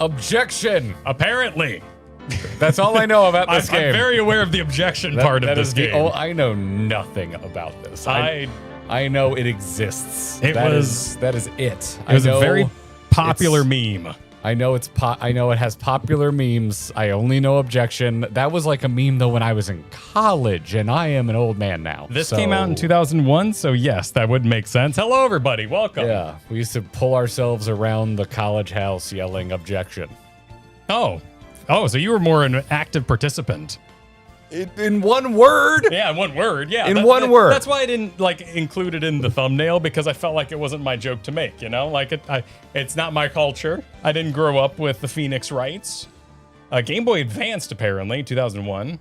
Objection. Apparently. That's all I know about this game. I'm very aware of the objection part of this game. I know nothing about this. I know it exists. That is it. It was a very popular meme. I know I know it has popular memes. I only know objection. That was like a meme though when I was in college, and I am an old man now. This came out in 2001, so yes, that would make sense. Hello, everybody. Welcome. Yeah, we used to pull ourselves around the college house yelling objection. Oh, so you were more an active participant. In one word? Yeah, in one word. Yeah, in one word. That's why I didn't include it in the thumbnail, because I felt like it wasn't my joke to make. You know, it's not my culture. I didn't grow up with the Phoenix Wrights. Game Boy Advanced, apparently, 2001.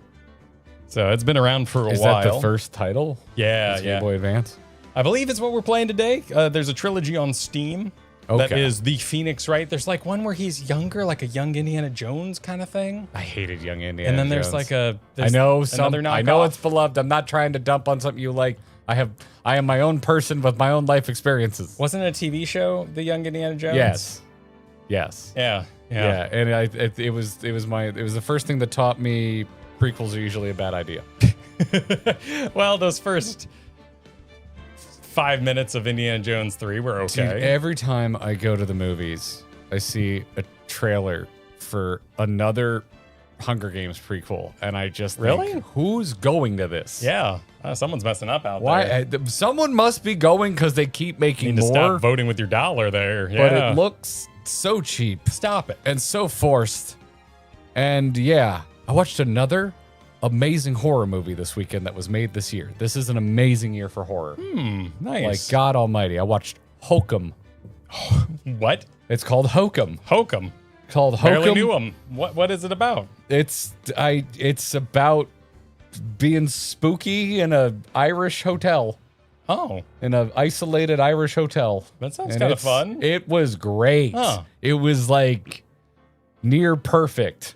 So it's been around for a while. Is that the first title? Yeah, Game Boy Advance. I believe it's what we're playing today. There's a trilogy on Steam. Okay. That is the Phoenix Wright. There's one where he's younger, like a young Indiana Jones kind of thing. I hated young Indiana Jones. And then there's another knockoff. I know it's beloved. I'm not trying to dump on something you like. I am my own person with my own life experiences. Wasn't it a TV show, The Young Indiana Jones? Yes. Yeah. And it was the first thing that taught me prequels are usually a bad idea. Well, those first 5 minutes of Indiana Jones 3 were okay. Dude, every time I go to the movies, I see a trailer for another Hunger Games prequel, and I just think, who's going to this? Yeah, someone's messing up out there. Why? Someone must be going because they keep making more. To stop voting with your dollar there. Yeah. But it looks so cheap. Stop it. And so forced. And yeah, I watched another amazing horror movie this weekend that was made this year. This is an amazing year for horror. Nice. Like God Almighty. I watched Hokum. What? It's called Hokum. Hokum. Called Hokum. Barely knew him. What is it about? It's about being spooky in a Irish hotel. Oh. In an isolated Irish hotel. That sounds kind of fun. It was great. Huh. It was like near perfect.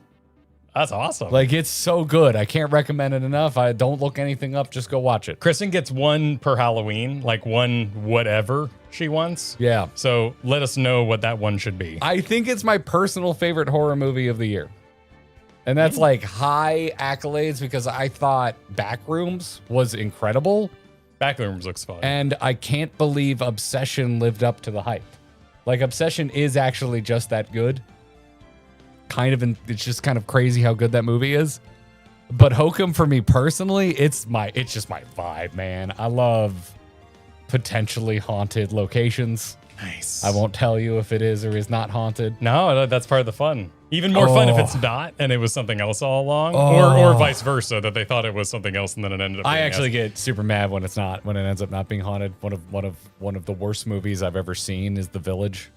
That's awesome. Like, it's so good. I can't recommend it enough. I don't look anything up. Just go watch it. Kristen gets one per Halloween, like one whatever she wants. Yeah. So let us know what that one should be. I think it's my personal favorite horror movie of the year. And that's like high accolades because I thought Backrooms was incredible. Backrooms looks fun. And I can't believe Obsession lived up to the hype. Like, Obsession is actually just that good. It's just kind of crazy how good that movie is. But Hokum, for me personally, it's just my vibe, man. I love potentially haunted locations. Nice. I won't tell you if it is or is not haunted. No, that's part of the fun. Even more fun if it's not and it was something else all along, or vice versa, that they thought it was something else and then it ended up being I actually get super mad when it's not, when it ends up not being haunted. One of the worst movies I've ever seen is The Village,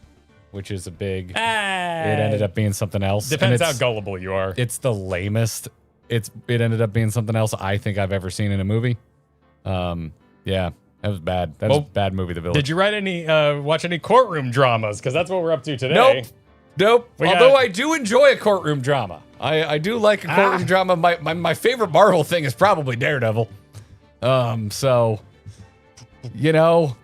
which is a big. It ended up being something else. Depends how gullible you are. It's the lamest. It ended up being something else I think I've ever seen in a movie. Yeah, that was bad. That was a bad movie. The Village. Did you watch any courtroom dramas? Because that's what we're up to today. Nope. Although I do enjoy a courtroom drama. I do like a courtroom drama. My favorite Marvel thing is probably Daredevil. So, you know,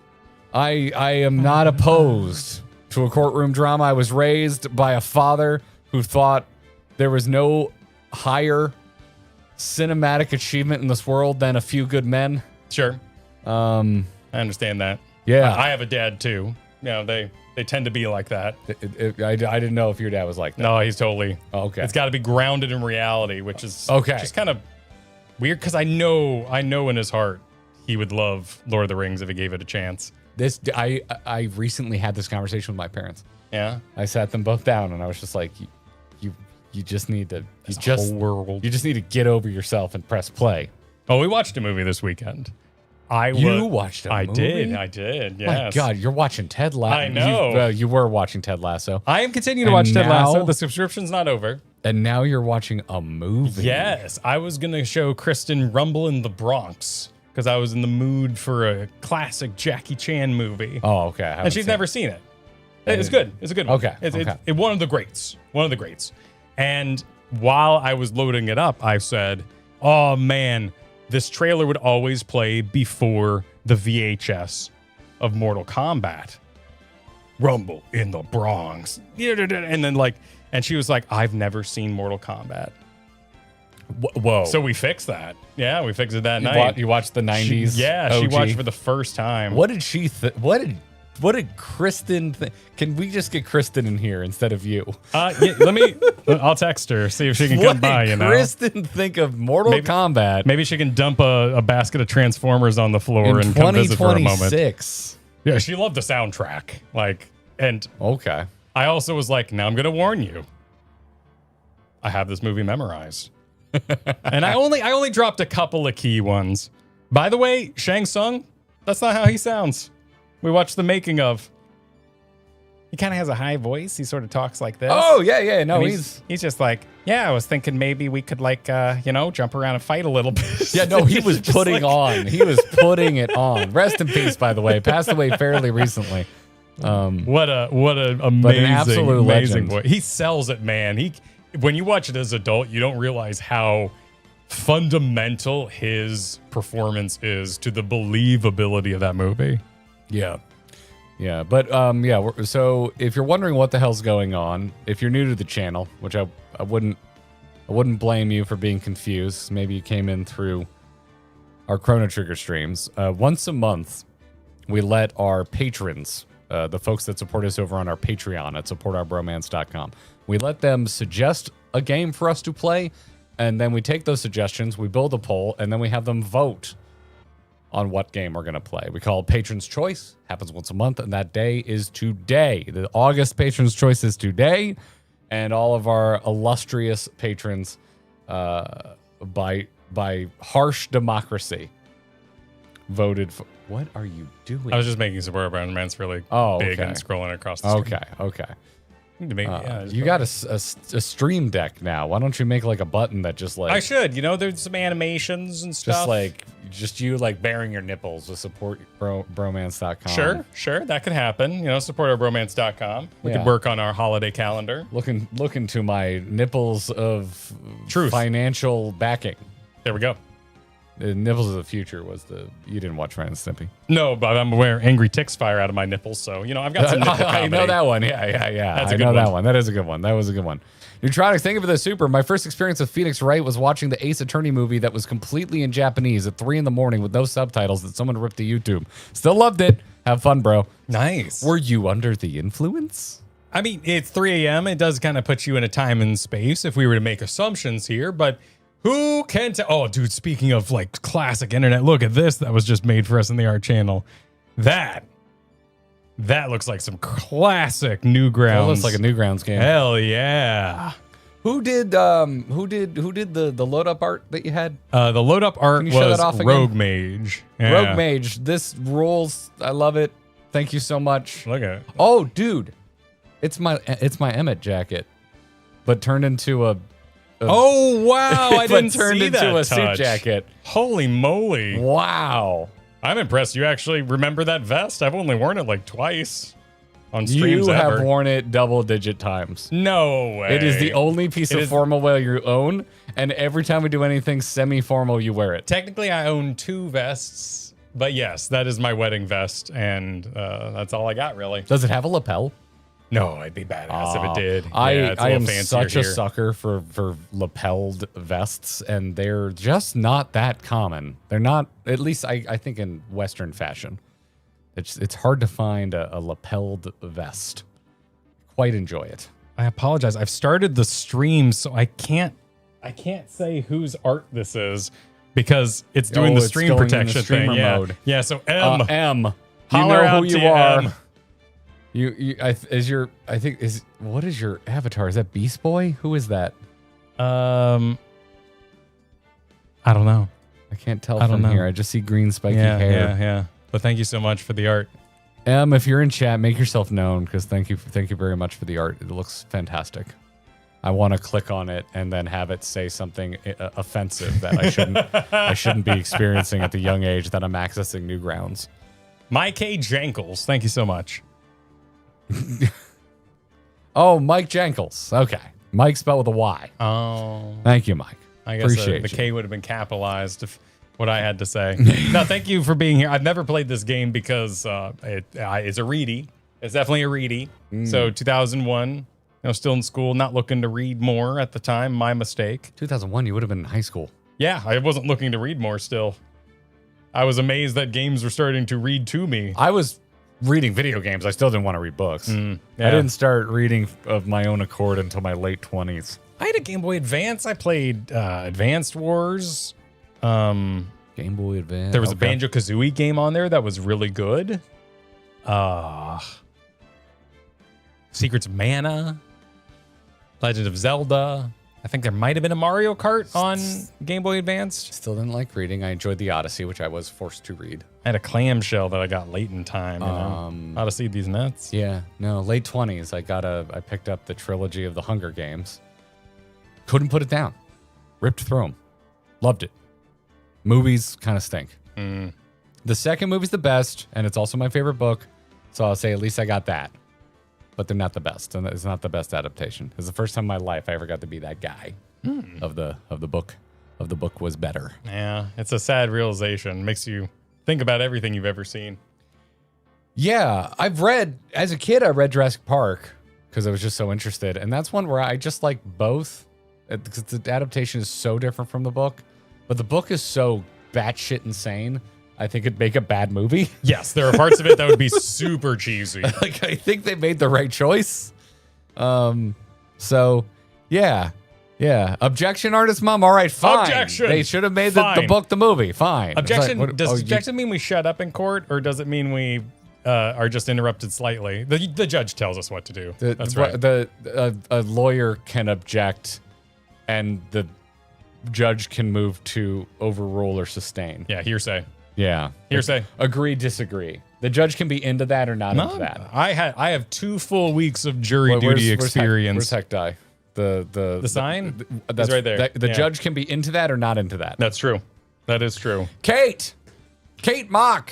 I am not opposed to a courtroom drama. I was raised by a father who thought there was no higher cinematic achievement in this world than A Few Good Men. Sure. I understand that. Yeah. I have a dad too. You know, they tend to be like that. I didn't know if your dad was like that. No, he's totally. Oh, okay. It's got to be grounded in reality, which is just kind of weird because I know in his heart he would love Lord of the Rings if he gave it a chance. I recently had this conversation with my parents. Yeah. I sat them both down and I was just like, you just need to you just need to get over yourself and press play. Oh, we watched a movie this weekend. You watched a movie? I did. Yes. My God, you're watching Ted Lasso. I know. You were watching Ted Lasso. I am continuing to watch Ted Lasso. The subscription's not over. And now you're watching a movie. Yes. I was going to show Kristen Rumble in the Bronx because I was in the mood for a classic Jackie Chan movie. Oh, okay. And she's never seen it. It's good. It's a good one. Okay. It's one of the greats. One of the greats. And while I was loading it up, I said, oh, man, this trailer would always play before the VHS of Mortal Kombat. Rumble in the Bronx. And then And she was like, I've never seen Mortal Kombat. Whoa. So we fixed that. Yeah, we fixed it that night. You watched the 90s? She OG? watched for the first time. What did she think? What did Kristen think? Can we just get Kristen in here instead of you? Yeah, I'll text her, see if she can come by, you know? What did Kristen think of Mortal Kombat? Maybe she can dump a basket of Transformers on the floor and come visit for a moment. 2026. Yeah, she loved the soundtrack. Okay. I also was like, now I'm going to warn you. I have this movie memorized. And I only dropped a couple of key ones. By the way, Shang Tsung, that's not how he sounds. We watched the making of. He kind of has a high voice. He sort of talks like this. Oh, yeah. No, he's just like, yeah, I was thinking maybe we could jump around and fight a little bit. Yeah, no, he was putting on. He was putting it on. Rest in peace, by the way. Passed away fairly recently. What an amazing, absolute amazing legend. voice. He sells it, man. When you watch it as an adult, you don't realize how fundamental his performance is to the believability of that movie. Yeah, but so if you're wondering what the hell's going on, if you're new to the channel, which I wouldn't blame you for being confused. Maybe you came in through our Chrono Trigger streams. Once a month, we let our patrons, the folks that support us over on our Patreon at supportourbromance.com, we let them suggest a game for us to play, and then we take those suggestions, we build a poll, and then we have them vote on what game we're going to play. We call it Patron's Choice. Happens once a month, and that day is today. The August Patron's Choice is today, and all of our illustrious patrons, by harsh democracy, voted for... What are you doing? I was just making Support Our Bromance really big and scrolling across the screen. Okay. You got a stream deck now. Why don't you make like a button that just like... I should. There's some animations and stuff. Just you baring your nipples with supportbromance.com. Sure. That could happen. Supportourbromance.com. We could work on our holiday calendar. Look into my nipples of truth, financial backing. There we go. The nipples of the future was you didn't watch Ren and Stimpy. No, but I'm aware angry ticks fire out of my nipples, so I've got some nipple comedy. I know that one. Yeah. That's I know that one. That is a good one. That was a good one. Neutronics, thank you for the super. My first experience with Phoenix Wright was watching the Ace Attorney movie that was completely in Japanese at 3 a.m. with no subtitles that someone ripped to YouTube. Still loved it. Have fun, bro. Nice. Were you under the influence? I mean, it's 3 a.m. It does kind of put you in a time and space if we were to make assumptions here, but who can tell? Oh, dude, speaking of classic internet, look at this that was just made for us in the art channel. That looks like some classic Newgrounds. That looks like a Newgrounds game. Hell yeah. Who did the load up art that you had? The load up art was Rogue Mage. Yeah. Rogue Mage. This rules. I love it. Thank you so much. Look at it. Oh, dude. It's my Emmett jacket, but turned into a oh wow! I didn't turned see into that a touch. suit jacket. Holy moly! Wow, I'm impressed. You actually remember that vest? I've only worn it twice on streams. You have worn it double-digit times. No way! It is the only piece of formal wear you own, and every time we do anything semi-formal, you wear it. Technically, I own 2 vests, but yes, that is my wedding vest, and that's all I got really. Does it have a lapel? No, it'd be badass if it did. I am such a sucker for lapelled vests, and they're just not that common. They're not, at least I think in Western fashion. It's hard to find a lapelled vest. Quite enjoy it. I apologize. I've started the stream, so I can't say whose art this is because it's doing the stream protection thing. Mode. Yeah. So M. M. Holler out who you to are. M. What is your avatar? Is that Beast Boy? Who is that? I don't know. I can't tell from here. I just see green spiky hair. Yeah. But thank you so much for the art. If you're in chat, make yourself known because thank you very much for the art. It looks fantastic. I want to click on it and then have it say something offensive that I shouldn't be experiencing at the young age that I'm accessing Newgrounds. Mike K. Jankles, thank you so much. Oh, Mike Jankles. Okay. Mike spelled with a Y. Oh. Thank you, Mike. I guess the K would have been capitalized if what I had to say. No, thank you for being here. I've never played this game because it's a reedy. It's definitely a reedy. So 2001, still in school, not looking to read more at the time. My mistake. 2001, you would have been in high school. Yeah, I wasn't looking to read more still. I was amazed that games were starting to read to me. I was reading video games. I still didn't want to read books. Yeah. I didn't start reading of my own accord until my late 20s. I had a Game Boy Advance. I played Advanced Wars. Game Boy Advance. There was a Banjo-Kazooie game on there that was really good. Secrets of Mana. Legend of Zelda. I think there might have been a Mario Kart on Game Boy Advance. Still didn't like reading. I enjoyed the Odyssey, which I was forced to read. I had a clamshell that I got late in time. You know? Odyssey, these nuts. Yeah, no, late 20s. I picked up the trilogy of the Hunger Games. Couldn't put it down. Ripped through them. Loved it. Movies kind of stink. The second movie's the best, and it's also my favorite book. So I'll say at least I got that. But they're not the best, and it's not the best adaptation. It's the first time in my life I ever got to be that guy of the book. The book was better. Yeah, it's a sad realization. Makes you think about everything you've ever seen. Yeah, as a kid, I read Jurassic Park because I was just so interested, and that's one where I just like both because the adaptation is so different from the book, but the book is so batshit insane. I think it'd make a bad movie. Yes, there are parts of it that would be super cheesy. Like, I think they made the right choice. So, yeah. Objection, artist mom. All right, fine. Objection. They should have made the book the movie. Fine. Objection. Like, does objection mean we shut up in court, or does it mean we are just interrupted slightly? The judge tells us what to do. That's right. A lawyer can object, and the judge can move to overrule or sustain. Yeah, hearsay. Yeah. Hearsay. Agree, disagree. The judge can be into that or not into that. I have 2 full weeks of jury duty experience. Where's Heck Die? The sign? That's right there. The judge can be into that or not into that. That's true. That is true. Kate Mock,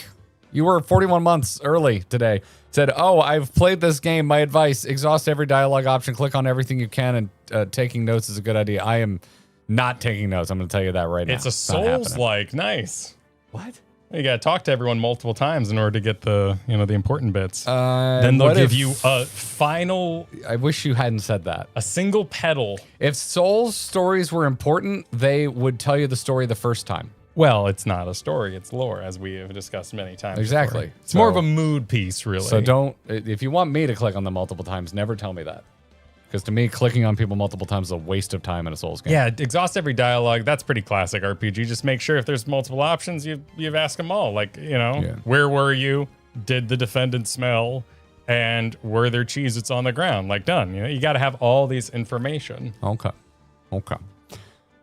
you were 41 months early today. Said, I've played this game. My advice, exhaust every dialogue option, click on everything you can, and taking notes is a good idea. I am not taking notes. I'm going to tell you that right now. It's a Souls-like. Nice. What? You got to talk to everyone multiple times in order to get the important bits. Then they'll give you a final... I wish you hadn't said that. A single pedal. If Souls stories were important, they would tell you the story the first time. Well, it's not a story. It's lore, as we have discussed many times. Exactly. Before. It's more of a mood piece, really. So if you want me to click on them multiple times, never tell me that. Because to me, clicking on people multiple times is a waste of time in a Souls game. Yeah, exhaust every dialogue. That's pretty classic RPG. Just make sure if there's multiple options, you've asked them all. Like, where were you? Did the defendant smell? And were there Cheez-Its on the ground? Like, done. You got to have all these information. Okay.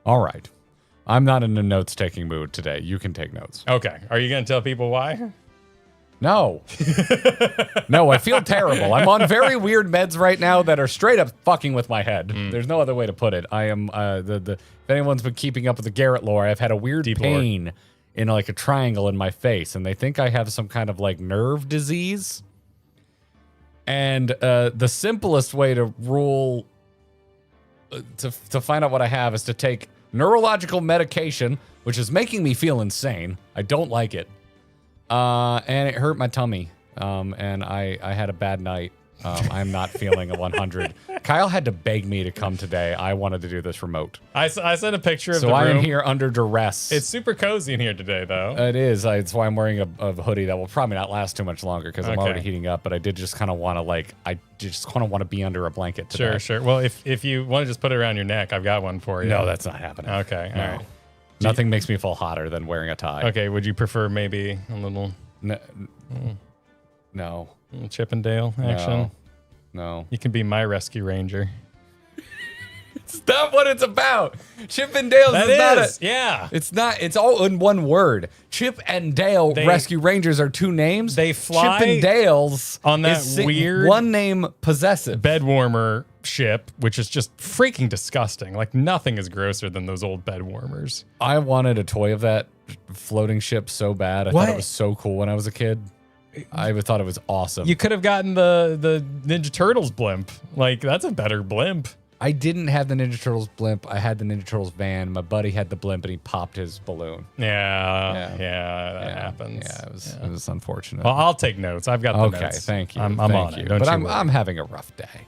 All right. I'm not in a notes-taking mood today. You can take notes. Okay. Are you going to tell people why? No. No, I feel terrible. I'm on very weird meds right now that are straight up fucking with my head. There's no other way to put it. I am, if anyone's been keeping up with the Garrett lore, I've had a weird pain in like a triangle in my face, and they think I have some kind of like nerve disease. And the simplest way to rule, to find out what I have is to take neurological medication, which is making me feel insane. I don't like it. And it hurt my tummy. And I had a bad night. I'm not feeling a 100. Kyle had to beg me to come today. I wanted to do this remote. I sent a picture of the room. So I room. am here under duress. It's super cozy in here today, though. It is. It's why I'm wearing a hoodie that will probably not last too much longer because I'm already heating up. But I did just kind of want to be under a blanket today. Sure. Well, if you want to just put it around your neck, I've got one for you. No, that's not happening. Okay. No. All right. Nothing makes me feel hotter than wearing a tie. Okay. Would you prefer maybe a little... No. Chippendale action? No. You can be my rescue ranger. It's not what it's about. Chippendales is not it. Yeah. It's not. It's all in one word. Chip and Dale Rescue Rangers are two names. They fly Chip and Dale's on that weird one name possessive bed warmer ship, which is just freaking disgusting. Like nothing is grosser than those old bed warmers. I wanted a toy of that floating ship so bad. I thought it was so cool when I was a kid. I thought it was awesome. You could have gotten the Ninja Turtles blimp. Like that's a better blimp. I didn't have the Ninja Turtles blimp. I had the Ninja Turtles van. My buddy had the blimp, and he popped his balloon. Yeah, that happens. Yeah, it was unfortunate. Well, I'll take notes. I've got the notes. Okay, thank you. I'm on it. But I'm having a rough day.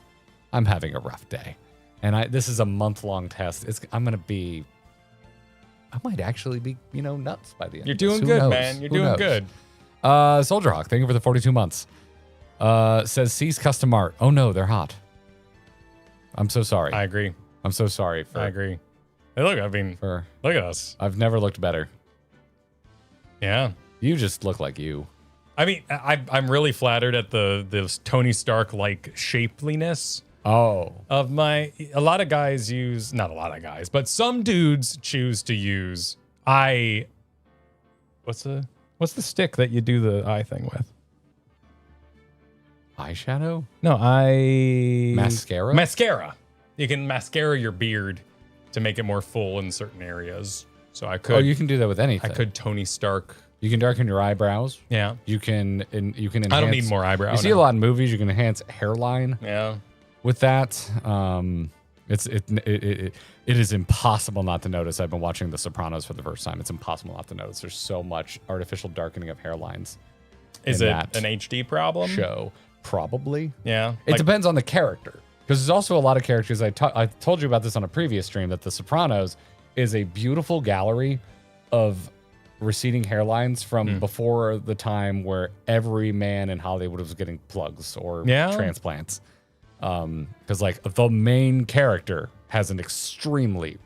I'm having a rough day. And this is a month-long test. I might actually be, nuts by the end. You're doing good, man. You're doing good. Soldier Hawk, thank you for the 42 months. Says cease custom art. Oh no, they're hot. I'm so sorry. I agree. I'm so sorry. I agree. Hey, look, look at us. I've never looked better. Yeah. You just look like you. I mean, I'm really flattered at the Tony Stark-like shapeliness. Of a lot of guys use, not a lot of guys, but some dudes choose to use what's the stick that you do the eye thing with? Eyeshadow? No, Mascara? Mascara. You can mascara your beard to make it more full in certain areas. So I could. Oh, you can do that with anything. I could Tony Stark. You can darken your eyebrows. Yeah. You can enhance. I don't need more eyebrows. You see a lot in movies. You can enhance hairline. Yeah. With that, it is impossible not to notice. I've been watching The Sopranos for the first time. It's impossible not to notice. There's so much artificial darkening of hairlines. Is it an HD problem? Show probably. Yeah. It depends on the character, because there's also a lot of characters. I told you about this on a previous stream, that The Sopranos is a beautiful gallery of receding hairlines from before the time where every man in Hollywood was getting plugs or transplants. Because the main character has an extremely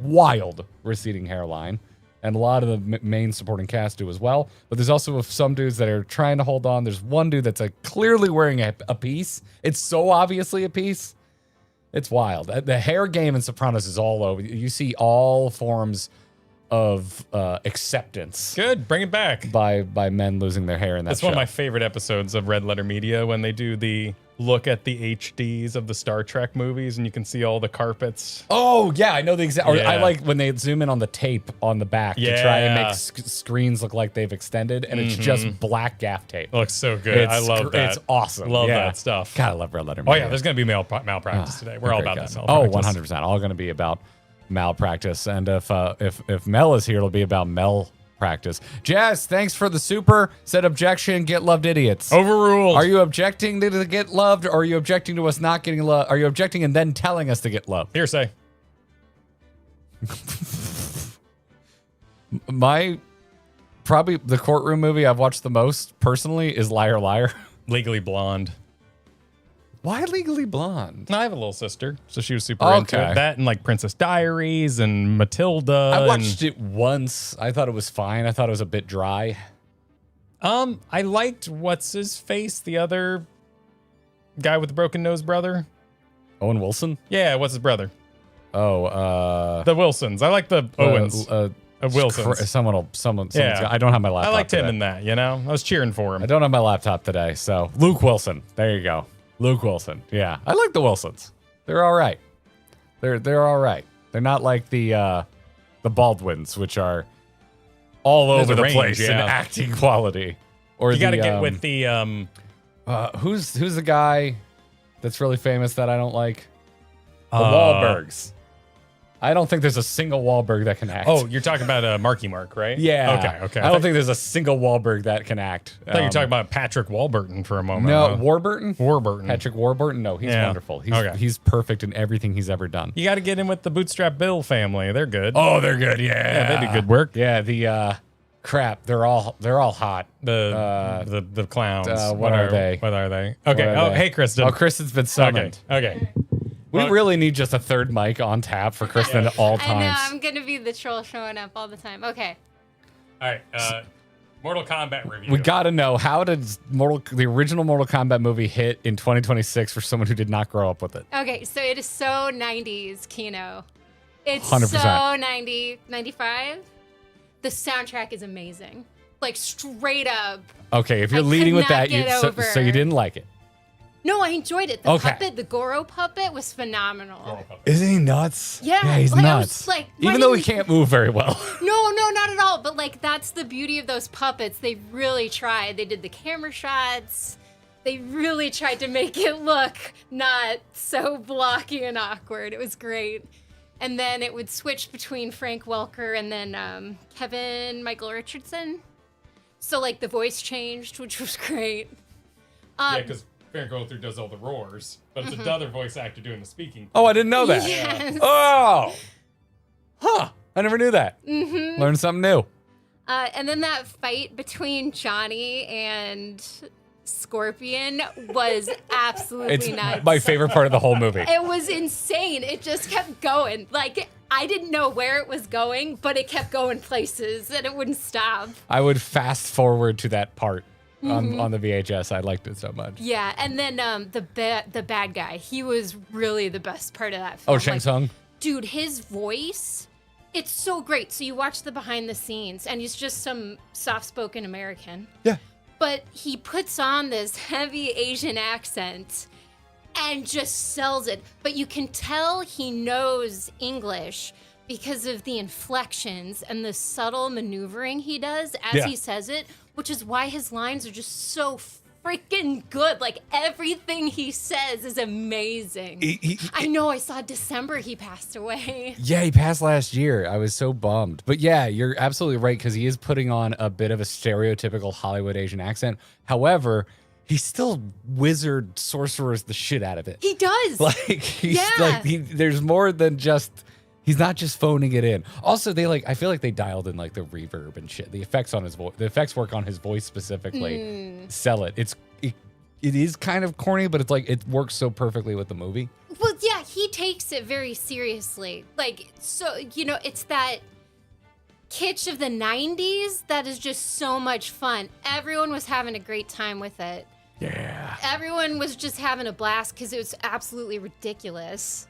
wild receding hairline, and a lot of the main supporting cast do as well. But there's also some dudes that are trying to hold on. There's one dude that's clearly wearing a piece. It's so obviously a piece. It's wild. The hair game in Sopranos is all over. You see all forms of acceptance. Good, bring it back. By men losing their hair in that show. That's one of my favorite episodes of Red Letter Media, when they do the look at the HDs of the Star Trek movies and you can see all the carpets. Oh, yeah, I know the exact. I like when they zoom in on the tape on the back to try and make screens look like they've extended, and it's just black gaff tape. It looks so good. I love that. It's awesome. Love that stuff. God, I love Red Letter Media. Oh, yeah, there's going to be malpractice today. We're all about that malpractice. Oh, 100%. All going to be about malpractice. And if Mel is here, it'll be about Mel practice. Jazz, thanks for the super. Said objection, get loved idiots. Overruled. Are you objecting to get loved, or are you objecting to us not getting loved? Are you objecting and then telling us to get loved? Hearsay. Probably the courtroom movie I've watched the most personally is Liar Liar. Legally Blonde. Why Legally Blonde? I have a little sister, so she was super into it. That and like Princess Diaries and Matilda. I watched it once. I thought it was fine. I thought it was a bit dry. I liked what's his face, the other guy with the broken nose brother. Owen Wilson? Yeah, what's his brother? Oh, the Wilsons. I like the Owens. Wilsons. Someone. Yeah. I don't have my laptop. I liked him today. in that. I was cheering for him. I don't have my laptop today, so Luke Wilson. There you go. Luke Wilson. Yeah, I like the Wilsons. They're all right. They're all right. They're not like the Baldwins, which are all over the place in acting quality. Or you got to get with the who's the guy that's really famous that I don't like? The Wahlbergs. I don't think there's a single Wahlberg that can act. Oh, you're talking about Marky Mark, right? Yeah. Okay. I don't think there's a single Wahlberg that can act. I thought you were talking about Patrick Warburton for a moment. No, Warburton? Warburton. Patrick Warburton? No, he's wonderful. He's perfect in everything he's ever done. You got to get in with the Bootstrap Bill family. They're good. Oh, they're good. Yeah, they do good work. Yeah, crap. They're all hot. The clowns. What are they? What are they? Okay. Hey, Kristen. Oh, Kristen's been summoned. Okay. We really need just a third mic on tap for Kristen at all times. I know, I'm going to be the troll showing up all the time. Okay. All right. Mortal Kombat review. We got to know, how did the original Mortal Kombat movie hit in 2026 for someone who did not grow up with it? Okay, so it is so 90s, Kino. It's 100%. so 90, 95. The soundtrack is amazing. Like, straight up. Okay, if you're leading with that, so you didn't like it. No, I enjoyed it. The puppet, the Goro puppet, was phenomenal. Isn't he nuts? Yeah, he's nuts. Even though he can't move very well. No, not at all. But like, that's the beauty of those puppets. They really tried. They did the camera shots. They really tried to make it look not so blocky and awkward. It was great. And then it would switch between Frank Welker and then Kevin Michael Richardson. So like the voice changed, which was great. Yeah, because Goldthwait does all the roars, but it's another voice actor doing the speaking. Oh, I didn't know that. Yes. Oh. Huh. I never knew that. Learned something new. And then that fight between Johnny and Scorpion was absolutely nuts. My favorite part of the whole movie. It was insane. It just kept going. Like, I didn't know where it was going, but it kept going places and it wouldn't stop. I would fast forward to that part on the VHS. I liked it so much. Yeah, and then the bad guy, he was really the best part of that film. Oh, Shang Tsung? Dude, his voice, it's so great. So you watch the behind the scenes, and he's just some soft-spoken American. Yeah. But he puts on this heavy Asian accent and just sells it. But you can tell he knows English because of the inflections and the subtle maneuvering he does as he says it, which is why his lines are just so freaking good. Like, everything he says is amazing. I know, I saw December he passed away. Yeah, he passed last year. I was so bummed. But yeah, you're absolutely right, because he is putting on a bit of a stereotypical Hollywood Asian accent. However, he still wizard sorcerers the shit out of it. He does. Like, there's more than just... He's not just phoning it in. Also, I feel like they dialed in like the reverb and shit. The effects on his voice, the effects work on his voice specifically. Sell it. It is kind of corny, but it's like it works so perfectly with the movie. Well, yeah, he takes it very seriously. Like, so, it's that kitsch of the 90s that is just so much fun. Everyone was having a great time with it. Yeah. Everyone was just having a blast because it was absolutely ridiculous.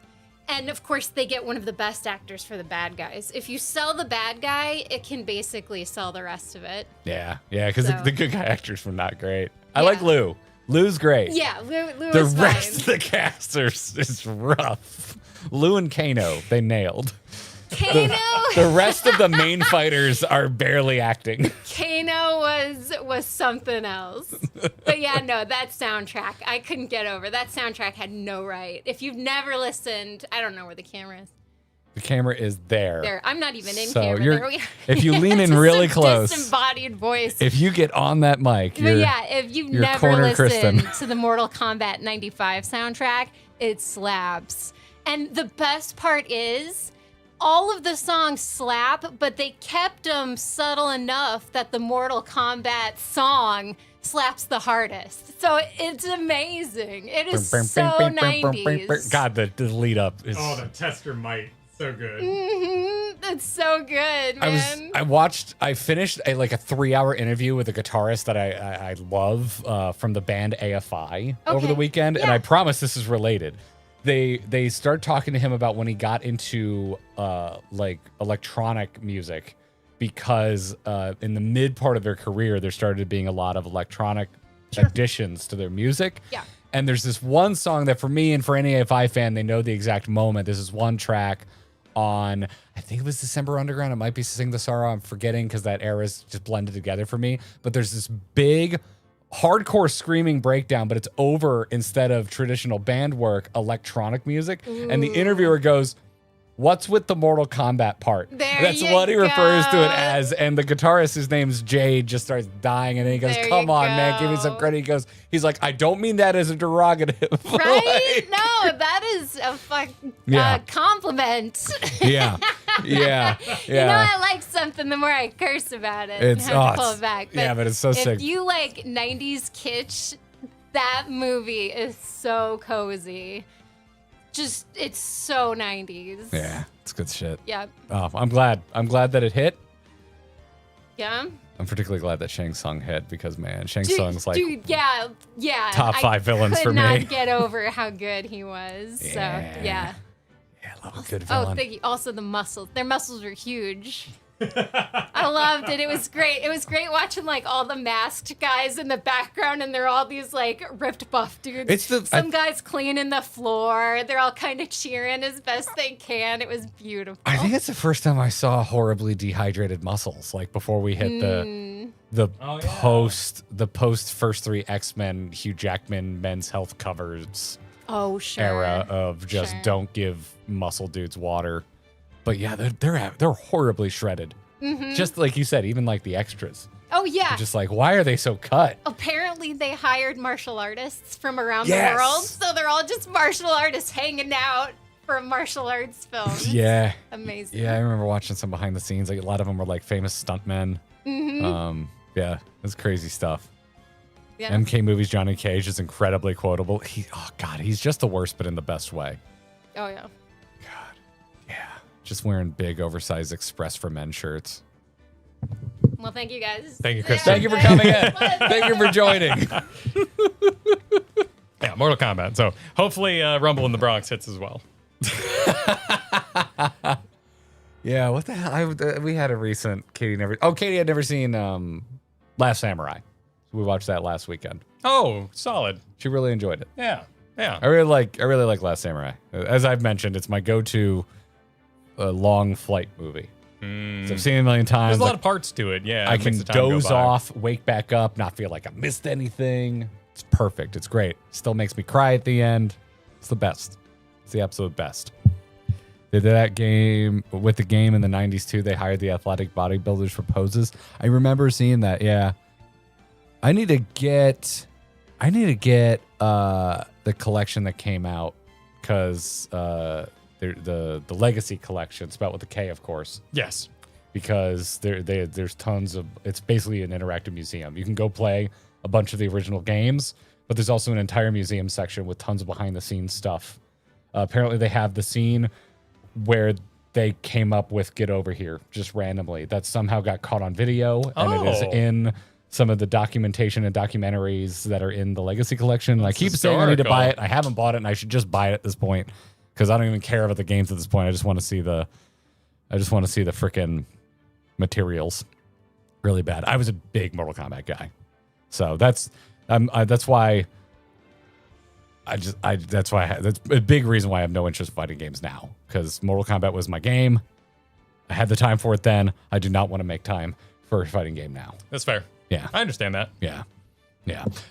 And of course, they get one of the best actors for the bad guys. If you sell the bad guy, it can basically sell the rest of it. Yeah, because the good guy actors were not great. I like Lou. Lou's great. Yeah, Lou the was rest fine. of the cast is rough. Lou and Kano, they nailed. Kano. The rest of the main fighters are barely acting. Kano was something else. But yeah, no, that soundtrack, I couldn't get over. That soundtrack had no right. If you've never listened, I don't know where the camera is. The camera is there. There, I'm not even in So camera. if you lean in Just really a close, disembodied voice. if you get on that mic, But yeah, if you've you're never corner listened Kristen. to the Mortal Kombat 95 soundtrack, it slaps. And the best part is, all of the songs slap, but they kept them subtle enough that the Mortal Kombat song slaps the hardest. So it's amazing. It is so 90s. God, the lead up is. Oh, the tester might. So good. It's so good, man. I finished a 3-hour interview with a guitarist that I love from the band AFI over the weekend, and I promise this is related. They start talking to him about when he got into electronic music, because in the mid part of their career there started being a lot of electronic additions to their music. Yeah. And there's this one song that for me and for any AFI fan, they know the exact moment. This is one track on, I think it was December Underground. It might be Sing the Sorrow. I'm forgetting because that era's just blended together for me. But there's this big hardcore screaming breakdown, but it's over, instead of traditional band work, electronic music. Ooh. And the interviewer goes, "What's with the Mortal Kombat part?" That's what he refers to it as. And the guitarist, his name's Jade, just starts dying. And then he goes, "Come on, man, give me some credit." He's like, "I don't mean that as a derogative." Right? No, that is a compliment. Yeah. You know, I like something the more I curse about it. It's and have to pull it back. But it's so sick. If you like 90s kitsch, that movie is so cozy. Just, it's so 90s. Yeah, it's good shit. Yeah. Oh, I'm glad that it hit. Yeah. I'm particularly glad that Shang Tsung hit, because man, Shang Tsung's like yeah. top 5 villains for me. I could not get over how good he was. So yeah. Yeah, I love a good villain. Oh, thank you. Also the muscles. Their muscles were huge. I loved it. It was great. It was great watching like all the masked guys in the background, and they're all these like ripped buff dudes. Some guys cleaning the floor. They're all kind of cheering as best they can. It was beautiful. I think it's the first time I saw horribly dehydrated muscles, like before we hit the post first 3 X-Men Hugh Jackman Men's Health covers era of just don't give muscle dudes water. But yeah, they're horribly shredded. Just like you said, even like the extras. Oh, yeah. Just like, why are they so cut? Apparently, they hired martial artists from around Yes. the world. So they're all just martial artists hanging out for a martial arts film. It's Yeah. amazing. Yeah, I remember watching some behind the scenes. Like a lot of them were like famous stuntmen. Yeah, it's crazy stuff. Yeah. MK Movies Johnny Cage is incredibly quotable. He's just the worst, but in the best way. Oh, yeah. God, yeah. Just wearing big, oversized Express for Men shirts. Well, thank you guys. Thank you, Kristen. Thank you for coming in. Thank you for joining. Yeah, Mortal Kombat. So hopefully Rumble in the Bronx hits as well. Yeah, what the hell? We had a recent Katie had never seen Last Samurai. So we watched that last weekend. Oh, solid. She really enjoyed it. Yeah. I really like Last Samurai. As I've mentioned, it's my go-to long flight movie. So I've seen it a million times. There's a lot of parts to it. Yeah. I it makes can the time go doze by. off, wake back up, not feel like I missed anything. It's perfect. It's great. Still makes me cry at the end. It's the best. It's the absolute best. They did that game with the game in the 90s too. They hired the athletic bodybuilders for poses. I remember seeing that. Yeah. I need to get the collection that came out because the Legacy collection, spelled with a K, of course. Yes. Because there's tons of, it's basically an interactive museum. You can go play a bunch of the original games, but there's also an entire museum section with tons of behind the scenes stuff. Apparently they have the scene where they came up with Get Over Here just randomly. That somehow got caught on video, and it is in some of the documentation and documentaries that are in the Legacy collection. And I keep saying I need to buy it. I haven't bought it, and I should just buy it at this point because I don't even care about the games at this point. I just want to see the frickin' materials really bad. I was a big Mortal Kombat guy, so that's why. That's a big reason why I have no interest in fighting games now, because Mortal Kombat was my game. I had the time for it then. I do not want to make time for a fighting game now. That's fair. Yeah. I understand that. Yeah.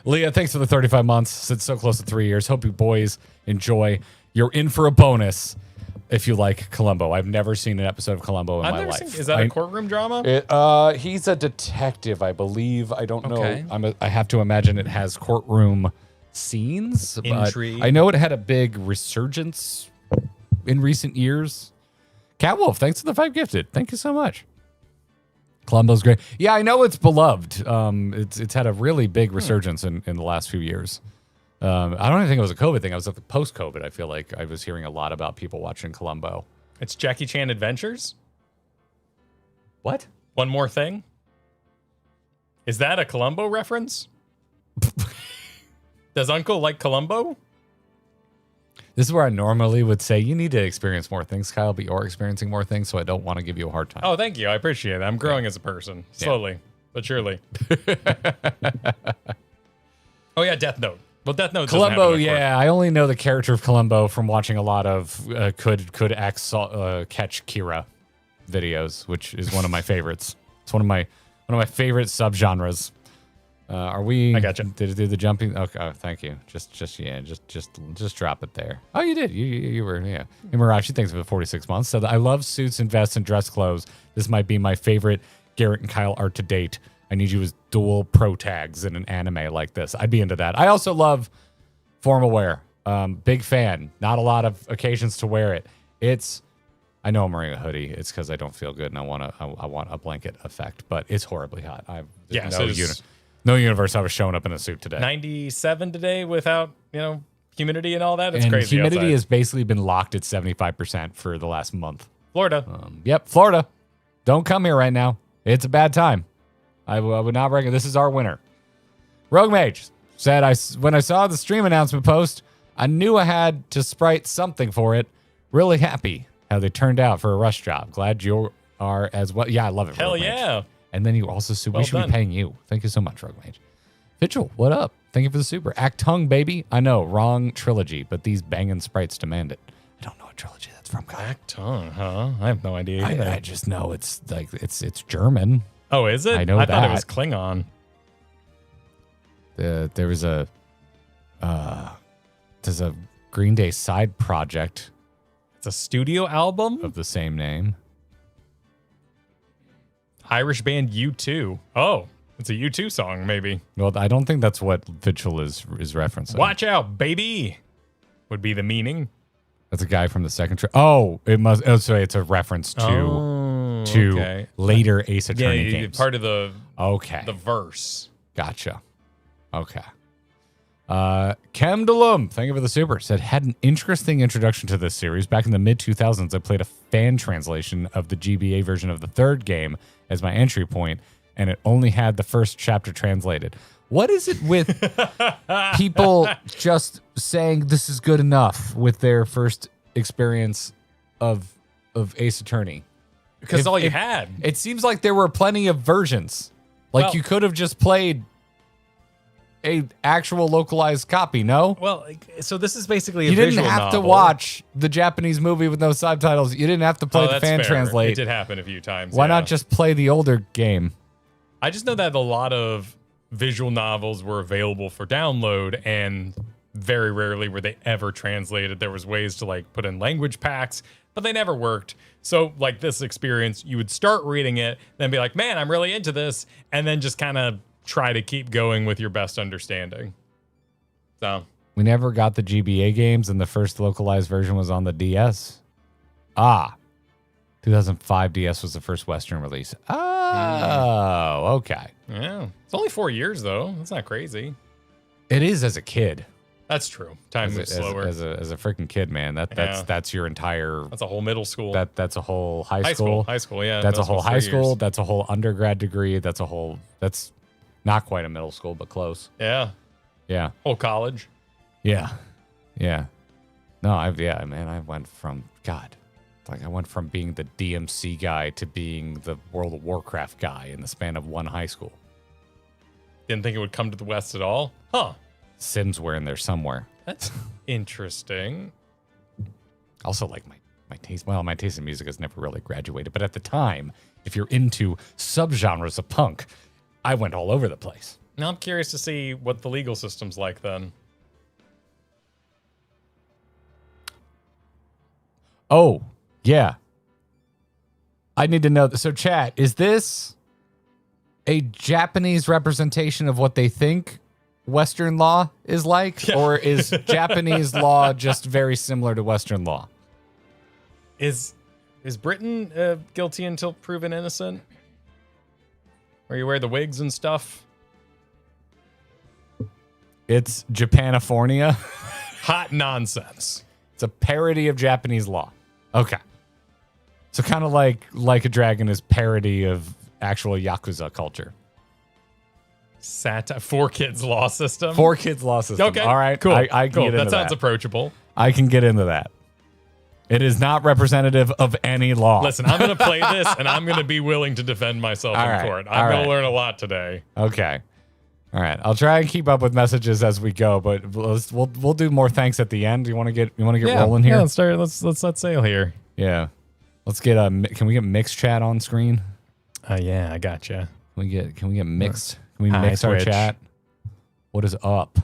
Leah, thanks for the 35 months. It's so close to 3 years. Hope you boys enjoy. You're in for a bonus if you like Columbo. I've never seen an episode of Columbo in my life. Is that a courtroom drama? He's a detective, I believe. I don't Okay. know. I have to imagine it has courtroom scenes. Intrigue. I know it had a big resurgence in recent years. Catwolf, thanks for the 5 gifted. Thank you so much. Columbo's great. Yeah, I know it's beloved. It's had a really big resurgence in the last few years. I don't even think it was a COVID thing. I was post-COVID. I feel like I was hearing a lot about people watching Columbo. It's Jackie Chan Adventures? What? One More Thing? Is that a Columbo reference? Does Uncle like Columbo? This is where I normally would say you need to experience more things, Kyle, but you're experiencing more things, so I don't want to give you a hard time. Oh, thank you. I appreciate it. I'm growing as a person. Slowly, but surely. Oh, yeah, Death Note. Well, Death Note doesn't Columbo, have it, of course. yeah. I only know the character of Columbo from watching a lot of Could X Catch Kira videos, which is one of my favorites. It's one of my favorite subgenres. Are we? I gotcha. Did it do the jumping? Okay, oh, thank you. Just drop it there. Oh, you did. You were, yeah. And Mirachi, thanks for the 46 months. So I love suits and vests and dress clothes. This might be my favorite Garrett and Kyle art to date. I need you as dual pro tags in an anime like this. I'd be into that. I also love formal wear. Big fan. Not a lot of occasions to wear it. I know I'm wearing a hoodie. It's because I don't feel good and I want a blanket effect, but it's horribly hot. No universe I was showing up in a suit today. 97 today without, humidity and all that. It's crazy. Humidity outside. has basically been locked at 75% for the last month. Florida. Yep, Florida. Don't come here right now. It's a bad time. I would not recommend. This is our winter. Rogue Mage said, when I saw the stream announcement post, I knew I had to sprite something for it. Really happy how they turned out for a rush job. Glad you are as well. Yeah, I love it. Hell Rogue yeah. Mage. And then you also, we should done. be paying you. Thank you so much, Rogue Mage. Vigil, what up? Thank you for the super. Act Tongue, baby. I know, wrong trilogy, but these banging sprites demand it. I don't know what trilogy that's from, Kyle. Back tongue, huh? I have no idea. I just know it's like it's German. Oh, is it? I know I thought it that. was Klingon. There's a Green Day side project It's a studio album? of the same name. Irish band U2. Oh, It's a U2 song, maybe. Well, I don't think that's what Vigil is referencing. Watch out, baby, would be the meaning. That's a guy from the second track. Oh, it must. Oh, so it's a reference to later Ace Attorney games. Part of the the verse. Gotcha. Okay. Chemdalum, thank you for the super. Said, had an interesting introduction to this series. Back in the mid-2000s, I played a fan translation of the GBA version of the third game as my entry point, and it only had the first chapter translated. What is it with people just saying this is good enough with their first experience of Ace Attorney? Because all you had. It seems like there were plenty of versions. Like, you could have just played a actual localized copy, no? Well, so this is basically a you visual didn't have novel. to watch the Japanese movie with no subtitles. You didn't have to play the fan fair. translate. It did happen a few times. Why not just play the older game? I just know that a lot of visual novels were available for download, and very rarely were they ever translated. There was ways to like put in language packs, but they never worked. So like this experience, you would start reading it, then be like, man, I'm really into this, and then just kind of try to keep going with your best understanding. So we never got the GBA games, and the first localized version was on the DS. 2005 DS was the first Western release. Oh, okay. Yeah. It's only 4 years, though. That's not crazy. It is as a kid. That's true. Time moves slower. As a freaking kid, man. That's your entire... That's a whole middle school. That's a whole high school. High school, yeah. That's a whole high school. That's a whole undergrad degree. That's not quite a middle school, but close. Yeah. Yeah. Whole college. Yeah. Yeah. No, I went from... God... Like I went from being the DMC guy to being the World of Warcraft guy in the span of one high school. Didn't think it would come to the West at all? Huh. Sims were in there somewhere. That's interesting. Also, like my taste. Well, my taste in music has never really graduated. But at the time, if you're into subgenres of punk, I went all over the place. Now I'm curious to see what the legal system's like then. Oh, yeah. I need to know. So, chat, is this a Japanese representation of what they think Western law is like? Yeah. Or is Japanese law just very similar to Western law? Is Britain guilty until proven innocent? Where you wear the wigs and stuff? It's Japanifornia. Hot nonsense. It's a parody of Japanese law. Okay. So kind of like a Dragon is parody of actual Yakuza culture. Four kids law system. Okay. All right. Cool. I can cool. get into that sounds approachable. I can get into that. It is not representative of any law. Listen, I'm going to play this, and I'm going to be willing to defend myself in court. I'm going to learn a lot today. Okay. All right. I'll try and keep up with messages as we go, but we'll do more thanks at the end. You want to get rolling here? Yeah. Let's start. Let's set sail here. Yeah. Let's get can we get mixed chat on screen? Yeah, I gotcha. Can we get mixed? Can we mix our chat? What is up?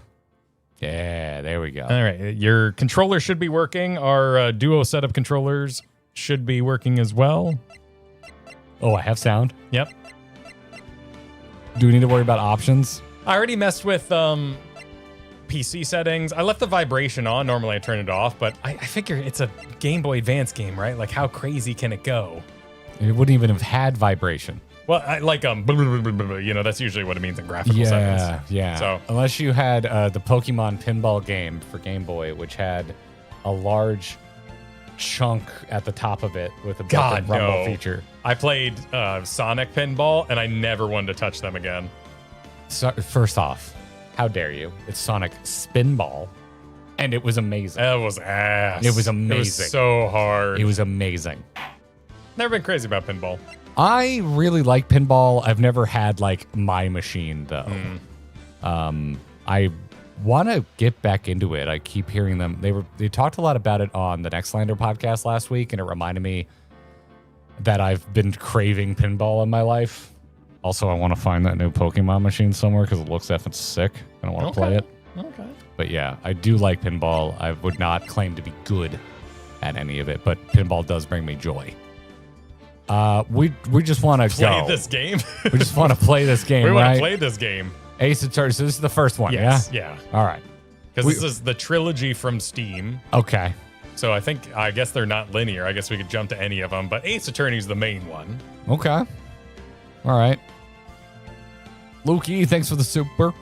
Yeah, there we go. All right, your controller should be working. Our duo set of controllers should be working as well. Oh, I have sound. Yep. Do we need to worry about options? I already messed with PC settings. I left the vibration on. Normally I turn it off, but I figure it's a Game Boy Advance game, right? Like, how crazy can it go? It wouldn't even have had vibration. Well, that's usually what it means in graphical settings. Yeah. So unless you had the Pokemon pinball game for Game Boy, which had a large chunk at the top of it with a built-in rumble feature. I played Sonic pinball, and I never wanted to touch them again. So, first off, how dare you? It's Sonic Spinball, and it was amazing. That was ass. It was amazing. It was so hard. It was amazing. Never been crazy about pinball. I really like pinball. I've never had like my machine though. I want to get back into it. I keep hearing them. They talked a lot about it on the Nextlander podcast last week, and it reminded me that I've been craving pinball in my life. Also, I want to find that new Pokemon machine somewhere because it looks effing sick. I don't want to play it. Okay. But yeah, I do like pinball. I would not claim to be good at any of it, but pinball does bring me joy. We just want to Play this game. We just want to play this game, We want right? to play this game. Ace Attorney. So this is the first one, Yes, yeah? yeah. All right. Because this is the trilogy from Steam. Okay. So I guess they're not linear. I guess we could jump to any of them, but Ace Attorney's the main one. Okay. All right. Luke E, thanks for the super.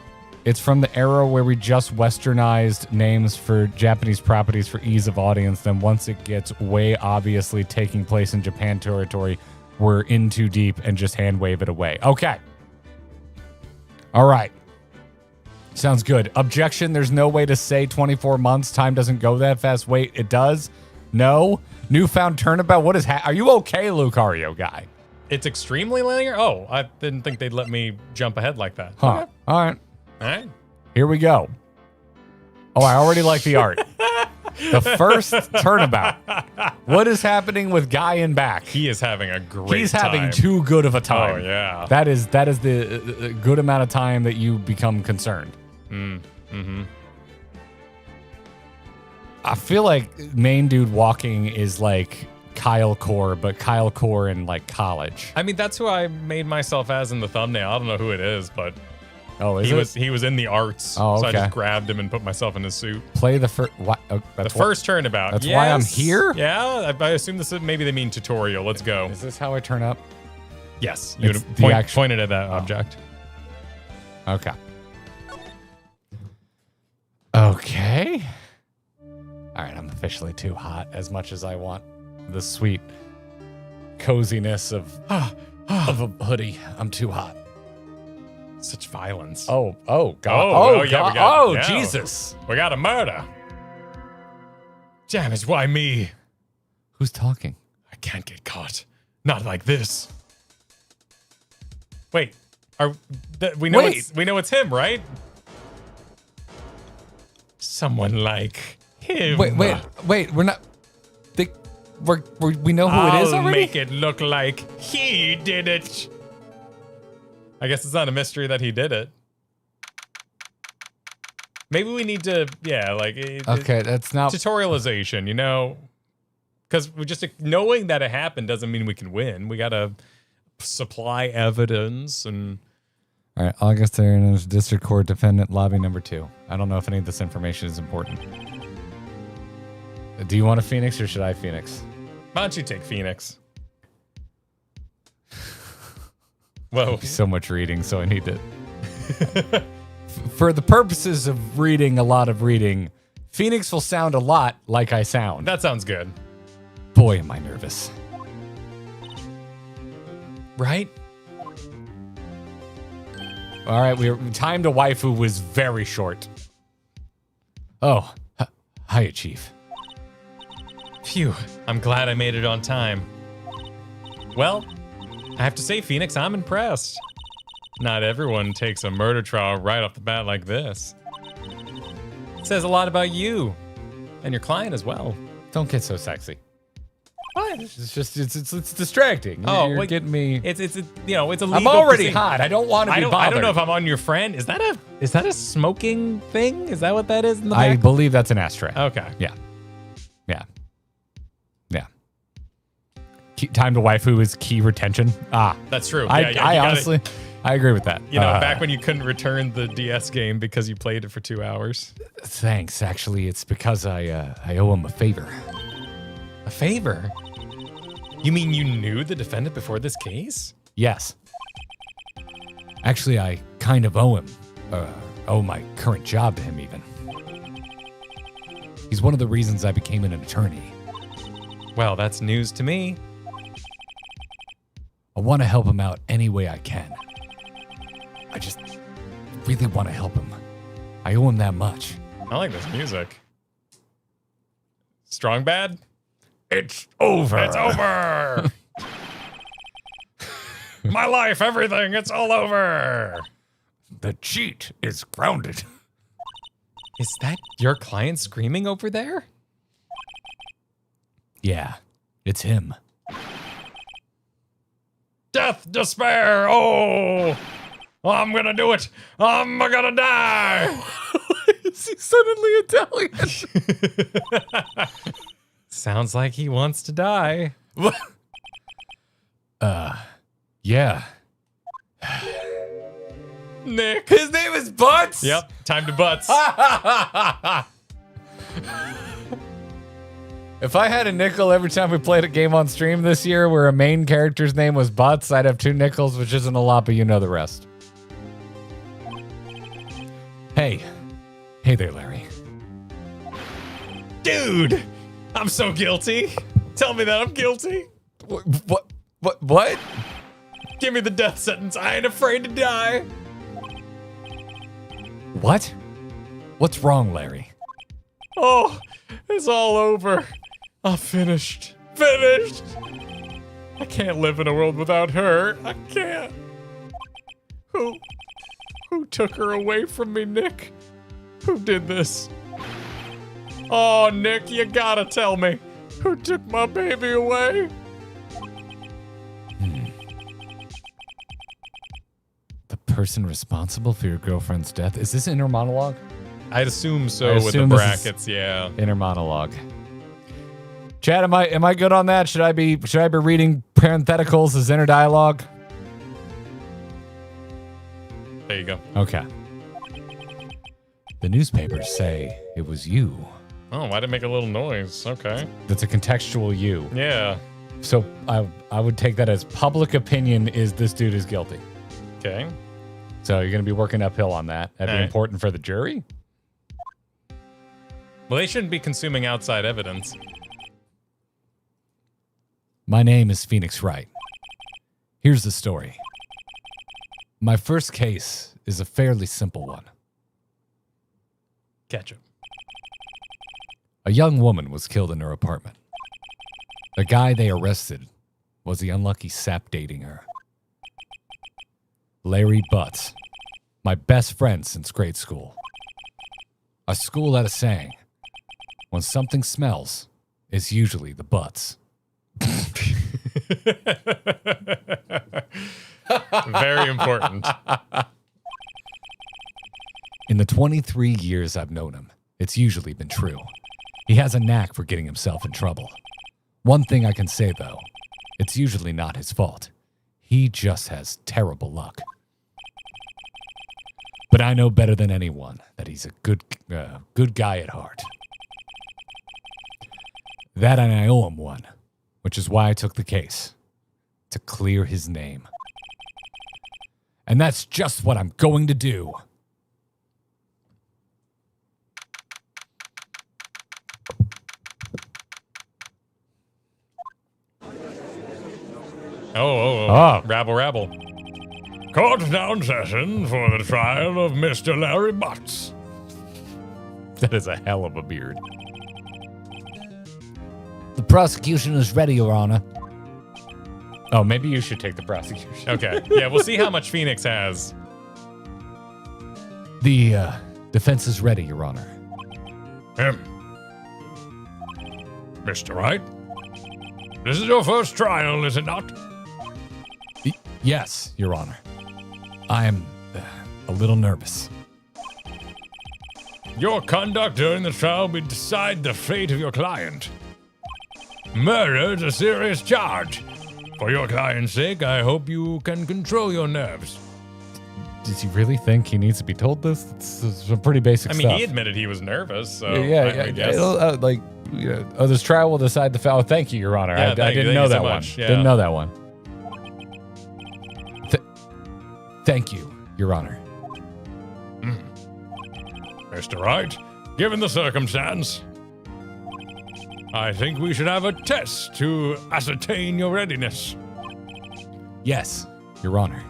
It's from the era where we just westernized names for Japanese properties for ease of audience. Then once it gets way obviously taking place in Japan territory, we're in too deep and just hand wave it away. Okay. All right. Sounds good. Objection. There's no way to say 24 months. Time doesn't go that fast. Wait, it does? No. Newfound turnabout. What is are you okay, Lucario guy? It's extremely linear? Oh, I didn't think they'd let me jump ahead like that. Huh. Okay. All right. All right. Here we go. Oh, I already like the art. The first turnabout. What is happening with Guy in back? He is having a great time. He's having too good of a time. Oh, yeah. That is the good amount of time that you become concerned. Mm-hmm. I feel like main dude walking is like Kyle Core, but Kyle Core in like college. I mean, that's who I made myself as in the thumbnail. I don't know who it is, but Oh, he was in the arts. Oh, So I okay. just grabbed him and put myself in his suit. Play the first. The first turnabout. That's why I'm Yes. here? Yeah, I assume this is maybe they mean tutorial. Let's go. Is this how I turn up? Yes, you It's the pointed at that object. Okay. Okay. All right, I'm officially too hot. As much as I want the sweet coziness of a hoodie, I'm too hot. Such violence. Oh God! Oh, yeah, God. yeah. Jesus! We got a murder. Damn it! Why me? Who's talking? I can't get caught. Not like this. Wait, we know it's him, right? Someone like him. Wait. We're not. We know who it is I'll already. make it look like he did it. I guess it's not a mystery that he did it. Maybe we need to, Okay, that's not tutorialization, you know? Because just knowing that it happened doesn't mean we can win. We gotta supply evidence and. All right, August Arenas, District Court Defendant, Lobby number 2. I don't know if any of this information is important. Do you want a Phoenix or should I Phoenix? Why don't you take Phoenix? Whoa. So much reading, so I need to. For the purposes of reading a lot of reading, Phoenix will sound a lot like I sound. That sounds good. Boy, am I nervous. Right? All right, time to waifu was very short. Oh, hiya, Chief. Phew, I'm glad I made it on time. Well, I have to say, Phoenix, I'm impressed. Not everyone takes a murder trial right off the bat like this. It says a lot about you and your client as well. Don't get so sexy. What? It's just it's distracting. Oh, You're wait, getting me. It's a legal I'm already proceeding. hot. I don't want to be bothered. I don't know if I'm on your friend. Is that a smoking thing? Is that what that is in the I back? believe that's an ashtray. Okay. Yeah. Time to waifu is key retention. That's true. I honestly, I agree with that. You know, back when you couldn't return the DS game because you played it for 2 hours. Thanks. Actually, it's because I owe him a favor. A favor? You mean you knew the defendant before this case? Yes. Actually, I kind of owe him. Owe my current job to him, even. He's one of the reasons I became an attorney. Well, that's news to me. I want to help him out any way I can. I just really want to help him. I owe him that much. I like this music. Strong bad? It's over. It's over. My life, everything, it's all over. The cheat is grounded. Is that your client screaming over there? Yeah, it's him. Death, despair, oh, I'm gonna do it. I'm gonna die. Is he suddenly Italian? Sounds like he wants to die. Yeah. Nick. His name is Butts? Yep, time to butts. If I had a nickel every time we played a game on stream this year where a main character's name was Butts, I'd have 2 nickels, which isn't a lot, but you know the rest. Hey. Hey there, Larry. Dude, I'm so guilty. Tell me that I'm guilty. What? Give me the death sentence. I ain't afraid to die. What? What's wrong, Larry? Oh, it's all over. I'm finished. Finished. I can't live in a world without her. I can't. Who took her away from me, Nick? Who did this? Oh, Nick, you gotta tell me. Who took my baby away? The person responsible for your girlfriend's death? Is this inner monologue? I'd assume so with the brackets, yeah. Inner monologue. Chad, am I good on that? Should I be reading parentheticals as inner dialogue? There you go. Okay. The newspapers say it was you. Oh, why'd it make a little noise? Okay. That's a contextual you. Yeah. So I would take that as public opinion is this dude is guilty. Okay. So you're going to be working uphill on that. That'd be important for the jury? Well, they shouldn't be consuming outside evidence. My name is Phoenix Wright. Here's the story. My first case is a fairly simple one. Ketchup. A young woman was killed in her apartment. The guy they arrested was the unlucky sap dating her. Larry Butts, my best friend since grade school. A school had a saying, when something smells, it's usually the butts. Very important. In the 23 years I've known him, it's usually been true. He has a knack for getting himself in trouble. One thing I can say, though, it's usually not his fault. He just has terrible luck. But I know better than anyone that he's a good guy at heart. That and I owe him one, which is why I took the case. To clear his name. And that's just what I'm going to do. Oh. Rabble, rabble. Court's now in session for the trial of Mr. Larry Butts. That is a hell of a beard. The prosecution is ready, Your Honor. Oh, maybe you should take the prosecution. Okay. Yeah, we'll see how much Phoenix has. The defense is ready, Your Honor. Mr. Wright? This is your first trial, is it not? Yes, Your Honor. I am a little nervous. Your conduct during the trial will decide the fate of your client. Murder is a serious charge. For your client's sake, I hope you can control your nerves. Does he really think he needs to be told this? It's some pretty basic stuff. He admitted he was nervous, so I guess. This trial will decide the foul. Oh, thank you, Your Honor. Yeah, I didn't know that one. Yeah. Didn't know that one. Thank you, Your Honor. Mr. Wright, given the circumstance, I think we should have a test to ascertain your readiness. Yes, Your Honor.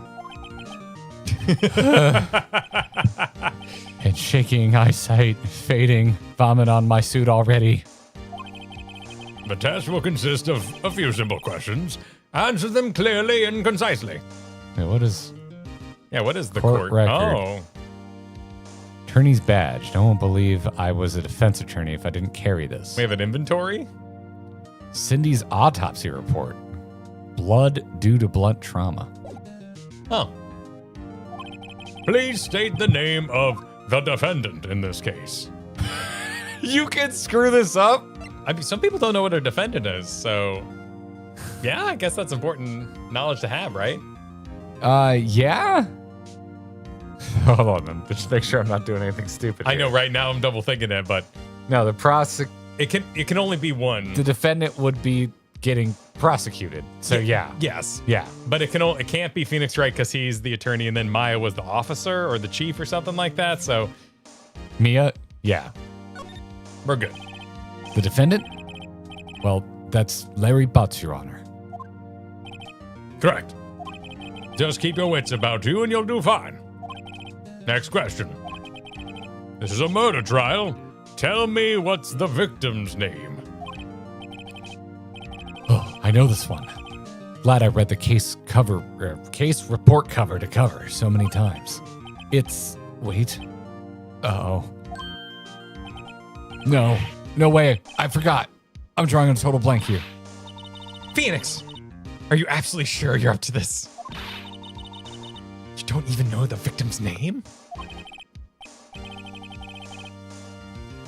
And shaking, eyesight fading, vomit on my suit already. The test will consist of a few simple questions. Answer them clearly and concisely. Yeah, what is the court record? Oh. Attorney's badge. No one believe I was a defense attorney if I didn't carry this. We have an inventory? Cindy's autopsy report. Blood due to blunt trauma. Oh. Please state the name of the defendant in this case. You can screw this up? Some people don't know what a defendant is, so... Yeah, I guess that's important knowledge to have, right? Yeah? Hold on, then. Just make sure I'm not doing anything stupid I here. know right now I'm double thinking it, but No, it can only be one. the defendant would be getting prosecuted. So yeah. Yes. Yeah. But it can't be Phoenix Wright because he's the attorney and then Maya was the officer or the chief or something like that. So Mia? Yeah. we're good. The defendant? Well, that's Larry Butts, Your Honor. Correct. Just keep your wits about you and you'll do fine. Next question. This is a murder trial. Tell me what's the victim's name? Oh, I know this one. Glad I read the case report cover to cover so many times. Wait. Uh-oh. No way. I forgot. I'm drawing on a total blank here. Phoenix, are you absolutely sure you're up to this? You don't even know the victim's name?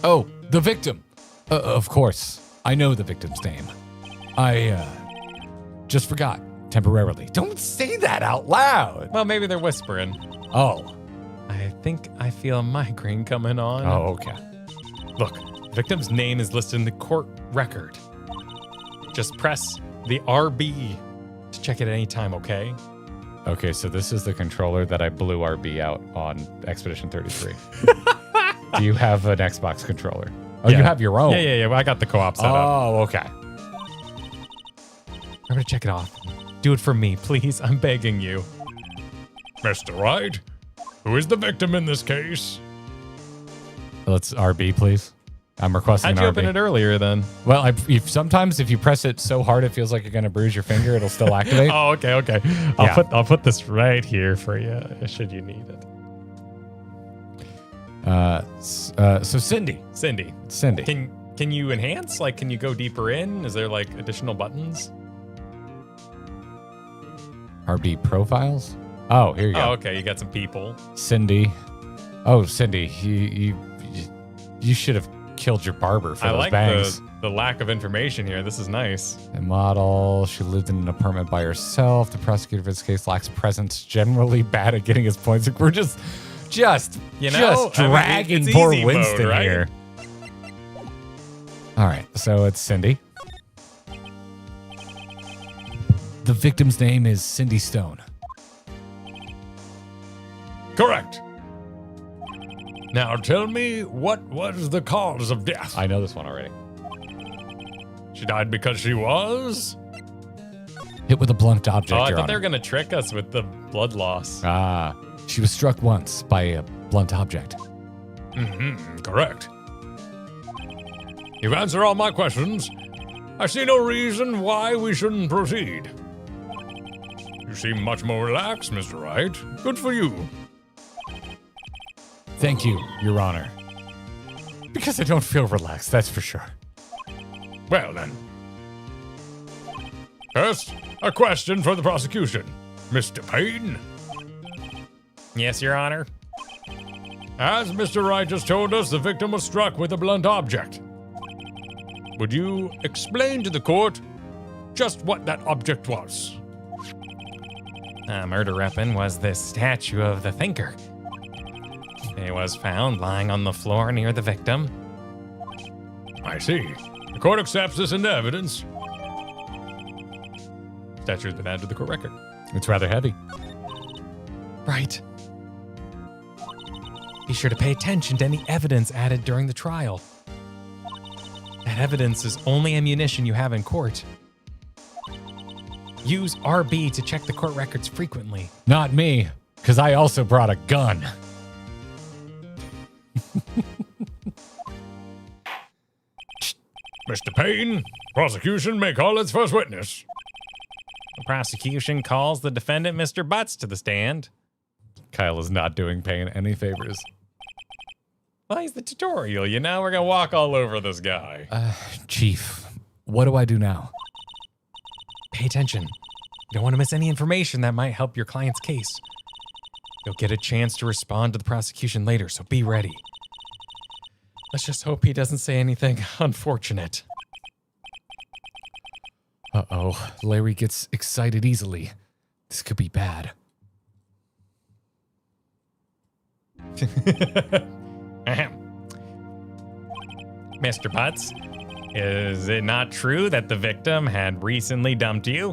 Oh, the victim. Of course. I know the victim's name. I just forgot temporarily. Don't say that out loud. Well, maybe they're whispering. Oh. I think I feel a migraine coming on. Oh, okay. Look, the victim's name is listed in the court record. Just press the RB to check it at any time, okay? Okay, so this is the controller that I blew RB out on Expedition 33. Do you have an Xbox controller? Oh, Yeah. you have your own? Yeah. Well, I got the co-op set up. Oh, okay. I'm gonna check it off. Do it for me, please. I'm begging you. Mr. Wright, who is the victim in this case? Let's RB, please. I'm requesting How'd an you RB. open it earlier then? Well, sometimes if you press it so hard it feels like you're going to bruise your finger, it'll still activate. Oh, okay. Yeah. I'll put this right here for you, should you need it. So Cindy. Cindy, can you enhance? Like, can you go deeper in? Is there like additional buttons? RB profiles? Oh, here you go. Oh, okay. You got some people. Cindy. Oh, Cindy, you should have killed your barber for I those like bangs. the lack of information here. This is nice. A model. She lived in an apartment by herself. The prosecutor for this case lacks presence. Generally bad at getting his points. We're just dragging it's poor easy Winston mode, right? here. All right, so it's Cindy. The victim's name is Cindy Stone. Correct. Now tell me, what was the cause of death? I know this one already. She died because she was? Hit with a blunt object, Oh, I Your thought they Honor. were going to trick us with the blood loss. Ah, she was struck once by a blunt object. Mm-hmm, correct. You've answered all my questions. I see no reason why we shouldn't proceed. You seem much more relaxed, Mr. Wright. Good for you. Thank you, Your Honor. Because I don't feel relaxed, that's for sure. Well then. First, a question for the prosecution. Mr. Payne? Yes, Your Honor. As Mr. Wright just told us, the victim was struck with a blunt object. Would you explain to the court just what that object was? A murder weapon was this statue of the thinker. It was found lying on the floor near the victim. I see. The court accepts this into evidence. Statue's been added to the court record. It's rather heavy. Right. Be sure to pay attention to any evidence added during the trial. That evidence is only ammunition you have in court. Use RB to check the court records frequently. Not me, because I also brought a gun. Mr. Payne, prosecution may call its first witness. The prosecution calls the defendant, Mr. Butts, to the stand. Kyle is not doing Payne any favors. Well, he's the tutorial, you know? We're gonna walk all over this guy. Chief, what do I do now? Pay attention. You don't want to miss any information that might help your client's case. You'll get a chance to respond to the prosecution later, so be ready. Let's just hope he doesn't say anything unfortunate. Uh-oh. Larry gets excited easily. This could be bad. Mr. Butts, is it not true that the victim had recently dumped you?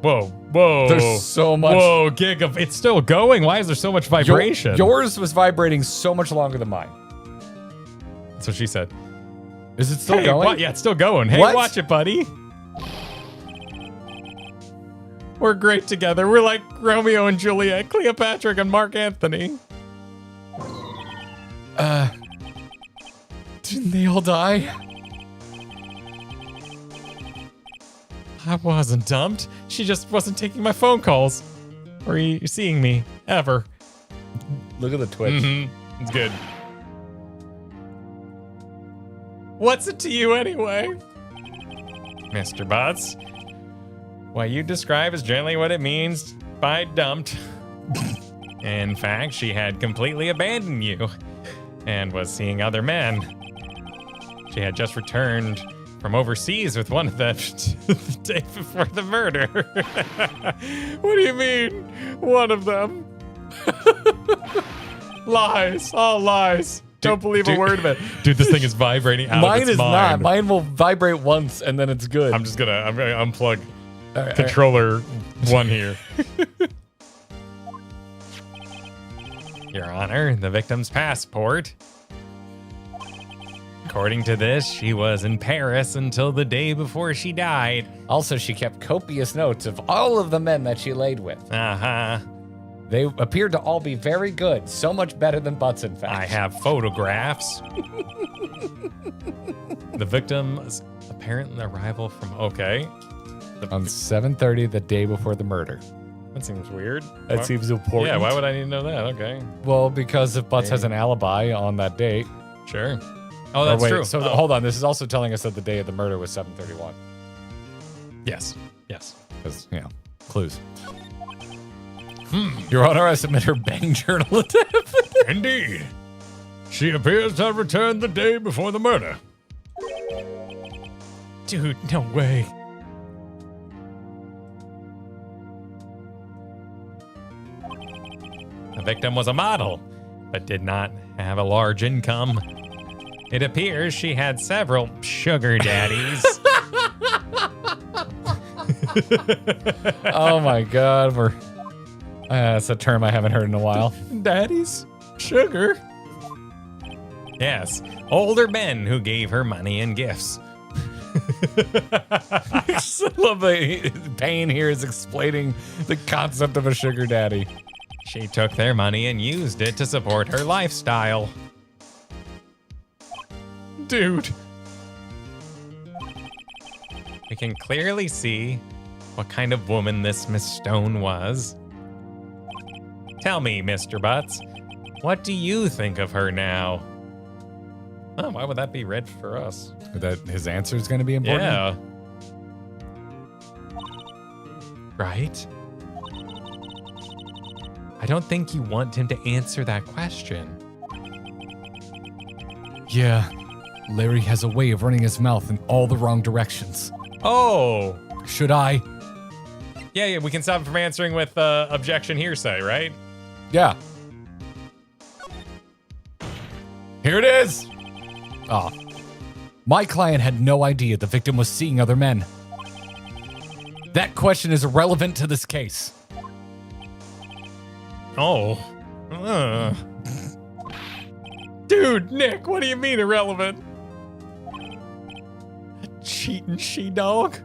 Whoa, whoa. There's so much. Whoa, it's still going. Why is there so much vibration? Yours was vibrating so much longer than mine. That's what she said. Is it still going? What? Yeah, it's still going. Hey, What? watch it, buddy. We're great together. We're like Romeo and Juliet, Cleopatra and Mark Anthony. Didn't they all die? I wasn't dumped. She just wasn't taking my phone calls or seeing me ever. Look at the Twitch. Mm-hmm. It's good. What's it to you anyway? Mr. Butts, what you describe is generally what it means by dumped. In fact, she had completely abandoned you and was seeing other men. She had just returned from overseas with one of them the day before the murder. What do you mean, one of them? Lies, all lies. Don't believe a word of it. Dude, this thing is vibrating out Mine of its is mind. not. Mine will vibrate once and then it's good. I'm gonna unplug controller one here. Your Honor, the victim's passport. According to this, she was in Paris until the day before she died. Also, she kept copious notes of all of the men that she laid with. Uh-huh. They appeared to all be very good. So much better than Butts, in fact. I have photographs. The victim's apparent arrival from... Okay. On 7:30, the day before the murder. That seems weird. That seems important. Yeah, why would I need to know that? Okay. Well, because if Butts has an alibi on that date. Sure. Oh, that's true. So hold on. This is also telling us that the day of the murder was 7:31. Yes. Yes. Because, clues. Your Honor, I submit her bang journal attempt. Indeed. She appears to have returned the day before the murder. Dude, no way. The victim was a model, but did not have a large income. It appears she had several sugar daddies. Oh my God, that's a term I haven't heard in a while. Daddies? Sugar? Yes, older men who gave her money and gifts. I just love the Payne here is explaining the concept of a sugar daddy. She took their money and used it to support her lifestyle. Dude. We can clearly see what kind of woman this Miss Stone was. Tell me, Mr. Butts, what do you think of her now? Oh, why would that be red for us? That his answer is going to be important? Yeah. Right? I don't think you want him to answer that question. Yeah. Larry has a way of running his mouth in all the wrong directions. Oh. Should I? Yeah, we can stop him from answering with objection hearsay, right? Yeah. Here it is. Ah. My client had no idea the victim was seeing other men. That question is irrelevant to this case. Oh. Dude, Nick, what do you mean irrelevant? A cheating she-dog?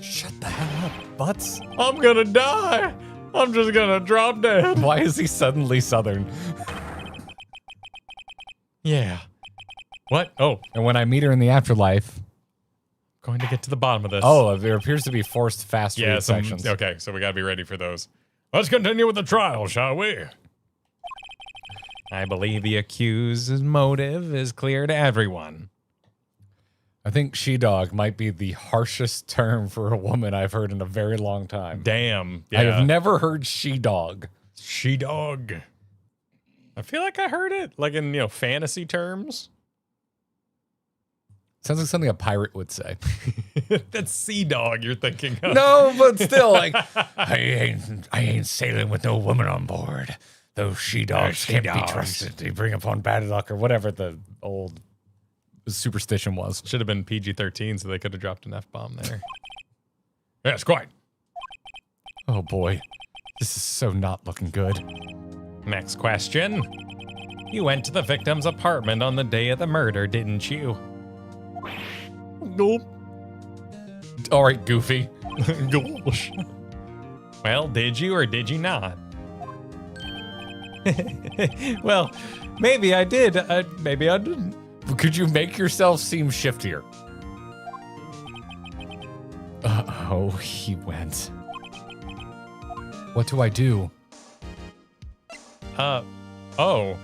Shut the hell up, Butts. I'm gonna die. I'm just gonna drop dead. Why is he suddenly Southern? Yeah. What? Oh. And when I meet her in the afterlife... Going to get to the bottom of this. Oh, there appears to be forced fast read sections. Okay, so we gotta be ready for those. Let's continue with the trial, shall we? I believe the accused's motive is clear to everyone. I think she-dog might be the harshest term for a woman I've heard in a very long time. Damn. I have never heard she-dog. She-dog. I feel like I heard it, like in, fantasy terms. Sounds like something a pirate would say. That's Sea Dog you're thinking of. No, but still, like, I ain't sailing with no woman on board. Those she-dogs can't be trusted. They bring upon bad luck or whatever the old superstition was. Should have been PG-13 so they could have dropped an F-bomb there. Yes, quite. Oh, boy. This is so not looking good. Next question. You went to the victim's apartment on the day of the murder, didn't you? Nope. All right, Goofy. Gosh. Well, did you or did you not? Well, maybe I did. Maybe I didn't. Could you make yourself seem shiftier? Uh-oh, he went. What do I do? Oh.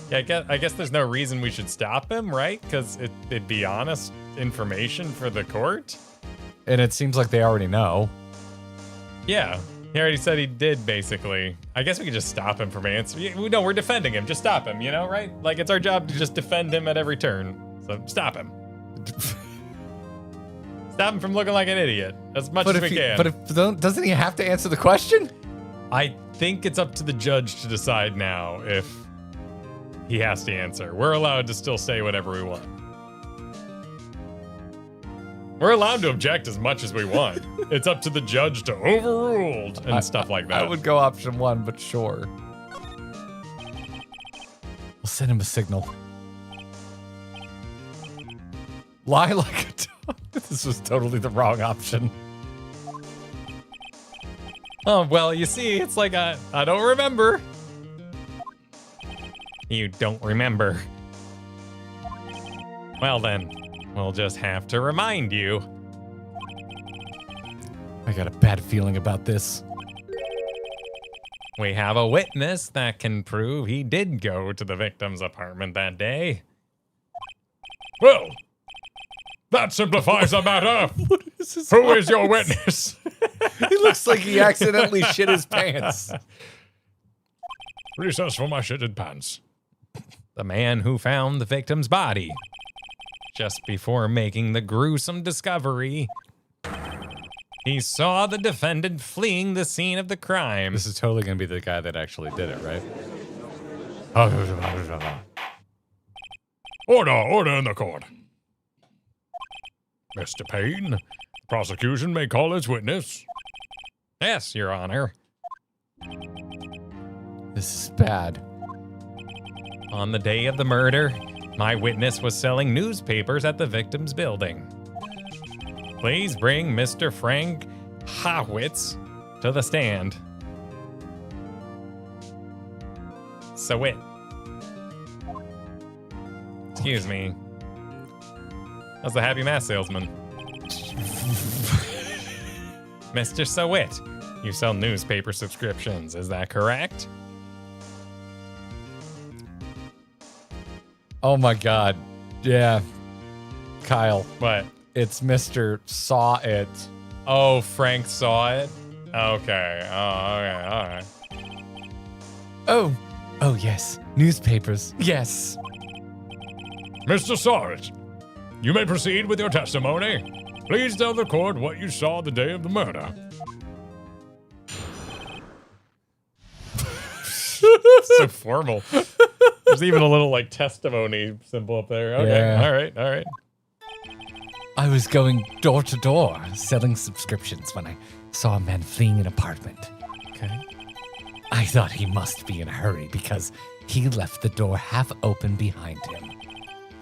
Yeah, I guess there's no reason we should stop him, right? Because it'd be honest information for the court? And it seems like they already know. Yeah, he already said he did, basically. I guess we could just stop him from answering. No, we're defending him. Just stop him, you know, right? Like, it's our job to just defend him at every turn. So, stop him. Stop him from looking like an idiot as much as we can. But doesn't he have to answer the question? I think it's up to the judge to decide now if he has to answer. We're allowed to still say whatever we want. We're allowed to object as much as we want. It's up to the judge to overruled and stuff like that. I would go option one, but sure. We'll send him a signal. Lie like a dog. This was totally the wrong option. Oh, well, you see, it's like I don't remember. You don't remember. Well then, we'll just have to remind you. I got a bad feeling about this. We have a witness that can prove he did go to the victim's apartment that day. Well, that simplifies the matter. Who is your witness? He looks like he accidentally shit his pants. Recess for my shitted pants. The man who found the victim's body. Just before making the gruesome discovery, he saw the defendant fleeing the scene of the crime. This is totally going to be the guy that actually did it, right? Order in the court. Mr. Payne, the prosecution may call its witness. Yes, Your Honor. This is bad. On the day of the murder, my witness was selling newspapers at the victim's building. Please bring Mr. Frank Howitz to the stand. Sawit. Excuse me. That's the Happy Mass salesman. Mr. Sawit, you sell newspaper subscriptions, is that correct? Oh my God. Yeah. Kyle. What? It's Mr. Saw It. Oh, Frank saw it? Okay. Oh, okay. All right. Oh, yes. Newspapers. Yes. Mr. Sawit, you may proceed with your testimony. Please tell the court what you saw the day of the murder. So formal. There's even a little like testimony symbol up there. Okay. Yeah. All right. I was going door to door selling subscriptions when I saw a man fleeing an apartment. Okay. I thought he must be in a hurry because he left the door half open behind him.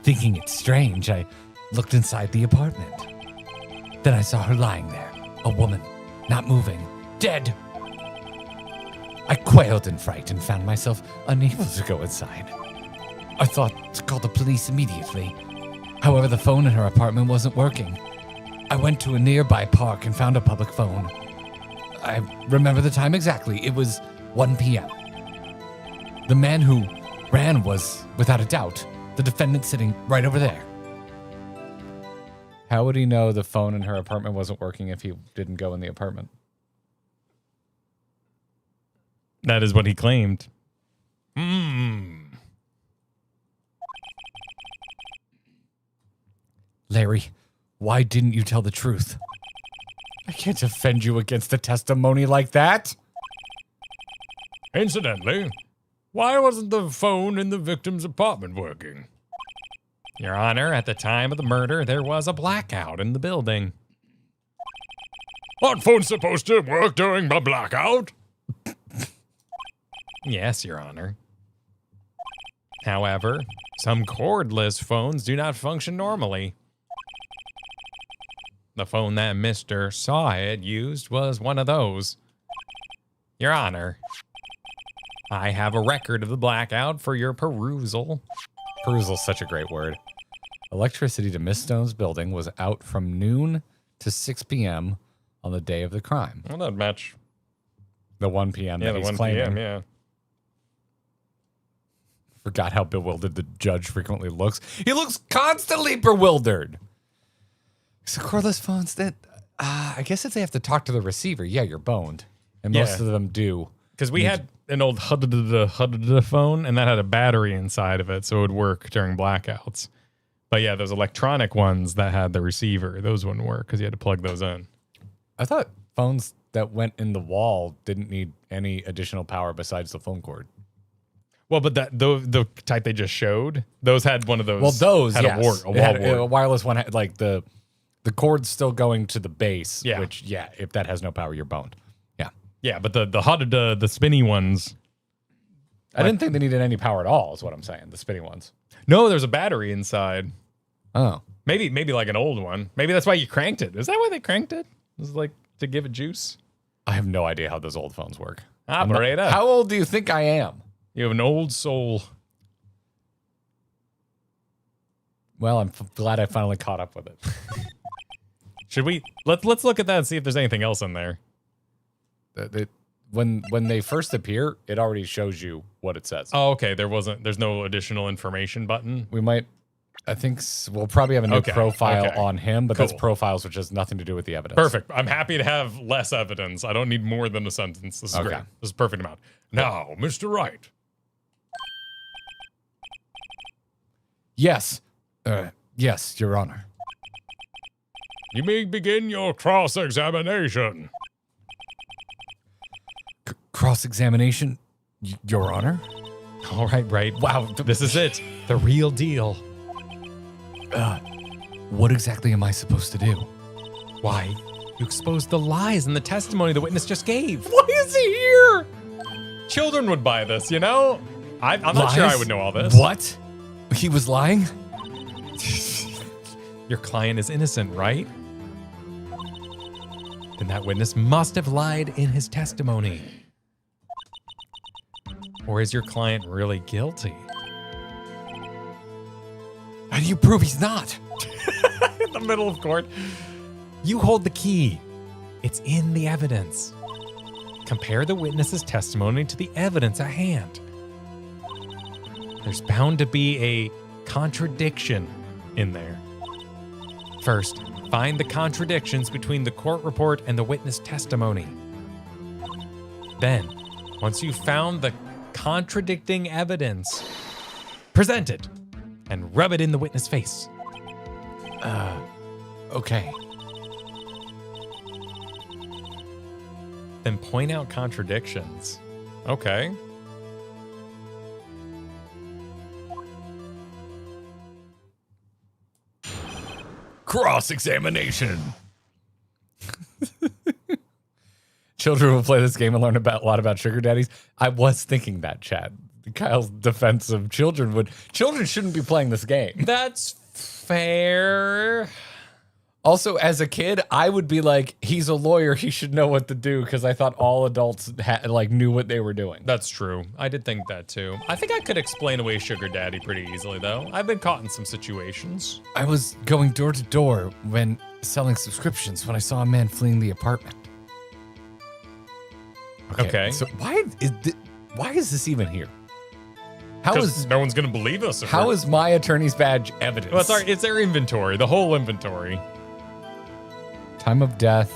Thinking it strange, I looked inside the apartment. Then I saw her lying there, a woman, not moving, dead. I quailed in fright and found myself unable to go inside. I thought to call the police immediately. However, the phone in her apartment wasn't working. I went to a nearby park and found a public phone. I remember the time exactly. It was 1 p.m. The man who ran was, without a doubt, the defendant sitting right over there. How would he know the phone in her apartment wasn't working if he didn't go in the apartment? That is what he claimed. Larry, why didn't you tell the truth? I can't defend you against a testimony like that. Incidentally, why wasn't the phone in the victim's apartment working? Your Honor, at the time of the murder, there was a blackout in the building. Aren't phones supposed to work during the blackout? Yes, Your Honor. However, some cordless phones do not function normally. The phone that Mr. Sawhead used was one of those. Your Honor, I have a record of the blackout for your perusal. Perusal's such a great word. Electricity to Miss Stone's building was out from noon to 6 p.m. on the day of the crime. Well, that'd match. The 1 p.m. Yeah, that the he's 1 claiming. p.m., yeah. Forgot how bewildered the judge frequently looks. He looks constantly bewildered. So cordless phones, that I guess if they have to talk to the receiver, yeah, you're boned. And most of them do. Because we had an old HUD phone, and that had a battery inside of it, so it would work during blackouts. But yeah, those electronic ones that had the receiver, those wouldn't work because you had to plug those in. I thought phones that went in the wall didn't need any additional power besides the phone cord. Well, but the type they just showed, those had one of those. Well, those had yes. a wall wart. A wireless one had like the cord's still going to the base. Yeah. Which if that has no power, you're boned. Yeah. Yeah, but the HUD, the spinny ones. I didn't think they needed any power at all. Is what I'm saying. The spinny ones. No, there's a battery inside. Oh. Maybe like an old one. Maybe that's why you cranked it. Is that why they cranked it? Was it like to give it juice? I have no idea how those old phones work. Operator. How old do you think I am? You have an old soul. Well, I'm glad I finally caught up with it. Should we let's look at that and see if there's anything else in there? When they first appear, it already shows you what it says. Oh, okay. There's no additional information button. We might, I think we'll probably have a new profile on him, but that's Cool. profiles, which has nothing to do with the evidence. Perfect. I'm happy to have less evidence. I don't need more than a sentence. This is great. This is a perfect amount. Now, Mr. Wright. Yes. Yes, Your Honor. You may begin your cross-examination. Cross-examination, Your Honor? All right, right. Wow. This is it. The real deal. What exactly am I supposed to do? Why? You exposed the lies in the testimony the witness just gave. Why is he here? Children would buy this, you know? I'm not sure I would know all this. What? He was lying? Your client is innocent, right? Then that witness must have lied in his testimony. Or is your client really guilty? How do you prove he's not? In the middle of court. You hold the key. It's in the evidence. Compare the witness's testimony to the evidence at hand. There's bound to be a contradiction in there. First, find the contradictions between the court report and the witness testimony. Then, once you've found the contradicting evidence, present it and rub it in the witness' face. Okay. Then point out contradictions. Okay. Cross-examination. Children will play this game and learn a lot about sugar daddies. I was thinking that, Chad. Kyle's defense of children shouldn't be playing this game. That's fair. Also, as a kid, I would be like, he's a lawyer, he should know what to do, because I thought all adults knew what they were doing. That's true. I did think that too. I think I could explain away sugar daddy pretty easily though. I've been caught in some situations. I was going door to door when selling subscriptions when I saw a man fleeing the apartment. Okay. So why is this even here? How is no one's gonna believe us? How is my attorney's badge evidence? Well, it's their inventory, the whole inventory. Time of death,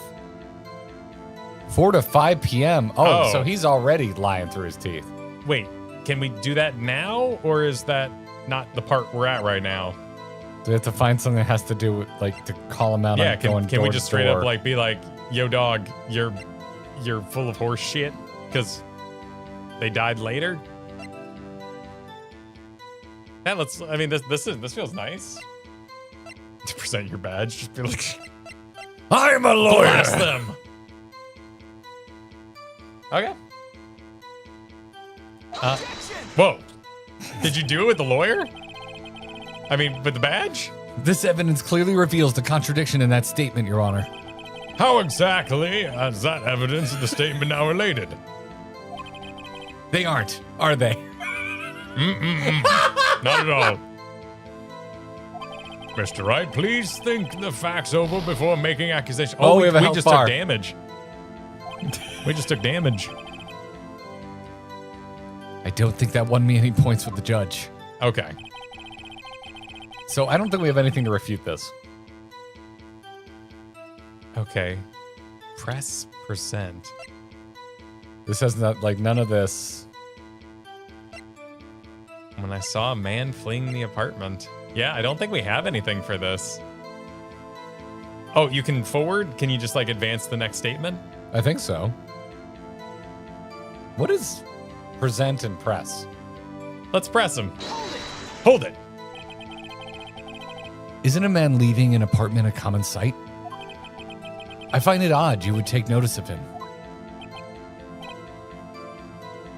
4 to 5 p.m. Oh, so he's already lying through his teeth. Wait, can we do that now, or is that not the part we're at right now? Do we have to find something that has to do with, like, to call him out Yeah, on going can we door just to straight door? up like be like, yo dog, you're full of horse shit because they died later? Yeah, this feels nice. To present your badge, just be like, I'm a lawyer! blast them. Okay. Whoa. Did you do it with the lawyer? I mean, with the badge? This evidence clearly reveals the contradiction in that statement, Your Honor. How exactly is that evidence of the statement now related? They aren't, are they? Not at all. Mr. Wright, please think the facts over before making accusations. Oh, we have a we how just far? took damage. We just took damage. I don't think that won me any points with the judge. Okay. So I don't think we have anything to refute this. Okay. Press percent. This has not, like, none of this. When I saw a man fleeing the apartment. Yeah, I don't think we have anything for this. Oh, you can forward? Can you just like advance the next statement? I think so. What is present and press? Let's press him. Hold it. Isn't a man leaving an apartment a common sight? I find it odd you would take notice of him.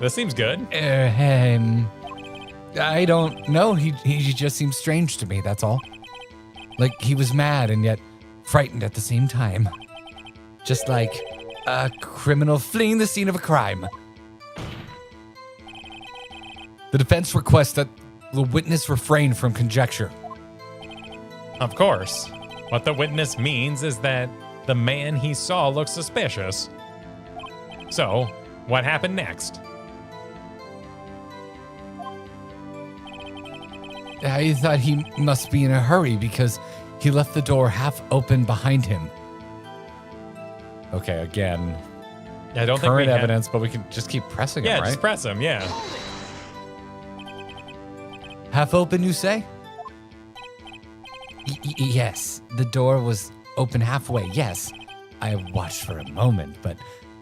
This seems good. I don't know. He just seems strange to me, that's all. Like he was mad and yet frightened at the same time. Just like a criminal fleeing the scene of a crime. The defense requests that the witness refrain from conjecture. Of course. What the witness means is that the man he saw looks suspicious. So, what happened next? I thought he must be in a hurry because he left the door half open behind him. Okay, again, I don't think current we have evidence, but we can just keep pressing Yeah, him, right? just press him, yeah. Half open, you say? Yes, the door was open halfway, yes. I watched for a moment, but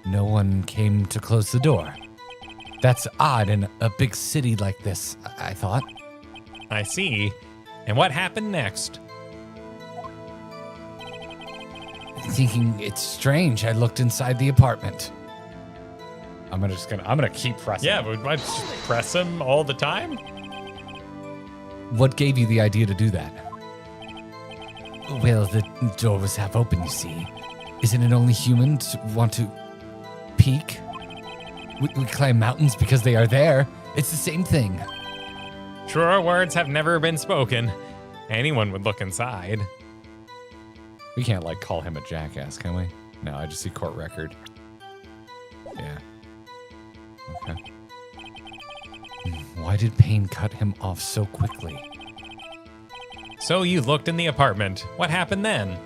no one came to close the door. That's odd in a big city like this, I thought. I see. And what happened next? Thinking it's strange, I looked inside the apartment. I'm gonna keep pressing. Yeah, but I just press him all the time? What gave you the idea to do that? Well, the door was half open, you see. Isn't it only human to want to peek? We climb mountains because they are there. It's the same thing. Truer words have never been spoken. Anyone would look inside. We can't, like, call him a jackass, can we? No, I just see court record. Yeah. Okay. Why did Payne cut him off so quickly? So you looked in the apartment. What happened then?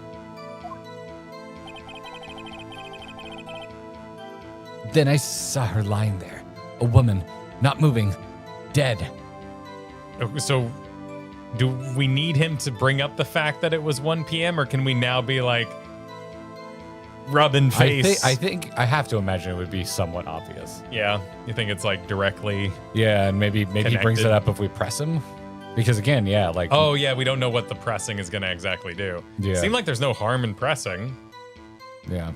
Then I saw her lying there. A woman, not moving, dead. So, do we need him to bring up the fact that it was 1 p.m. or can we now be like rubbing face? I think I have to imagine it would be somewhat obvious. Yeah, you think it's like directly? Yeah, and maybe he brings it Connected. up if we press him. Because again, yeah, like Oh yeah, we don't know what the pressing is gonna exactly do. Yeah. Seemed like there's no harm in pressing, yeah.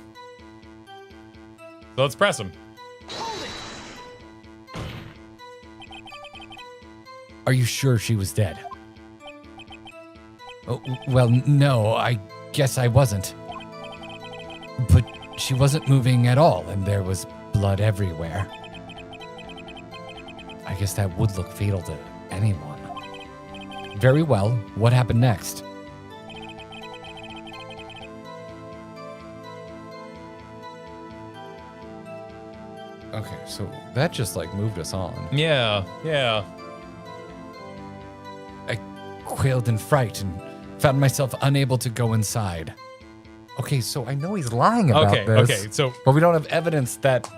so let's press him. Are you sure she was dead? Oh, well, no, I guess I wasn't. But she wasn't moving at all, and there was blood everywhere. I guess that would look fatal to anyone. Very well, what happened next? Okay, so that just like moved us on. Yeah. I quailed in fright and found myself unable to go inside. Okay, so I know he's lying about this. Okay. So But we don't have evidence that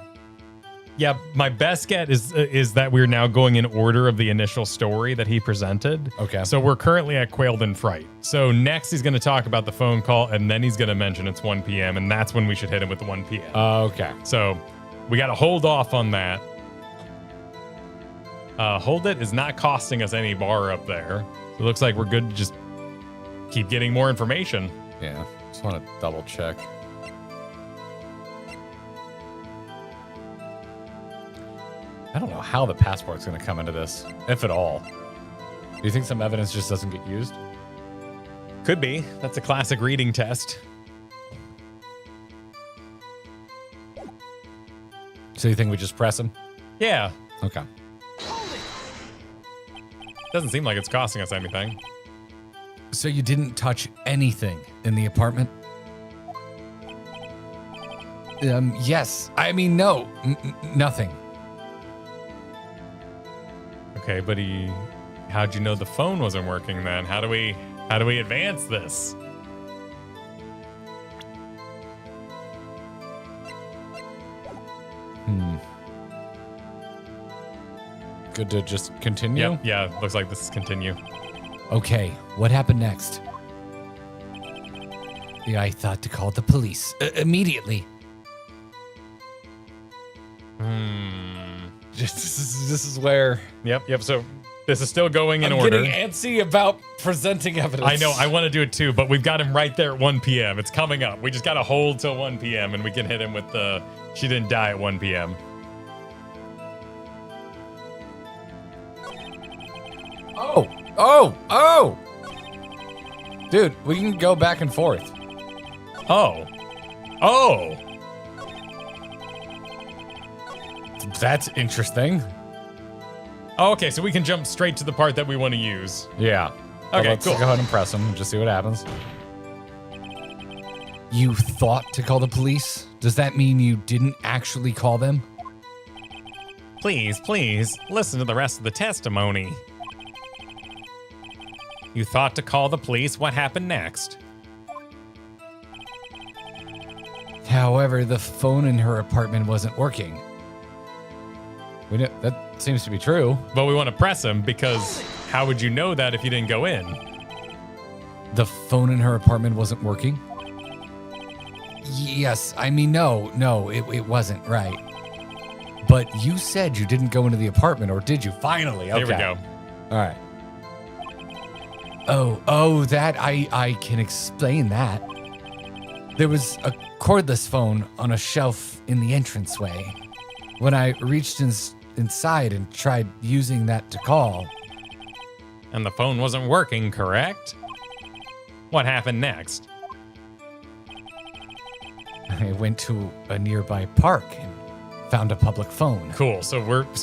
Yeah, my best get is that we're now going in order of the initial story that he presented. Okay. So we're currently at Quailed and Fright. So next he's going to talk about the phone call, and then he's going to mention it's 1 p.m., and that's when we should hit him with the 1 p.m. Okay. So we got to hold off on that. Hold it is not costing us any bar up there. So it looks like we're good to just keep getting more information. Yeah, just want to double check. I don't know how the passport's going to come into this, if at all. Do you think some evidence just doesn't get used? Could be. That's a classic reading test. So you think we just press him? Yeah. Okay. Doesn't seem like it's costing us anything. So you didn't touch anything in the apartment? Yes. I mean, no. Nothing. Okay, but how'd you know the phone wasn't working then? How do we advance this? Good to just continue? Yep, yeah, looks like this is continue. Okay, what happened next? Yeah, I thought to call the police immediately. This is where Yep. So this is still going in I'm order. getting antsy about presenting evidence. I know, I want to do it too, but we've got him right there at 1 p.m. It's coming up. We just got to hold till 1 p.m. and we can hit him with the she didn't die at 1 p.m. Oh! Dude, we can go back and forth. Oh. That's interesting. Oh, okay, so we can jump straight to the part that we want to use. Yeah. Okay, Let's cool. go ahead and press him and just see what happens. You thought to call the police? Does that mean you didn't actually call them? Please, listen to the rest of the testimony. You thought to call the police. What happened next? However, the phone in her apartment wasn't working. That seems to be true. But we want to press him because how would you know that if you didn't go in? The phone in her apartment wasn't working? Yes, I mean, no, it wasn't, right. But you said you didn't go into the apartment, or did you? Finally, okay. Here we go. All right. Oh, that, I can explain that. There was a cordless phone on a shelf in the entranceway. When I reached inside and tried using that to call. And the phone wasn't working, correct? What happened next? I went to a nearby park and found a public phone. Cool. So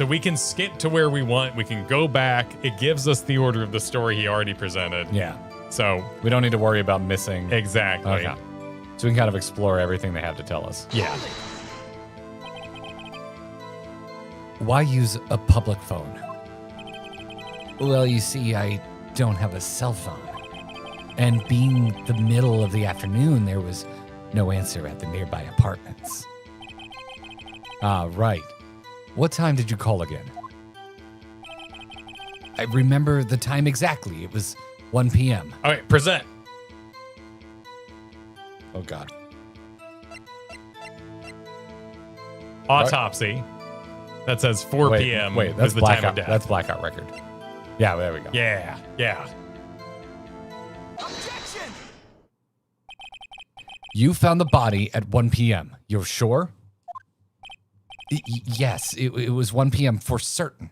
we can skip to where we want. We can go back. It gives us the order of the story he already presented. Yeah. So We don't need to worry about missing. exactly. Okay. So we can kind of explore everything they have to tell us. Yeah. Why use a public phone? Well, you see, I don't have a cell phone. And being the middle of the afternoon, there was no answer at the nearby apartments. Ah, right. What time did you call again? I remember the time exactly. It was 1 p.m. All right, present. Oh, God. Autopsy. That says 4 p.m. Wait, that's was the time of blackout. death. That's blackout record. Yeah, there we go. Yeah. Objection! You found the body at 1 p.m. You're sure? Yes, it was 1 p.m. for certain.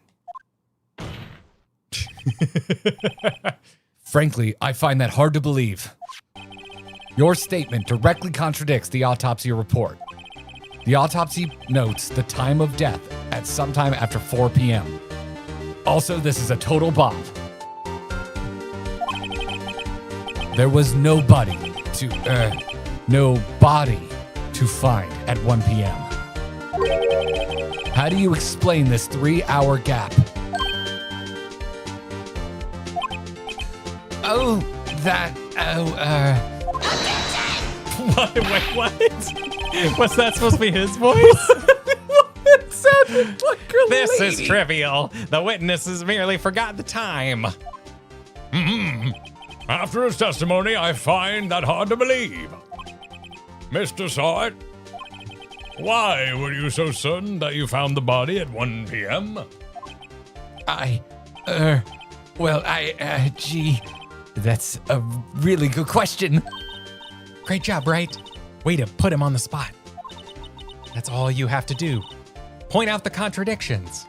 Frankly, I find that hard to believe. Your statement directly contradicts the autopsy report. The autopsy notes the time of death at sometime after 4 p.m. Also, this is a total bomb. There was no body to find at 1 p.m. How do you explain this 3-hour gap? What? Wait, what? Was that supposed to be his voice? It sounded This is trivial. The witnesses merely forgot the time. After his testimony, I find that hard to believe. Mr. Sart, why were you so certain that you found the body at 1 p.m.? Gee, that's a really good question. Great job, Wright. Way to put him on the spot. That's all you have to do. Point out the contradictions.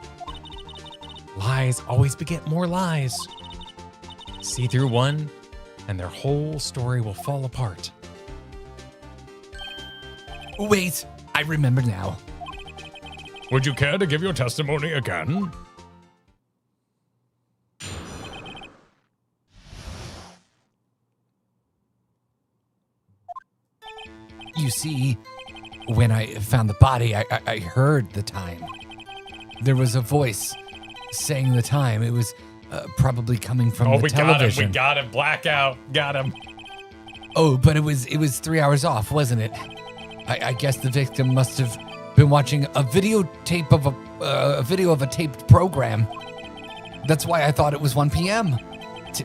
Lies always beget more lies. See through one, and their whole story will fall apart. Wait, I remember now. Would you care to give your testimony again? You see, when I found the body, I heard the time. There was a voice saying the time. It was probably coming from the television. We got him. Blackout. Got him. Oh, but it was 3 hours off, wasn't it? I guess the victim must have been watching a videotape of a video of a taped program. That's why I thought it was 1 p.m.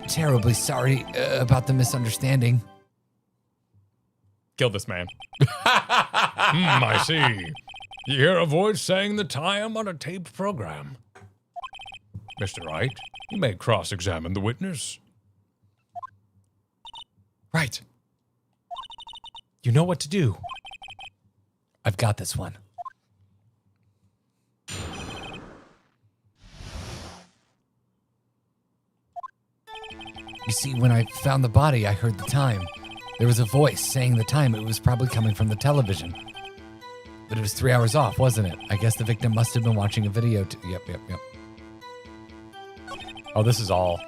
Terribly sorry about the misunderstanding. Kill this man. I see. You hear a voice saying the time on a taped program. Mr. Wright, you may cross-examine the witness. Right. You know what to do. I've got this one. You see, when I found the body, I heard the time. There was a voice saying the time. It was probably coming from the television. But it was 3 hours off, wasn't it? I guess the victim must have been watching a video. Yep. Oh, this is all.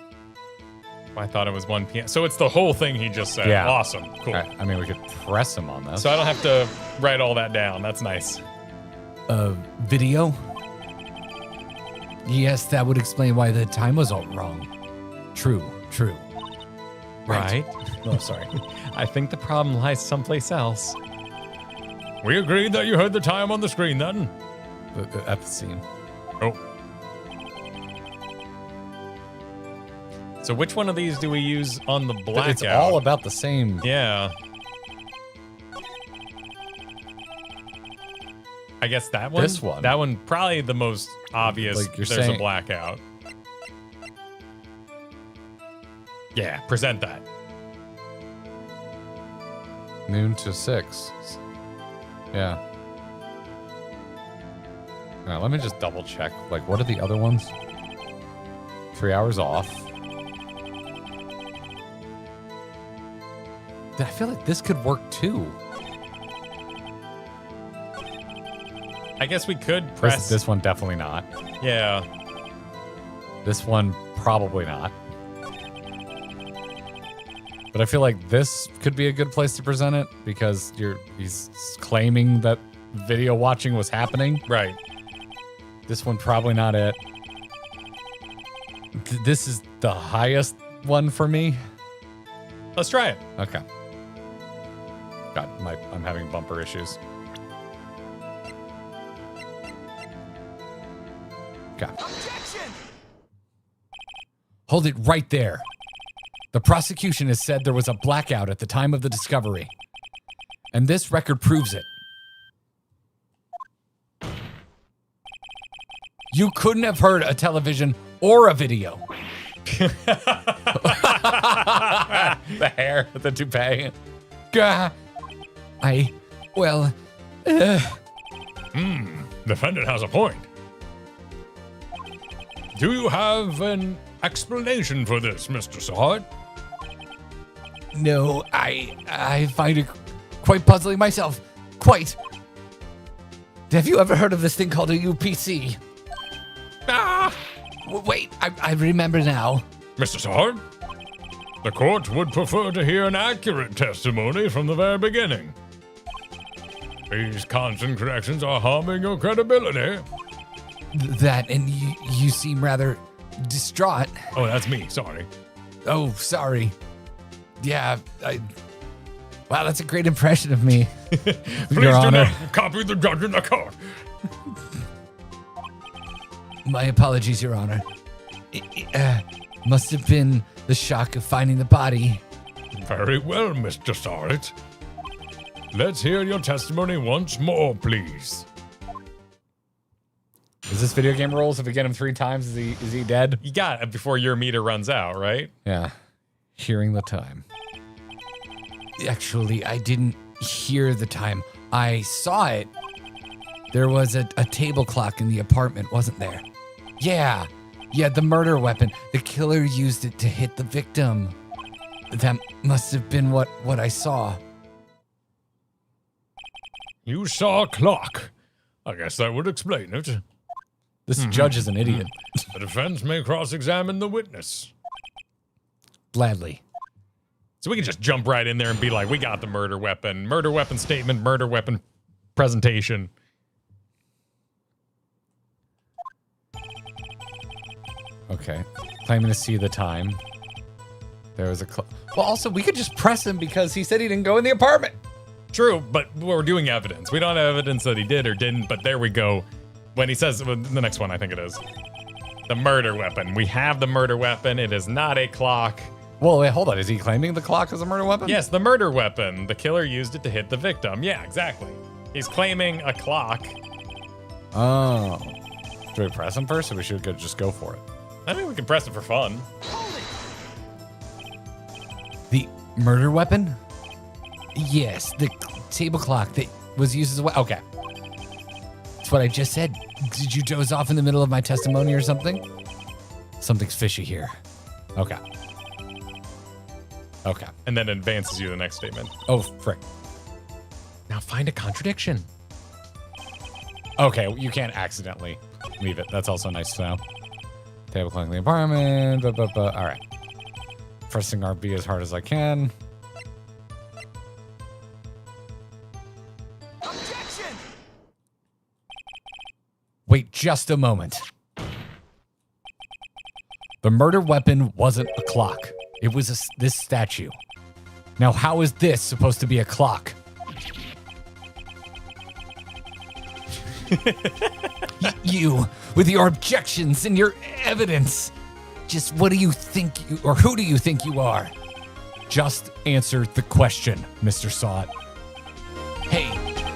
I thought it was 1 p.m. So it's the whole thing he just said. Yeah. Awesome. Cool. I mean, we could press him on this. So I don't have to write all that down. That's nice. Video? Yes, that would explain why the time was all wrong. True. Right. Oh, sorry. I think the problem lies someplace else. We agreed that you heard the time on the screen then? At the scene. Oh. So which one of these do we use on the blackout? It's all about the same. Yeah. I guess that one? This one. That one, probably the most obvious. Like you're there's saying- a blackout. Yeah, present that. Noon to 6. Yeah. All right, let me just double check. Like, what are the other ones? 3 hours off. I feel like this could work too. I guess we could press. This one definitely not. Yeah. This one probably not. But I feel like this could be a good place to present it because he's claiming that video watching was happening. Right. This one probably not it. This is the highest one for me. Let's try it. Okay. God, I'm having bumper issues. Okay. Objection! Hold it right there. The prosecution has said there was a blackout at the time of the discovery. And this record proves it. You couldn't have heard a television or a video. The hair, the toupee. Gah. Defendant has a point. Do you have an explanation for this, Mr. Sart? No, I find it quite puzzling myself. Quite. Have you ever heard of this thing called a UPC? Wait, I remember now. Mr. Sart, the court would prefer to hear an accurate testimony from the very beginning. These constant corrections are harming your credibility. That, and you seem rather distraught. Oh, that's me. Sorry. Oh, sorry. Yeah, wow, that's a great impression of me. Please Your do Honor. not copy the judge in the court. My apologies, Your Honor. Must have been the shock of finding the body. Very well, Mr. Sarrett. Let's hear your testimony once more, please. Is this video game rules? If we get him 3 times, is he dead? You got it before your meter runs out, right? Yeah. Hearing the time. Actually, I didn't hear the time. I saw it. There was a table clock in the apartment, wasn't there? Yeah, the murder weapon. The killer used it to hit the victim. That must have been what I saw. You saw a clock. I guess that would explain it. This judge is an idiot. The defense may cross-examine the witness. Gladly. So we can just jump right in there and be like, we got the murder weapon statement, murder weapon presentation. Okay. Claiming to see the time. There was a well, also, we could just press him because he said he didn't go in the apartment. True, but we're doing evidence. We don't have evidence that he did or didn't, but there we go. When he says, the next one, I think it is. The murder weapon. We have the murder weapon. It is not a clock. Well, wait, hold on. Is he claiming the clock as a murder weapon? Yes, the murder weapon. The killer used it to hit the victim. Yeah, exactly. He's claiming a clock. Oh. Should we press him first, or we should just go for it? I think we can press it for fun. The murder weapon? Yes, the table clock that was used as a weapon. Okay. That's what I just said. Did you doze off in the middle of my testimony or something? Something's fishy here. Okay. Okay. And then advances you to the next statement. Oh, frick. Now find a contradiction. Okay, you can't accidentally leave it. That's also nice to know. Table clock in the apartment. All right. Pressing RB as hard as I can. Objection! Wait just a moment. The murder weapon wasn't a clock. It was this statue. Now, how is this supposed to be a clock? You, with your objections and your evidence. Just what do you think or who do you think you are? Just answer the question, Mr. Sawt. Hey,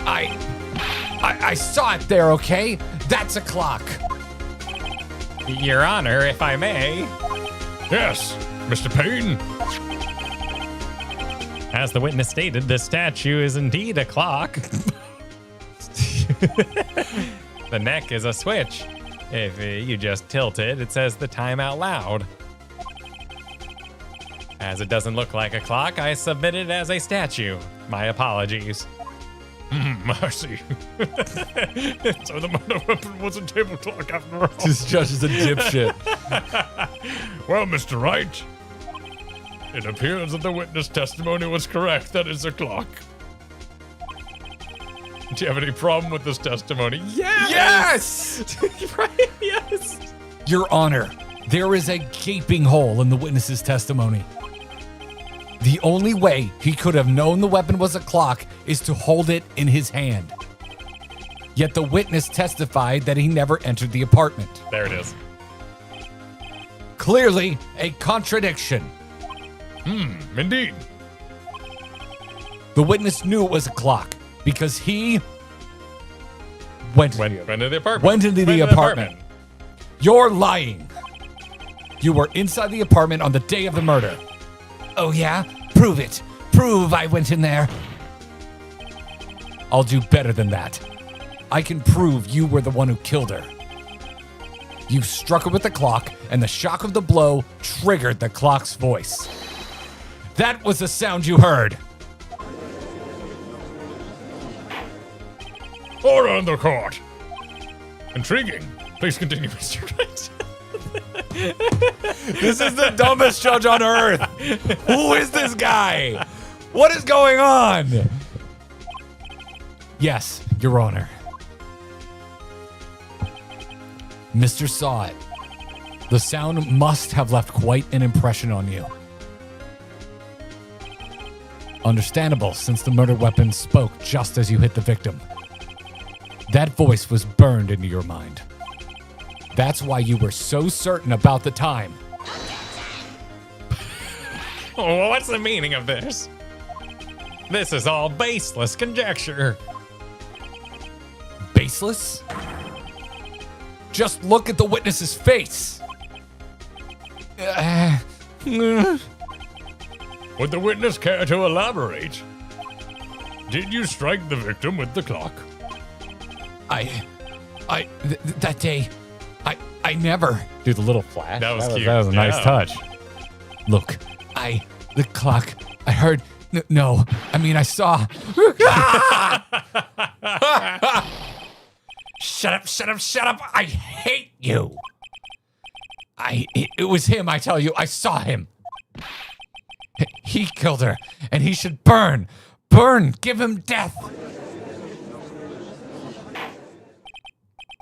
I saw it there, okay? That's a clock. Your Honor, if I may. Yes, Mr. Payne. As the witness stated, the statue is indeed a clock. The neck is a switch. If you just tilt it, it says the time out loud. As it doesn't look like a clock, I submit it as a statue. My apologies. I see. So the murder weapon was a table clock after all. This judge is a dipshit. Well, Mr. Wright, it appears that the witness testimony was correct. That is a clock. Do you have any problem with this testimony? Yes! Right? Yes. Your Honor, there is a gaping hole in the witness's testimony. The only way he could have known the weapon was a clock is to hold it in his hand. Yet the witness testified that he never entered the apartment. There it is. Clearly a contradiction. Indeed. The witness knew it was a clock because he went into the apartment. Went into the apartment. You're lying. You were inside the apartment on the day of the murder. Oh yeah? Prove it. Prove I went in there. I'll do better than that. I can prove you were the one who killed her. You struck her with the clock, and the shock of the blow triggered the clock's voice. That was the sound you heard. Order in the court. Intriguing. Please continue, Mr. Wright. This is the dumbest judge on earth. Who is this guy? What is going on? Yes, Your Honor. Mr. Sawt, the sound must have left quite an impression on you. Understandable, since the murder weapon spoke just as you hit the victim. That voice was burned into your mind. That's why you were so certain about the time. Oh, what's the meaning of this? This is all baseless conjecture. Baseless? Just look at the witness's face. Would the witness care to elaborate? Did you strike the victim with the clock? That day, I never. Do the little flash. That was cute. That was a nice touch. Look, the clock, I heard, no, I mean, I saw. Shut up. I hate you. It was him, I tell you. I saw him. He killed her, and he should burn. Burn. Give him death.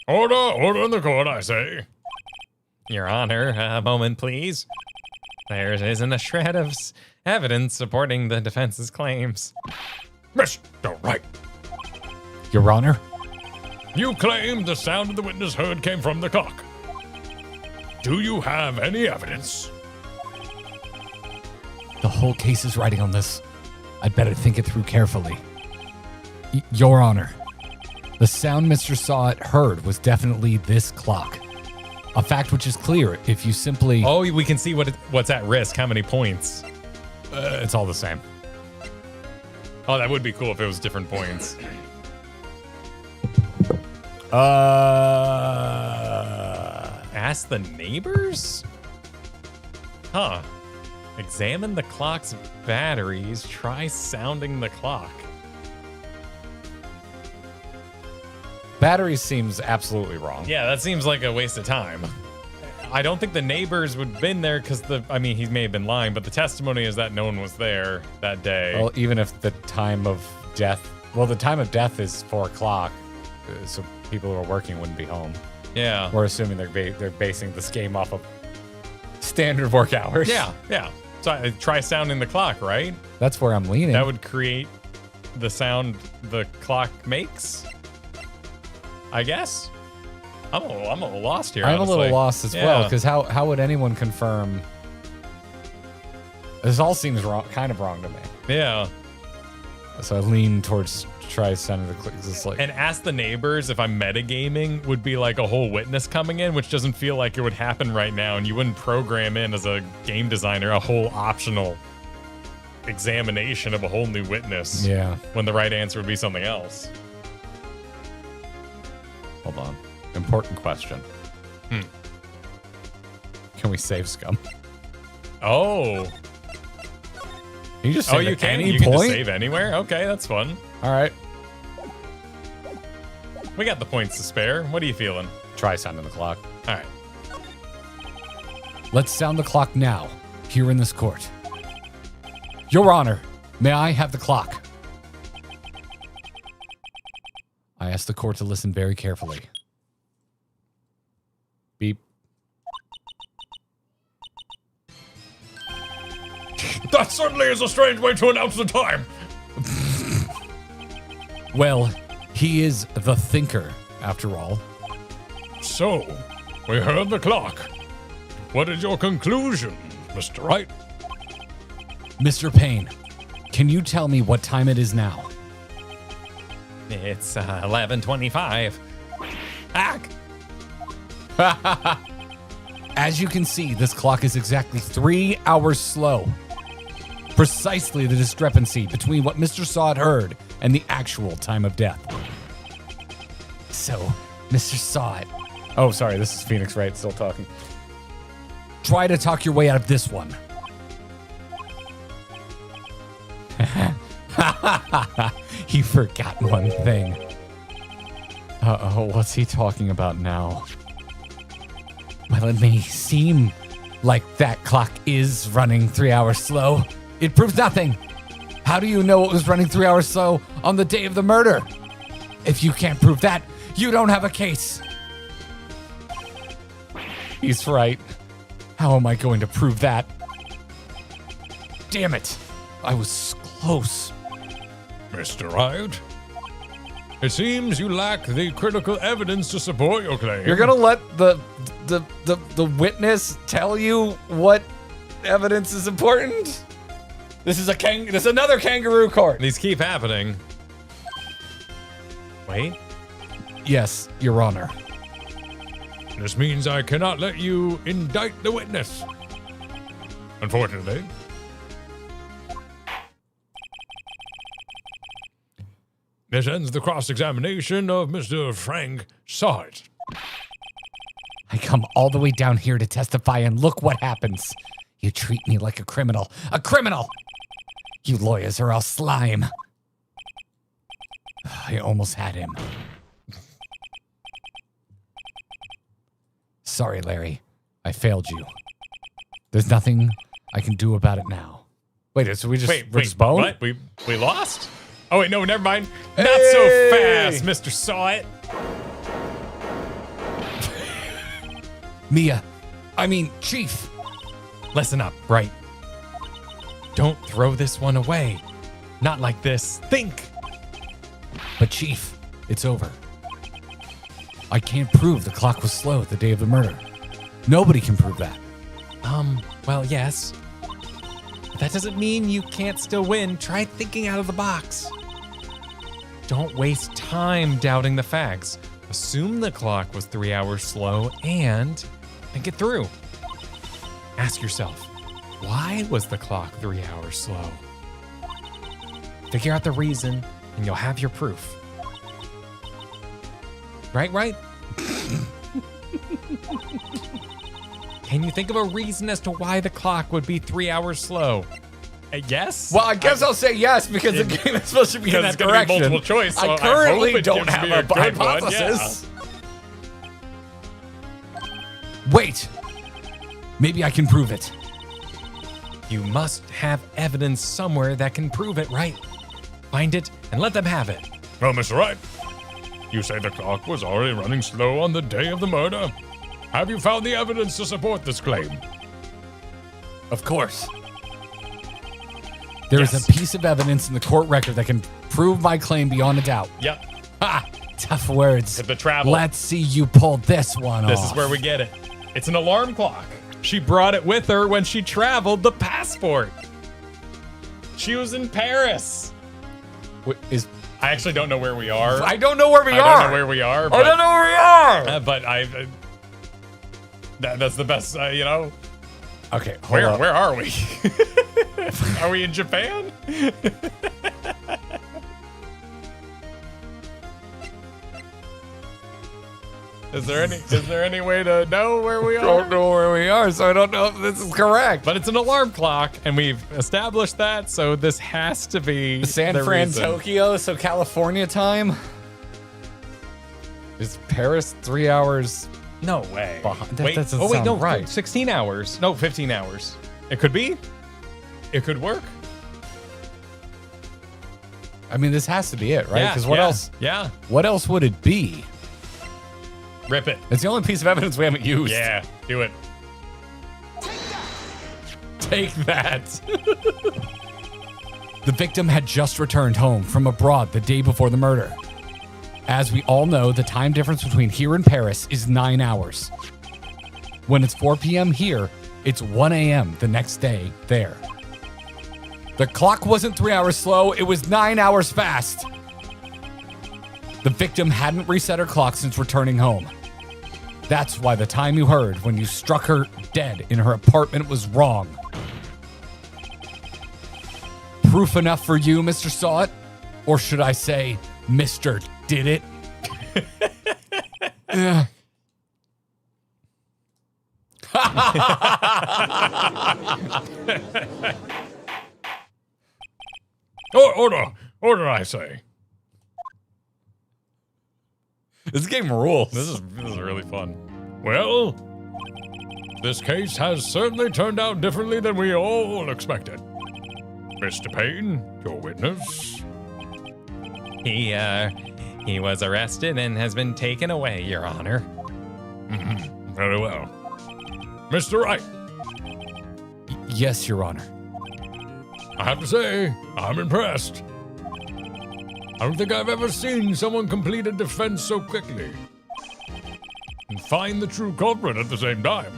Order in the court, I say. Your Honor, a moment, please. There isn't a shred of evidence supporting the defense's claims. Mr. Wright, Your Honor? you claim the sound the witness heard came from the clock. Do you have any evidence? The whole case is riding on this. I'd better think it through carefully. Your Honor, the sound Mr. Sawat heard was definitely this clock. A fact which is clear if you simply... Oh, we can see what's at risk, how many points. It's all the same. Oh, that would be cool if it was different points. Ask the neighbors? Huh. Examine the clock's batteries. Try sounding the clock. Batteries seems absolutely wrong. Yeah, that seems like a waste of time. I don't think the neighbors would have been there because he may have been lying, but the testimony is that no one was there that day. Well, even if the time of death... Well, the time of death is 4 o'clock, so people who are working wouldn't be home. Yeah. We're assuming they're basing this game off of standard work hours. Yeah. So try sounding the clock, right? That's where I'm leaning. That would create the sound the clock makes, I guess. I'm a little lost here. I'm honestly. a little lost as well, because how would anyone confirm? This all seems kind of wrong to me. Yeah. So I lean towards try sounding the click. And ask the neighbors if I'm metagaming would be like a whole witness coming in, which doesn't feel like it would happen right now, and you wouldn't program in as a game designer a whole optional examination of a whole new witness. Yeah. When the right answer would be something else. Hold on. Important question. Can we save scum? Oh. Can you just save you at can. any You point? can just save anywhere. Okay, that's fun. All right. We got the points to spare. What are you feeling? Try sounding the clock. All right. Let's sound the clock now, here in this court. Your Honor, may I have the clock? I ask the court to listen very carefully. Beep. That certainly is a strange way to announce the time. Well, he is the thinker, after all. So, we heard the clock. What is your conclusion, Mr. Wright? Mr. Payne, can you tell me what time it is now? It's 11:25. As you can see, this clock is exactly 3 hours slow. Precisely the discrepancy between what Mr. Sawad heard and the actual time of death. So, Mr. Sawad... Oh, sorry, this is Phoenix Wright still talking. Try to talk your way out of this one. He forgot one thing. Uh-oh, what's he talking about now? Well, it may seem like that clock is running 3 hours slow. It proves nothing. How do you know it was running 3 hours slow on the day of the murder? If you can't prove that, you don't have a case. He's right. How am I going to prove that? Damn it. I was close. Mr. Wright? It seems you lack the critical evidence to support your claim. You're gonna let the witness tell you what evidence is important? This is another kangaroo court. These keep happening. Wait. Yes, Your Honor. This means I cannot let you indict the witness. Unfortunately. This ends the cross-examination of Mr. Frank Sart. I come all the way down here to testify, and look what happens. You treat me like a criminal. A criminal! You lawyers are all slime. I almost had him. Sorry, Larry. I failed you. There's nothing I can do about it now. Wait, so we're just boned? What? We lost? Oh, wait, no, never mind. Not so fast, Mr. Sawit. Chief. Listen up, Wright. Don't throw this one away. Not like this. Think. But Chief, it's over. I can't prove the clock was slow the day of the murder. Nobody can prove that. Well, yes. But that doesn't mean you can't still win. Try thinking out of the box. Don't waste time doubting the facts. Assume the clock was 3 hours slow and think it through. Ask yourself, why was the clock 3 hours slow? Figure out the reason and you'll have your proof. Right? Can you think of a reason as to why the clock would be 3 hours slow? Yes? Well, I guess I'll say yes because the game is supposed to be in that direction. Multiple choice, so I currently hope it don't gives have me a good one, hypothesis. Wait. Maybe I can prove it. You must have evidence somewhere that can prove it, right? Find it and let them have it. Well, Mr. Wright, you say the clock was already running slow on the day of the murder. Have you found the evidence to support this claim? Of course. There is a piece of evidence in the court record that can prove my claim beyond a doubt. Yep. Ha! Tough words. The travel. Let's see you pull this one off. This is where we get it. It's an alarm clock. She brought it with her when she traveled the passport. She was in Paris. I actually don't know where we are. I don't know where we are. I don't know where we are. I don't know where we are. But that's the best, you know. Okay, where are we? Are we in Japan? Is there any way to know where we are? I don't know where we are, so I don't know if this is correct. But it's an alarm clock, and we've established that, so this has to be San Fran, Tokyo, so California time. Is Paris 3 hours? No way. That doesn't sound right. 16 hours. No, 15 hours. It could be. It could work. I mean, this has to be it, right? Because what else? Yeah. What else would it be? Rip it. It's the only piece of evidence we haven't used. Yeah, do it. Take that. The victim had just returned home from abroad the day before the murder. As we all know, the time difference between here and Paris is 9 hours. When it's 4 p.m. here, it's 1 a.m. the next day there. The clock wasn't 3 hours slow, it was 9 hours fast. The victim hadn't reset her clock since returning home. That's why the time you heard when you struck her dead in her apartment was wrong. Proof enough for you, Mr. Saw It? Or should I say, Mr. Did It? Order, I say. This game rules. This is really fun. Well, this case has certainly turned out differently than we all expected. Mr. Payne, your witness. He was arrested and has been taken away, Your Honor. Very well. Mr. Wright. Yes, Your Honor. I have to say, I'm impressed. I don't think I've ever seen someone complete a defense so quickly. And find the true culprit at the same time.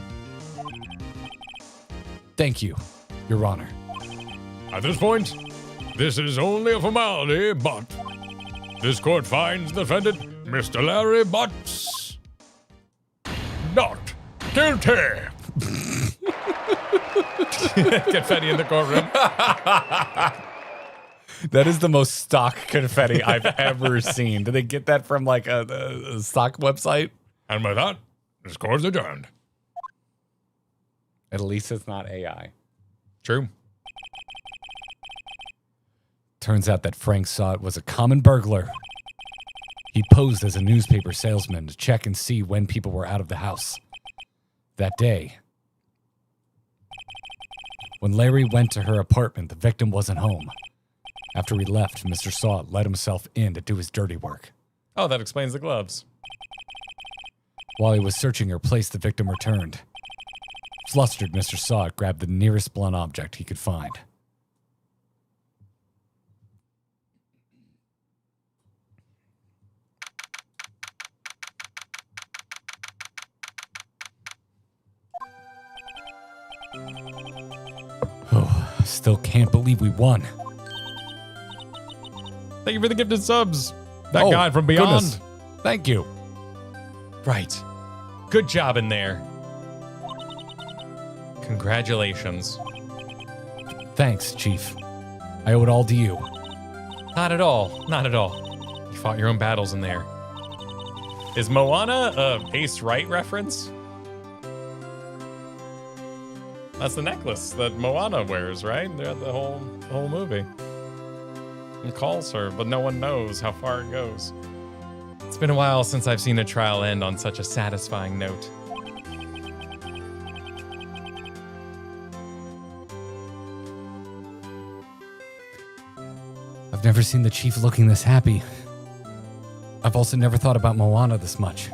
Thank you, Your Honor. At this point, this is only a formality, but this court finds the defendant, Mr. Larry Butts, not guilty. Confetti in the courtroom. That is the most stock confetti I've ever seen. Did they get that from like a stock website? And with that, this court's adjourned. At least it's not AI. True. Turns out that Frank saw it was a common burglar. He posed as a newspaper salesman to check and see when people were out of the house. That day, when Larry went to her apartment, the victim wasn't home. After he left, Mr. Sawt let himself in to do his dirty work. Oh, that explains the gloves. While he was searching her place, the victim returned. Flustered, Mr. Sawt grabbed the nearest blunt object he could find. Oh, still can't believe we won. Thank you for the gifted subs. That Oh, guy from beyond. goodness. Thank you. Right. Good job in there. Congratulations. Thanks, Chief. I owe it all to you. Not at all. Not at all. You fought your own battles in there. Is Moana a Ace Wright reference? That's the necklace that Moana wears, right? They're the whole movie. And calls her, but no one knows how far it goes. It's been a while since I've seen a trial end on such a satisfying note. I've never seen the Chief looking this happy. I've also never thought about Moana this much.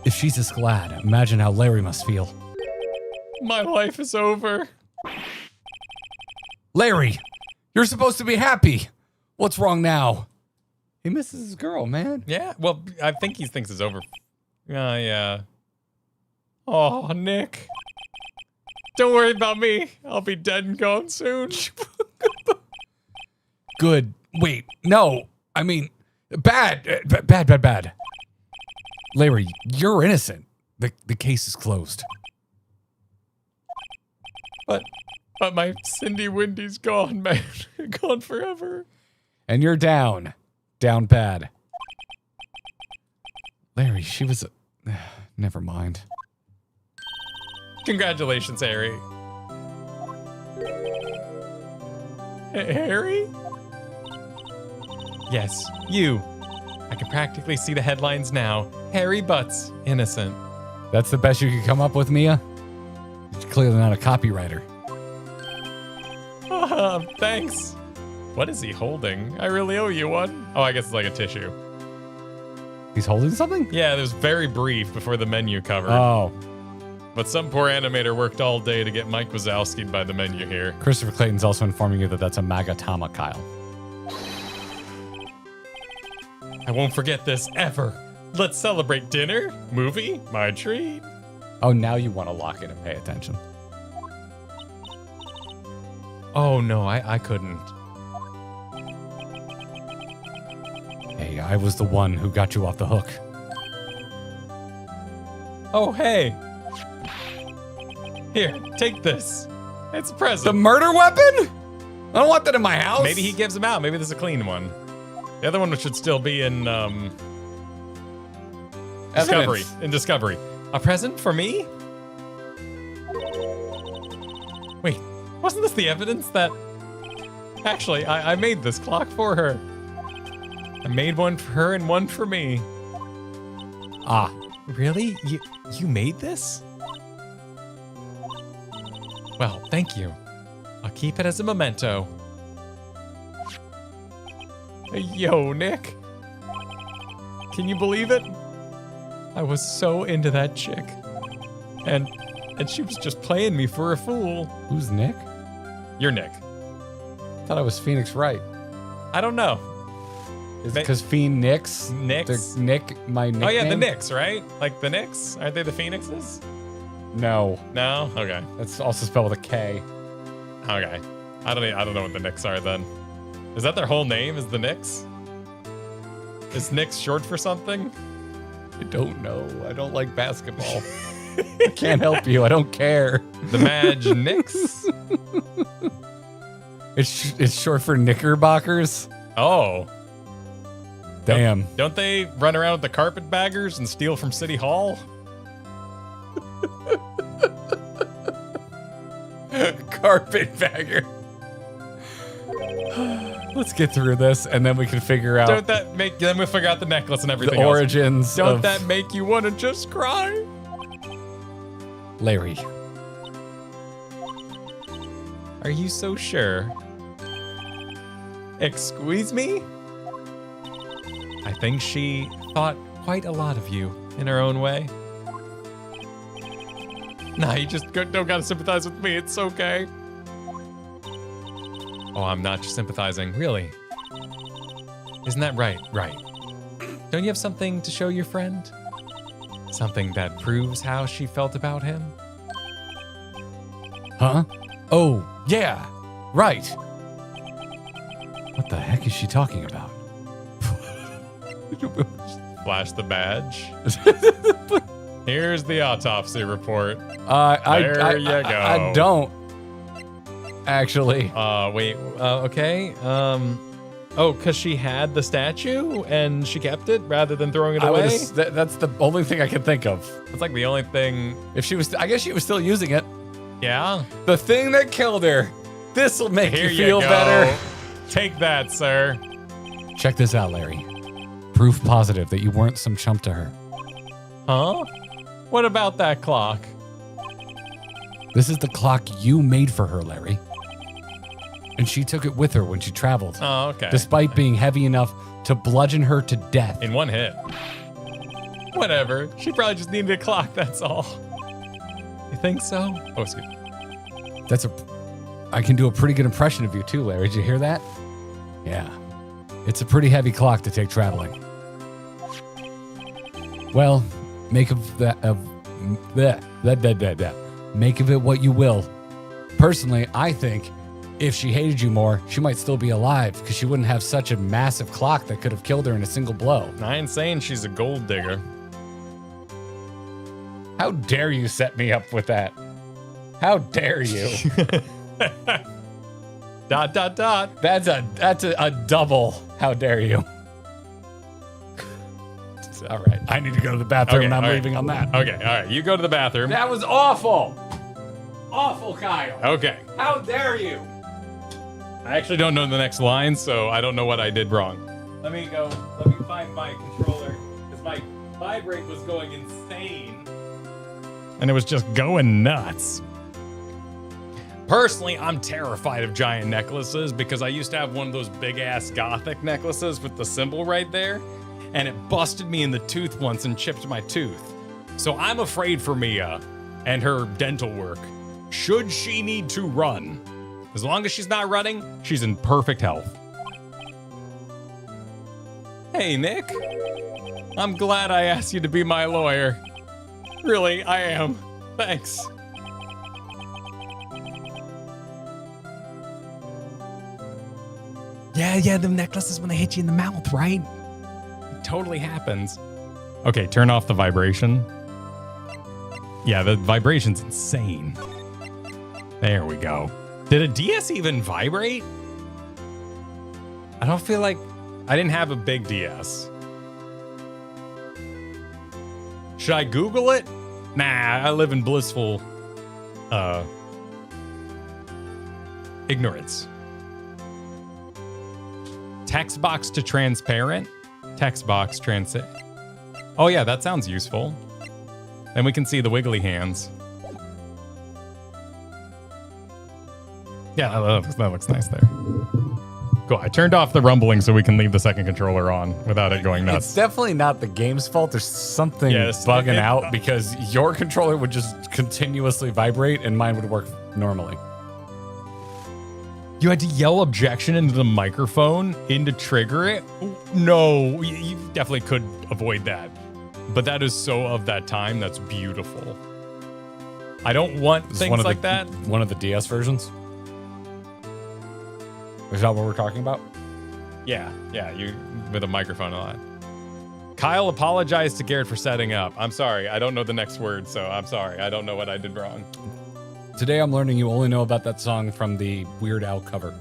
If she's this glad, imagine how Larry must feel. My life is over. Larry, you're supposed to be happy. What's wrong now? He misses his girl, man. Yeah, well, I think he thinks it's over. Yeah. Oh, Nick. Don't worry about me. I'll be dead and gone soon. Good. Wait, no. I mean, bad. Larry, you're innocent. The case is closed. But my Cindy Windy's gone, man. Gone forever. And you're down. Down bad. Larry, she was a... Never mind. Congratulations, Harry. Harry? Yes, you. I can practically see the headlines now. Harry Butts, innocent. That's the best you could come up with, Mia? You're clearly not a copywriter. Thanks. What is he holding? I really owe you one. Oh, I guess it's like a tissue. He's holding something? Yeah, it was very brief before the menu covered. Oh. But some poor animator worked all day to get Mike Wazowski'd by the menu here. Christopher Clayton's also informing you that that's a Magatama, Kyle. I won't forget this ever. Let's celebrate dinner, movie, my treat. Oh, now you want to lock in and pay attention. Oh no, I couldn't. Hey, I was the one who got you off the hook. Oh hey. Here, take this. It's a present. The murder weapon? I don't want that in my house. Maybe he gives them out. Maybe there's a clean one. The other one should still be in Discovery. Evidence. In Discovery. A present for me? Wait, wasn't this the evidence that... Actually, I made this clock for her. I made one for her and one for me. Ah. Really? You made this? Well, thank you. I'll keep it as a memento. Yo, Nick. Can you believe it? I was so into that chick. And she was just playing me for a fool. Who's Nick? You're Nick. I thought I was Phoenix Wright. I don't know. Is it because Phoenix? Knicks? Nick, my nickname? Oh yeah, the Knicks, right? Like the Knicks? Aren't they the Phoenixes? No. No? Okay. That's also spelled with a K. Okay. I don't know what the Knicks are then. Is that their whole name? Is the Knicks? Is Knicks short for something? I don't know. I don't like basketball. I can't help you. I don't care. The Madge Knicks? It's short for Knickerbockers. Oh. Damn. Don't they run around with the carpetbaggers and steal from City Hall? Carpetbagger. Let's get through this, and then we can figure out Don't that make... Then we figure out the necklace and everything the else. origins Don't of that make you want to just cry? Larry. Are you so sure? Excuse me? I think she thought quite a lot of you in her own way. Nah, you just don't gotta sympathize with me. It's okay. Oh, I'm not just sympathizing. Really? Isn't that right? Right. Don't you have something to show your friend? Something that proves how she felt about him? Huh? Oh, yeah. Right. What the heck is she talking about? Flash the badge. Here's the autopsy report. There you go. I don't. Actually. Wait. Okay. Oh, because she had the statue and she kept it rather than throwing it away? That's the only thing I can think of. It's like the only thing. If she was, I guess she was still using it. Yeah. The thing that killed her. This will make Here you feel go. better. Take that, sir. Check this out, Larry. Proof positive that you weren't some chump to her. Huh? What about that clock? This is the clock you made for her, Larry. And she took it with her when she traveled. Oh, okay. Despite being heavy enough to bludgeon her to death. In one hit. Whatever. She probably just needed a clock, that's all. You think so? Oh, excuse me. I can do a pretty good impression of you too, Larry. Did you hear that? Yeah. It's a pretty heavy clock to take traveling. Well, make of that make of it what you will. Personally, I think if she hated you more, she might still be alive because she wouldn't have such a massive clock that could have killed her in a single blow. I ain't saying she's a gold digger. How dare you set me up with that? How dare you? ... That's a double. How dare you? All right. I need to go to the bathroom Okay, and I'm all right. leaving on that. Okay, all right. You go to the bathroom. That was awful. Awful, Kyle. Okay. How dare you? I actually don't know the next line, so I don't know what I did wrong. Let me find my controller, because my vibrate was going insane. And it was just going nuts. Personally, I'm terrified of giant necklaces because I used to have one of those big-ass gothic necklaces with the symbol right there, and it busted me in the tooth once and chipped my tooth. So I'm afraid for Mia and her dental work. Should she need to run? As long as she's not running, she's in perfect health. Hey, Nick. I'm glad I asked you to be my lawyer. Really, I am. Thanks. Yeah, them necklaces when they hit you in the mouth, right? It totally happens. Okay, turn off the vibration. Yeah, the vibration's insane. There we go. Did a DS even vibrate? I don't feel like... I didn't have a big DS. Should I Google it? Nah, I live in blissful... ignorance. Text box to transparent? Text box transparent. Oh yeah, that sounds useful. Then we can see the wiggly hands. Yeah, that looks nice there. Cool, I turned off the rumbling so we can leave the second controller on without it going nuts. It's definitely not the game's fault. There's something Yes, bugging out because your controller would just continuously vibrate and mine would work normally. You had to yell objection into the microphone to trigger it? No, you definitely could avoid that. But that is so of that time. That's beautiful. I don't want things like that. One of the DS versions? Is that what we're talking about? Yeah, you with a microphone on. Kyle apologized to Garrett for setting up. I'm sorry, I don't know the next word, so I'm sorry. I don't know what I did wrong. Today I'm learning you only know about that song from the Weird Al cover.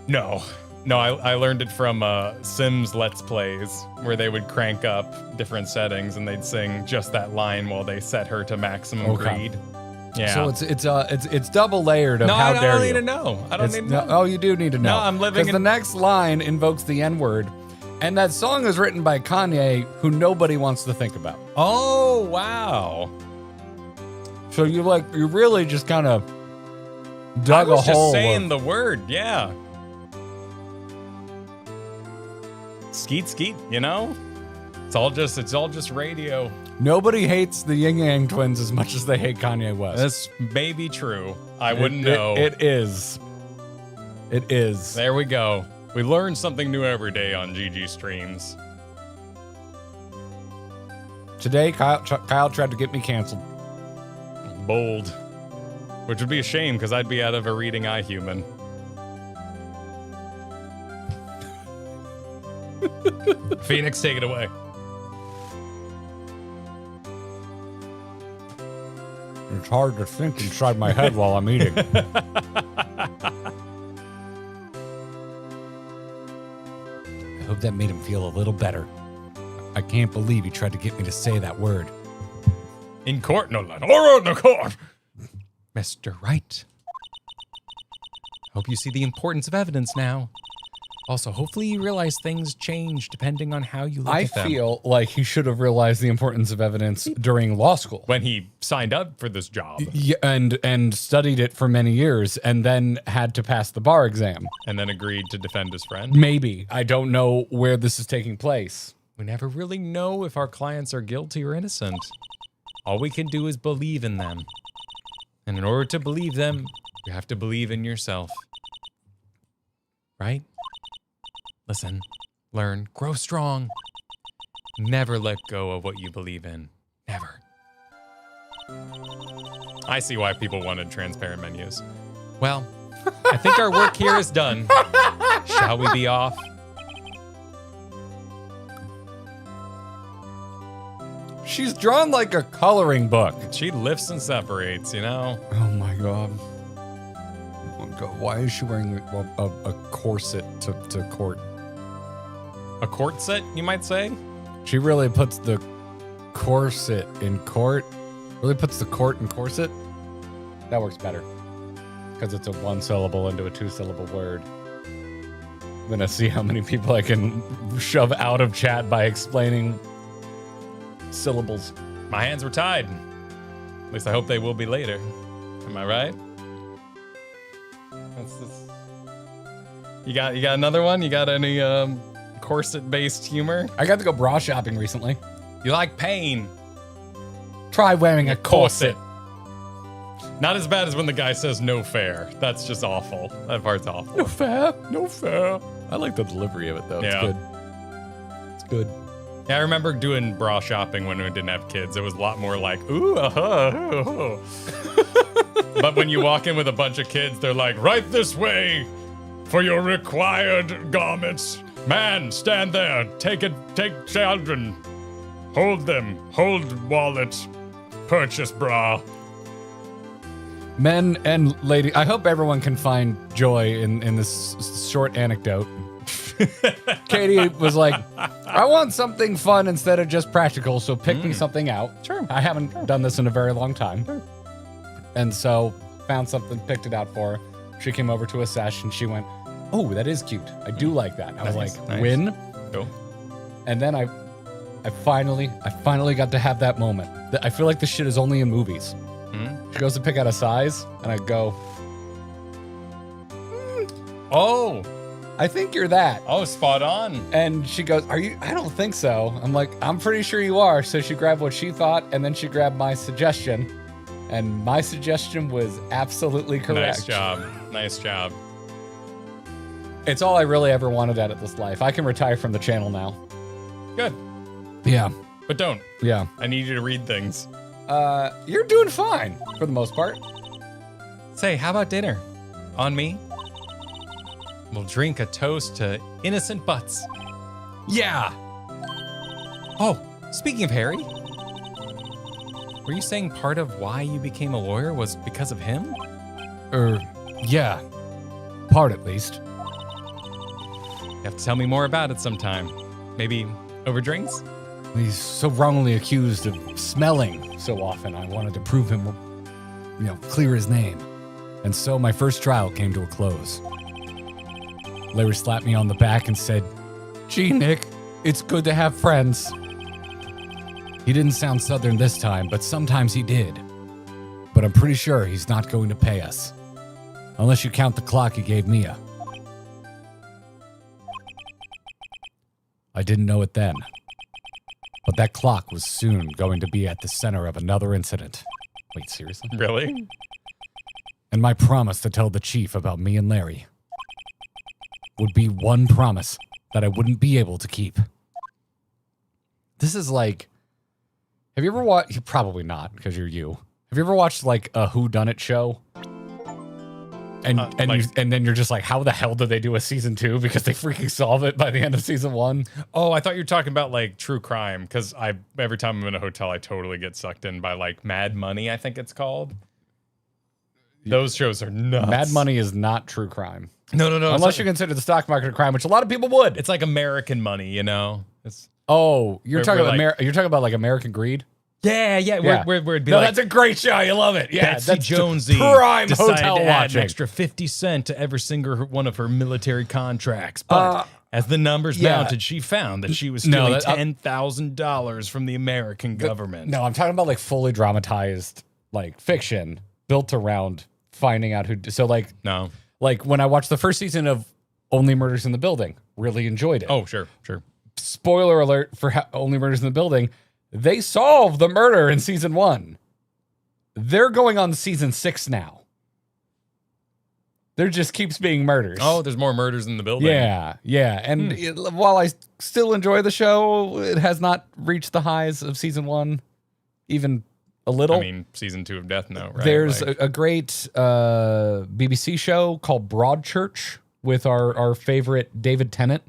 No, I learned it from Sims Let's Plays, where they would crank up different settings and they'd sing just that line while they set her to maximum greed. Yeah. So it's double layered of how dare you. I don't need to know. I don't need to know. Oh, you do need to know. No, I'm living because the next line invokes the N-word, and that song is written by Kanye, who nobody wants to think about. Oh, wow. So you really just kind of dug a hole. I was just saying the word, yeah. Skeet skeet, you know? It's all just radio. Nobody hates the Yin Yang Twins as much as they hate Kanye West. That's maybe true. I wouldn't know. It is. It is. There we go. We learn something new every day on GG Streams. Today, Kyle tried to get me canceled. Bold. Which would be a shame, because I'd be out of a reading eye human. Phoenix, take it away. It's hard to think inside my head while I'm eating. I hope that made him feel a little better. I can't believe he tried to get me to say that word. In court, no less. Or in the court. Mr. Wright. Hope you see the importance of evidence now. Also, hopefully you realize things change depending on how you look at them. I feel like he should have realized the importance of evidence during law school. When he signed up for this job. Yeah, and studied it for many years and then had to pass the bar exam. And then agreed to defend his friend. Maybe. I don't know where this is taking place. We never really know if our clients are guilty or innocent. All we can do is believe in them. And in order to believe them, you have to believe in yourself. Right? Listen, learn, grow strong. Never let go of what you believe in. Never. I see why people wanted transparent menus. Well, I think our work here is done. Shall we be off? She's drawn like a coloring book. She lifts and separates, you know? Oh my god. Oh my god. Why is she wearing a corset to court? A court set, you might say? She really puts the corset in court. Really puts the court in corset. That works better. Because it's a one syllable into a two syllable word. I'm gonna see how many people I can shove out of chat by explaining syllables. My hands were tied. At least I hope they will be later. Am I right? You got another one? You got any corset-based humor? I got to go bra shopping recently. You like pain? Try wearing a corset. Not as bad as when the guy says no fair. That's just awful. That part's awful. No fair. No fair. I like the delivery of it though. Yeah. It's good. It's good. Yeah, I remember doing bra shopping when we didn't have kids. It was a lot more like, ooh, ooh. But when you walk in with a bunch of kids, they're like, right this way for your required garments. Man, stand there. Take children. Hold them. Hold wallets. Purchase bra. Men and ladies, I hope everyone can find joy in this short anecdote. Katie was like, I want something fun instead of just practical, so pick me something out. Sure. I haven't done this in a very long time. Sure. And so found something, picked it out for her. She came over to a sesh and she went, oh, that is cute. I do like that. I was like, win. Cool. And then I finally got to have that moment. I feel like this shit is only in movies. She goes to pick out a size, and I go, oh, I think you're that. oh, spot on. And she goes, are you? I don't think so. I'm like, I'm pretty sure you are. So she grabbed what she thought, and then she grabbed my suggestion. And my suggestion was absolutely correct. Nice job. Nice job. It's all I really ever wanted out of this life. I can retire from the channel now. Good. Yeah. But don't. Yeah. I need you to read things. You're doing fine for the most part. Say, how about dinner? On me? We'll drink a toast to innocent butts. Yeah. Oh, speaking of Harry, were you saying part of why you became a lawyer was because of him? Yeah. Part at least. You have to tell me more about it sometime. Maybe over drinks? He's so wrongly accused of smelling so often. I wanted to prove him, clear his name. And so my first trial came to a close. Larry slapped me on the back and said, "Gee, Nick, it's good to have friends." He didn't sound Southern this time, but sometimes he did. But I'm pretty sure he's not going to pay us. Unless you count the clock he gave Mia. I didn't know it then. But that clock was soon going to be at the center of another incident. Wait, seriously? Really? And my promise to tell the chief about me and Larry would be one promise that I wouldn't be able to keep. This is like, have you ever watched, probably not because you're you. Have you ever watched like a whodunit show? And then you're just like, how the hell did they do a season 2? Because they freaking solve it by the end of season 1. Oh, I thought you were talking about like true crime, because every time I'm in a hotel, I totally get sucked in by like Mad Money, I think it's called. Those shows are nuts. Mad Money is not true crime. No. Unless you consider the stock market a crime, which a lot of people would. It's like American Money, you know? You're talking about like American Greed? Yeah. Where it'd be no, like, that's a great show. You love it. Yeah, Betsy that's Jonesy prime decided hotel to add watching. an extra 50 cents to every single one of her military contracts. But as the numbers mounted, she found that she was stealing $10,000 from the American government. No, I'm talking about like fully dramatized like fiction built around finding out who. So like when I watched the first season of Only Murders in the Building, really enjoyed it. Oh, sure. Spoiler alert for Only Murders in the Building. They solved the murder in season 1. They're going on season 6 now. There just keeps being murders. Oh, there's more murders in the building. Yeah. And while I still enjoy the show, it has not reached the highs of season 1, even a little. I mean, season 2 of Death Note, right? There's a great BBC show called Broadchurch with our favorite David Tennant.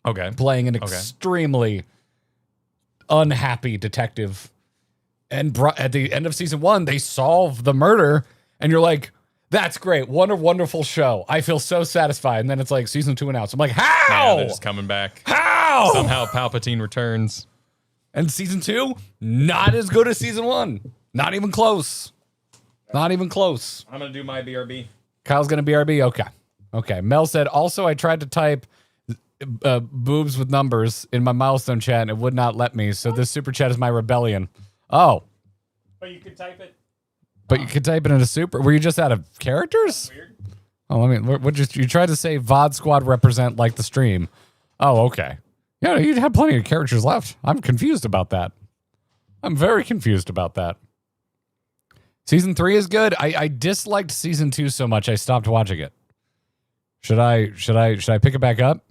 Okay. Playing an extremely unhappy detective, and at the end of season 1 they solve the murder and you're like, that's great, wonderful show, I feel so satisfied. And then it's like season 2 announced. I'm like, how? They're just coming back. How? Somehow Palpatine returns. And season 2 not as good as season 1. Not even close. I'm gonna do my BRB. Kyle's gonna BRB. Okay. Mel said, also I tried to type boobs with numbers in my milestone chat and it would not let me, so this super chat is my rebellion. Oh, but you could type it in a super. Were you just out of characters? Weird. Oh, you tried to say VOD squad represent like the stream. Oh, okay. Yeah, you had plenty of characters left. I'm confused about that. I'm very confused about that. Season 3 is good. I disliked season 2 so much I stopped watching it. Should I pick it back up?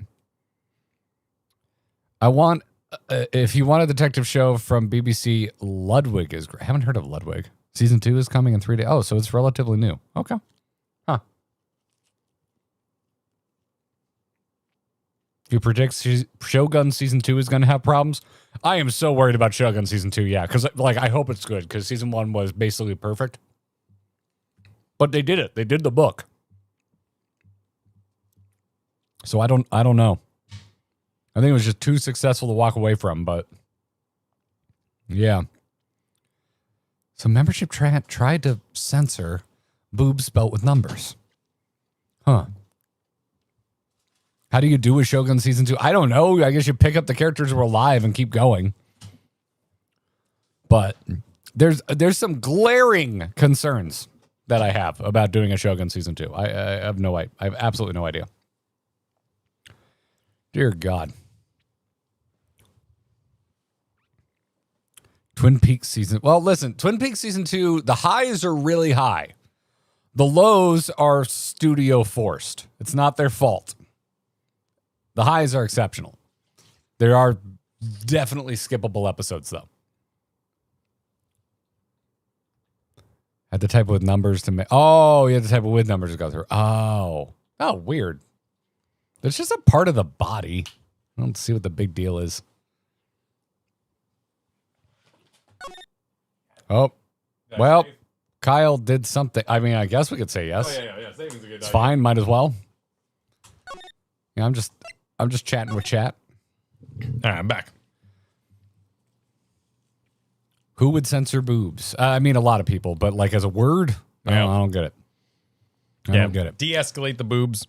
I want, if you want a detective show from BBC, Ludwig is great. I haven't heard of Ludwig. Season 2 is coming in 3 days. Oh, so it's relatively new. Okay. Huh. If you predict Shogun season 2 is going to have problems, I am so worried about Shogun season 2. Yeah, because like I hope it's good because season 1 was basically perfect. But they did it. They did the book. So I don't know. I think it was just too successful to walk away from, but yeah. So membership tried to censor boobs spelt with numbers. Huh. How do you do a Shogun season 2? I don't know. I guess you pick up the characters who are alive and keep going. But there's some glaring concerns that I have about doing a Shogun season 2. I have absolutely no idea. Dear God. Twin Peaks season. Well, listen, Twin Peaks season 2, the highs are really high. The lows are studio forced. It's not their fault. The highs are exceptional. There are definitely skippable episodes, though. Had to type with numbers to make. Oh, you had to type with numbers to go through. Oh, weird. It's just a part of the body. I don't see what the big deal is. Oh, well, safe? Kyle did something. I mean, I guess we could say yes. Oh, yeah. Saving's a good It's fine. Might as well. Yeah, I'm just chatting with chat. All right, I'm back. Who would censor boobs? I mean, a lot of people, but like as a word, I don't get it. I don't get it. De-escalate the boobs.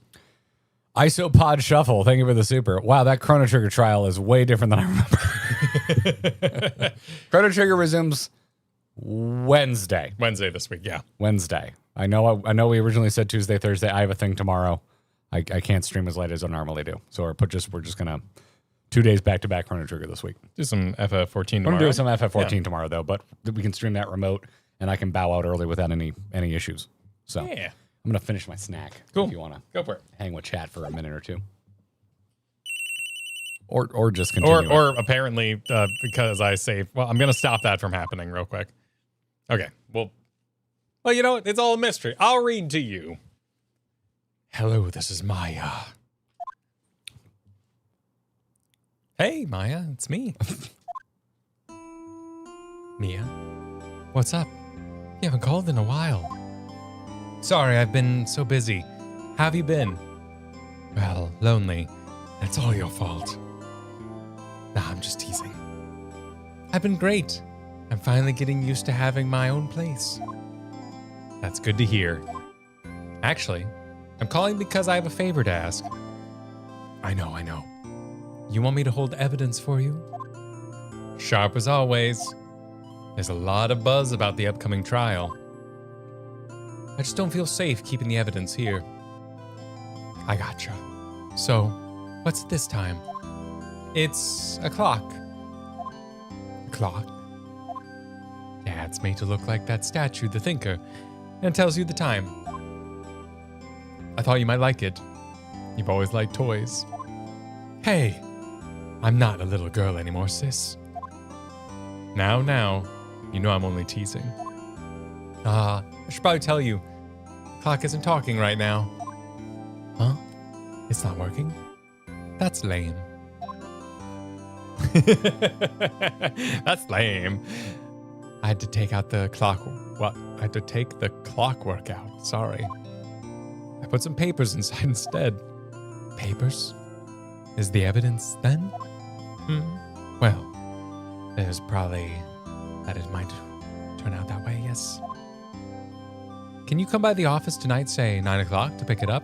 Isopod Shuffle. Thank you for the super. Wow, that Chrono Trigger trial is way different than I remember. Chrono Trigger resumes Wednesday. Wednesday this week, yeah. Wednesday. I know we originally said Tuesday, Thursday. I have a thing tomorrow. I can't stream as late as I normally do. So we're just gonna 2 days back to back Chrono Trigger this week. Do some FF14 tomorrow. We're gonna do some FF14 tomorrow though, but we can stream that remote and I can bow out early without any issues. So yeah. I'm gonna finish my snack. Cool. If you wanna go for it. Hang with chat for a minute or two. Or just continue. Or apparently because I saved. Well, I'm gonna stop that from happening real quick. Okay. Well, you know what? It's all a mystery. I'll read to you. Hello, this is Maya. Hey, Maya, it's me. Mia, what's up? You haven't called in a while. Sorry, I've been so busy. How have you been? Well, lonely. That's all your fault. Nah, I'm just teasing. I've been great. I'm finally getting used to having my own place. That's good to hear. Actually, I'm calling because I have a favor to ask. I know. You want me to hold evidence for you? Sharp as always. There's a lot of buzz about the upcoming trial. I just don't feel safe keeping the evidence here. I gotcha. So, what's this time? It's a clock. A clock? Yeah, it's made to look like that statue, the Thinker, and it tells you the time. I thought you might like it. You've always liked toys. Hey, I'm not a little girl anymore, sis. Now, you know I'm only teasing. I should probably tell you, clock isn't talking right now. Huh? It's not working? That's lame. That's lame. I had to take out the clock. What? I had to take the clockwork out. Sorry. I put some papers inside instead. Papers? Is the evidence then? Well, there's probably that it might turn out that way, yes. Can you come by the office tonight, say 9 o'clock, to pick it up?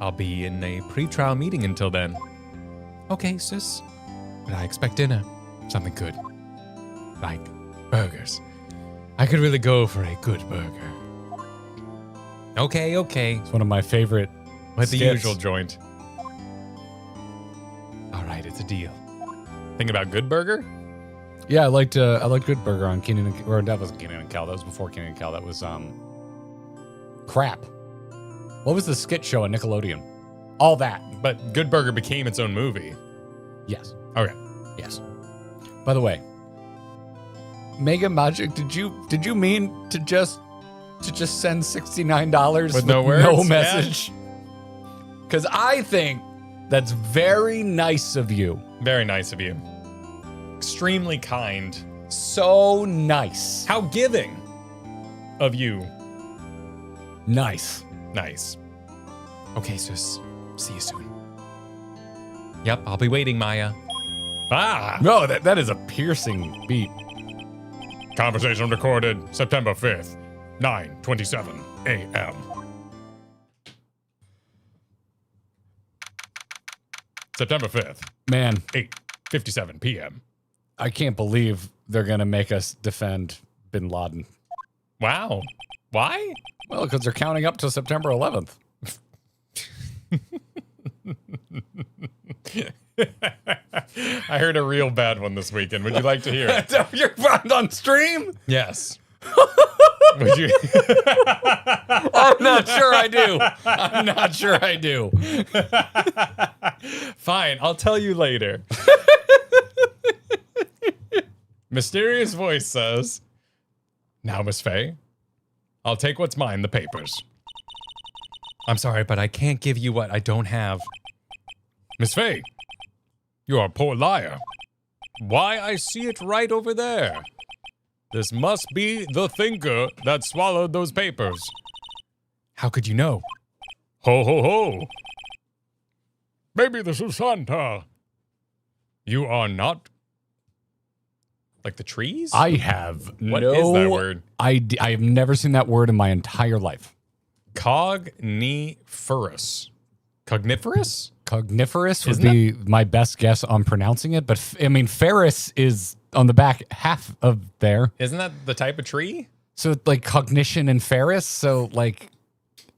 I'll be in a pre-trial meeting until then. Okay, sis. But I expect dinner. Something good. Like burgers. I could really go for a good burger. Okay. It's one of my favorite. With the usual joint. All right, it's a deal. Think about Good Burger? Yeah, I liked Good Burger on Kenan and, or that wasn't Kenan and Kel. That was before Kenan and Kel. That was crap. What was the skit show on Nickelodeon? All that. But Good Burger became its own movie. Yes. Okay. Yes. By the way, Mega Magic, did you mean to just send $69 with no words? No message? Because I think that's very nice of you. Very nice of you. Extremely kind. So nice. How giving of you. Nice. Okay, sis. See you soon. Yep, I'll be waiting, Maya. No, that is a piercing beat. Conversation recorded September 5th, 9:27 a.m. September 5th, Man, 8:57 p.m. I can't believe they're going to make us defend Bin Laden. Wow. Why? Well, because they're counting up to September 11th. I heard a real bad one this weekend. Would you like to hear it? You're found on stream? Yes. Would you? I'm not sure I do. I'm not sure I do. Fine, I'll tell you later. Mysterious voice says, "Now, Miss Faye, I'll take what's mine, the papers." I'm sorry, but I can't give you what I don't have. Miss Faye, you are a poor liar. Why, I see it right over there. This must be the thinker that swallowed those papers. How could you know? Ho, ho, ho. Maybe this is Santa. You are not? Like the trees? I have What is that word? I have never seen that word in my entire life. Cogniferous. Cogniferous? Cogniferous would Isn't be my best guess on pronouncing it, but I mean, ferrous is on the back half of there. Isn't that the type of tree? So like cognition and ferrous, so like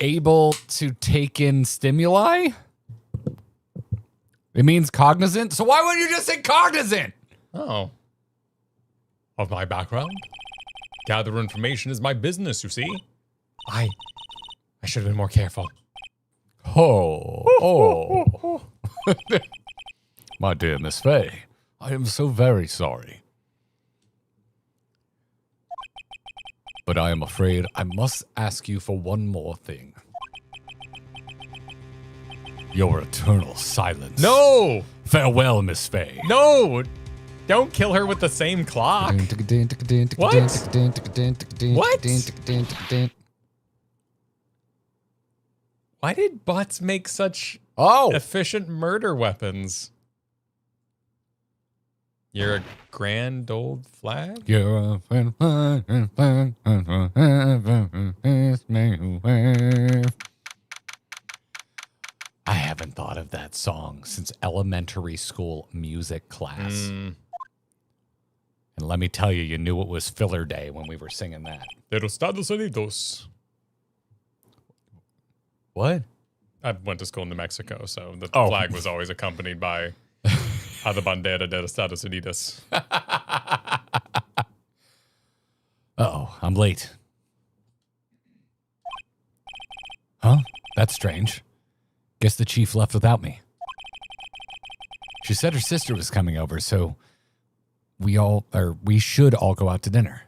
able to take in stimuli. It means cognizant. So why wouldn't you just say cognizant? Oh. of my background. Gather information is my business, you see. I should have been more careful. Oh. My dear Miss Faye, I am so very sorry. But I am afraid I must ask you for one more thing. Your eternal silence. No! Farewell, Miss Faye. No! Don't kill her with the same clock. What? Why did bots make such efficient murder weapons? You're a grand old flag? You're a friend. I haven't thought of that song since elementary school music class. And let me tell you, you knew it was filler day when we were singing that. De los Estados Unidos. What? I went to school in New Mexico, so the flag was always accompanied by a la bandera de los Estados Unidos. Uh-oh, I'm late. Huh? That's strange. Guess the chief left without me. She said her sister was coming over, so we should all go out to dinner.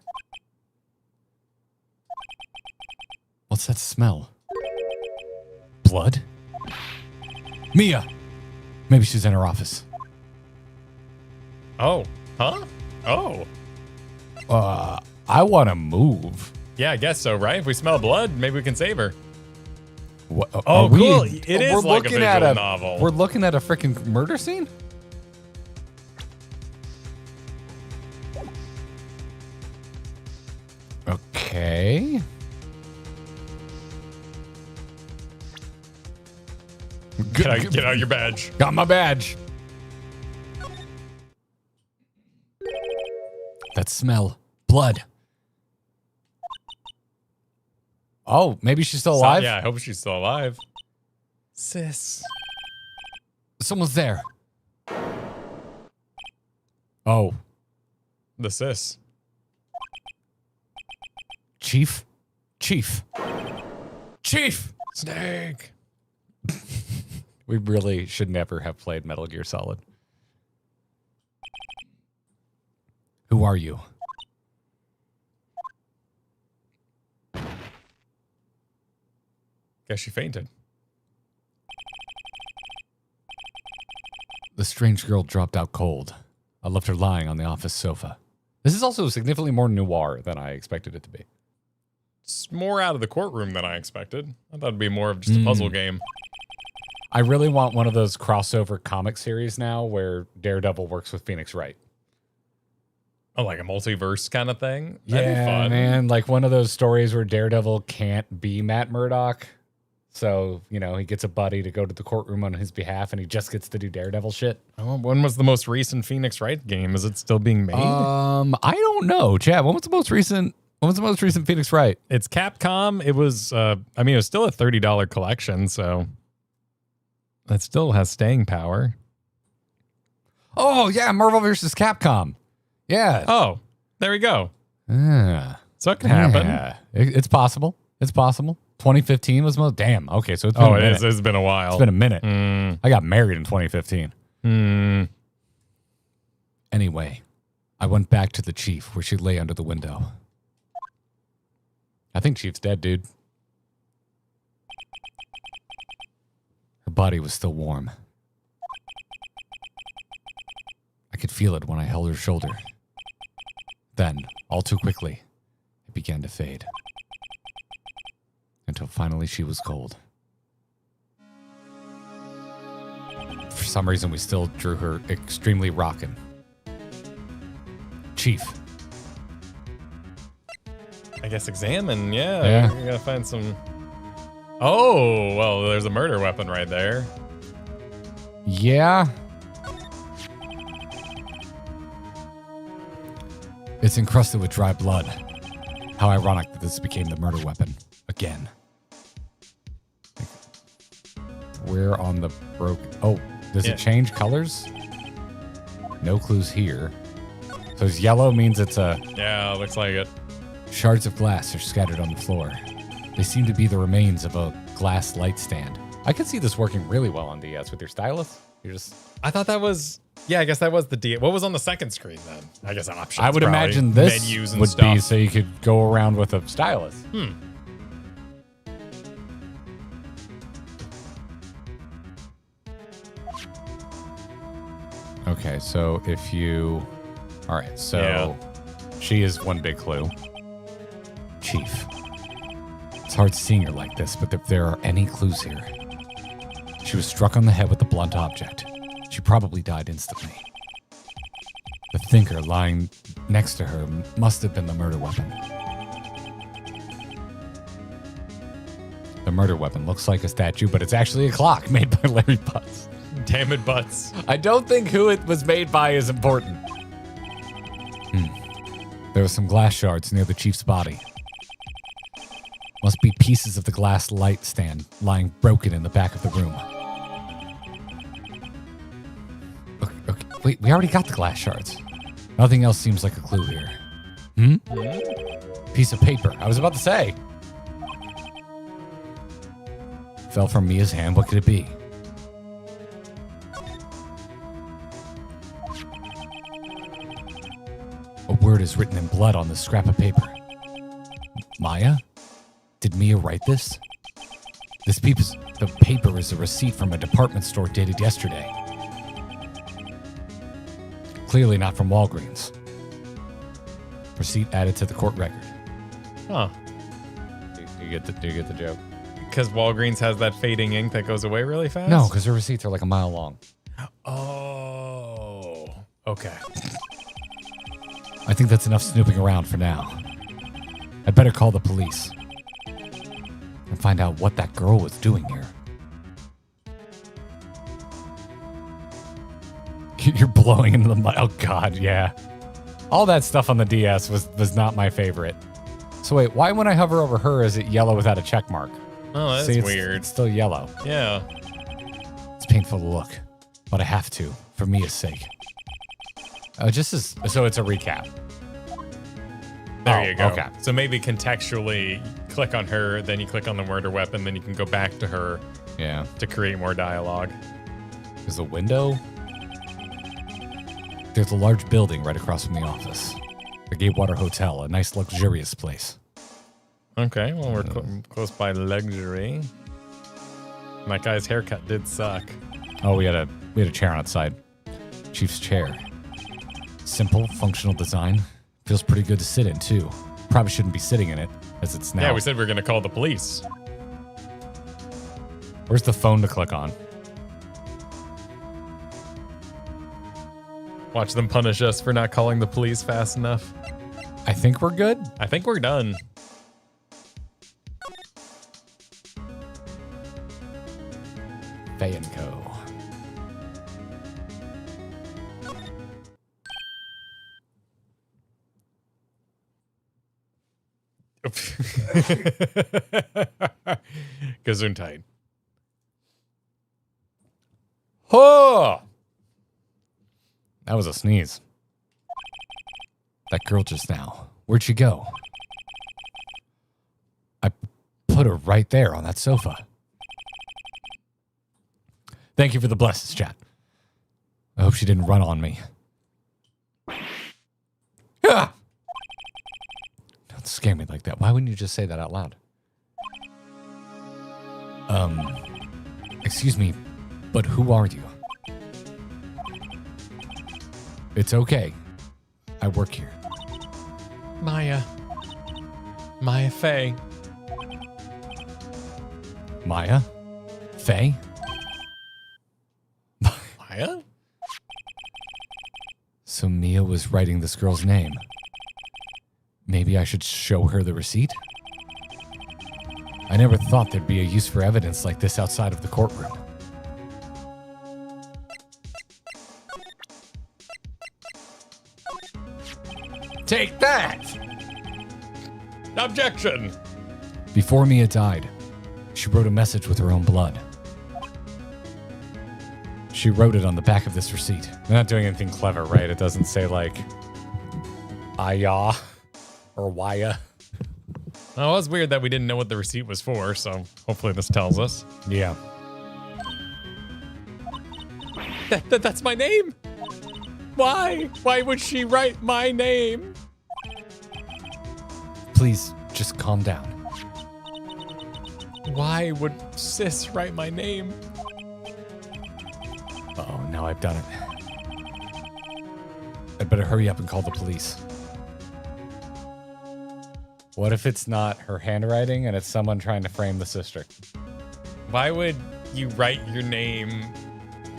What's that smell? Blood? Mia! Maybe she's in her office. Oh. Huh? Oh. I want to move. Yeah, I guess so, right? If we smell blood, maybe we can save her. What, Oh, cool. It is like a visual novel. We're looking at a freaking murder scene? Okay. Get out your badge. Got my badge. That smell. Blood. Oh, maybe she's still alive? Yeah, I hope she's still alive. Sis. Someone's there. Oh. The sis. Chief? Chief. Chief! Snake. We really should never have played Metal Gear Solid. Who are you? Guess she fainted. The strange girl dropped out cold. I left her lying on the office sofa. This is also significantly more noir than I expected it to be. It's more out of the courtroom than I expected. I thought it'd be more of just a puzzle game. I really want one of those crossover comic series now where Daredevil works with Phoenix Wright. Oh, like a multiverse kind of thing? That'd be Yeah, fun. man. Like one of those stories where Daredevil can't be Matt Murdock. So, you know, he gets a buddy to go to the courtroom on his behalf and he just gets to do Daredevil shit. Oh, when was the most recent Phoenix Wright game? Is it still being made? I don't know. Chad, when was the most recent Phoenix Wright? It's Capcom. It was, it was still a $30 collection, so that still has staying power. Oh, yeah, Marvel versus Capcom. Yeah. Oh, there we go. Yeah. So it can happen. Yeah. It's possible. It's possible. 2015 was most. Damn. Okay, so it's been a minute. It's been a while. It's been a minute. I got married in 2015. Anyway, I went back to the chief where she lay under the window. I think Chief's dead, dude. Her body was still warm. I could feel it when I held her shoulder. Then, all too quickly, it began to fade. Until finally she was cold. For some reason, we still drew her extremely rockin'. Chief. I guess examine, yeah. We gotta find some... Oh, well, there's a murder weapon right there. Yeah. It's encrusted with dry blood. How ironic that this became the murder weapon. Again. We're on the Oh, does it change colors? No clues here. So yellow means it's a... Yeah, looks like it. Shards of glass are scattered on the floor. They seem to be the remains of a glass light stand. I could see this working really well on DS with your stylus. You're just... I thought that was... Yeah, I guess that was the D. What was on the second screen then? I guess options. I would probably. imagine this Menus and would stuff. be so you could go around with a stylus. Okay, so if you... All right, so she is one big clue. Chief. It's hard seeing her like this, but if there are any clues here... She was struck on the head with a blunt object. She probably died instantly. The thinker lying next to her must have been the murder weapon. The murder weapon looks like a statue, but it's actually a clock made by Larry Butts. Damn it, Butts. I don't think who it was made by is important. There were some glass shards near the chief's body. Must be pieces of the glass light stand lying broken in the back of the room. Okay, wait, we already got the glass shards. Nothing else seems like a clue here. Piece of paper. I was about to say. Fell from Mia's hand. What could it be? A word is written in blood on this scrap of paper. Maya? Did Mia write this? The paper is a receipt from a department store dated yesterday. Clearly not from Walgreens. Receipt added to the court record. Huh. Do you get the joke? Because Walgreens has that fading ink that goes away really fast? No, because their receipts are like a mile long. Oh. Okay. I think that's enough snooping around for now. I'd better call the police. And find out what that girl was doing here. You're blowing into the mic. Oh, God, yeah. All that stuff on the DS was not my favorite. So wait, why when I hover over her is it yellow without a check mark? Oh, that's weird. It's still yellow. Yeah. It's painful to look, but I have to, for Mia's sake. So it's a recap. There you go. Okay. So maybe contextually click on her, then you click on the murder weapon, then you can go back to her to create more dialogue. There's a window. There's a large building right across from the office. The Gatewater Hotel, a nice luxurious place. Okay, well, we're close by luxury. My guy's haircut did suck. Oh, we had a chair outside. Chief's chair. Simple, functional design. Feels pretty good to sit in, too. Probably shouldn't be sitting in it, as it's now. Yeah, we said we were going to call the police. Where's the phone to click on? Watch them punish us for not calling the police fast enough. I think we're good. I think we're done. Faye & Co. Gesundheit. Oh! That was a sneeze. That girl just now. Where'd she go? I put her right there on that sofa. Thank you for the blessings, chat. I hope she didn't run on me. Ah! Don't scare me like that. Why wouldn't you just say that out loud? Excuse me, but who are you? It's okay. I work here. Maya Fey. Maya? Faye? Maya? So Mia was writing this girl's name. Maybe I should show her the receipt? I never thought there'd be a use for evidence like this outside of the courtroom. Take that! Objection! Before Mia died, she wrote a message with her own blood. She wrote it on the back of this receipt. They're not doing anything clever, right? It doesn't say like Aya or Waya. Oh, it was weird that we didn't know what the receipt was for, so hopefully this tells us. Yeah. That's my name? Why? Why would she write my name? Please, just calm down. Why would sis write my name? Uh-oh, now I've done it. I'd better hurry up and call the police. What if it's not her handwriting and it's someone trying to frame the sister? Why would you write your name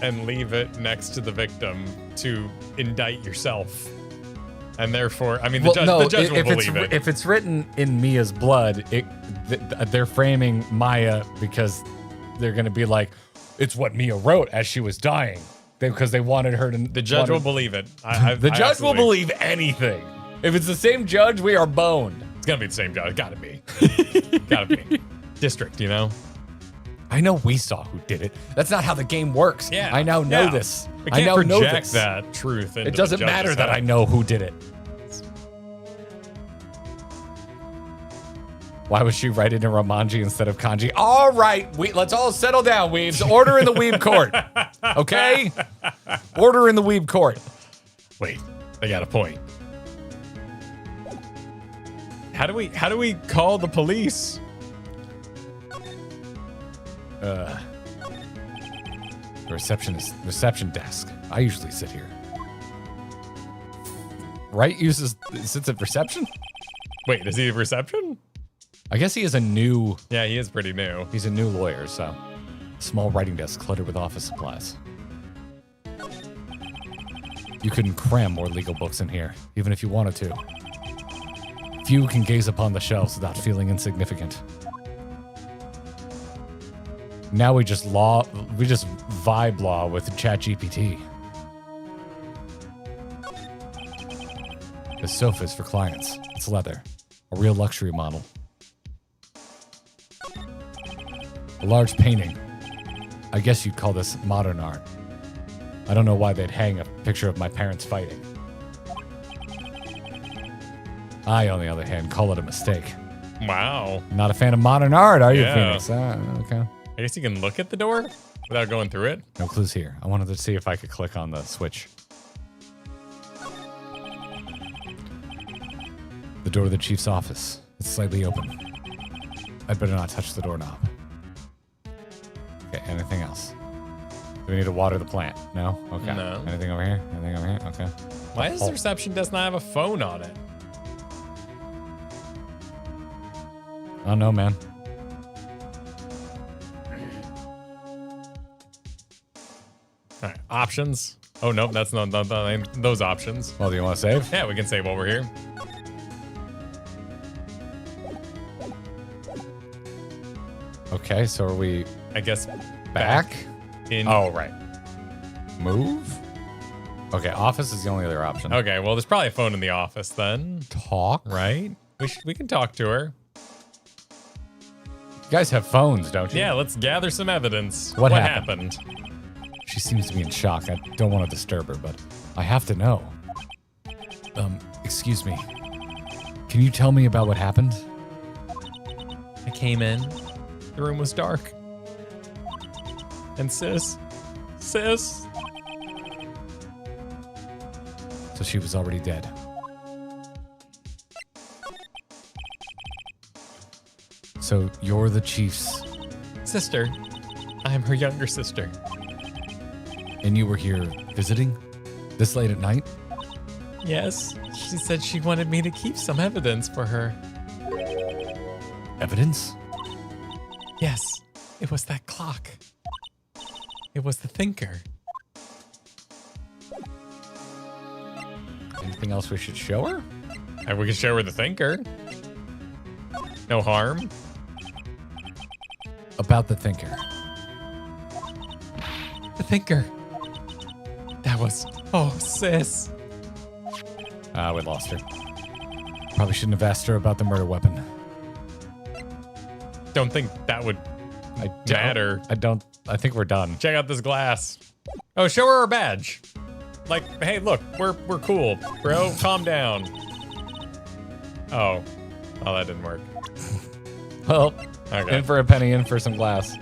and leave it next to the victim to indict yourself? And therefore, I mean, the judge will believe it. If it's written in Mia's blood, they're framing Maya because they're going to be like, it's what Mia wrote as she was dying. Because they wanted her to... The judge will believe it. The judge will believe anything. If it's the same judge, we are boned. It's going to be the same judge. Gotta be. Gotta be. District, you know? I know we saw who did it. That's not how the game works. Yeah. I now know this. We I can't now know project this. that truth into It doesn't the judge's matter that head. I know who did it. Why was she writing in Romanji instead of kanji? All right, let's all settle down, Weebs. Order in the Weeb court. Okay? Order in the Weeb court. Wait, they got a point. How do we call the police? Reception desk. I usually sit here. Wright sits at reception? Wait, is he at reception? I guess he is a new... Yeah, he is pretty new. He's a new lawyer, so... Small writing desk cluttered with office supplies. You couldn't cram more legal books in here, even if you wanted to. Few can gaze upon the shelves without feeling insignificant. Now we just vibe law with ChatGPT. The sofa is for clients. It's leather. A real luxury model. A large painting. I guess you'd call this modern art. I don't know why they'd hang a picture of my parents fighting. I, on the other hand, call it a mistake. Wow. Not a fan of modern art, are you, Yeah. Phoenix? Okay. I guess you can look at the door without going through it. No clues here. I wanted to see if I could click on the switch. The door to the chief's office. It's slightly open. I'd better not touch the doorknob. Okay, anything else? Do we need to water the plant? No? Okay. No. Anything over here? Anything over here? Okay. Why does the reception desk not have a phone on it? I don't know, man. All right, options. Oh, nope, that's not those options. Well, do you want to save? Yeah, we can save while we're here. Okay, so are we I guess back? in. Oh, right. Move? Okay, office is the only other option. Okay, well, there's probably a phone in the office then, Talk? right? We can talk to her. You guys have phones, don't you? Yeah, let's gather some evidence. What happened? She seems to be in shock. I don't want to disturb her, but I have to know. Excuse me. Can you tell me about what happened? I came in. The room was dark. And sis. So she was already dead. So you're the chief's... Sister. I'm her younger sister. And you were here visiting? This late at night? Yes. She said she wanted me to keep some evidence for her. Evidence? Yes. It was that clock. It was the thinker. Anything else we should show her? And we can show her the thinker. No harm. About the thinker. The thinker. That was... Oh, sis. We lost her. Probably shouldn't have asked her about the murder weapon. Don't think that would matter. I think we're done. Check out this glass. Oh, show her our badge. Like, hey, look, we're cool, bro. Calm down. Oh, that didn't work. Well, Okay. in for a penny, in for some glass.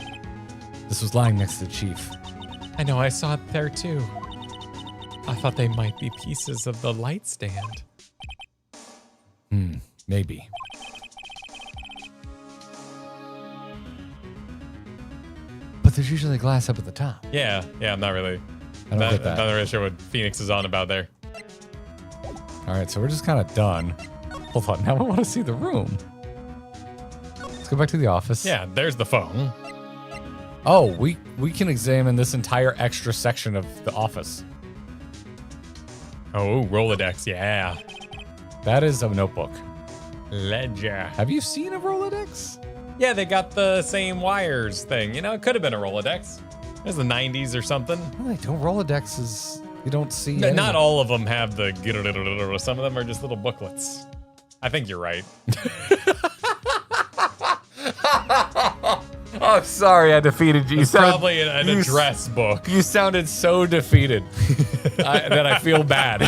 This was lying next to the chief. I know, I saw it there too. I thought they might be pieces of the light stand. Maybe. But there's usually glass up at the top. Yeah, I'm not really. I don't get that. Not really sure what Phoenix is on about there. All right, so we're just kind of done. Hold on, now I want to see the room. Let's go back to the office. Yeah, there's the phone. Oh, we can examine this entire extra section of the office. Oh, Rolodex, yeah. That is a notebook. Ledger. Have you seen a Rolodex? Yeah, they got the same wires thing. You know, it could have been a Rolodex. It was the 90s or something. No, they don't. Rolodexes, you don't see any. Not all of them have the... Some of them are just little booklets. I think you're right. Oh, sorry, I defeated you. It's probably an address book. You sounded so defeated that I feel bad.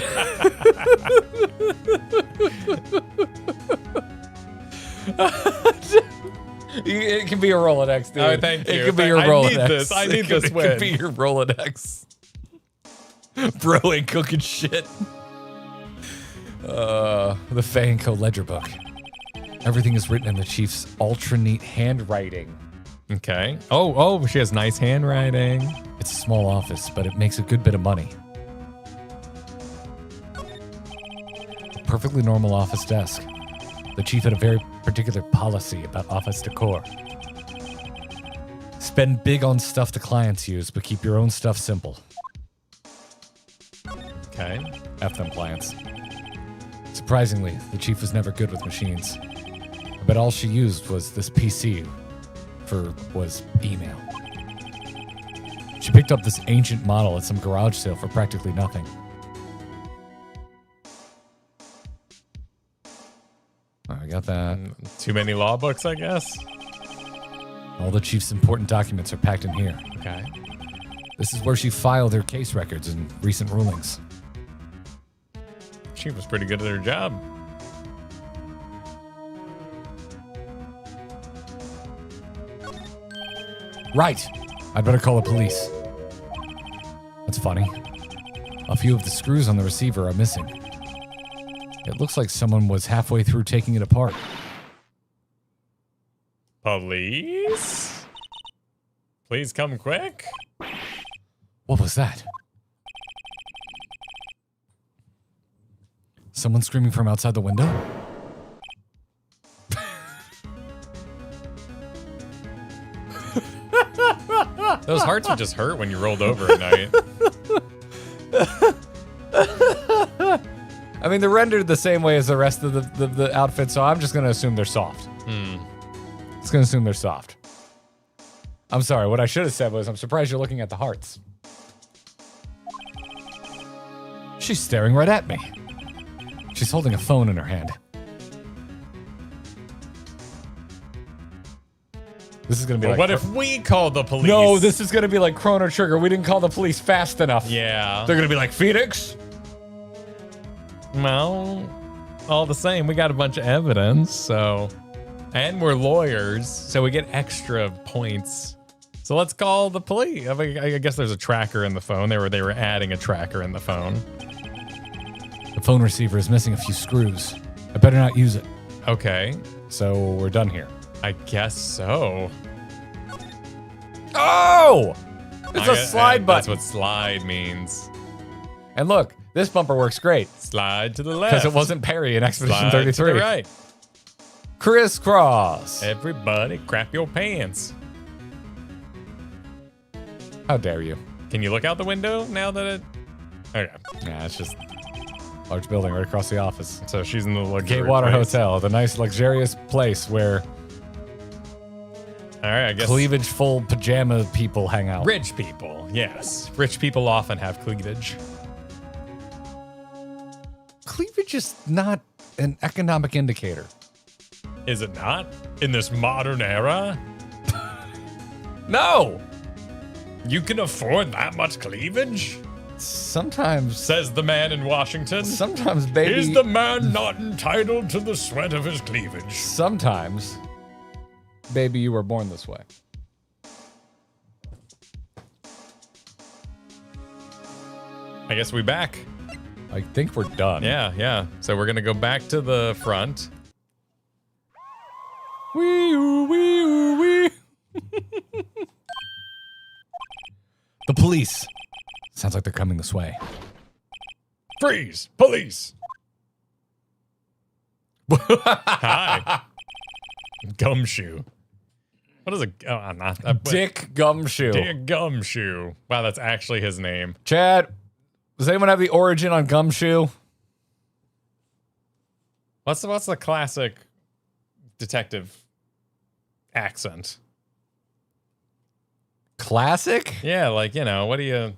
It can be a Rolodex, dude. Oh, thank you. It can be your Rolodex. I need this win. It could be your Rolodex. Bro ain't cooking shit. The Fanco ledger book. Everything is written in the chief's ultra neat handwriting. Okay. Oh, she has nice handwriting. It's a small office, but it makes a good bit of money. A perfectly normal office desk. The chief had a very particular policy about office decor. Spend big on stuff the clients use, but keep your own stuff simple. Okay. F them clients. Surprisingly, the chief was never good with machines. But all she used was this PC was email. She picked up this ancient model at some garage sale for practically nothing. Oh, I got that. Too many law books, I guess. All the chief's important documents are packed in here. Okay. This is where she filed her case records and recent rulings. She was pretty good at her job. Right. I'd better call the police. That's funny. A few of the screws on the receiver are missing. It looks like someone was halfway through taking it apart. Police? Please come quick. What was that? Someone screaming from outside the window? Those hearts would just hurt when you rolled over at night. I mean, they're rendered the same way as the rest of the outfit, so I'm just going to assume they're soft. Just going to assume they're soft. I'm sorry, what I should have said was, I'm surprised you're looking at the hearts. She's staring right at me. She's holding a phone in her hand. This is going to be like... What if we call the police? No, this is going to be like Chrono Trigger. We didn't call the police fast enough. Yeah. They're going to be like, Phoenix, Well, all the same, we got a bunch of evidence, so... And we're lawyers, so we get extra points. So let's call the police. I guess there's a tracker in the phone. They were adding a tracker in the phone. The phone receiver is missing a few screws. I better not use it. Okay. So we're done here. I guess so. Oh! It's a slide button. That's what slide means. And look, this bumper works great. Slide to the left. Because it wasn't Perry in Expedition Slide 33. to the right. Crisscross. Everybody crap your pants. How dare you? Can you look out the window now that it... Okay. Yeah, it's just a large building right across the office. So she's in the luxury Gatewater place. Hotel, the nice luxurious place where All right, I guess... cleavage-full pajama people hang out. Rich people, yes. Rich people often have cleavage. Cleavage is not an economic indicator. Is it not? In this modern era? No! You can afford that much cleavage? Sometimes, Says the man in Washington. sometimes, baby. Is the man not entitled to the sweat of his cleavage? Sometimes, baby, you were born this way. I guess we back. I think we're done. Yeah. So we're gonna go back to the front. Wee-oo, wee-oo, wee. The police. Sounds like they're coming this way. Freeze! Police! Hi. Gumshoe. What is a... Oh, I'm not... Dick Gumshoe. Dick Gumshoe. Wow, that's actually his name. Chad, does anyone have the origin on Gumshoe? What's the classic detective accent? Classic? Yeah, like, you know, what do you...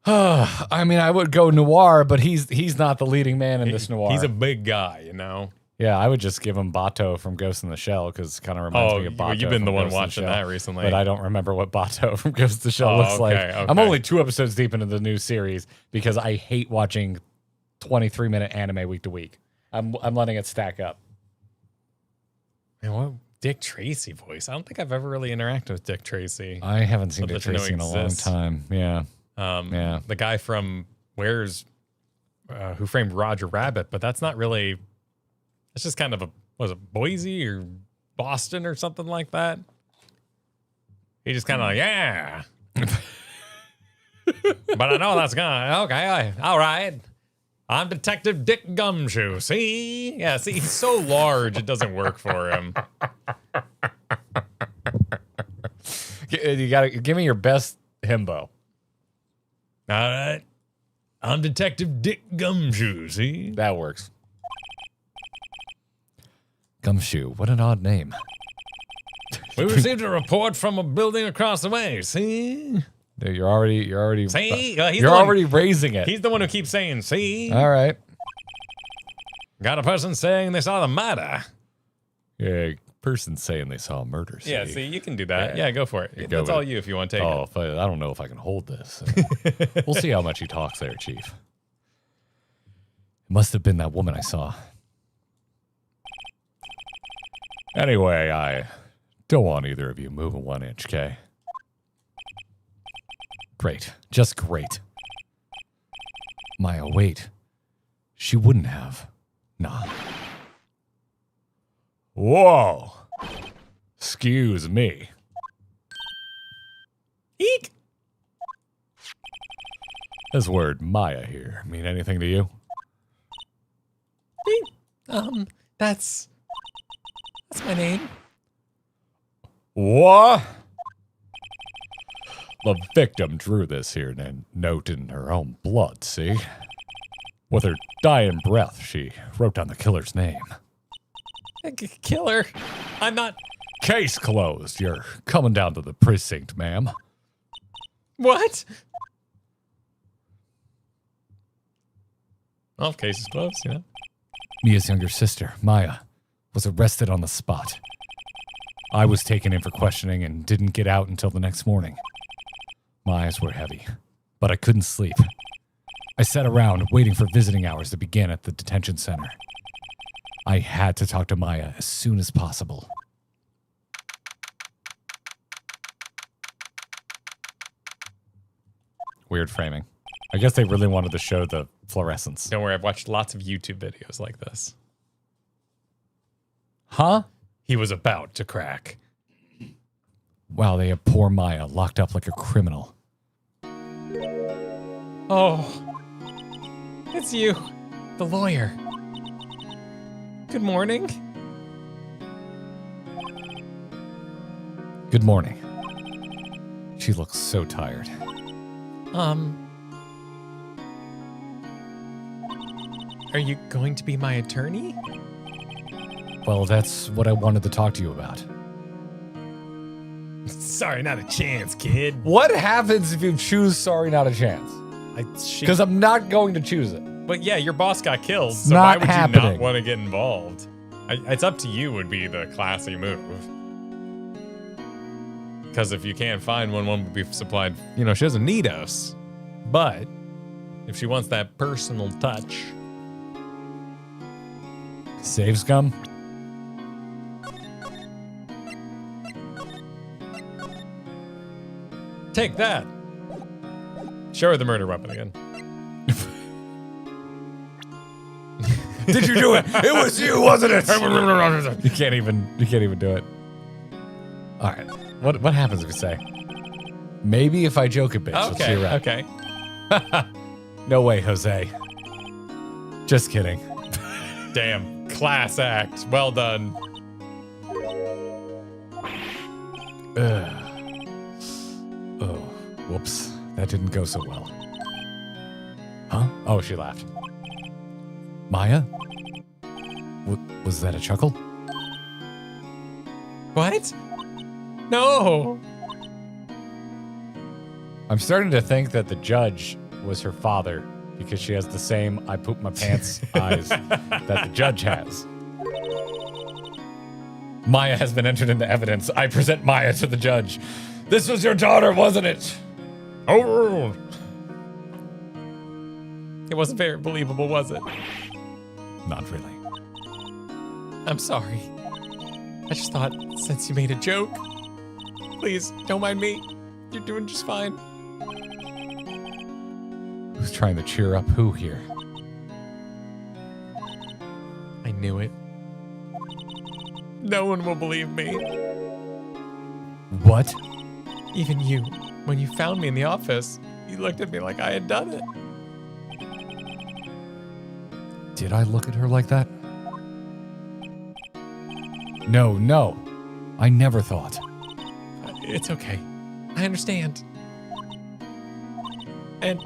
I mean, I would go noir, but he's not the leading man in this noir. He's a big guy, you know? Yeah, I would just give him Bato from Ghost in the Shell because it kind of reminds me of Bato. You've been the from one Ghost in the watching Shell, that recently. But I don't remember what Bato from Ghost in the Shell looks like. Okay. I'm only 2 episodes deep into the new series because I hate watching 23-minute anime week to week. I'm letting it stack up. Man, what Dick Tracy voice? I don't think I've ever really interacted with Dick Tracy. I haven't seen Something Dick to know Tracy in a long exists. time. Yeah. Yeah. The guy from Who Framed Roger Rabbit, but that's not really... It's just kind of a... Was it Boise or Boston or something like that? He just kind of like, yeah. But I know that's gonna... Okay, all right. I'm Detective Dick Gumshoe. See? Yeah, see, he's so large, it doesn't work for him. You gotta give me your best himbo. All right. I'm Detective Dick Gumshoe, see? That works. Gumshoe, what an odd name. We received a report from a building across the way, see? Dude, you're already See? you're already raising it. He's the one who keeps saying, see? All right. Got a person saying they saw the murder. Yeah, person saying they saw a murder. Yeah, see, you can do that. Yeah, go for it. Go That's with all it. you if you want to take Oh, it. if I don't know if I can hold this. We'll see how much he talks there, Chief. It must have been that woman I saw. Anyway, I don't want either of you moving 1 inch, okay? Great. Just great. Maya, wait. She wouldn't have. Nah. Whoa. Excuse me. Eek! This word Maya here mean anything to you? That's my name. What? The victim drew this here note in her own blood, see? With her dying breath, she wrote down the killer's name. Killer. I'm not... Case closed. You're coming down to the precinct, ma'am. What? Well, case is closed, you know? Mia's younger sister, Maya, was arrested on the spot. I was taken in for questioning and didn't get out until the next morning. My eyes were heavy, but I couldn't sleep. I sat around waiting for visiting hours to begin at the detention center. I had to talk to Maya as soon as possible. Weird framing. I guess they really wanted to show the fluorescence. Don't worry, I've watched lots of YouTube videos like this. Huh? He was about to crack. Wow, they have poor Maya locked up like a criminal. Oh, it's you, the lawyer. Good morning. Good morning. She looks so tired. Are you going to be my attorney? Well, that's what I wanted to talk to you about. Sorry, not a chance, kid. What happens if you choose sorry, not a chance? Because I'm not going to choose it. But yeah, your boss got killed, so Not why would you happening. not want to get involved? It's up to you would be the classy move. Because if you can't find one would be supplied. You know, she doesn't need us. But if she wants that personal touch. Save scum? Take that. Show her the murder weapon again. Did you do it? It was you, wasn't it? You can't even do it. All right. What happens if you say? Maybe if I joke a bit, she'll see you around. Okay. No way, Jose. Just kidding. Damn. Class act. Well done. Oh, whoops. That didn't go so well. Huh? Oh, she laughed. Maya? Was that a chuckle? What? No. I'm starting to think that the judge was her father because she has the same I poop my pants eyes that the judge has. Maya has been entered into evidence. I present Maya to the judge. This was your daughter, wasn't it? Oh. It wasn't very believable, was it? Not really. I'm sorry. I just thought, since you made a joke, please don't mind me. You're doing just fine. Who's trying to cheer up who here? I knew it. No one will believe me. What? Even you. When you found me in the office, you looked at me like I had done it. Did I look at her like that? No. I never thought. It's okay. I understand. And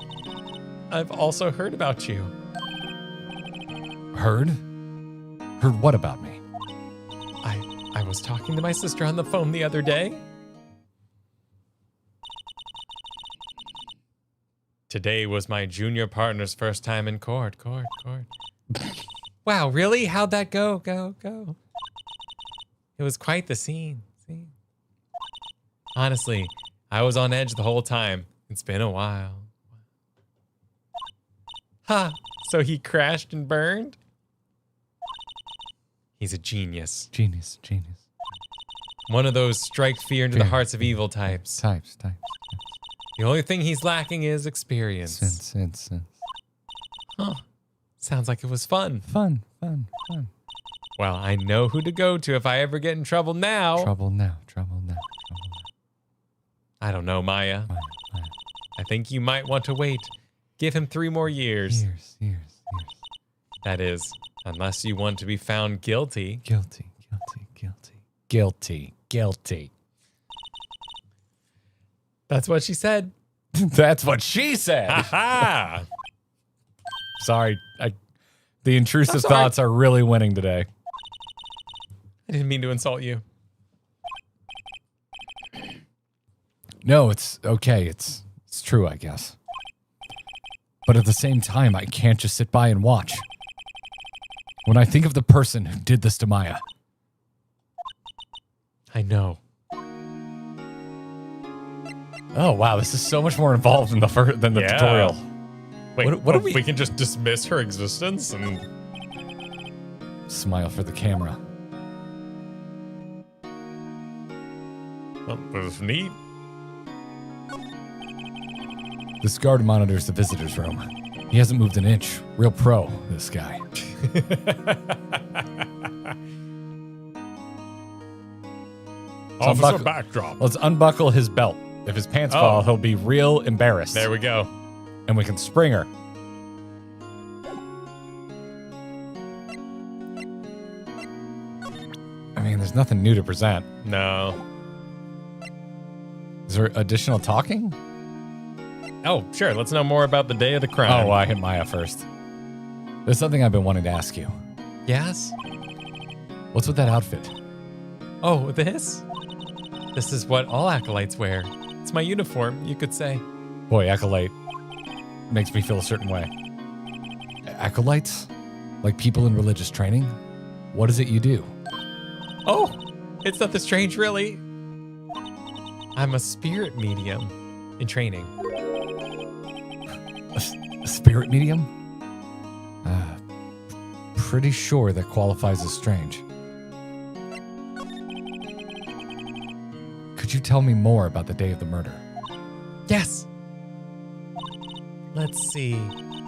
I've also heard about you. Heard? Heard what about me? I was talking to my sister on the phone the other day. Today was my junior partner's first time in court. Wow, really? How'd that go? Go. It was quite the scene. Honestly, I was on edge the whole time. It's been a while. Ha! So he crashed and burned? He's a genius. Genius. One of those strike fear into the hearts of evil types. Types. The only thing he's lacking is experience. Sense. Huh. Sounds like it was fun. Fun. Well, I know who to go to if I ever get in trouble now. Trouble now. I don't know, Maya. I think you might want to wait. Give him 3 more years. Years. That is, unless you want to be found guilty. Guilty. That's what she said. That's what she said. Ha! Sorry, the intrusive thoughts are really winning today. I didn't mean to insult you. No, it's okay. It's true, I guess. But at the same time, I can't just sit by and watch. When I think of the person who did this to Maya. I know. Oh, wow, this is so much more involved than the tutorial. Wait, what are we? We can just dismiss her existence and Smile for the camera. well, that's neat. This guard monitors the visitor's room. He hasn't moved an inch. Real pro, this guy. Officer backdrop. Let's unbuckle his belt. If his pants fall, he'll be real embarrassed. There we go. And we can spring her. I mean, there's nothing new to present. No. Is there additional talking? Oh, sure. Let's know more about the day of the crime. Oh, I hit Maya first. There's something I've been wanting to ask you. Yes? What's with that outfit? Oh, this? This is what all acolytes wear. It's my uniform, you could say. Boy, acolyte makes me feel a certain way. Acolytes? Like people in religious training? What is it you do? Oh, it's nothing strange, really. I'm a spirit medium in training. A spirit medium? Pretty sure that qualifies as strange. Could you tell me more about the day of the murder? Yes. Let's see.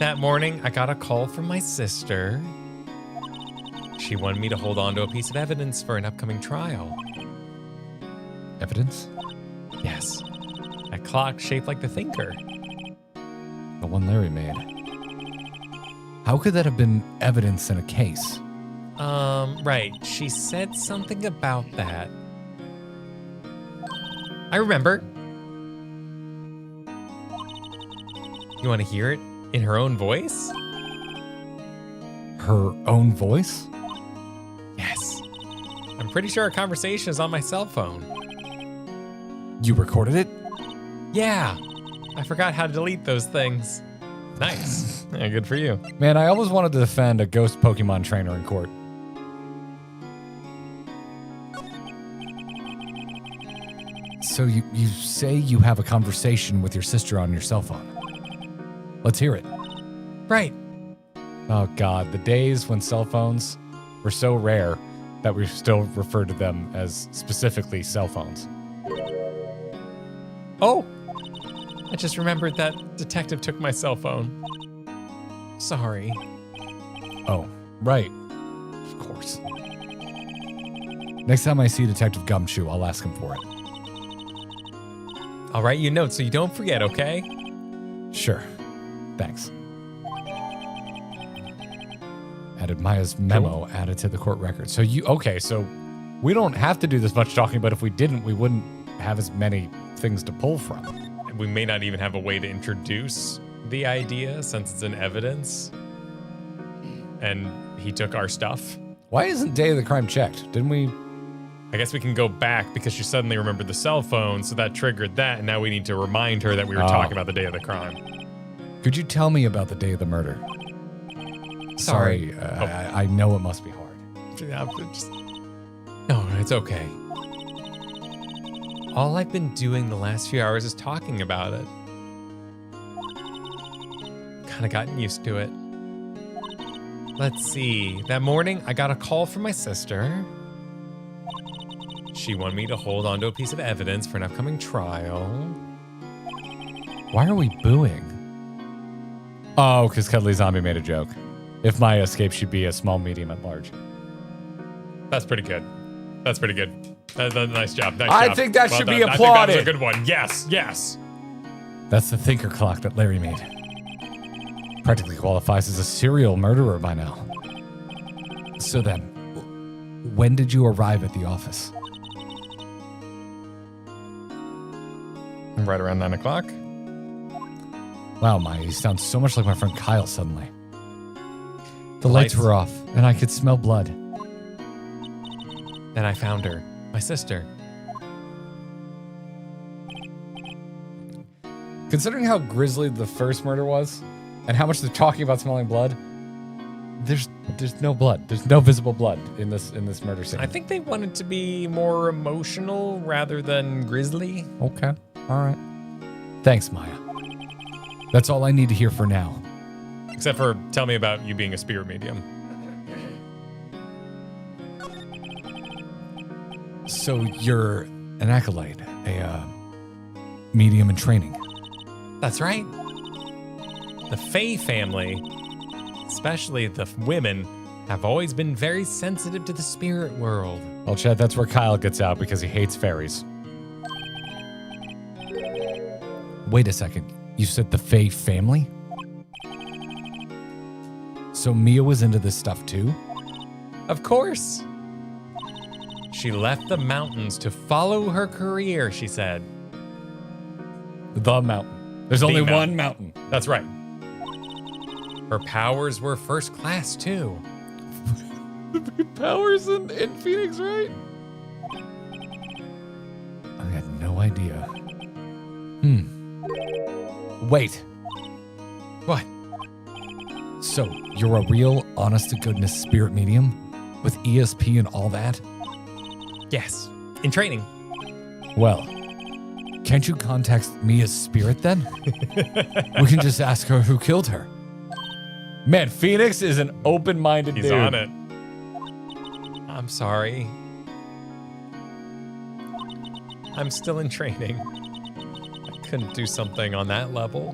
That morning, I got a call from my sister. She wanted me to hold on to a piece of evidence for an upcoming trial. Evidence? Yes. A clock shaped like the thinker. The one Larry made. How could that have been evidence in a case? Right. She said something about that. I remember. You want to hear it in her own voice? Her own voice? Yes. I'm pretty sure our conversation is on my cell phone. You recorded it? Yeah. I forgot how to delete those things. Nice. Yeah, good for you. Man, I always wanted to defend a ghost Pokemon trainer in court. So you say you have a conversation with your sister on your cell phone. Let's hear it. Right. Oh God, the days when cell phones were so rare that we still refer to them as specifically cell phones. Oh, I just remembered that detective took my cell phone. Sorry. Oh, right. Of course. Next time I see Detective Gumshoe, I'll ask him for it. I'll write you a note so you don't forget, okay? Sure. Thanks. Added Maya's memo added to the court record. So so we don't have to do this much talking, but if we didn't, we wouldn't have as many things to pull from. We may not even have a way to introduce the idea since it's in evidence. And he took our stuff. Why isn't day of the crime checked? Didn't we? I guess we can go back because she suddenly remembered the cell phone, so that triggered that, and now we need to remind her that we were talking about the day of the crime. Could you tell me about the day of the murder? Sorry, I know it must be hard. Yeah, no, it's okay. All I've been doing the last few hours is talking about it. Kind of gotten used to it. Let's see. That morning, I got a call from my sister. She wanted me to hold onto a piece of evidence for an upcoming trial. Why are we booing? Oh, because Cuddly Zombie made a joke. If Maya escaped, she'd be a small, medium, at large. That's pretty good. That's pretty good. Nice job. Nice I job. think that Well should done. be I think applauded. that was a good one. Yes, yes. That's the thinker clock that Larry made. Practically qualifies as a serial murderer by now. So then, when did you arrive at the office? Right around 9 o'clock. Wow, Maya, you sound so much like my friend Kyle suddenly. The lights were off, and I could smell blood. Then I found her, my sister. Considering how grisly the first murder was, and how much they're talking about smelling blood, there's no blood. There's no visible blood in this murder scene. I think they wanted to be more emotional rather than grisly. Okay. All right. Thanks, Maya. That's all I need to hear for now. Except for tell me about you being a spirit medium. So you're an acolyte, a medium in training. That's right. The Fae family, especially the women, have always been very sensitive to the spirit world. Well, Chad, that's where Kyle gets out because he hates fairies. Wait a second. You said the Fae family? So Mia was into this stuff too? Of course. She left the mountains to follow her career, she said. The mountain. There's only one mountain. That's right. Her powers were first class, too. Powers in Phoenix Wright? I had no idea. Wait. What? So, you're a real, honest-to-goodness spirit medium? With ESP and all that? Yes. In training. Well, can't you contact Mia's spirit then? We can just ask her who killed her. Man, Phoenix is an open-minded dude. He's on it. I'm sorry. I'm still in training. I couldn't do something on that level.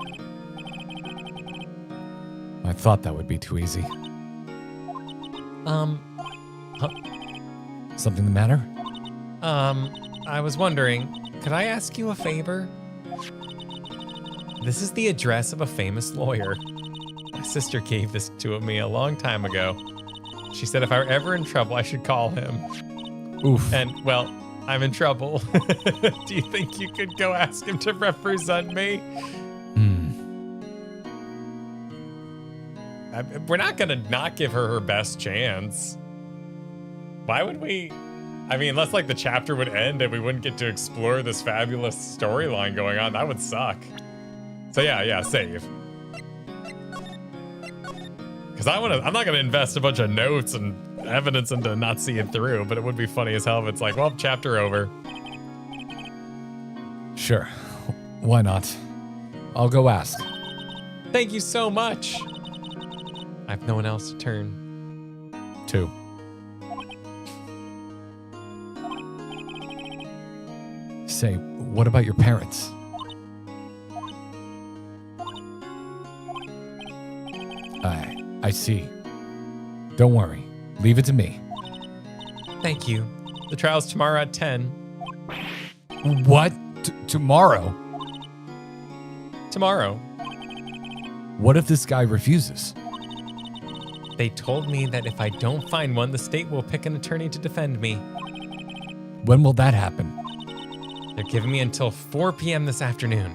I thought that would be too easy. Something the matter? I was wondering, could I ask you a favor? This is the address of a famous lawyer. My sister gave this to me a long time ago. She said if I were ever in trouble, I should call him. Oof. And, well, I'm in trouble. Do you think you could go ask him to represent me? We're not going to not give her best chance. Why would we? I mean, unless like the chapter would end and we wouldn't get to explore this fabulous storyline going on. That would suck. So yeah, save. Because I'm not going to invest a bunch of notes and evidence into not see it through, but it would be funny as hell if it's like, well, chapter over. Sure. Why not? I'll go ask. Thank you so much. I have no one else to turn to. Say, what about your parents? I see. Don't worry. Leave it to me. Thank you. The trial's tomorrow at 10. What? Tomorrow? Tomorrow. What if this guy refuses? They told me that if I don't find one, the state will pick an attorney to defend me. When will that happen? They're giving me until 4 p.m. this afternoon.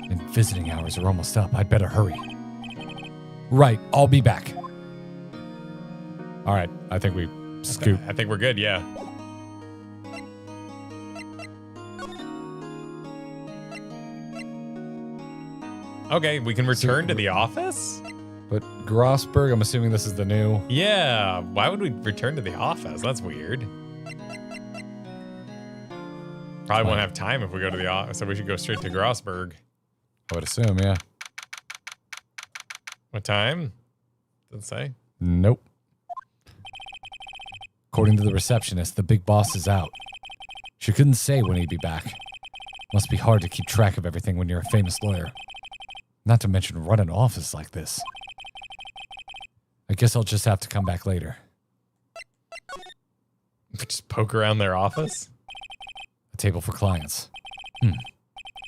And visiting hours are almost up. I'd better hurry. Right, I'll be back. All right, I think we scoop. I think we're good, yeah. Okay, we can return to the office? But Grossberg, I'm assuming this is the new. Yeah, why would we return to the office? That's weird. Probably won't have time if we go to the office, so we should go straight to Grossberg. I would assume, yeah. What time? Doesn't say. Nope. According to the receptionist, the big boss is out. She couldn't say when he'd be back. Must be hard to keep track of everything when you're a famous lawyer. Not to mention run an office like this. I guess I'll just have to come back later. Just poke around their office? A table for clients. An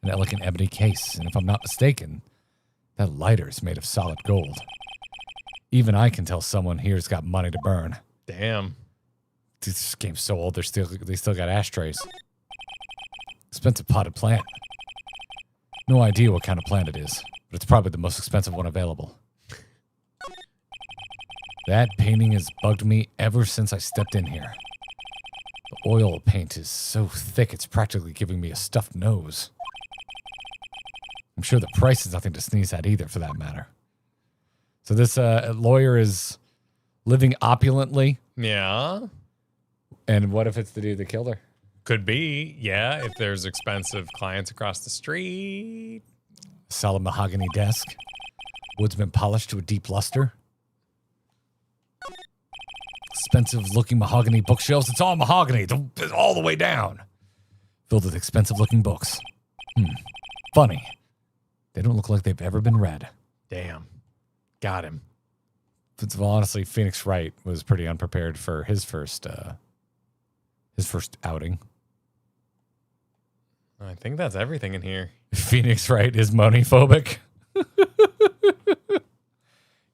elegant ebony case, and if I'm not mistaken, that lighter is made of solid gold. Even I can tell someone here's got money to burn. Damn. This game's so old, they still got ashtrays. Expensive potted plant. No idea what kind of plant it is, but it's probably the most expensive one available. That painting has bugged me ever since I stepped in here. The oil paint is so thick it's practically giving me a stuffed nose. I'm sure the price is nothing to sneeze at either, for that matter. So this lawyer is living opulently. Yeah. And what if it's the dude that killed her? Could be, yeah, if there's expensive clients across the street. Solid mahogany desk. Wood's been polished to a deep luster. Expensive-looking mahogany bookshelves. It's all mahogany, all the way down. Filled with expensive-looking books. Funny. They don't look like they've ever been read. Damn. Got him. Well, honestly, Phoenix Wright was pretty unprepared for his first outing. I think that's everything in here. Phoenix Wright is money-phobic.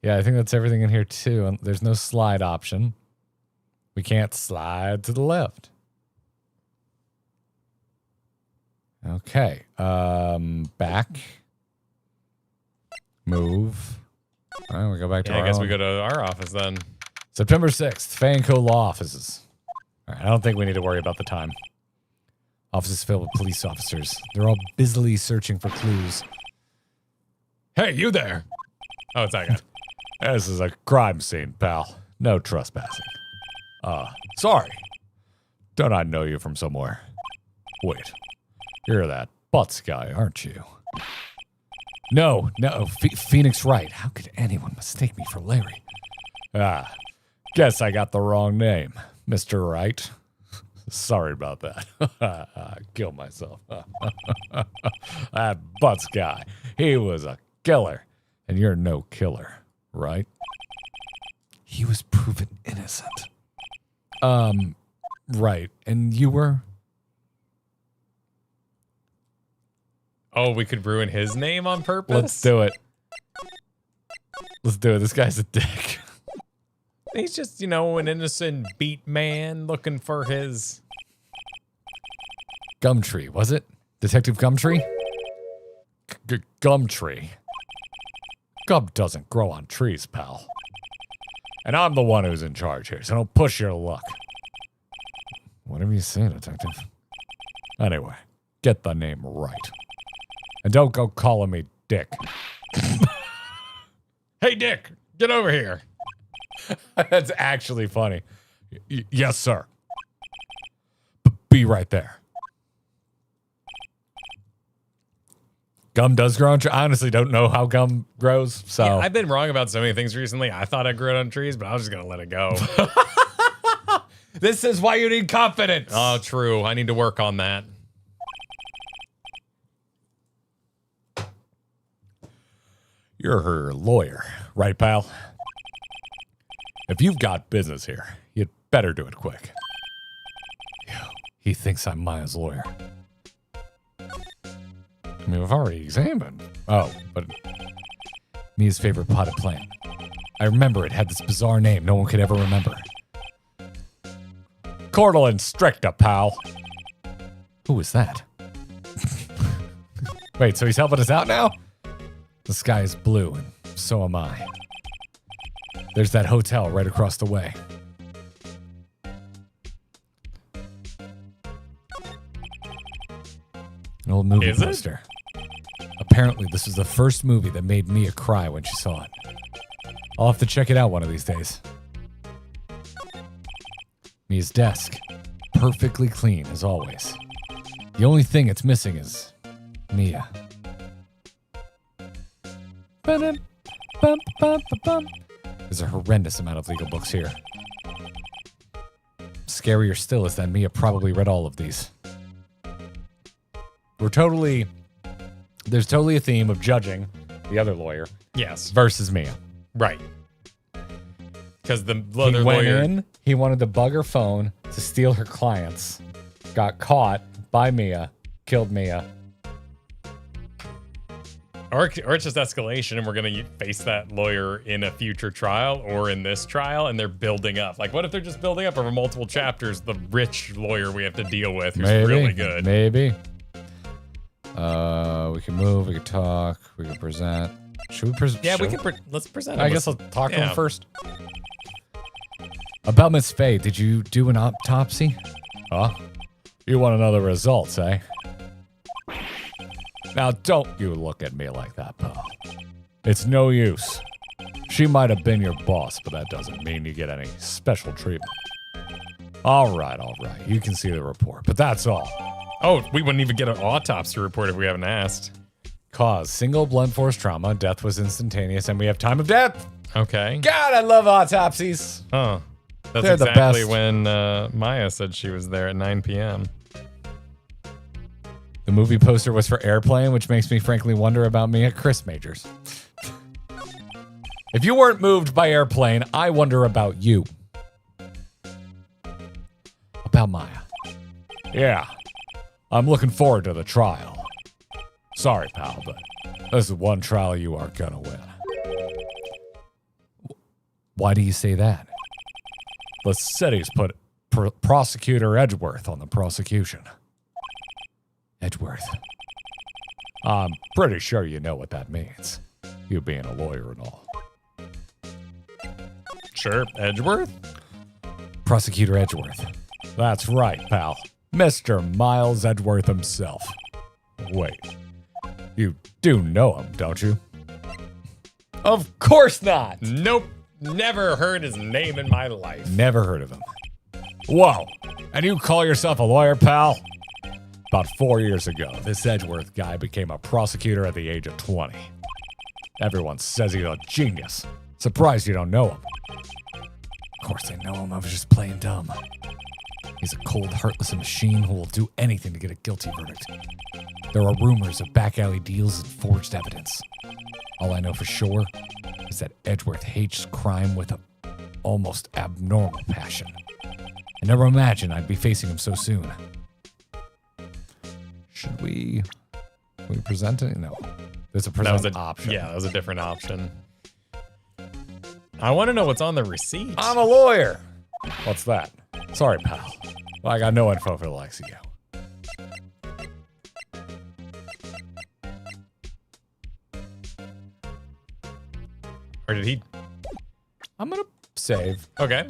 Yeah, I think that's everything in here, too. There's no slide option. We can't slide to the left. Okay. Back. Move. All right, we go back to our I guess own. we go to our office then. September 6th, Fanco Law Offices. All right, I don't think we need to worry about the time. Offices filled with police officers. They're all busily searching for clues. Hey, you there. Oh, it's that guy. This is a crime scene, pal. No trespassing. Sorry. Don't I know you from somewhere? Wait. You're that Butts guy, aren't you? No. Phoenix Wright. How could anyone mistake me for Larry? Guess I got the wrong name, Mr. Wright. Sorry about that. I killed myself. That Butts guy. He was a killer. And you're no killer, right? He was proven innocent. Right. And you were? Oh, we could ruin his name on purpose? Let's do it. Let's do it. This guy's a dick. He's just, an innocent beat man looking for his... Gumtree, was it? Detective Gumtree? Gumtree. Gum doesn't grow on trees, pal. And I'm the one who's in charge here, so don't push your luck. Whatever you say, detective. Anyway, get the name right. And don't go calling me Dick. Hey, Dick, get over here. That's actually funny. Yes, sir. Be right there. Gum does grow on trees. I honestly don't know how gum grows, so... Yeah, I've been wrong about so many things recently. I thought I grew it on trees, but I was just going to let it go. This is why you need confidence. Oh, true. I need to work on that. You're her lawyer, right, pal? If you've got business here, you'd better do it quick. He thinks I'm Maya's lawyer. I mean, we've already examined. Oh, but Mia's favorite potted plant. I remember it had this bizarre name no one could ever remember. Cordylan stricta, pal. Who was that? Wait, so he's helping us out now? The sky is blue, and so am I. There's that hotel right across the way. An old movie poster. Apparently, this was the first movie that made Mia cry when she saw it. I'll have to check it out one of these days. Mia's desk. Perfectly clean, as always. The only thing it's missing is Mia. There's a horrendous amount of legal books here. Scarier still is that Mia probably read all of these. There's totally a theme of judging the other lawyer. Yes. Versus Mia. Right. Because the He other went lawyer... in, he wanted to bug her phone to steal her clients. Got caught by Mia. Killed Mia. Or it's just escalation, and we're going to face that lawyer in a future trial or in this trial, and they're building up. Like, what if they're just building up over multiple chapters the rich lawyer we have to deal with who's really good? Maybe. We can move, we can talk, we can present. Should we present? Yeah, we can. Let's present. I guess I'll talk to him first. About Miss Faye, did you do an autopsy? Huh? You want to know the results, eh? Now, don't you look at me like that, pal. It's no use. She might have been your boss, but that doesn't mean you get any special treatment. All right. You can see the report, but that's all. Oh, we wouldn't even get an autopsy report if we haven't asked. cause. Single blunt force trauma. Death was instantaneous, and we have time of death. Okay. God, I love autopsies. Huh. That's They're the exactly best. when Maya said she was there at 9 p.m. The movie poster was for Airplane, which makes me frankly wonder about me at Chris Majors. If you weren't moved by Airplane, I wonder about you. About Maya. Yeah. I'm looking forward to the trial. Sorry, pal, but this is one trial you are gonna win. Why do you say that? The city's put Prosecutor Edgeworth on the prosecution. Edgeworth. I'm pretty sure you know what that means. You being a lawyer and all. Sure. Edgeworth? Prosecutor Edgeworth. That's right, pal. Mr. Miles Edgeworth himself. Wait. You do know him, don't you? Of course not! Nope. Never heard his name in my life. Never heard of him. Whoa. And you call yourself a lawyer, pal? About 4 years ago, this Edgeworth guy became a prosecutor at the age of 20. Everyone says he's a genius. Surprised you don't know him. Of course I know him. I was just playing dumb. He's a cold, heartless machine who will do anything to get a guilty verdict. There are rumors of back alley deals and forged evidence. All I know for sure is that Edgeworth hates crime with an almost abnormal passion. I never imagined I'd be facing him so soon. Should we present it? No. There's a present option. Yeah, that was a different option. I want to know what's on the receipt. I'm a lawyer. What's that? Sorry, pal. Well, I got no info for the likes of you. Or did he? I'm gonna save. Okay.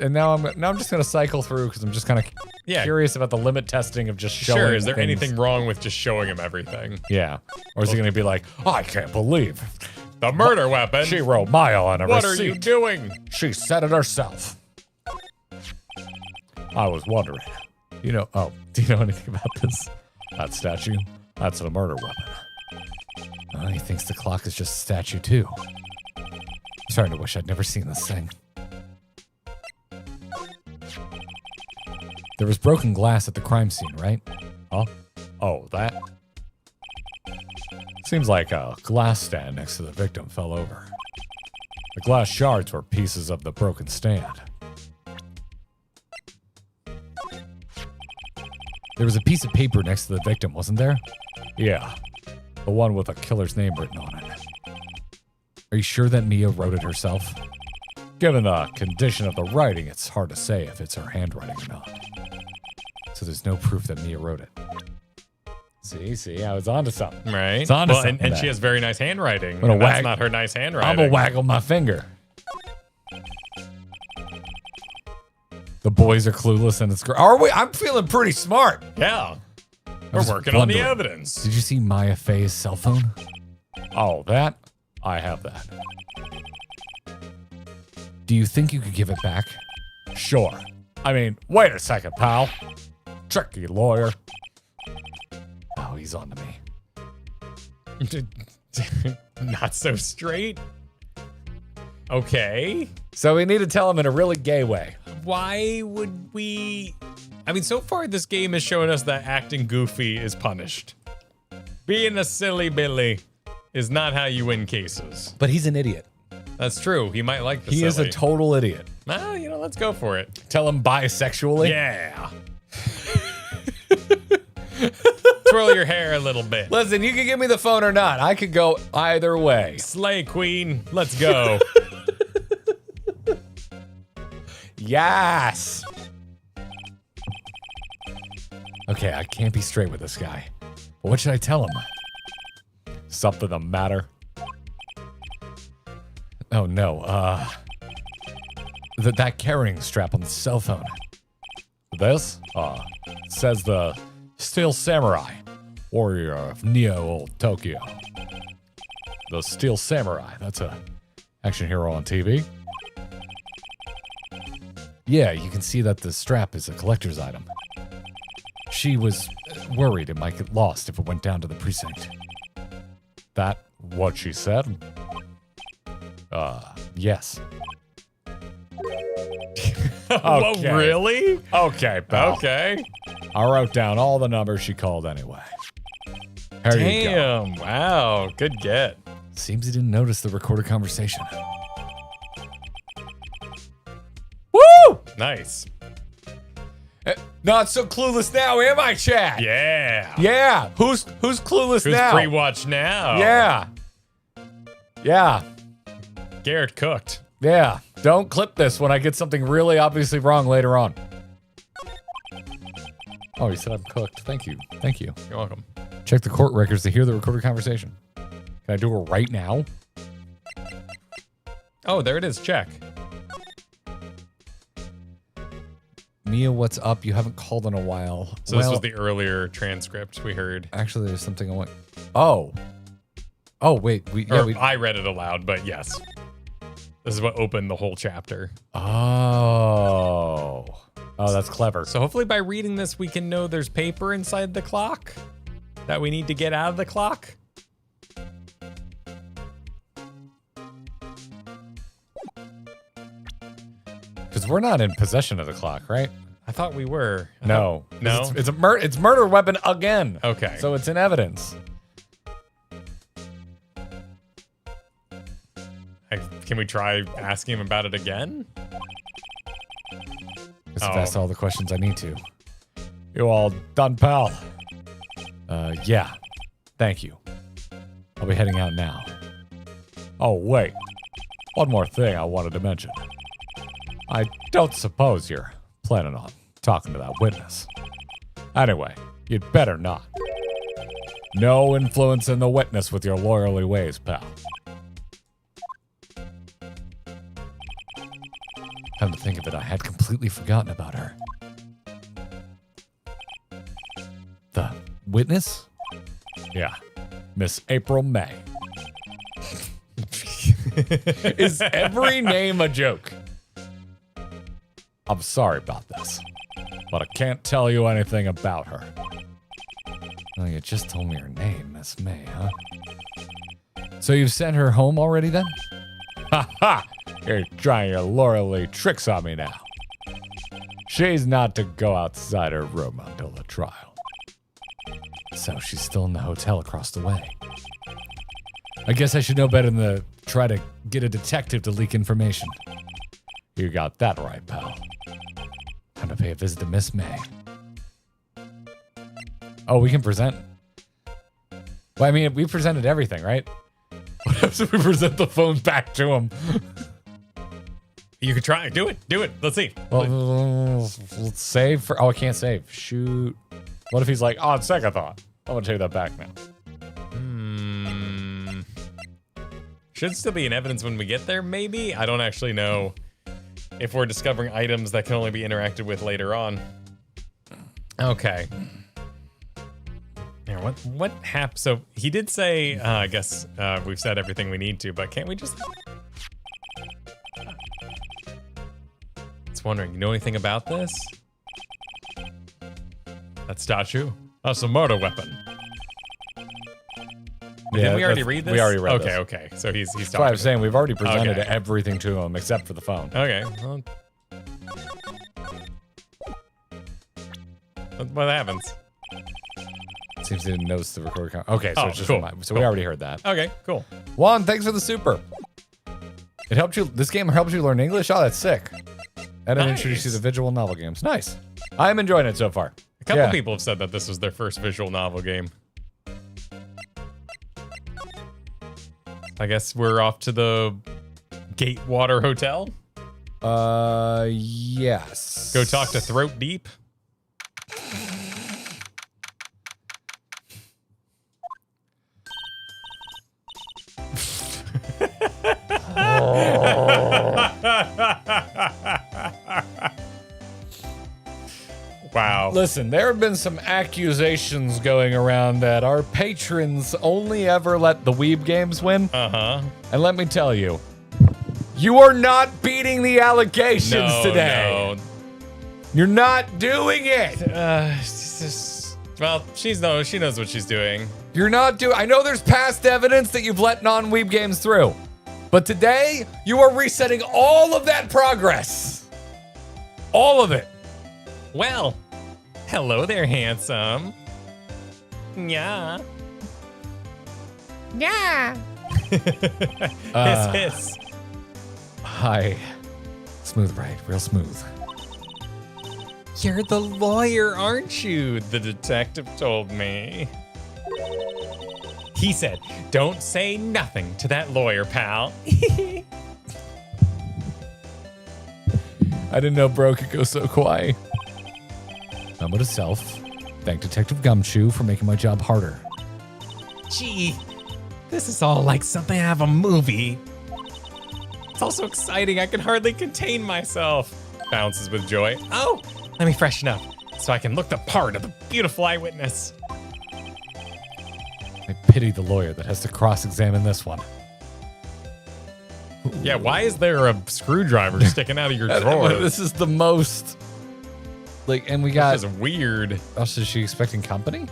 Now I'm just gonna cycle through because I'm just kind of curious about the limit testing of just showing. Sure. Is there things. anything wrong with just showing him everything? Yeah. Or is he gonna be like, I can't believe The murder weapon. she wrote Maya on a What receipt. are you doing? She said it herself. I was wondering. Do you know anything about this? That statue? That's a murder weapon. Oh, he thinks the clock is just a statue too. I'm starting to wish I'd never seen this thing. There was broken glass at the crime scene, right? Huh? Oh, that? Seems like a glass stand next to the victim fell over. The glass shards were pieces of the broken stand. There was a piece of paper next to the victim, wasn't there? Yeah. The one with the killer's name written on it. Are you sure that Mia wrote it herself? Given the condition of the writing, it's hard to say if it's her handwriting or not. So there's no proof that Mia wrote it. See, I was onto something. Right. It's onto well, something. and she has very nice handwriting. Gonna And that's wag- not her nice I'm handwriting. gonna waggle my finger. The boys are clueless and it's great. Are we? I'm feeling pretty smart. Yeah. was We're working on the wondering. evidence. Did you see Maya Faye's cell phone? Oh, that? I have that. Do you think you could give it back? Sure. I mean, wait a second, pal. Tricky lawyer. Oh, he's on to me. Not so straight. Okay. So we need to tell him in a really gay way. Why would we? I mean, so far this game is showing us that acting goofy is punished. Being a silly Billy is not how you win cases. But he's an idiot. That's true. He might like the He is a silly. total idiot. Well, let's go for it. Tell him bisexually. Yeah. Twirl your hair a little bit. Listen, you can give me the phone or not. I could go either way. Slay queen. Let's go. Yes. Okay, I can't be straight with this guy. But what should I tell him? Something the matter? Oh no, that carrying strap on the cell phone. This? Says the Steel Samurai, warrior of Neo Tokyo. The Steel Samurai, that's a action hero on TV. Yeah, you can see that the strap is a collector's item. She was worried it might get lost if it went down to the precinct. that what she said? Yes. Whoa, Okay. really? Okay, pal. Okay. I wrote down all the numbers she called anyway. There you go. Damn. Wow. Good get. Seems he didn't notice the recorded conversation. Woo! Nice. Not so clueless now, am I, Chad? Yeah. Yeah. Who's clueless Who's now? pre-watch now? Yeah. Yeah. Garrett cooked. Yeah. Don't clip this when I get something really obviously wrong later on. Oh, you said I'm cooked. Thank you. Thank you. You're welcome. Check the court records to hear the recorded conversation. Can I do it right now? Oh, there it is. Check. Mia, what's up? You haven't called in a while. So this was the earlier transcript we heard. Actually, there's something I want. Oh. Oh, wait. I read it aloud, but yes. This is what opened the whole chapter. Oh. Oh, that's clever. So hopefully by reading this, we can know there's paper inside the clock that we need to get out of the clock. Because we're not in possession of the clock, right? I thought we were. No. No? It's it's murder weapon again. Okay. So it's in evidence. Can we try asking him about it again? Because I've asked all the questions I need to. You all done, pal? Yeah. Thank you. I'll be heading out now. Oh, wait. One more thing I wanted to mention. I don't suppose you're planning on talking to that witness. Anyway, you'd better not. No influence in the witness with your lawyerly ways, pal. Come to think of it, I had completely forgotten about her. The witness? Yeah, Miss April May. Is every name a joke? I'm sorry about this, but I can't tell you anything about her. Oh, you just told me her name, Miss May, huh? So you've sent her home already then? Ha ha! You're trying your lawyerly tricks on me now. She's not to go outside her room until the trial. So she's still in the hotel across the way. I guess I should know better than to try to get a detective to leak information. You got that right, pal. Time to pay a visit to Miss May. Oh, we can present. Well, I mean, we presented everything, right? What happens if we present the phone back to him? You could try. Do it. Do it. Let's see. Well, let's save for. Oh, I can't save. Shoot. What if he's like, on second thought, I'm gonna take that back now. Should still be in evidence when we get there, maybe? I don't actually know if we're discovering items that can only be interacted with later on. Okay. Yeah, what happened? So he did say, I guess we've said everything we need to, but can't we just... Just wondering, you know anything about this? That statue? That's a murder weapon. Didn't we already read this? We already read this. Okay. So he's That's talking. why I was saying we've already presented Okay. everything to him except for the phone. Okay. Well, what happens? Seems he didn't notice the recording. Okay, so Oh, it's just cool. so we already heard that. Okay, cool. Juan, thanks for the super. It helped you. This game helps you learn English. Oh, that's sick. And it introduced you to visual novel games. Nice. I'm enjoying it so far. A couple people have said that this was their first visual novel game. I guess we're off to the Gatewater Hotel. Yes. Go talk to Throat Deep. Wow. Listen, there have been some accusations going around that our patrons only ever let the Weeb games win. Uh-huh. And let me tell you, you are not beating the allegations today. No. You're not doing it. Well, she knows what she's doing. You're not doing. I know there's past evidence that you've let non-weeb games through, but today you are resetting all of that progress. All of it. Well, hello there, handsome. Yeah. Yeah. Hiss. Hi. Smooth, right? Real smooth. You're the lawyer, aren't you? The detective told me. He said, don't say nothing to that lawyer, pal. I didn't know bro could go so quiet. Number to self. Thank Detective Gumshoe for making my job harder. Gee, this is all like something out of a movie. It's all so exciting, I can hardly contain myself. Bounces with joy. Oh, let me freshen up so I can look the part of the beautiful eyewitness. I pity the lawyer that has to cross-examine this one. Yeah, why is there a screwdriver sticking out of your drawer? This is the most... Like, and we got... This is weird. Oh, so is she expecting company?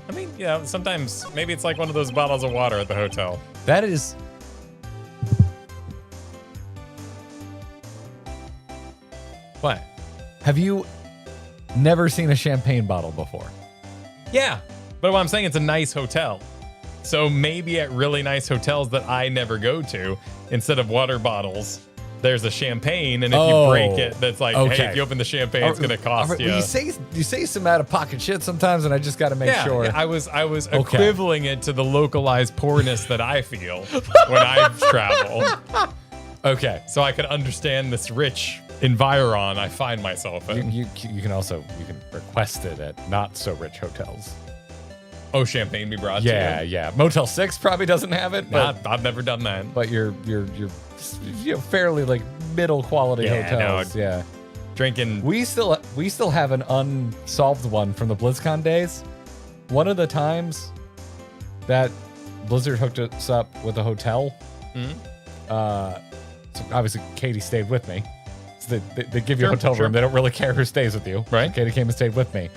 I mean, yeah, sometimes maybe it's like one of those bottles of water at the hotel. That is... What? Have you never seen a champagne bottle before? Yeah, but what I'm saying, it's a nice hotel. So maybe at really nice hotels that I never go to, instead of water bottles, there's a champagne, and if you break it, that's like, hey, if you open the champagne, it's gonna cost you. Well, you say some out of pocket shit sometimes, and I just got to make sure. Yeah, I was equivaling it to the localized poorness that I feel when I travel. Okay, So I could understand this rich environ I find myself in. you can request it at not so rich hotels. Oh, champagne be brought to you? Yeah. Motel 6 probably doesn't have it, but I've never done that. but you're fairly like middle quality Yeah, hotels. no, Yeah. Drinking. We still have an unsolved one from the BlizzCon days. One of the times that Blizzard hooked us up with a hotel, so obviously Katie stayed with me. So they give you a hotel room. They don't really care who stays with you. Right. So Katie came and stayed with me.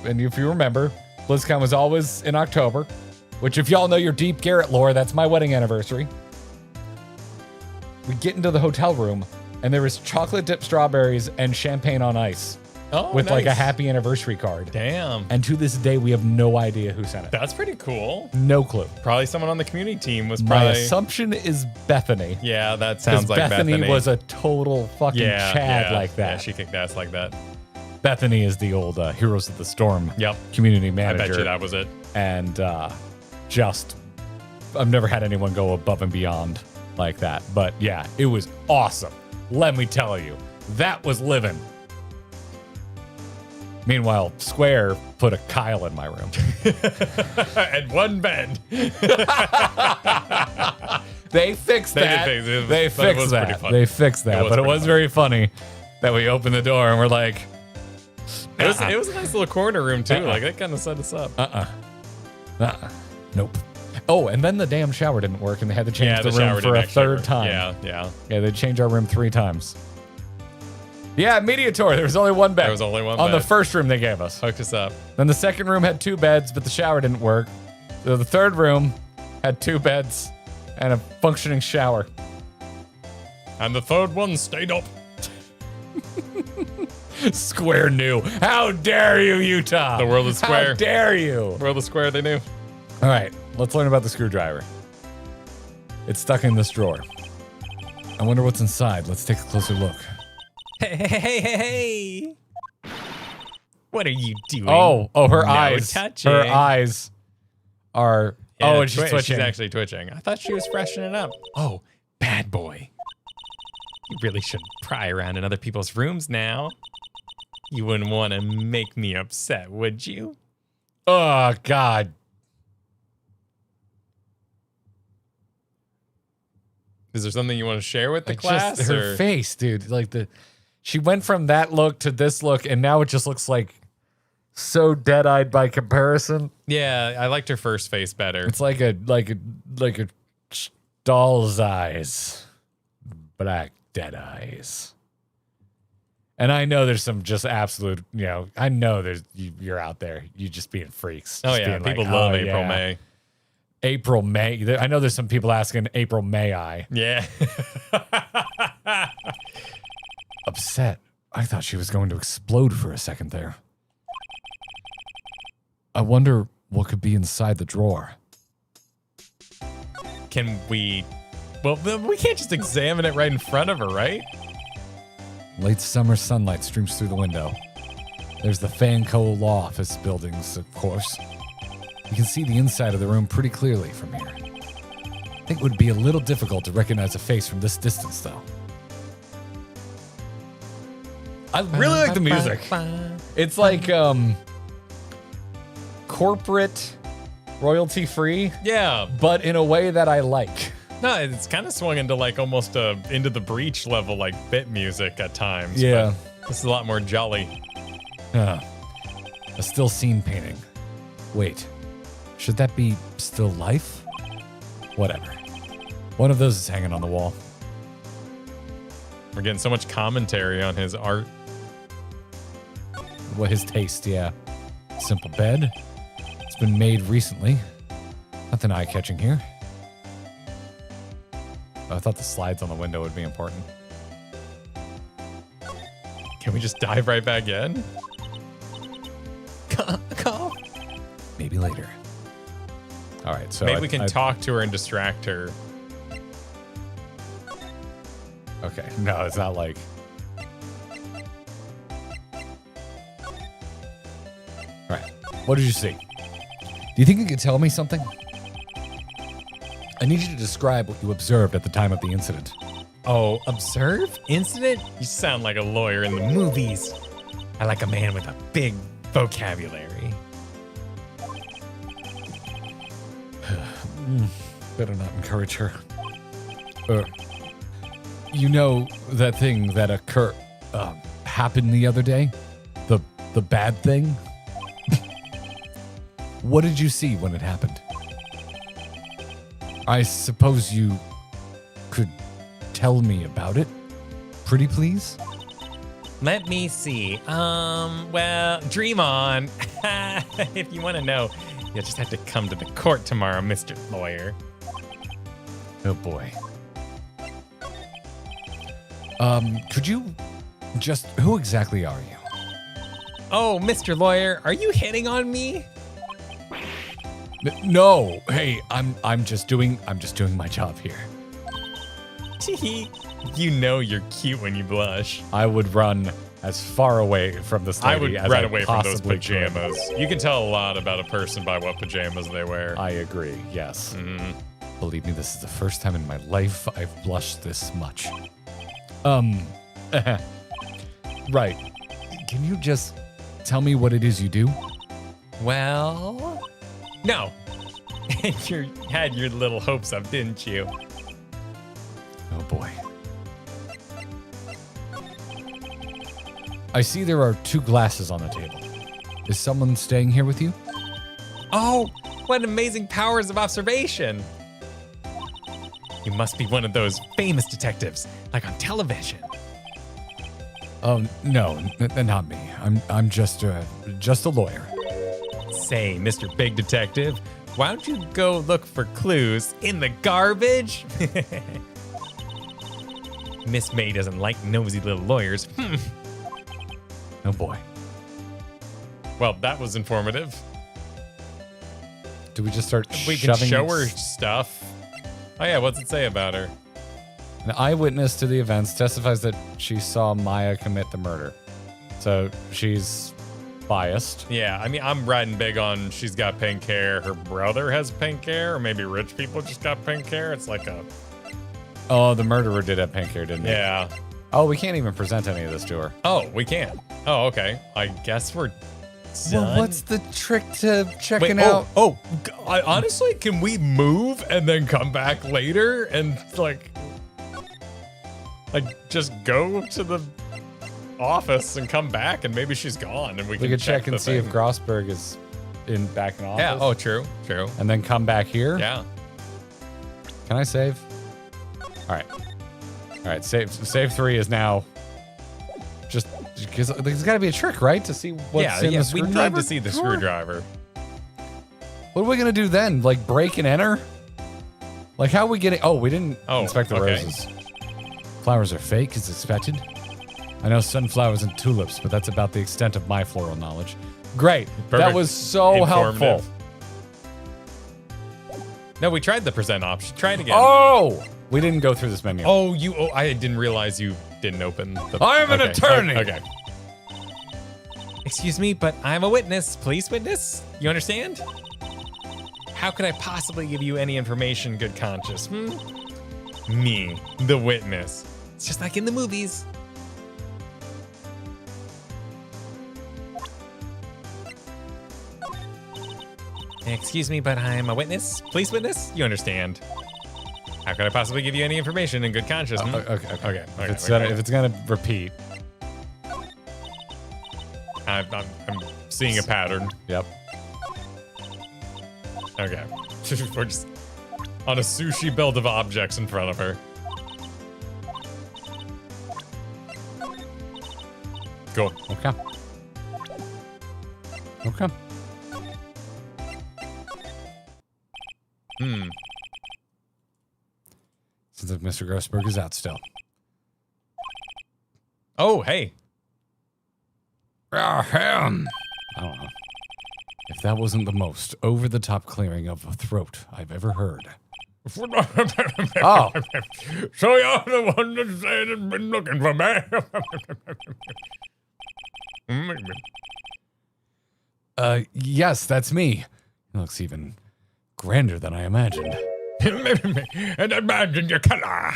And if you remember, BlizzCon was always in October, which if y'all know your Deep Garrett lore, that's my wedding anniversary. We get into the hotel room, and there was chocolate dipped strawberries and champagne on ice with like a happy anniversary card. Damn. And to this day, we have no idea who sent it. That's pretty cool. No clue. Probably someone on the community team was My probably. assumption is Bethany. Yeah, that sounds like Bethany was a total fucking Chad like that. Yeah, she kicked ass like that. Bethany is the old Heroes of the Storm Yep. community I manager. bet you that was it. And I've never had anyone go above and beyond like that. But yeah, it was awesome. Let me tell you, that was living. Meanwhile, Square put a Kyle in my room. And one bed. They fixed that. They fixed that. They fixed that. But it was very funny that we opened the door and we're like, It was a nice little corner room too. Like that kind of set us up. Nope. Oh, and then the damn shower didn't work and they had to change the room shower for a didn't actually third work. time. Yeah. Yeah, they changed our room 3 times. Yeah, Mediator, there was only one bed. There was only one on bed. the first room they gave us. Hooked us up. Then the second room had 2 beds, but the shower didn't work. So the third room had 2 beds and a functioning shower. And the third one stayed up. Square knew. How dare you, Utah? The world is square. How dare you? World of Square, they knew. All right, let's learn about the screwdriver. It's stuck in this drawer. I wonder what's inside. Let's take a closer look. Hey. What are you doing? Oh, her No eyes. touching. Her eyes are. Yeah, and she's twitching. She's actually twitching. I thought she was freshening up. Oh, bad boy. You really shouldn't pry around in other people's rooms now. You wouldn't want to make me upset, would you? Oh, God. Is there something you want to share with the class? Just her face, dude. Like she went from that look to this look, and now it just looks like so dead-eyed by comparison. Yeah, I liked her first face better. It's like a doll's eyes, black dead eyes. And I know there's some just absolute, I know you're out there. You just being freaks. Oh, Just yeah. being People like, love oh, April yeah. May. April May. I know there's some people asking April May I. Yeah. Upset. I thought she was going to explode for a second there. I wonder what could be inside the drawer. Can we... Well, we can't just examine it right in front of her, right? Late summer sunlight streams through the window. There's the Fanco law office buildings, of course. You can see the inside of the room pretty clearly from here. I think it would be a little difficult to recognize a face from this distance, though. I really like the music. It's like corporate, royalty-free, Yeah. but in a way that I like. No, it's kind of swung into like almost Into the Breach level, like bit music at times. Yeah. But this is a lot more jolly. A still scene painting. Wait, should that be still life? Whatever. One of those is hanging on the wall. We're getting so much commentary on his art. What his taste, yeah. Simple bed. It's been made recently. Nothing eye-catching here. Oh, I thought the slides on the window would be important. Can we just dive right back in? Maybe later. All right, so Maybe we can talk to her and distract her. Okay, no, it's not like. All right, what did you see? Do you think you could tell me something? I need you to describe what you observed at the time of the incident. Oh, observe? Incident? You sound like a lawyer in the movies. I like a man with a big vocabulary. Better not encourage her. You know that thing that happened the other day? The bad thing? What did you see when it happened? I suppose you could tell me about it, pretty please? Let me see. Well, dream on. If you want to know, you'll just have to come to the court tomorrow, Mr. Lawyer. Oh boy. Could you who exactly are you? Oh, Mr. Lawyer, are you hitting on me? No. Hey, I'm just doing my job here. You know you're cute when you blush. I would run as far away from this I lady would as run I away from those possibly could. pajamas. You can tell a lot about a person by what pajamas they wear. I agree, yes. Mhm. Believe me, this is the first time in my life I've blushed this much. Right. Can you just tell me what it is you do? Well, no. You had your little hopes up, didn't you? Oh boy. I see there are 2 glasses on the table. Is someone staying here with you? Oh, what amazing powers of observation. You must be one of those famous detectives, like on television. Oh, no, not me. I'm just a lawyer. Say, Mr. Big Detective, why don't you go look for clues in the garbage? Miss May doesn't like nosy little lawyers. Oh boy. Well, that was informative. Do we just start We can shoving show her stuff. Oh yeah, what's it say about her? An eyewitness to the events testifies that she saw Maya commit the murder. So she's biased. Yeah, I mean, I'm riding big on she's got pink hair. Her brother has pink hair, or maybe rich people just got pink hair. It's like a... Oh, the murderer did have pink hair, didn't he? Yeah. Oh, we can't even present any of this to her. Oh, we can. Oh, okay. I guess we're done. Well, what's the trick to checking Wait, out? Honestly, can we move and then come back later and like just go to the office and come back and maybe she's gone and we can could check and the see if thing. Grossberg is back in office. Yeah. Oh, true. And then come back here. Yeah. Can I save? All right. Save 3 is now. Just Because there's got to be a trick, right? To see what's in the we screwdriver? need to see the screwdriver. What are we going to do then? Like break and enter? Like how are we getting... Oh, we didn't inspect the roses. Flowers are fake as expected. I know sunflowers and tulips, but that's about the extent of my floral knowledge. Great. Perfect. That was so helpful. No, we tried the present option. Try it again. Oh! We didn't go through this menu. Oh, I didn't realize you didn't open the... I am an attorney! Okay. Excuse me, but I'm a witness. Please, witness. You understand? How could I possibly give you any information, good conscience? Me, the witness. It's just like in the movies. Excuse me, but I'm a witness. Please, witness. You understand. How could I possibly give you any information in good conscience? Okay. If it's gonna repeat. I'm seeing a pattern. Yep. Okay. We're just on a sushi build of objects in front of her. Cool. Okay. Seems like Mr. Grossberg is out still. Oh, hey. I don't know. If that wasn't the most over-the-top clearing of a throat I've ever heard. Oh. So you're the one that said it's been looking for me? Yes, that's me. He looks even grander than I imagined. And imagine your color.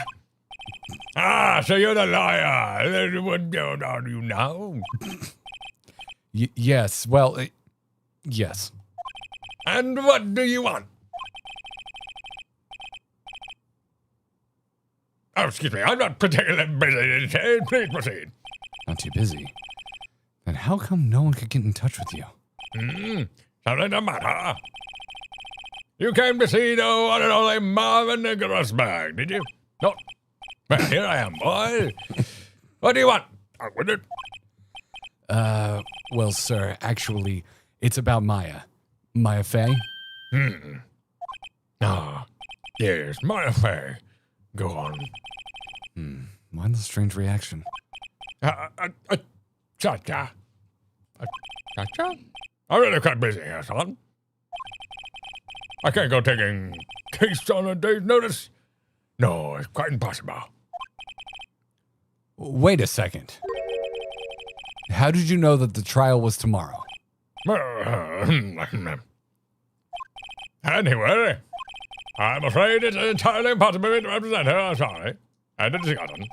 So you're the lawyer. What are you now? Yes, well, yes. And what do you want? Oh, excuse me, I'm not particularly busy today. Please proceed. Not too busy. Then how come no one could get in touch with you? Something the matter. You came to see the one and only Marvin Grossberg, did you? No. Well, here I am, boy. What do you want? Out with it. Well, sir, actually, it's about Maya. Maya Fey? Ah, yes, Maya Fey. Go on. Why the strange reaction? Cha-cha. Cha-cha? I'm really quite busy here, son. I can't go taking case on a day's notice. No, it's quite impossible. Wait a second. How did you know that the trial was tomorrow? Anyway, I'm afraid it's entirely impossible for me to represent her. I'm sorry. And it's gotten.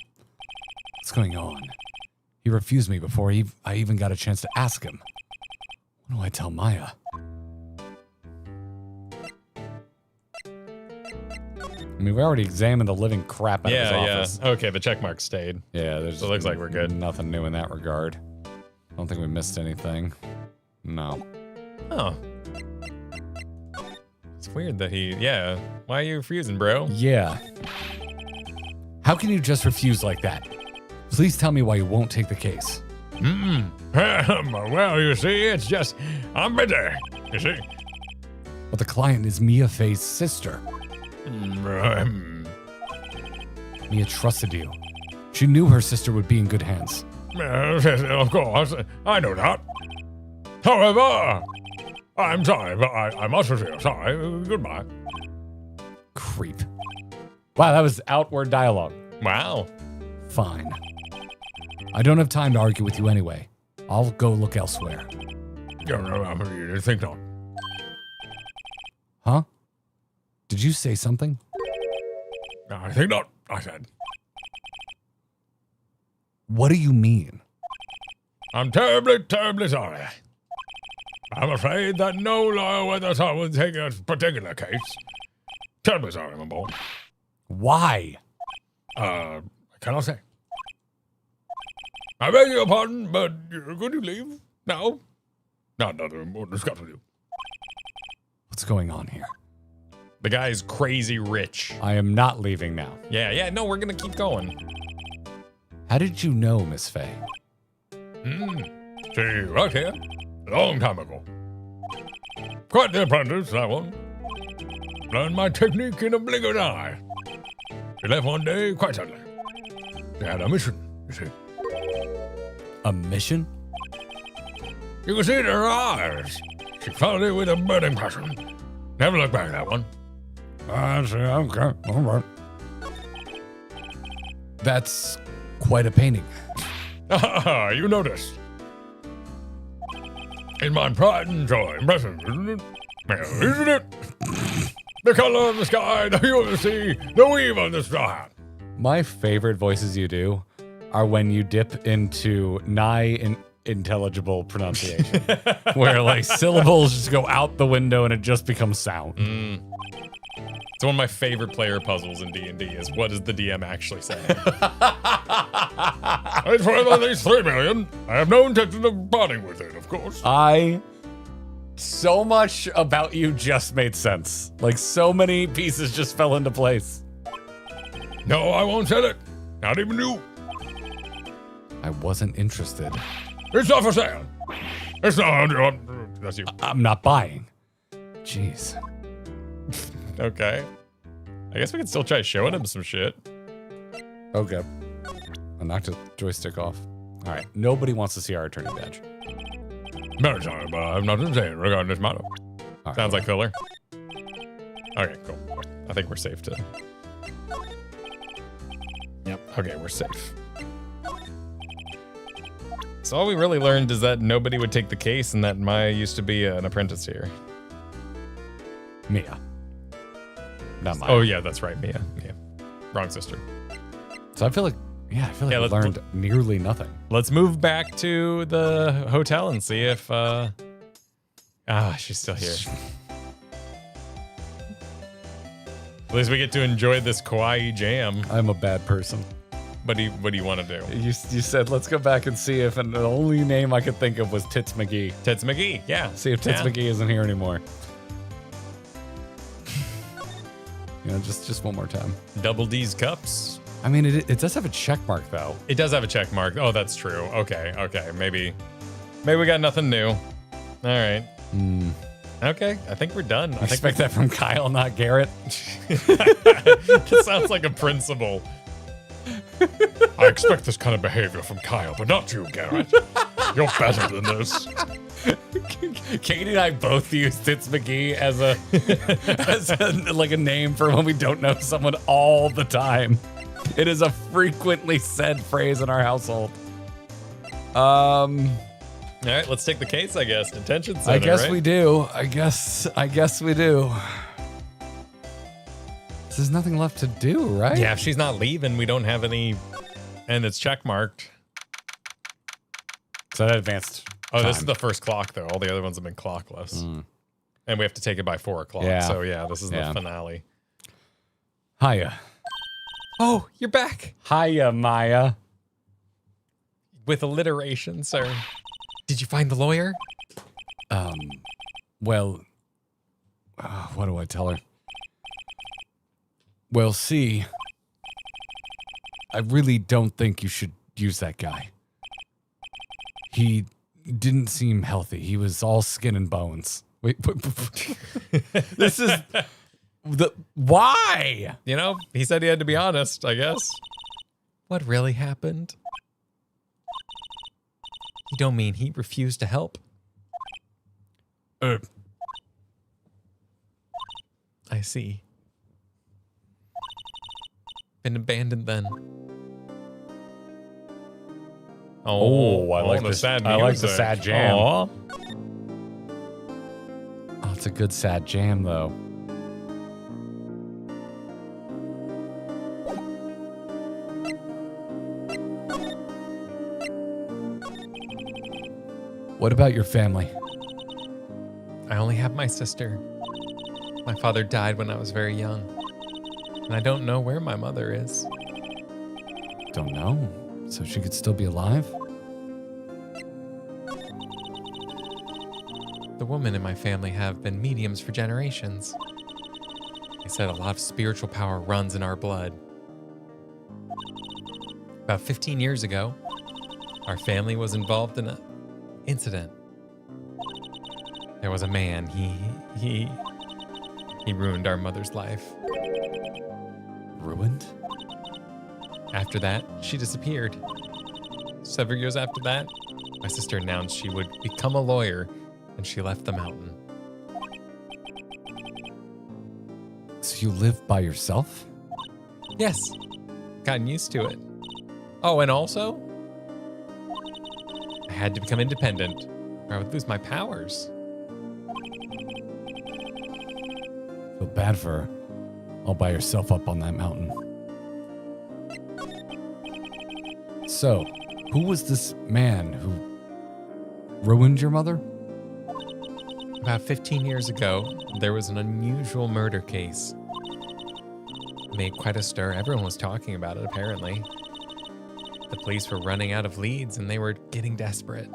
What's going on? He refused me before I even got a chance to ask him. What do I tell Maya? I mean, we already examined the living crap out of his office. Yeah. Okay, the check mark stayed. Yeah, So it looks like we're good. Nothing new in that regard. I don't think we missed anything. No. Oh. It's weird that why are you refusing, bro? Yeah. How can you just refuse like that? Please tell me why you won't take the case. Well, you see, it's just, I'm busy, you see. But the client is Mia Fey's sister. Mia trusted you. She knew her sister would be in good hands. Of course, I know that. However, I'm sorry, but I must feel sorry. Goodbye. Creep. Wow, that was outward dialogue. Wow. Fine. I don't have time to argue with you anyway. I'll go look elsewhere. You think not? Huh? Did you say something? I think not, I said. What do you mean? I'm terribly, terribly sorry. I'm afraid that no lawyer with us would take a particular case. Terribly sorry, my boy. Why? I cannot say. I beg your pardon, but could you leave now? Not more discuss with you. What's going on here? The guy's crazy rich. I am not leaving now. Yeah, no, we're gonna keep going. How did you know, Miss Fey? See, right here, a long time ago. Quite the apprentice, that one. Learned my technique in a blink of an eye. She left one day quite suddenly. She had a mission, you see. A mission? You can see it in her eyes. She followed it with a burning passion. Never looked back, that one. I see, okay, all right. That's quite a painting. Ah, you noticed. In my pride and joy, impressive, isn't it? Well, isn't it? The color of the sky, the hue of the sea, the weave of the straw. My favorite voices you do are when you dip into nigh intelligible pronunciation, where like syllables just go out the window and it just becomes sound. It's one of my favorite player puzzles in D&D is what is the DM actually saying? It's worth at least 3 million. I have no intention of parting with it, of course. So much about you just made sense. Like so many pieces just fell into place. No, I won't sell it. Not even you. I wasn't interested. It's not for sale. It's not. That's you. I'm not buying. Jeez. Okay. I guess we can still try showing him some shit. Okay. I knocked the joystick off. All right. Nobody wants to see our attorney badge. Very sorry, but I have nothing to say regarding this matter. All Sounds like filler. Okay, cool. I think we're safe to. Yep. Okay, we're safe. So all we really learned is that nobody would take the case and that Maya used to be an apprentice here. Mia. Not Maya. Oh yeah, that's right, Mia. Yeah. Wrong sister. So I feel like, we learned nearly nothing. Let's move back to the hotel and see if she's still here. At least we get to enjoy this kawaii jam. I'm a bad person. What do you want to do? You said let's go back and see if, and the only name I could think of was Tits McGee. Tits McGee, yeah. See if Tits McGee isn't here anymore. Just one more time. Double D's cups. I mean, it does have a check mark though. It does have a check mark. Oh, that's true. Okay. Maybe we got nothing new. All right. Okay, I think we're done. I expect that from Kyle, not Garrett. It sounds like a principal. I expect this kind of behavior from Kyle, but not you, Garrett. You're better than this. Katie and I both use Tits McGee as a like a name for when we don't know someone all the time. It is a frequently said phrase in our household. All right, let's take the case, I guess. Detention center, I guess right? we do. I guess we do. There's nothing left to do, right? Yeah, if she's not leaving, we don't have any, and it's check marked. So that advanced. Oh, this is the first clock, though. All the other ones have been clockless. And we have to take it by 4 o'clock. Yeah. So, yeah, this is the finale. Hiya. Oh, you're back. Hiya, Maya. With alliteration, sir. Did you find the lawyer? Well, what do I tell her? Well, see, I really don't think you should use that guy. He didn't seem healthy. He was all skin and bones. Wait, this is why? You know, he said he had to be honest, I guess. What really happened? You don't mean he refused to help? I see. Been abandoned then. Oh, I like the the sad I like the music. sad jam. Aw. Oh, it's a good sad jam, though. What about your family? I only have my sister. My father died when I was very young. And I don't know where my mother is. Don't know. So she could still be alive? The women in my family have been mediums for generations. They said a lot of spiritual power runs in our blood. About 15 years ago, Our family was involved in an incident. There was a man. He ruined our mother's life. Ruined? After that, she disappeared. Several years after that, my sister announced she would become a lawyer, and she left the mountain. So you live by yourself? Yes, gotten used to it. Oh, and also, I had to become independent, or I would lose my powers. Feel bad for her. All by yourself up on that mountain. So, who was this man who ruined your mother? About 15 years ago, there was an unusual murder case. It made quite a stir. Everyone was talking about it, apparently. The police were running out of leads, and they were getting desperate.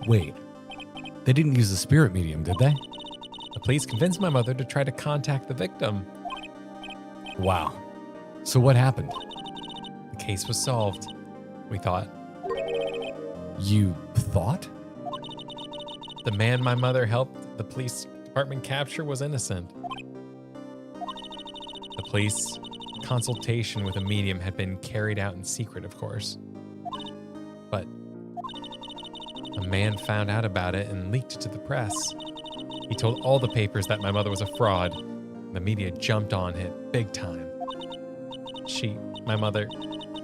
Wait, they didn't use the spirit medium, did they? The police convinced my mother to try to contact the victim. Wow. So what happened? The case was solved, we thought. You thought? The man my mother helped the police department capture was innocent. The police consultation with a medium had been carried out in secret, of course. But a man found out about it and leaked it to the press. He told all the papers that my mother was a fraud. The media jumped on it big time. My mother,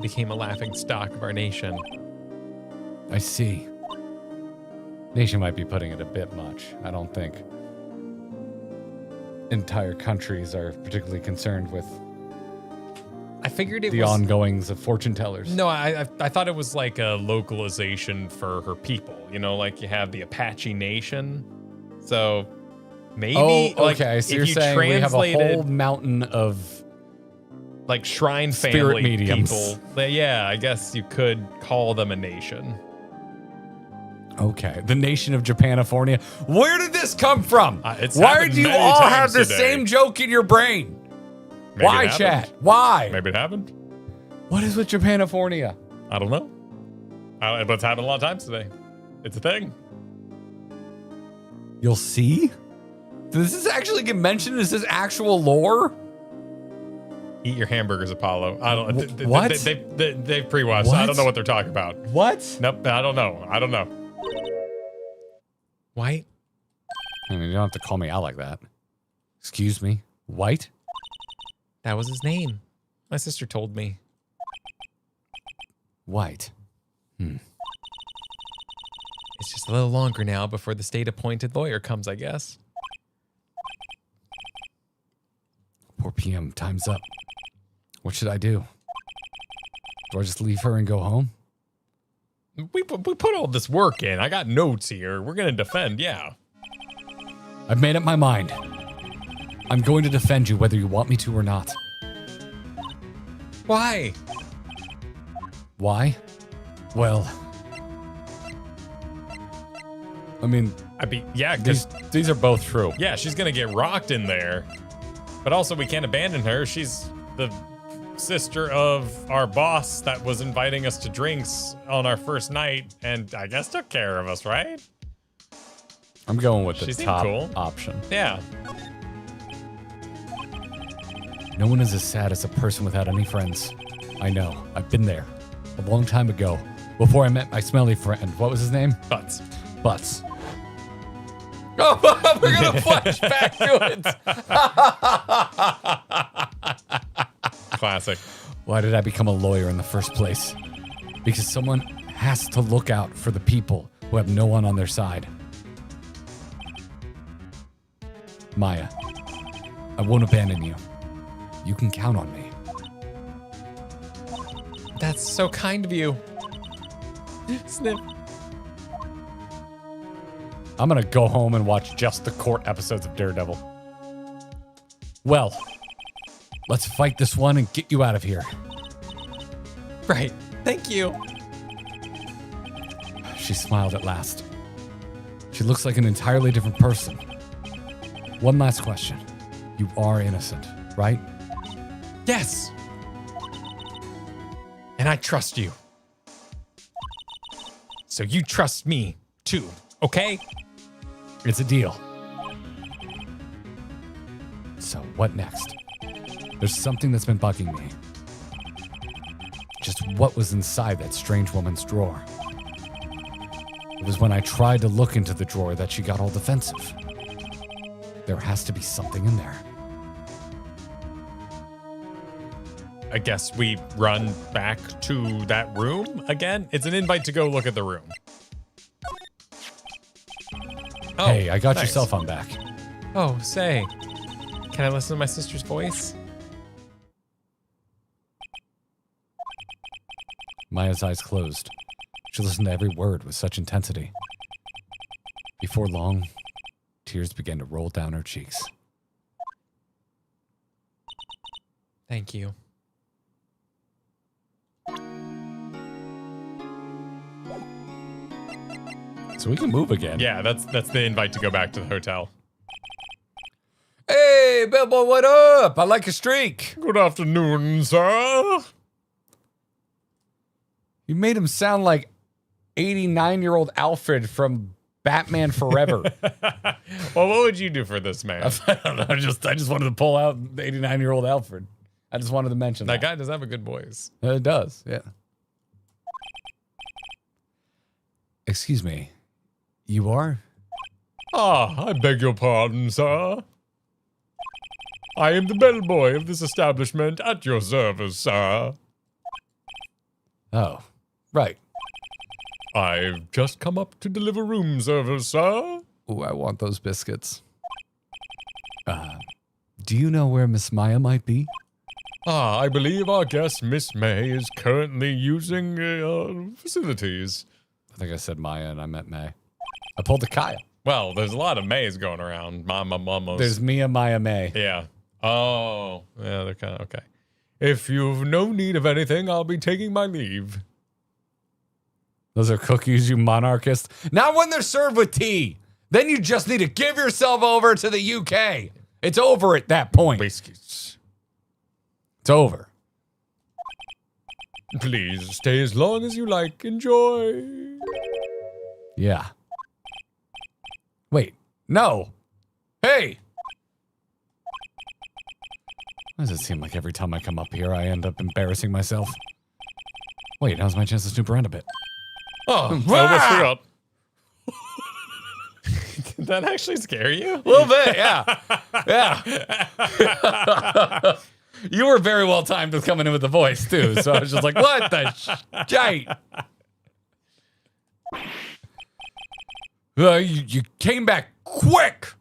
became a laughing stock of our nation. I see. Nation might be putting it a bit much. I don't think entire countries are particularly concerned with I figured it the was ongoings of fortune tellers. No, I thought it was like a localization for her people. You know, like you have the Apache Nation. So maybe. Oh, like, okay. So if you're you saying we have a translated, whole mountain of like shrine spirit family mediums. people. Yeah, I guess you could call them a nation. Okay, the nation of Japanifornia. Where did this come from? It's Why happened do you many all times have the today. same joke in your brain? Maybe Why, it happened. chat? Why? Maybe it happened. What is with Japanifornia? I don't know. But it's happened a lot of times today. It's a thing. You'll see? Does this actually get mentioned? Is this actual lore? Eat your hamburgers, Apollo. I don't. What? They've pre-watched. I What? don't know what they're talking about. What? Nope. I don't know. I don't know. White? I mean, you don't have to call me out like that. Excuse me? White? That was his name. My sister told me. White. It's just a little longer now before the state-appointed lawyer comes, I guess. Poor PM. Time's up. What should I do? Do I just leave her and go home? We put all this work in. I got notes here. We're gonna defend. Yeah. I've made up my mind. I'm going to defend you whether you want me to or not. Why? Why? Well, I mean, Yeah, because these are both true. yeah, she's gonna get rocked in there. But also, we can't abandon her. She's the sister of our boss that was inviting us to drinks on our first night, and I guess took care of us, right? I'm going with She the seemed top cool. option. Yeah. No one is as sad as a person without any friends. I know. I've been there. A long time ago. Before I met my smelly friend. What was his name? Butts. Butts. Oh, we're going to flash back to it. Classic. Why did I become a lawyer in the first place? Because someone has to look out for the people who have no one on their side. Maya, I won't abandon you. You can count on me. That's so kind of you. Snip. I'm gonna go home and watch just the court episodes of Daredevil. Well, let's fight this one and get you out of here. Right. Thank you. She smiled at last. She looks like an entirely different person. One last question. You are innocent, right? Yes. And I trust you. So you trust me too, okay? It's a deal. So what next? There's something that's been bugging me. Just what was inside that strange woman's drawer? It was when I tried to look into the drawer that she got all defensive. There has to be something in there. I guess we run back to that room again. It's an invite to go look at the room. Oh, Hey, I got your nice. cell phone back. Oh, say, can I listen to my sister's voice? Maya's eyes closed. She listened to every word with such intensity. Before long, tears began to roll down her cheeks. Thank you. So we can move again. Yeah, that's the invite to go back to the hotel. Hey, Bilbo, what up? I like a streak. Good afternoon, sir. You made him sound like 89-year-old Alfred from Batman Forever. Well, what would you do for this man? I don't know. I just wanted to pull out the 89-year-old Alfred. I just wanted to mention That that. guy does have a good voice. It does, yeah. Excuse me. You are? Ah, I beg your pardon, sir. I am the bellboy of this establishment at your service, sir. Oh, right. I've just come up to deliver room service, sir. Ooh, I want those biscuits. Do you know where Miss Maya might be? Ah, I believe our guest, Miss May, is currently using facilities. I think I said Maya and I meant May. I pulled a Kyle. Well, there's a lot of Mays going around. Mama. There's Mia, Maya, May. Yeah. Oh. Yeah, they're kind of okay. If you've no need of anything, I'll be taking my leave. Those are cookies, you monarchist. Not when they're served with tea. Then you just need to give yourself over to the UK. It's over at that point. Biscuits. It's over. Please stay as long as you like. Enjoy. Yeah. Wait, no. Hey! Why does it seem like every time I come up here, I end up embarrassing myself? Wait, now's my chance to snoop around a bit. Oh, I almost forgot. Did that actually scare you? A little bit, yeah. Yeah. You were very well timed with coming in with the voice, too. So I was just like, what the shite? You came back quick.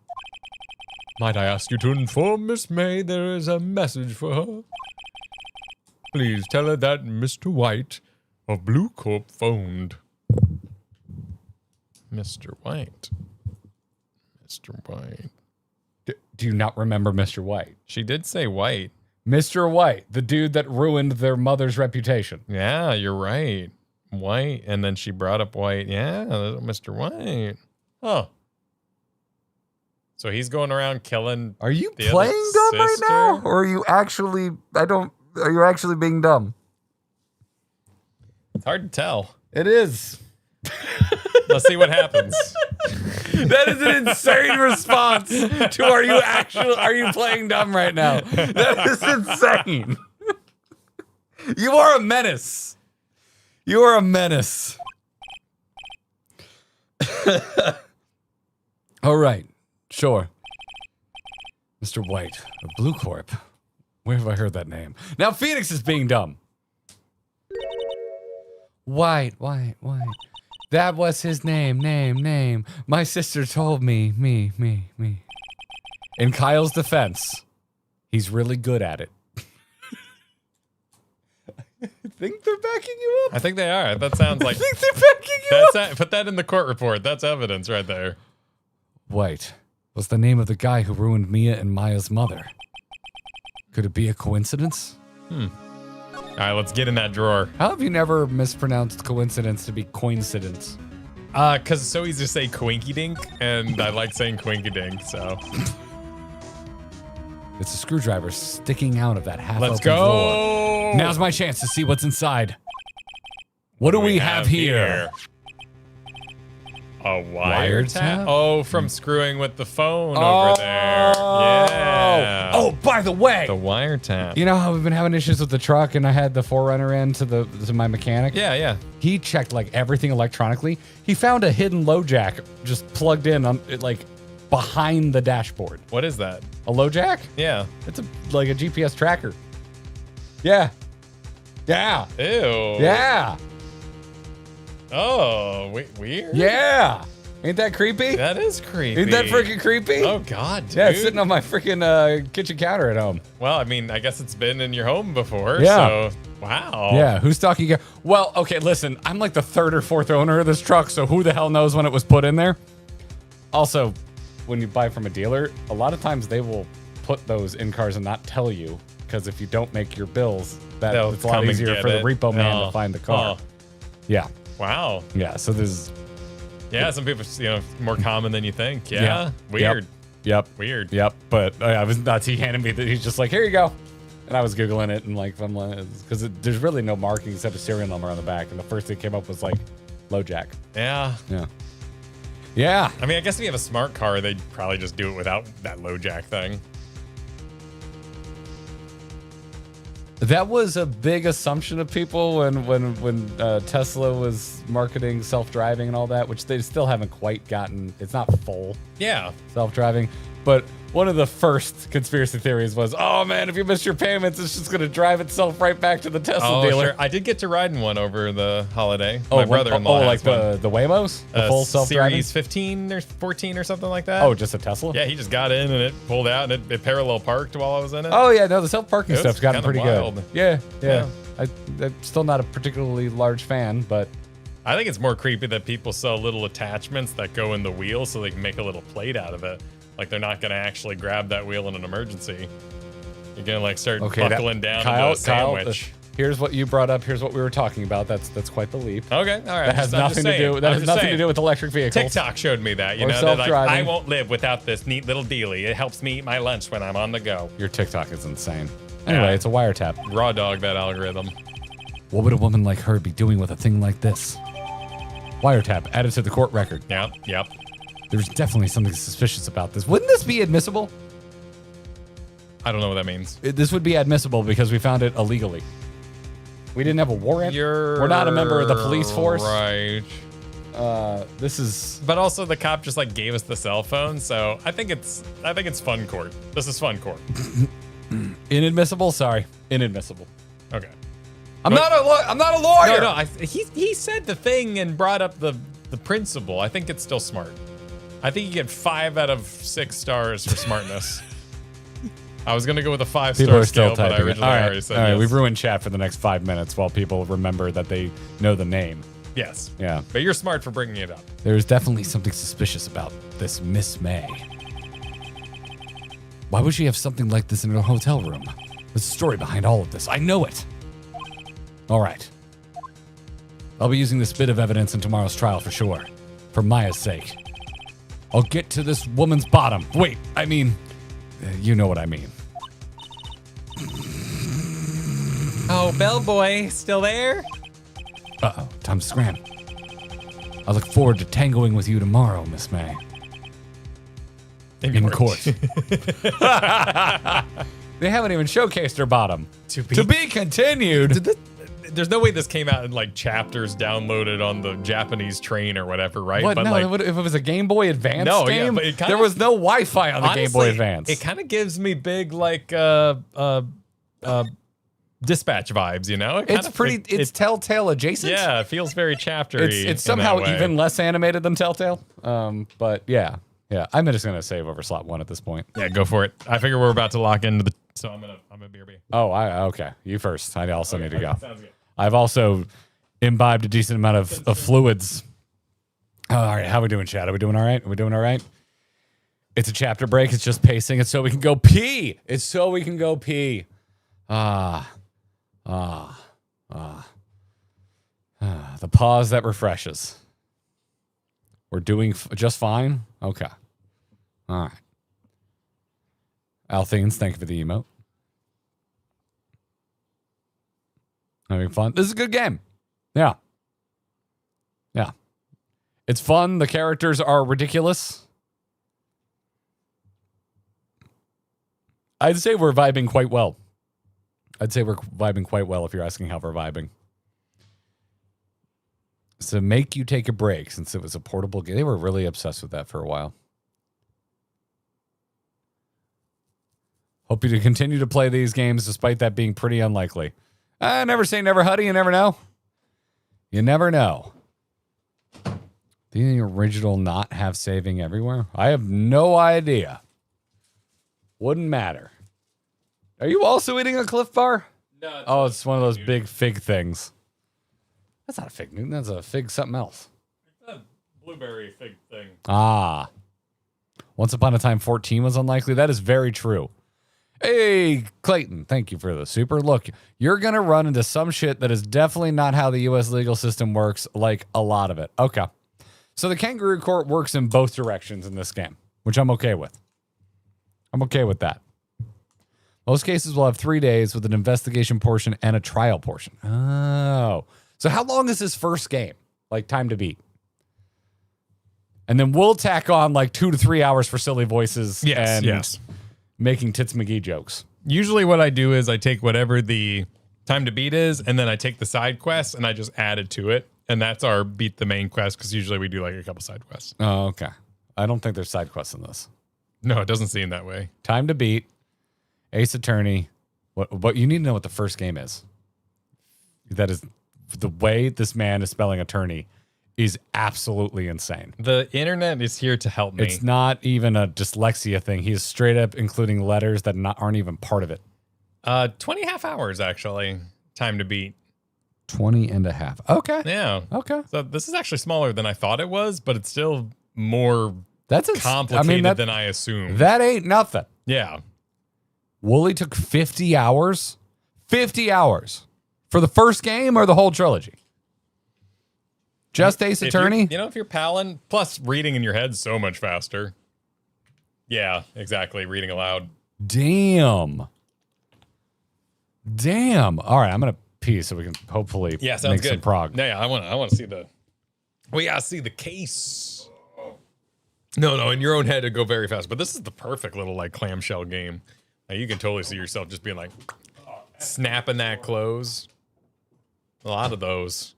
Might I ask you to inform Miss May there is a message for her? Please tell her that Mr. White of Blue Corp phoned. Mr. White. Mr. White. Do you not remember Mr. White? She did say white. Mr. White, the dude that ruined their mother's reputation. Yeah, you're right. White. And then she brought up white. Yeah, Mr. White. Oh. So he's going around killing. Are you The playing other dumb right now? sister? Or are you actually, are you actually being dumb? It's hard to tell. It is. Let's see what happens. That is an insane response to are you playing dumb right now? That is insane. You are a menace. You are a menace. All right. Sure. Mr. White of Blue Corp. Where have I heard that name? Now Phoenix is being dumb. White. That was his name. My sister told me. In Kyle's defense, he's really good at it. I think they're backing you up. I think they are. That sounds like. I think they're backing you up. Put that in the court report. That's evidence right there. White was the name of the guy who ruined Mia and Maya's mother. Could it be a coincidence? All right, let's get in that drawer. How have you never mispronounced coincidence to be coincidence? Because it's so easy to say quinky dink, and I like saying quinky dink, so. It's a screwdriver sticking out of that half Let's open go. drawer. Now's my chance to see what's inside. What do we have here? A Wiretap? Oh, from screwing with the phone over there. Yeah. Oh, by the way, The wiretap. you know how we've been having issues with the truck, and I had the Forerunner in to my mechanic. Yeah. He checked like everything electronically. He found a hidden low jack just plugged in on like behind the dashboard. What is that? A low jack? Yeah. It's like a GPS tracker. Yeah. Yeah. Ew. Yeah. Oh, weird. Yeah. Ain't that creepy? That is creepy. Ain't that freaking creepy? Oh God, dude. Yeah, it's sitting on my freaking kitchen counter at home. Well, I mean, I guess it's been in your home before. Yeah. So, wow. Yeah, who's talking? Well, okay, listen, I'm like the third or fourth owner of this truck, so who the hell knows when it was put in there? Also, when you buy from a dealer, a lot of times they will put those in cars and not tell you, because if you don't make your bills, They'll it's a lot come and easier get for the it. repo man Oh. to find the car. Oh. Yeah, Wow. yeah. So there's Yeah, some people, more common than you think. Yeah. Weird. Yep. Weird. Yep. But I was nuts. He handed me that. He's just like, here you go. And I was Googling it and like, I'm like, because there's really no marking except a serial number on the back. And the first thing came up was like, low jack. Yeah. Yeah. Yeah. I mean, I guess if you have a smart car, they'd probably just do it without that low jack thing. That was a big assumption of people when Tesla was marketing self-driving and all that, which they still haven't quite gotten. It's not full Yeah. self-driving, but one of the first conspiracy theories was, oh man, if you miss your payments, it's just going to drive itself right back to the Tesla dealer. Sure. I did get to ride in one over the holiday. Oh, My brother-in-law like has one. the Waymos, the full self-driving. Series 15 or 14 or something like that. Oh, just a Tesla. Yeah, he just got in and it pulled out and it parallel parked while I was in it. Oh yeah, no, the self-parking It was stuff's gotten kinda pretty wild. good. Yeah. Yeah. I'm still not a particularly large fan, but I think it's more creepy that people sell little attachments that go in the wheel so they can make a little plate out of it. Like they're not going to actually grab that wheel in an emergency. You're going to like start buckling down into a sandwich. Here's what you brought up. Here's what we were talking about. That's quite the leap. Okay, all right. That has nothing to do. That has nothing to do with electric vehicles. TikTok showed me that. You Or know, they're like, self-driving. I won't live without this neat little dealie. It helps me eat my lunch when I'm on the go. Your TikTok is insane. Anyway, Yeah. it's a wiretap. Raw dog that algorithm. What would a woman like her be doing with a thing like this? Wiretap added to the court record. Yep. There's definitely something suspicious about this. Wouldn't this be admissible? I don't know what that means. This would be admissible because we found it illegally. We didn't have a warrant. We're not a member of the police force. Right. This is. But also the cop just like gave us the cell phone, so I think it's fun court. This is fun court. Inadmissible? Sorry. Inadmissible. Okay. I'm not a lawyer. No. He said the thing and brought up the principle. I think it's still smart. I think you get 5 out of 6 stars for smartness. I was gonna go with a 5-star People are scale, still but I typing. originally already said all right. yes. We've ruined chat for the next 5 minutes while people remember that they know the name. Yes. Yeah. But you're smart for bringing it up. There's definitely something suspicious about this Miss May. Why would she have something like this in her hotel room? There's a story behind all of this. I know it. All right. I'll be using this bit of evidence in tomorrow's trial for sure. For Maya's sake. I'll get to this woman's bottom. Wait, I mean, you know what I mean. Oh, bellboy, still there? Uh-oh, time to scram. I look forward to tangoing with you tomorrow, Miss May. In court. They haven't even showcased her bottom. To be continued. There's no way this came out in like chapters downloaded on the Japanese train or whatever, right? What? But No, like, if it was a Game Boy Advance No, yeah, game, but it kinda- there was no Wi-Fi on the Game Boy honestly, Advance. It kind of gives me big like dispatch vibes, you know? It's pretty. It's Telltale adjacent. Yeah, it feels very chaptery. It's in somehow that way. even less animated than Telltale. But yeah. I'm just gonna save over slot 1 at this point. Yeah, go for it. I figure we're about to lock into the. So I'm gonna BRB. Oh, okay. You first. I also need to go. Sounds good. I've also imbibed a decent amount of fluids. Oh, all right, how are we doing, Chad? Are we doing all right? It's a chapter break. It's just pacing. It's so we can go pee. The pause that refreshes. We're doing just fine? Okay. All right. Altheans, thank you for the emote. Having fun. This is a good game. Yeah. It's fun. The characters are ridiculous. I'd say we're vibing quite well. If you're asking how we're vibing. So make you take a break since it was a portable game. They were really obsessed with that for a while. Hope you to continue to play these games despite that being pretty unlikely. Never say never, Huddy. You never know. You never know. Did the original not have saving everywhere? I have no idea. Wouldn't matter. Are you also eating a Cliff Bar? No. It's one of those big fig things. That's not a fig Newton. That's a fig something else. It's a blueberry fig thing. Ah. Once upon a time, 14 was unlikely. That is very true. Hey, Clayton, thank you for the super. Look, you're going to run into some shit that is definitely not how the U.S. legal system works, like a lot of it. Okay. So the kangaroo court works in both directions in this game, which I'm okay with. I'm okay with that. Most cases will have 3 days with an investigation portion and a trial portion. Oh. So how long is this first game? Like time to beat? And then we'll tack on like 2 to 3 hours for silly voices and making Tits McGee jokes. Usually what I do is I take whatever the time to beat is, and then I take the side quests and I just add it to it. And that's our beat the main quest, because usually we do like a couple side quests. Oh, okay. I don't think there's side quests in this. No, it doesn't seem that way. Time to beat, Ace Attorney. What you need to know what the first game is. That is the way this man is spelling attorney is absolutely insane. The internet is here to help me. It's not even a dyslexia thing. He is straight up including letters that aren't even part of it. 20 half hours, actually. Time to beat. 20 and a half. Okay. Yeah. Okay. So this is actually smaller than I thought it was, but it's still more complicated than I assumed. That ain't nothing. Yeah. Wooly took 50 hours. 50 hours. For the first game or the whole trilogy? Just Ace Attorney? If you're palling, plus reading in your head so much faster. Yeah, exactly. Reading aloud. Damn. All right, I'm going to pee so we can hopefully make some prog. Yeah, I want to see we got to see the case. No, in your own head it'd go very fast. But this is the perfect little like clamshell game. Now, you can totally see yourself just being like snapping that close. A lot of those.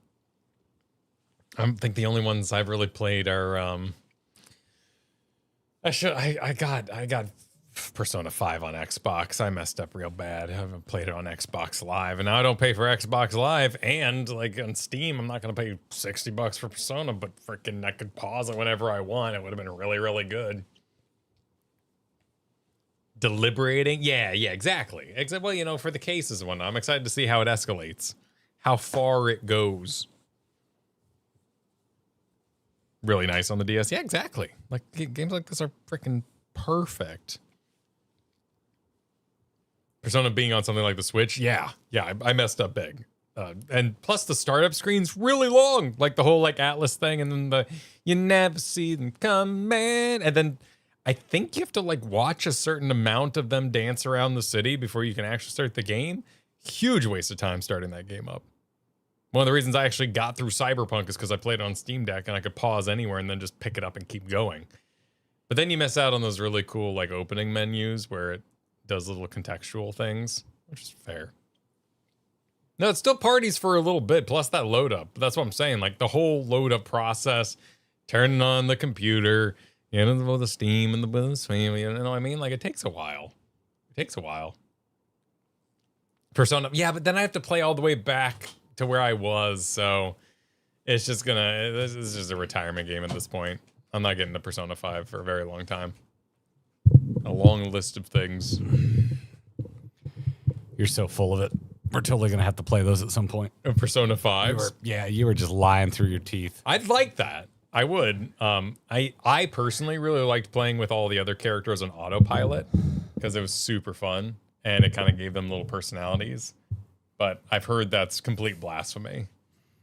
I think the only ones I've really played are I got Persona 5 on Xbox. I messed up real bad. I haven't played it on Xbox Live, and now I don't pay for Xbox Live, and like on Steam, I'm not gonna pay $60 for Persona, but freaking I could pause it whenever I want. It would have been really, really good. Deliberating, yeah, exactly. Well, for the cases one, I'm excited to see how it escalates, how far it goes. Really nice on the DS. Yeah, exactly. Like games like this are freaking perfect. Persona being on something like the Switch, yeah, I messed up big. And plus the startup screen's really long, like the whole like Atlas thing, and then you never see them coming, and then I think you have to like watch a certain amount of them dance around the city before you can actually start the game. Huge waste of time starting that game up. One of the reasons I actually got through Cyberpunk is because I played it on Steam Deck and I could pause anywhere and then just pick it up and keep going. But then you miss out on those really cool like opening menus where it does little contextual things, which is fair. No, it still parties for a little bit, plus that load up. That's what I'm saying. Like the whole load up process, turning on the computer, the Steam and the Steam, you know what I mean? Like it takes a while. Persona, yeah, but then I have to play all the way back to where I was, so this is just a retirement game at this point. I'm not getting to Persona 5 for a very long time. A long list of things. You're so full of it. We're totally going to have to play those at some point. Persona 5? You were just lying through your teeth. I'd like that. I would. I personally really liked playing with all the other characters on autopilot because it was super fun and it kind of gave them little personalities. But I've heard that's complete blasphemy.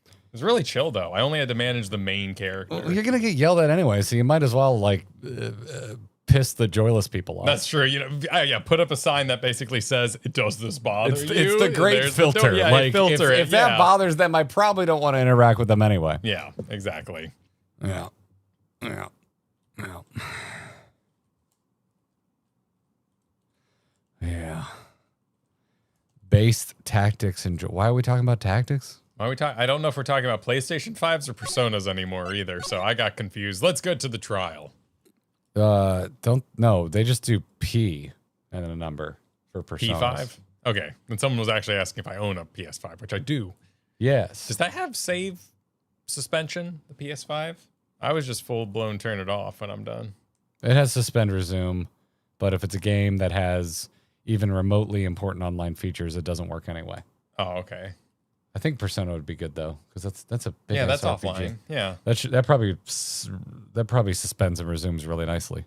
It was really chill, though. I only had to manage the main character. Well, you're going to get yelled at anyway, so you might as well, piss the joyless people off. That's true. Put up a sign that basically says, does this bother you? It's the great filter. Filter if that bothers them, I probably don't want to interact with them anyway. Yeah, exactly. Yeah. Yeah. Yeah. Yeah. Based tactics and why are we talking about tactics? Why are we talking? I don't know if we're talking about PlayStation 5s or Personas anymore either, so I got confused. Let's get to the trial. They just do P and a number for Personas. P5? Okay. And someone was actually asking if I own a PS5, which I do. Yes. Does that have save suspension, the PS5? I was just full blown turn it off when I'm done. It has suspend resume, but if it's a game that has even remotely important online features, it doesn't work anyway. Oh, okay. I think Persona would be good though, because that's a big that's RPG. offline. Yeah. That probably suspends and resumes really nicely.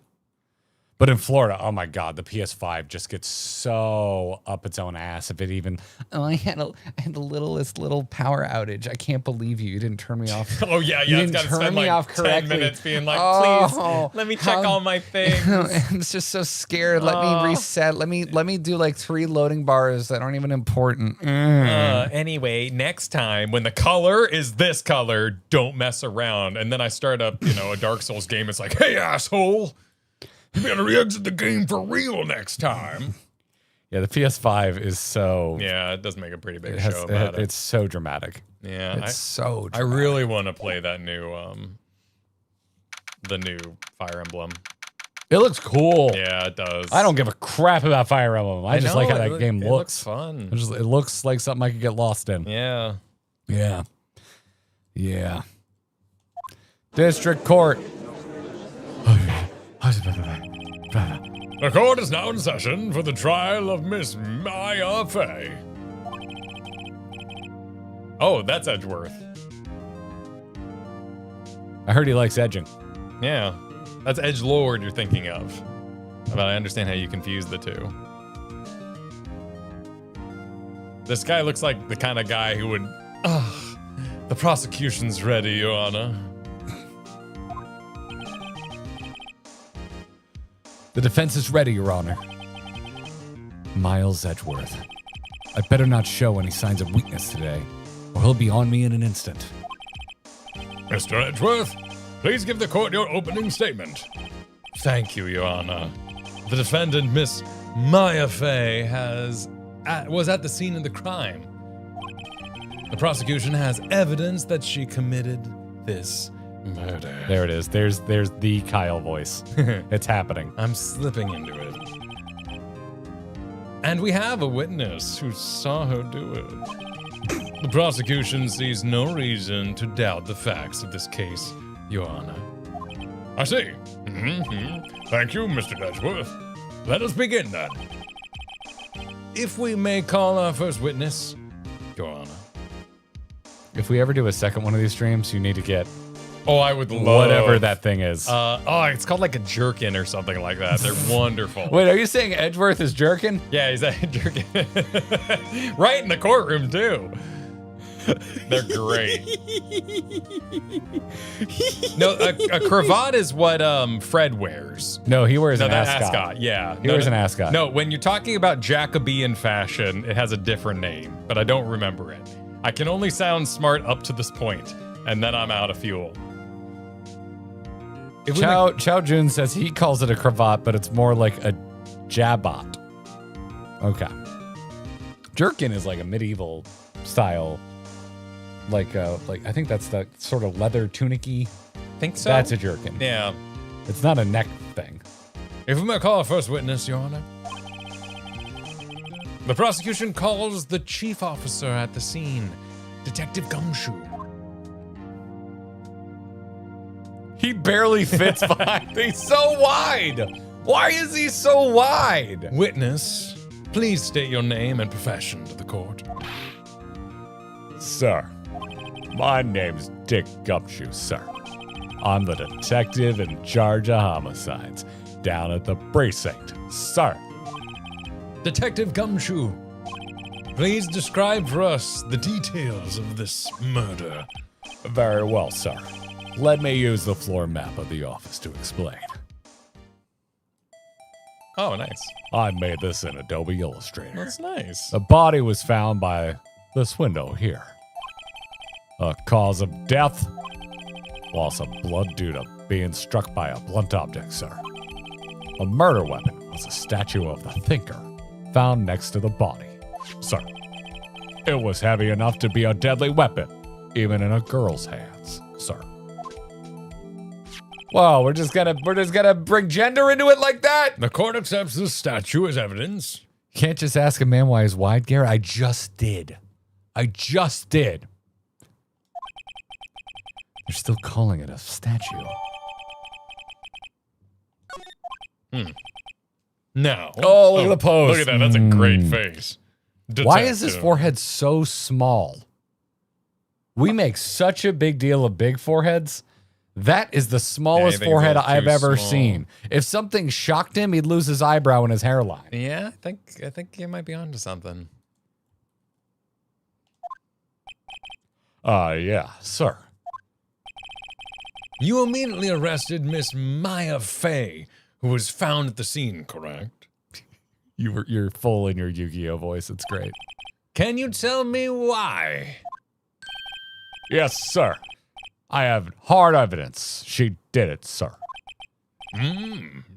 But in Florida, oh my God, the PS5 just gets so up its own ass. If it even, I had the littlest little power outage. I can't believe you didn't turn me off. Oh yeah, You it's didn't got to turn spend me like off 10 correctly. minutes being like, Oh, please, let me check all my things. I'm just so scared. Let me reset. Let me do like 3 loading bars that aren't even important. Anyway, next time when the color is this color, don't mess around. And then I start up, a Dark Souls game. It's like, hey asshole, you better exit the game for real next time. Yeah, the PS5 is so. Yeah, it does make a pretty big show about it. It's so dramatic. Yeah, it's so dramatic. I really want to play that new, the new Fire Emblem. It looks cool. Yeah, it does. I don't give a crap about Fire Emblem. I just like how that game looks. It looks fun. It looks like something I could get lost in. Yeah. Yeah. Yeah. District Court. The court is now in session for the trial of Miss Maya Fey. Oh, that's Edgeworth. I heard he likes edging. Yeah. That's Edgelord you're thinking of. But I understand how you confuse the two. This guy looks like the kind of guy who would... the prosecution's ready, Your Honor. The defense is ready, Your Honor. Miles Edgeworth. I better not show any signs of weakness today, or he'll be on me in an instant. Mr. Edgeworth, please give the court your opening statement. Thank you, Your Honor. The defendant, Miss Maya Fey, was at the scene of the crime. The prosecution has evidence that she committed this murder. There it is. There's the Kyle voice. It's happening. I'm slipping into it. And we have a witness who saw her do it. The prosecution sees no reason to doubt the facts of this case, Your Honor. I see. Thank you, Mr. Edgeworth. Let us begin then. If we may call our first witness, Your Honor. If we ever do a second one of these streams, you need to get Oh, I would love whatever that thing is. It's called like a jerkin or something like that. They're wonderful. Wait, are you saying Edgeworth is jerkin? Yeah, he's a jerkin. Right in the courtroom too. They're great. No, a cravat is what Fred wears. No, he wears an that's ascot. Yeah, He wears an ascot. No, when you're talking about Jacobean fashion, it has a different name, but I don't remember it. I can only sound smart up to this point, and then I'm out of fuel. Chow Jun says he calls it a cravat, but it's more like a jabot. Okay. Jerkin is like a medieval style, like I think that's the sort of leather tunicky. Think so? That's a jerkin. Yeah. It's not a neck thing. If we may call our first witness, Your Honor. The prosecution calls the chief officer at the scene, Detective Gumshoe. He barely fits behind. He's so wide. Why is he so wide? Witness, please state your name and profession to the court. Sir, my name's Dick Gumshoe, sir. I'm the detective in charge of homicides down at the precinct, sir. Detective Gumshoe, please describe for us the details of this murder. Very well, sir. Let me use the floor map of the office to explain. Oh, nice. I made this in Adobe Illustrator. That's nice. The body was found by this window here. A cause of death, Loss of blood due to being struck by a blunt object, sir. A murder weapon was a statue of the thinker found next to the body, sir. It was heavy enough to be a deadly weapon, even in a girl's hands, sir. Whoa, we're just gonna bring gender into it like that? The court accepts this statue as evidence. Can't just ask a man why he's wide, Garrett. I just did. They're still calling it a statue. No. Oh, look at the pose. Look at that. That's a great face. Why is his Detective. forehead so small? We make such a big deal of big foreheads. That is the smallest Anything's forehead a little I've too ever small. seen. If something shocked him, he'd lose his eyebrow and his hairline. Yeah, I think you might be onto something. Yeah, sir. You immediately arrested Miss Maya Fey, who was found at the scene, correct? You're full in your Yu-Gi-Oh voice. It's great. Can you tell me why? Yes, sir. I have hard evidence. She did it, sir.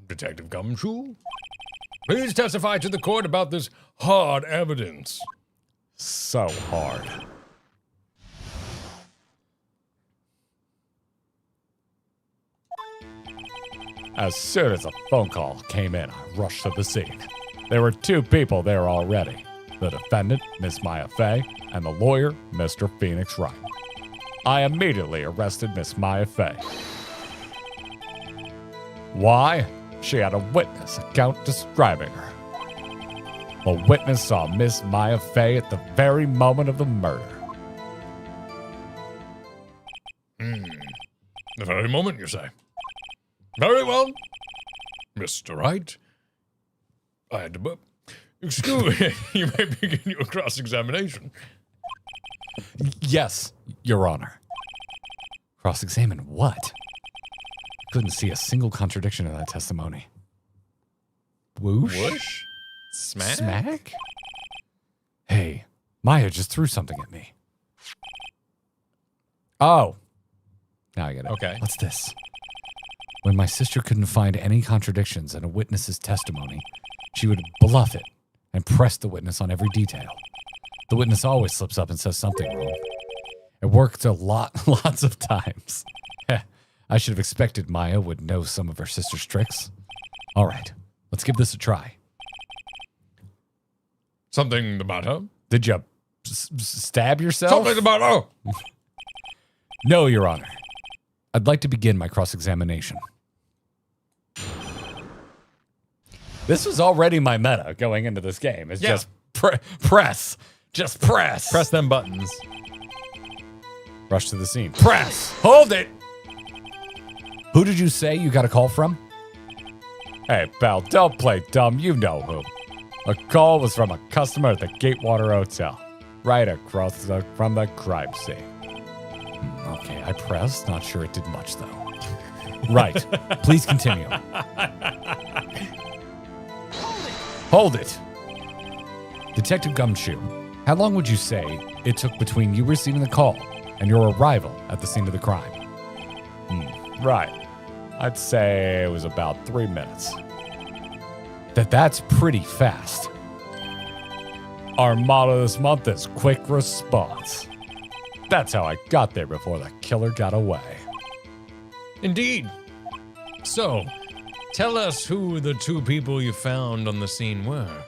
Detective Gumshoe? Please testify to the court about this hard evidence. So hard. As soon as a phone call came in, I rushed to the scene. There were 2 people there already. The defendant, Miss Maya Fey, and the lawyer, Mr. Phoenix Wright. I immediately arrested Miss Maya Fey. Why? She had a witness account describing her. The witness saw Miss Maya Fey at the very moment of the murder. The very moment, you say? Very well. Mr. Wright, I had to... Excuse me, you may begin your cross-examination. Yes, Your Honor. Cross-examine what? Couldn't see a single contradiction in that testimony. Whoosh? Whoosh? Smack? Smack? Hey, Maya just threw something at me. Oh. Now I get it. Okay. What's this? When my sister couldn't find any contradictions in a witness's testimony, she would bluff it and press the witness on every detail. The witness always slips up and says something wrong. It worked lots of times. I should have expected Maya would know some of her sister's tricks. All right, let's give this a try. Something the matter? Did you stab yourself? Something the matter? No, Your Honor. I'd like to begin my cross-examination. This was already my meta going into this game. It's just press. Just press. Press them buttons. Rush to the scene. Press. Hold it. Who did you say you got a call from? Hey, pal, don't play dumb. You know who. A call was from a customer at the Gatewater Hotel, right across from the crime scene. Okay, I pressed. Not sure it did much, though. Right. Please continue. Hold it. Detective Gumshoe, how long would you say it took between you receiving the call and your arrival at the scene of the crime? Right. I'd say it was about 3 minutes. That's pretty fast. Our motto this month is quick response. That's how I got there before the killer got away. Indeed. So, tell us who the 2 people you found on the scene were.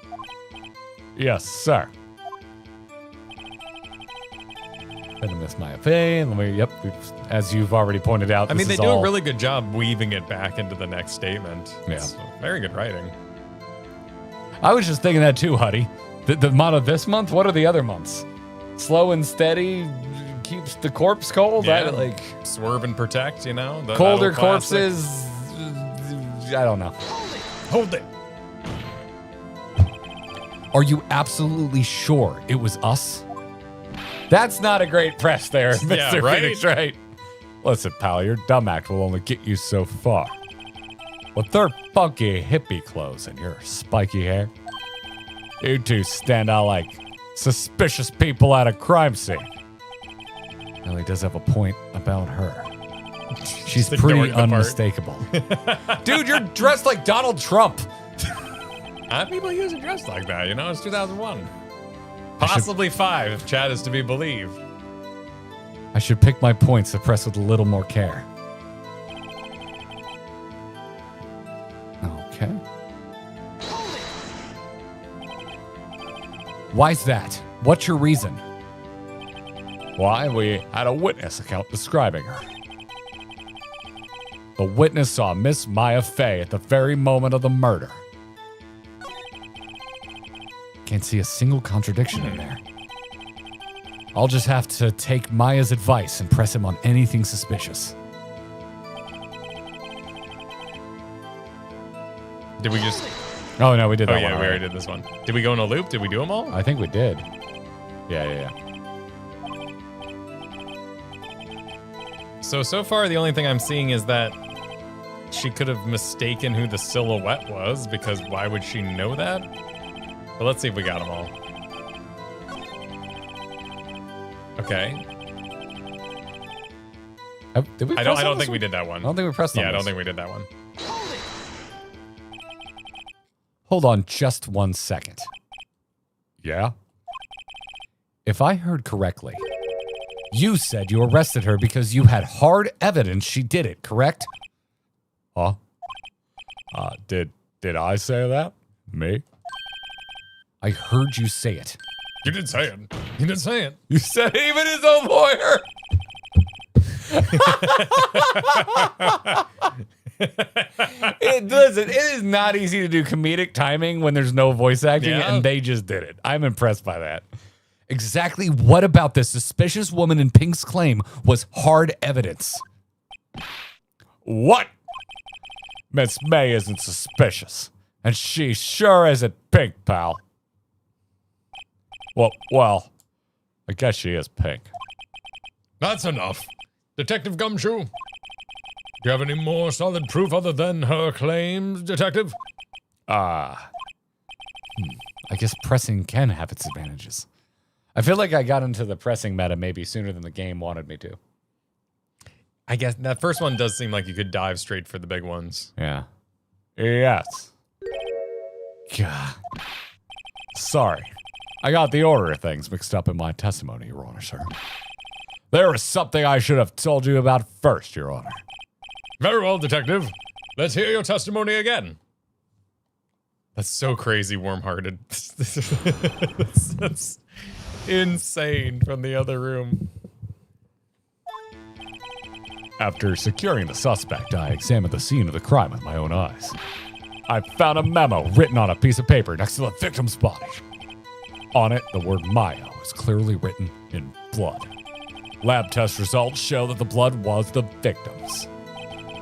Yes, sir. Gonna miss my opinion. Yep, as you've already pointed out. I mean, they this do is a all- really good job weaving it back into the next statement. Yeah. It's very good writing. I was just thinking that too, Huddy. The motto this month? What are the other months? Slow and steady keeps the corpse cold? Yeah. Like Swerve and protect, you know? The colder battle classic. corpses? I don't know. Hold it. Are you absolutely sure it was us? That's not a great press there, Mr. Yeah, right? Phoenix Wright. Listen, pal, your dumb act will only get you so far. With their funky hippie clothes and your spiky hair, you 2 stand out like suspicious people at a crime scene. Well, he does have a point about her. She's Just pretty ignoring the part. unmistakable. Dude, you're dressed like Donald Trump. People usually dress like that, you know? It's 2001. Possibly 5, if Chad is to be believed. I should pick my points to press with a little more care. Okay. Why's that? What's your reason? Why, we had a witness account describing her. The witness saw Miss Maya Fey at the very moment of the murder. Can't see a single contradiction in there. I'll just have to take Maya's advice and press him on anything suspicious. Did we just... Oh, no, we did that Oh, yeah, one we already. already did this one. Did we go in a loop? Did we do them all? I think we did. Yeah. So far, the only thing I'm seeing is that she could have mistaken who the silhouette was, because why would she know that? But let's see if we got them all. Okay. Did we I don't think we did that one. I don't think we pressed on Yeah, I don't this. think we did that one. Hold on just 1 second. Yeah? If I heard correctly, you said you arrested her because you had hard evidence she did it, correct? Huh? Did I say that? Me? I heard you say it. You did say it. You did say it. You said it, even his own lawyer. Listen, it is not easy to do comedic timing when there's no voice acting, Yeah. and they just did it. I'm impressed by that. Exactly what about this suspicious woman in Pink's claim was hard evidence? What? Miss May isn't suspicious, and she sure isn't Pink, pal. Well, I guess she is Pink. That's enough. Detective Gumshoe, do you have any more solid proof other than her claims, Detective? I guess pressing can have its advantages. I feel like I got into the pressing meta maybe sooner than the game wanted me to. I guess that first one does seem like you could dive straight for the big ones. Yeah. Yes. God. Sorry. I got the order of things mixed up in my testimony, Your Honor, sir. There was something I should have told you about first, Your Honor. Very well, Detective. Let's hear your testimony again. That's so crazy warm-hearted. that's insane from the other room. After securing the suspect, I examined the scene of the crime with my own eyes. I found a memo written on a piece of paper next to the victim's body. On it, the word Maya was clearly written in blood. Lab test results show that the blood was the victim's.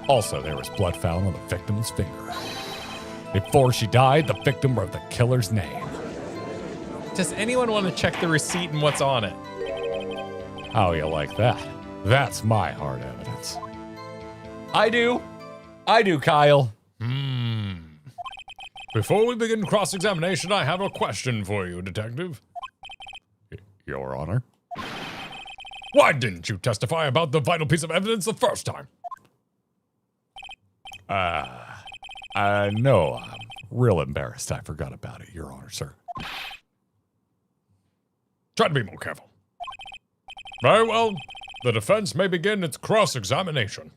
Also, there was blood found on the victim's finger. Before she died, the victim wrote the killer's name. Does anyone want to check the receipt and what's on it? How you like that? That's my hard evidence. I do, Kyle. Before we begin cross-examination, I have a question for you, Detective. Your Honor. Why didn't you testify about the vital piece of evidence the first time? I know I'm real embarrassed I forgot about it, Your Honor, sir. Try to be more careful. Very well. The defense may begin its cross-examination.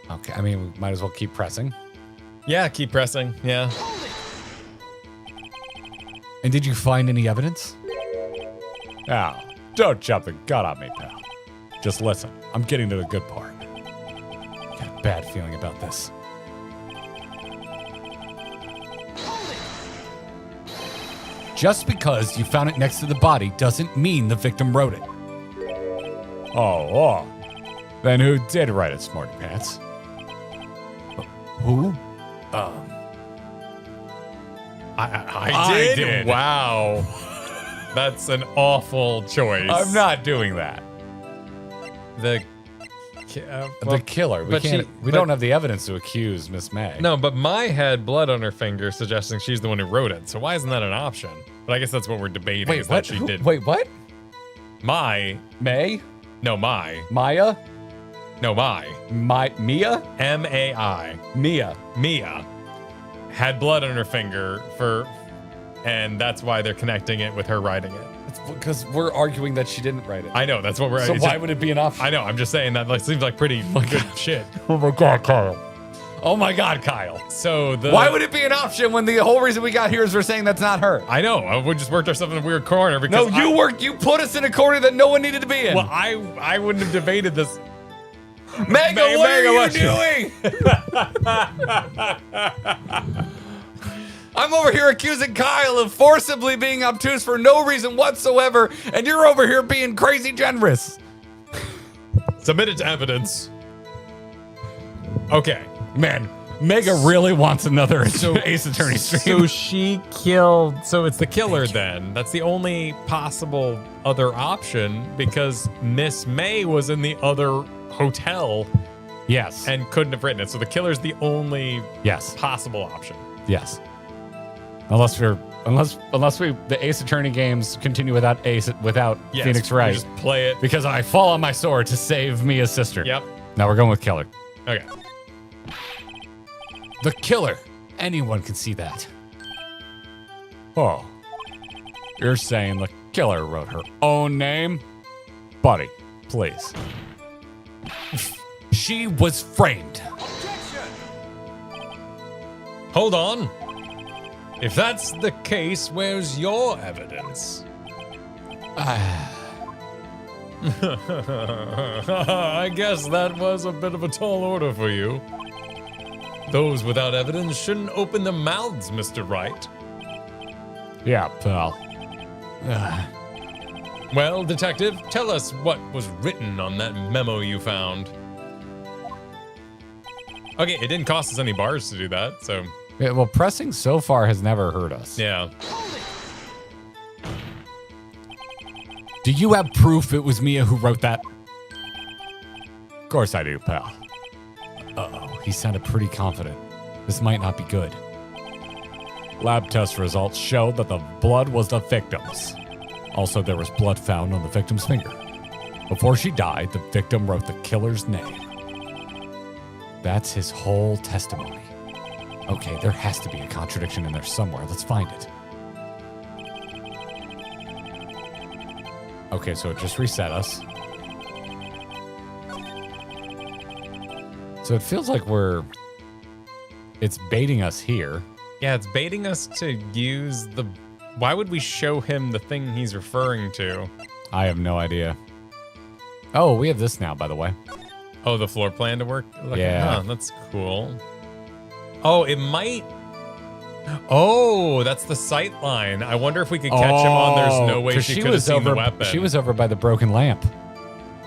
Okay, I mean, we might as well keep pressing. Yeah, keep pressing. Yeah. And did you find any evidence? Now, don't jump the gun on me, pal. Just listen, I'm getting to the good part. Got a bad feeling about this. Just because you found it next to the body doesn't mean the victim wrote it. Oh. Then who did write it, smarty pants? Who? I did. Wow. That's an awful choice. I'm not doing that. The the killer. We don't have the evidence to accuse Miss May. No, but Mai had blood on her finger, suggesting she's the one who wrote it. So why isn't that an option? But I guess that's what we're debating. Wait, is what? That she did. Wait, what? Mai. May? No, Mai. Maya? No, Mai. Mia? M-A-I. Mia had blood on her finger and that's why they're connecting it with her writing it. It's because we're arguing that she didn't write it. I know, that's what we're. So why would it be an option? I know, I'm just saying that seems like pretty good shit. Oh my God, Kyle. Oh my God, Kyle. So why would it be an option when the whole reason we got here is we're saying that's not her? I know. We just worked ourselves in a weird corner because you put us in a corner that no one needed to be in. Well, I wouldn't have debated this. Mega, what are you doing? I'm over here accusing Kyle of forcibly being obtuse for no reason whatsoever, and you're over here being crazy generous. Submit it to evidence. Okay. Man, Mega really wants another Ace Attorney stream. So she killed. So it's the killer then. That's the only possible other option because Miss May was in the other hotel. Yes. And couldn't have written it. So the killer's the only possible option. Yes. Unless the Ace Attorney games continue without Phoenix Wright. Just play it. Because I fall on my sword to save Mia's sister. Yep. Now we're going with killer. Okay. The killer. Anyone can see that. Oh. You're saying the killer wrote her own name? Buddy, please. She was framed. Hold on. If that's the case, where's your evidence? I guess that was a bit of a tall order for you. Those without evidence shouldn't open their mouths, Mr. Wright. Yeah, pal. Well, detective, tell us what was written on that memo you found. Okay, it didn't cost us any bars to do that, so... Yeah, well, pressing so far has never hurt us. Yeah. Do you have proof it was Mia who wrote that? Of course I do, pal. Uh-oh, he sounded pretty confident. This might not be good. Lab test results showed that the blood was the victim's. Also, there was blood found on the victim's finger. Before she died, the victim wrote the killer's name. That's his whole testimony. Okay, there has to be a contradiction in there somewhere. Let's find it. Okay, so it just reset us. So it feels like it's baiting us here. Yeah, it's baiting us to use the... Why would we show him the thing he's referring to? I have no idea. Oh, we have this now, by the way. Oh, the floor plan to work? Yeah. That's cool. Oh, it might... Oh, that's the sight line. I wonder if we could catch him on There's No Way She Could Have Seen the Weapon. She was over by the broken lamp.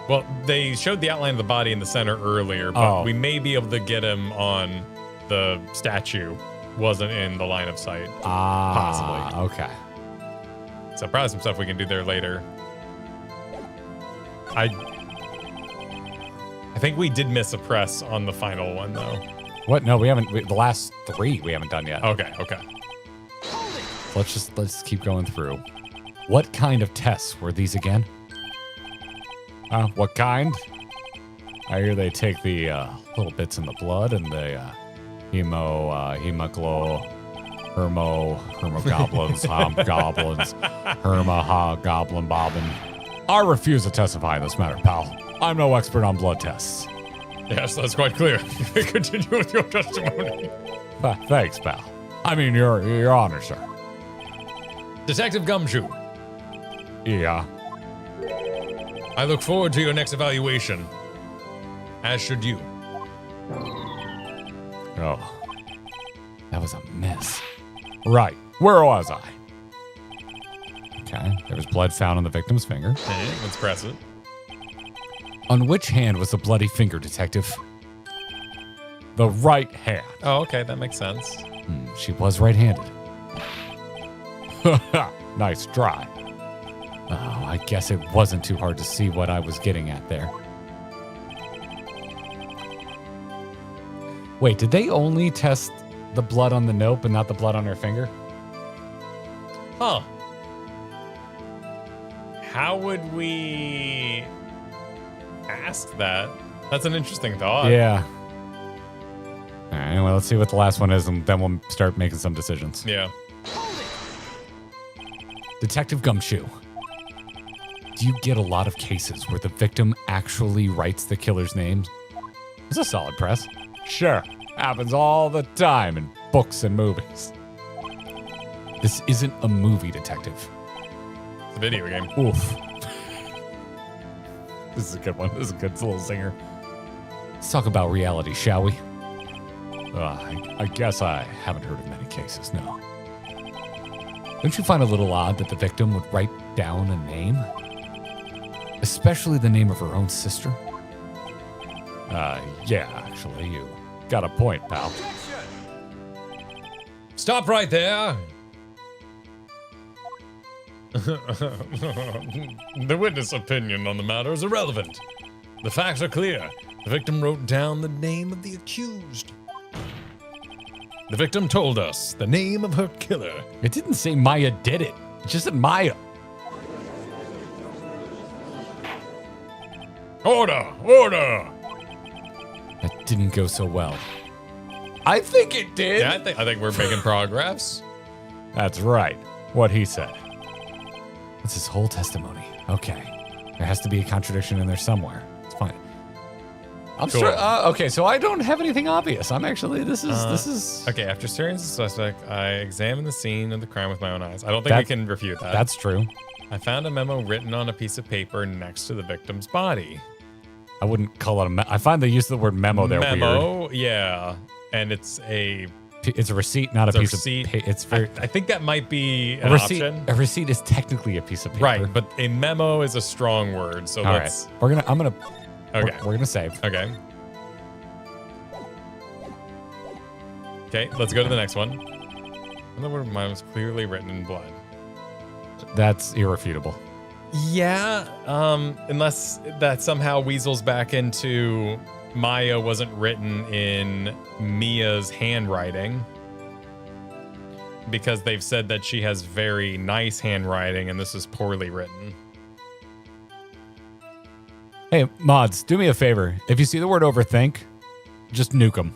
Well, they showed the outline of the body in the center earlier, but we may be able to get him on the statue. Wasn't in the line of sight. Possibly. Okay. So probably some stuff we can do there later. I think we did miss a press on the final one, though. What? No, we haven't. The last three we haven't done yet. Okay. Let's keep going through. What kind of tests were these again? What kind? I hear they take the little bits in the blood and the hemogoblins, goblin bobbin. I refuse to testify in this matter, pal. I'm no expert on blood tests. Yes, that's quite clear. Continue with your testimony. Thanks, pal. I mean, your honor, sir. Detective Gumshoe. Yeah. I look forward to your next evaluation. As should you. Oh. That was a mess. Right. Where was I? Okay. There was blood found on the victim's finger. Okay, let's press it. On which hand was the bloody finger, detective? The right hand. Oh, okay. That makes sense. She was right-handed. Nice try. Oh, I guess it wasn't too hard to see what I was getting at there. Wait, did they only test the blood on the note but not the blood on her finger? Huh. How would we ask that? That's an interesting thought. Yeah. All right, well, let's see what the last one is, and then we'll start making some decisions. Yeah. Detective Gumshoe. Do you get a lot of cases where the victim actually writes the killer's names? It's a solid press. Sure. Happens all the time in books and movies. This isn't a movie, detective. It's a video game. Oof. This is a good one. This is a good little zinger. Let's talk about reality, shall we? I guess I haven't heard of many cases, no. Don't you find it a little odd that the victim would write down a name? Especially the name of her own sister? Yeah, actually, you got a point, pal. Stop right there. The witness opinion on the matter is irrelevant. The facts are clear. The victim wrote down the name of the accused. The victim told us the name of her killer. It didn't say Maya did it. It just said Maya. Order! Order! That didn't go so well. I think it did. Yeah, I think we're making progress. That's right. What he said. That's his whole testimony. Okay. There has to be a contradiction in there somewhere. It's fine. I'm Cool. sure. Okay, so I don't have anything obvious. I'm actually. This is. Okay, after staring at the suspect, I examined the scene of the crime with my own eyes. I don't think we can refute that. That's true. I found a memo written on a piece of paper next to the victim's body. I wouldn't call it a. I find the use of the word memo there weird. Memo, yeah, and it's a It's a receipt, not a piece receipt. of paper. It's very. I think that might be an a receipt. option. A receipt is technically a piece of paper. Right, but a memo is a strong word, so All let's. right. We're gonna. I'm gonna. Okay. We're gonna save. Okay. Okay, let's go to the next one. And the word mine was clearly written in blood. That's irrefutable. Yeah, unless that somehow weasels back into Maya wasn't written in Mia's handwriting. Because they've said that she has very nice handwriting and this is poorly written. Hey, mods, do me a favor. If you see the word overthink, just nuke them.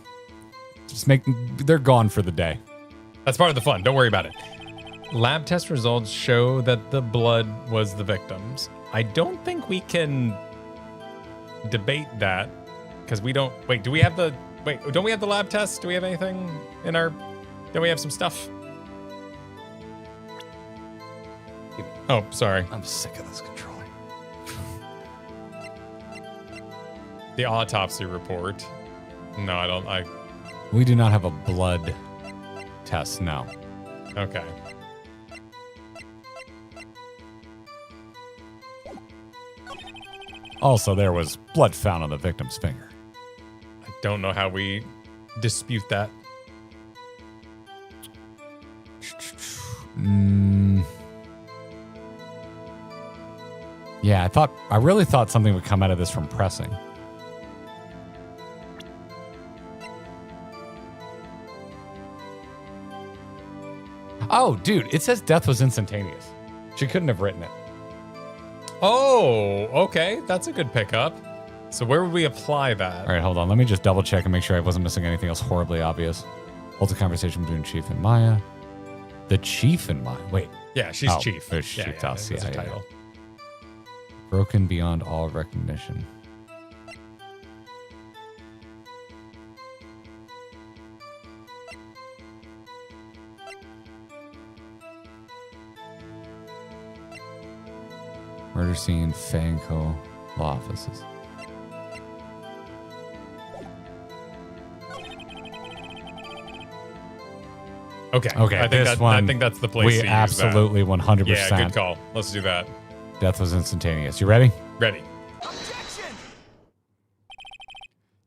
Just they're gone for the day. That's part of the fun. Don't worry about it. Lab test results show that the blood was the victim's. I don't think we can debate that because we don't. Wait, do we have the? Wait, don't we have the lab test? Do we have anything in our? Don't we have some stuff? Oh, sorry. I'm sick of this controlling. The autopsy report. No, I don't. We do not have a blood test, no. Okay. Also, there was blood found on the victim's finger. I don't know how we dispute that. Yeah, I really thought something would come out of this from pressing. Oh, dude, it says death was instantaneous. She couldn't have written it. Oh, okay. That's a good pickup. So where would we apply that? All right, hold on. Let me just double check and make sure I wasn't missing anything else horribly obvious. Holds a conversation between Chief and Maya. The Chief and Maya. Wait. Yeah, she's Chief. There's Chief Toss. that's Yeah, her yeah. title. Broken beyond all recognition. Murder scene, Fanco, law offices. Okay. Okay, I think this one, I think that's the place We to use absolutely 100%. that. Yeah, good call. Let's do that. Death was instantaneous. You ready? Ready.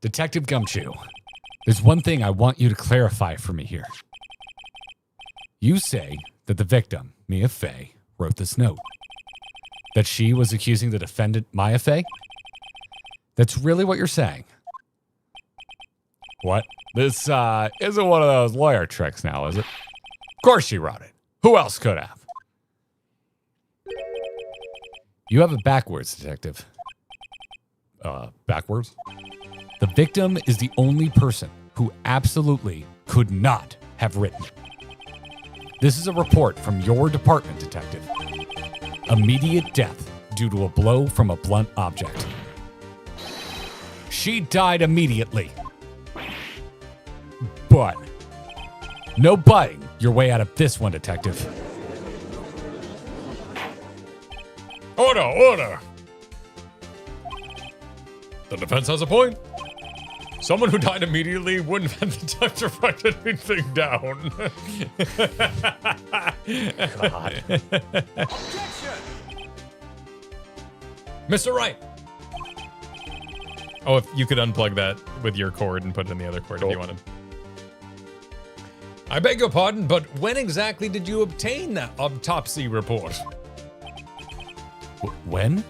Detective Gumshoe, there's one thing I want you to clarify for me here. You say that the victim, Mia Fey, wrote this note. That she was accusing the defendant, Maya Fey? That's really what you're saying. What? This isn't one of those lawyer tricks now, is it? Of course she wrote it. Who else could have? You have it backwards, detective. Backwards? The victim is the only person who absolutely could not have written it. This is a report from your department, detective. Immediate death due to a blow from a blunt object. She died immediately. But no butting your way out of this one, detective. Order, order! The defense has a point. Someone who died immediately wouldn't have the time to write anything down. God. Mr. Wright. Oh, if you could unplug that with your cord and put it in the other cord if you wanted. I beg your pardon, but when exactly did you obtain that autopsy report? When?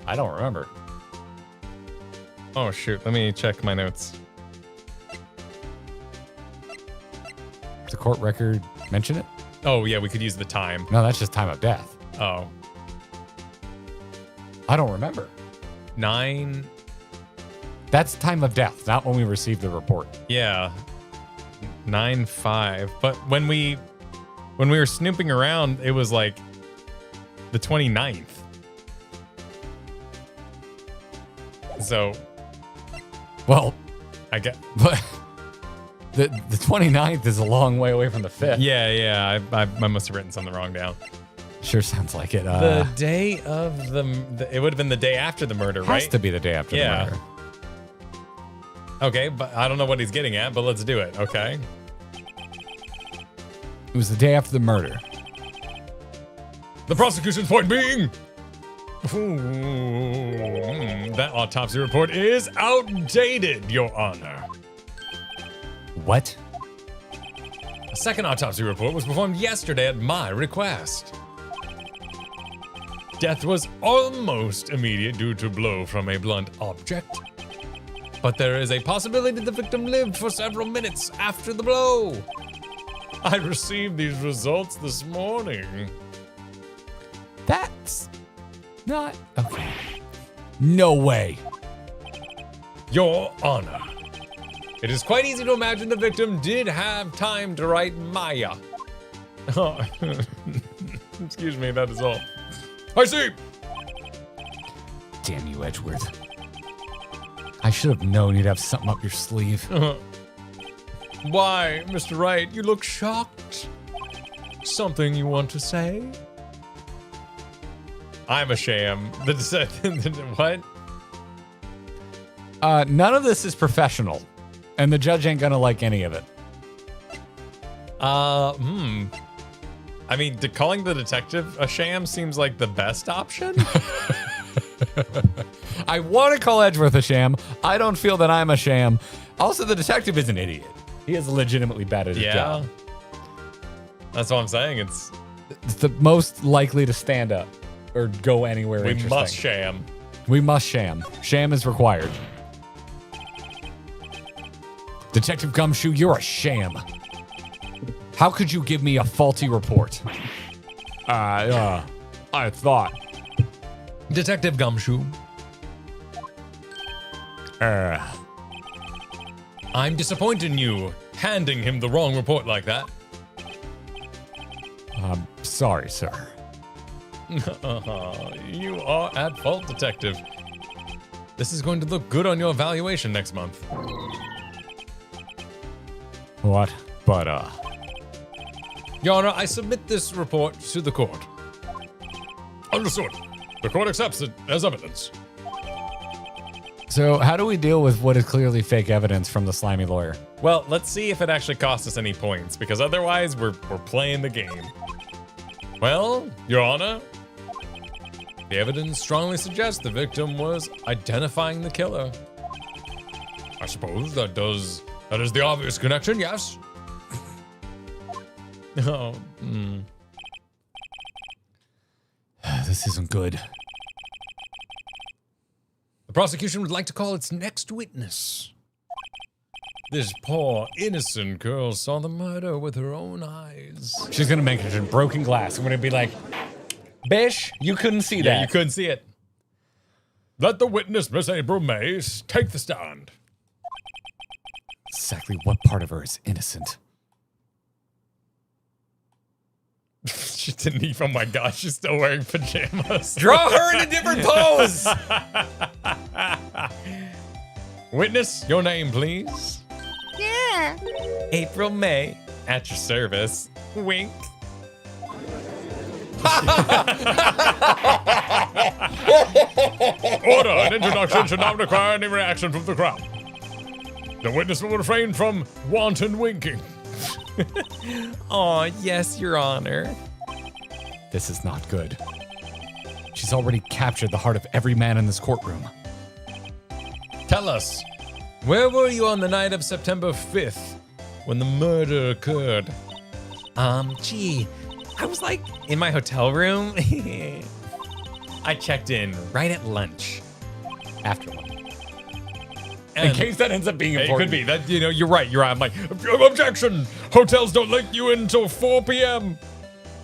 I don't remember. Oh, shoot. Let me check my notes. Does the court record mention it? Oh, yeah, we could use the time. No, that's just time of death. Oh. I don't remember. 9. That's time of death, not when we received the report. Yeah. 9/5. But when we were snooping around, it was like the 29th. So, Well, I get. but the 29th is a long way away from the 5th. Yeah. I must have written something wrong down. Sure sounds like it. The day of it would have been the day after the murder, right? Has to be the day after the murder. Okay, but I don't know what he's getting at, but let's do it, okay? It was the day after the murder. The prosecution's point being, That autopsy report is outdated, Your Honor. What? a second autopsy report was performed yesterday at my request. Death was almost immediate due to blow from a blunt object. But there is a possibility the victim lived for several minutes after the blow. I received these results this morning. That's not okay. No way. Your Honor, it is quite easy to imagine the victim did have time to write Maya. Oh, excuse me, that is all. I see. Damn you, Edgeworth. I should have known you'd have something up your sleeve. Why, Mr. Wright, you look shocked. Something you want to say? I'm a sham. What? None of this is professional, and the judge ain't gonna like any of it. I mean, calling the detective a sham seems like the best option. I want to call Edgeworth a sham. I don't feel that I'm a sham. Also, the detective is an idiot. He is legitimately bad at his job. That's what I'm saying. It's the most likely to stand up or go anywhere we interesting. must sham. We must sham. Sham is required. Detective Gumshoe, you're a sham. How could you give me a faulty report? I thought. Detective Gumshoe, I'm disappointed in you handing him the wrong report like that. I'm sorry, sir. You are at fault, Detective. This is going to look good on your evaluation next month. What? But, Your Honor, I submit this report to the court. Understood. The court accepts it as evidence. so how do we deal with what is clearly fake evidence from the slimy lawyer? Well, let's see if it actually costs us any points, because otherwise we're playing the game. Well, Your Honor, the evidence strongly suggests the victim was identifying the killer. I suppose that is the obvious connection, yes? Oh, This isn't good. The prosecution would like to call its next witness. This poor, innocent girl saw the murder with her own eyes. She's gonna make it in broken glass. I'm gonna be like, Bish, you couldn't see that. Yeah, you couldn't see it. Let the witness, Miss April Mays, take the stand. Exactly what part of her is innocent? She didn't even. Oh my gosh, she's still wearing pajamas. Draw her in a different pose! Witness, your name, please. Yeah. April May, at your service. Wink. Order, an introduction should not require any reaction from the crowd. The witness will refrain from wanton winking. Oh, yes, Your Honor. This is not good. She's already captured the heart of every man in this courtroom. Tell us, where were you on the night of September 5th when the murder occurred? Gee, I was like in my hotel room. I checked in right at lunch. After one. In And- case that ends up being It important. could be that, you know, you're right. I'm like, Objection! Hotels don't let you in until 4 p.m.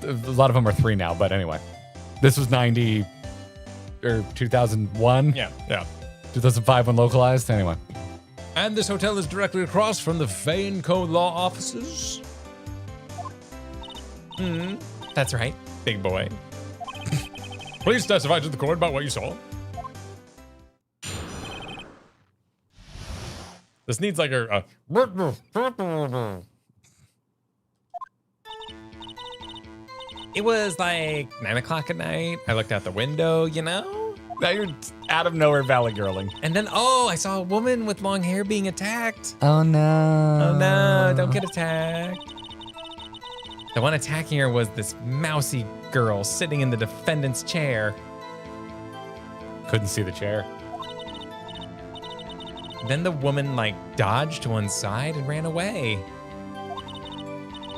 A lot of them are 3 now, but anyway. This was 90 or 2001. yeah. 2005 when localized. Anyway. And this hotel is directly across from the Fainco law offices. That's right. Big boy. Please testify to the court about what you saw. This needs like a It was like 9 o'clock at night. I looked out the window, you know? Now you're out of nowhere valley girling. And then, I saw a woman with long hair being attacked. Oh no. Oh no, don't get attacked. The one attacking her was this mousy girl sitting in the defendant's chair. Couldn't see the chair. Then the woman like dodged to one side and ran away.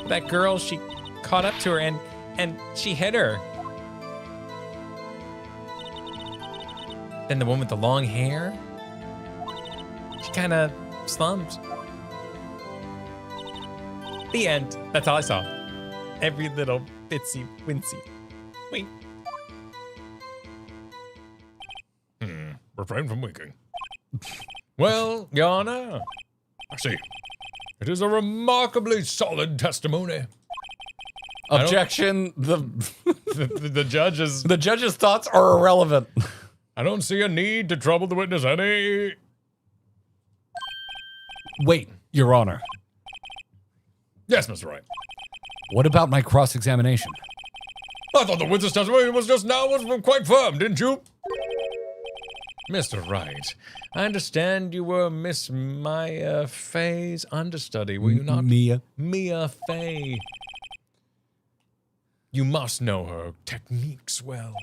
That girl, she caught up to her and she hit her. Then the one with the long hair, she kind of slumped. The end. That's all I saw. Every little bitsy wincy. Wait. Refrain from winking. Well, Your Honor, I see. It is a remarkably solid testimony. Objection. the judge is. The judge's thoughts are irrelevant. I don't see a need to trouble the witness any. Wait, Your Honor. Yes, Mr. Wright. What about my cross-examination? I thought the witness testimony was just now was quite firm, didn't you? Mr. Wright, I understand you were Miss Maya Fay's understudy, were you not? Mia. Mia Fay. You must know her techniques well.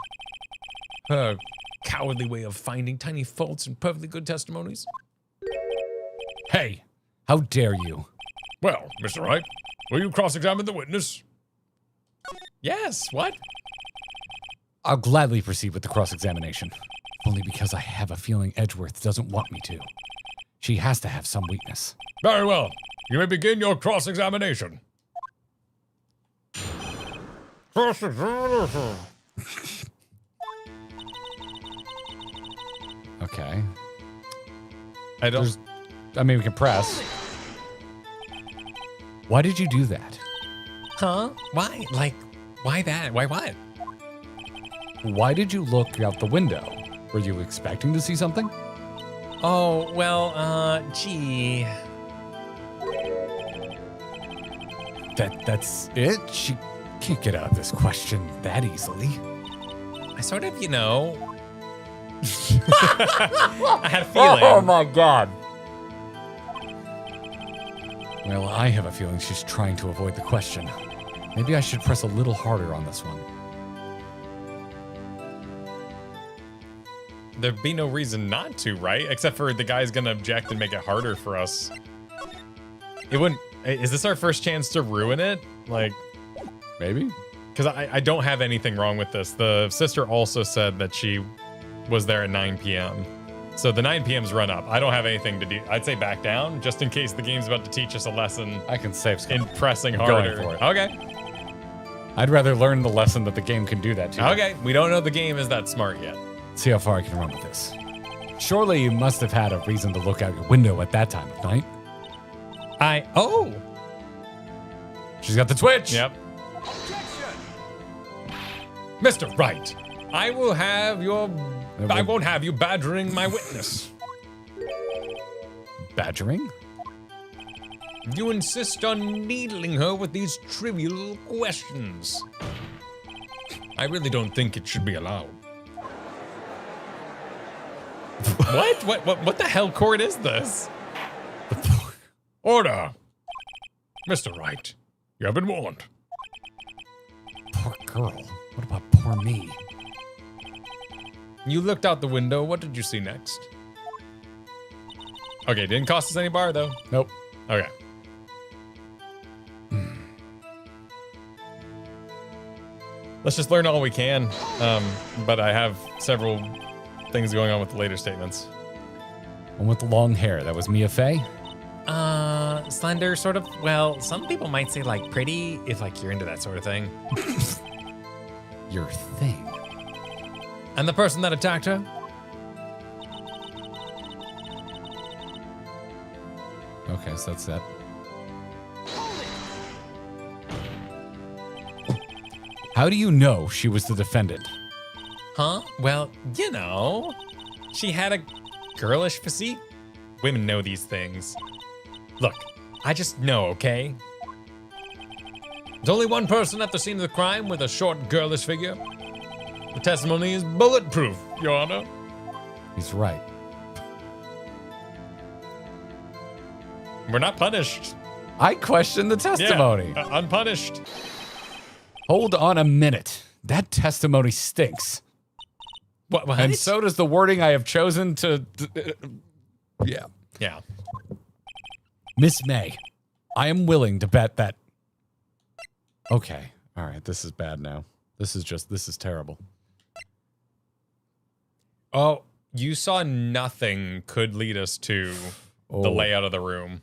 Her cowardly way of finding tiny faults in perfectly good testimonies. Hey, how dare you? Well, Mr. Wright, will you cross-examine the witness? Yes. What? I'll gladly proceed with the cross-examination. Only because I have a feeling Edgeworth doesn't want me to. She has to have some weakness. Very well. You may begin your cross-examination. Cross-examination. Okay. I don't. I mean, we can press. Why did you do that? Huh? Why? Like, why that? Why what? Why did you look out the window? Were you expecting to see something? Oh, well, gee. That's it? She can't get out of this question that easily. I sort of, you know. I had a feeling. Oh my god. Well, I have a feeling she's trying to avoid the question. Maybe I should press a little harder on this one. There'd be no reason not to, right? Except for the guy's gonna object and make it harder for us. It wouldn't. Is this our first chance to ruin it? Like, Maybe? because I don't have anything wrong with this. The sister also said that she was there at 9 p.m. So the 9 p.m.'s run up. I don't have anything to do. I'd say back down, just in case the game's about to teach us a lesson I can save in some. pressing Going harder. for it. Okay. I'd rather learn the lesson that the game can do that to. Okay. We don't know the game is that smart yet. See how far I can run with this. Surely you must have had a reason to look out your window at that time of night. Oh. She's got the twitch. Yep. Mr. Wright, I won't have you badgering my witness. Badgering? You insist on needling her with these trivial questions. I really don't think it should be allowed. What the hell court is this? Order! Mr. Wright, you have been warned. Poor girl. What about poor me? You looked out the window. What did you see next? Okay, didn't cost us any bar though. Nope. Okay. Let's just learn all we can. But I have several things going on with the later statements. One with the long hair. That was Mia Fey? Slender, sort of. Well, some people might say like pretty if like you're into that sort of thing. Your thing. And the person that attacked her? Okay, so that's that. How do you know she was the defendant? Huh? Well, you know, she had a girlish physique. Women know these things. Look, I just know, okay? There's only one person at the scene of the crime with a short, girlish figure. The testimony is bulletproof, Your Honor. He's right. We're not punished. I question the testimony. Yeah, unpunished. Hold on a minute. That testimony stinks. What? And so does the wording I have chosen to... yeah. Yeah. Miss May, I am willing to bet that... Okay. All right. This is bad now. This is terrible. Oh, you saw nothing could lead us to the layout of the room.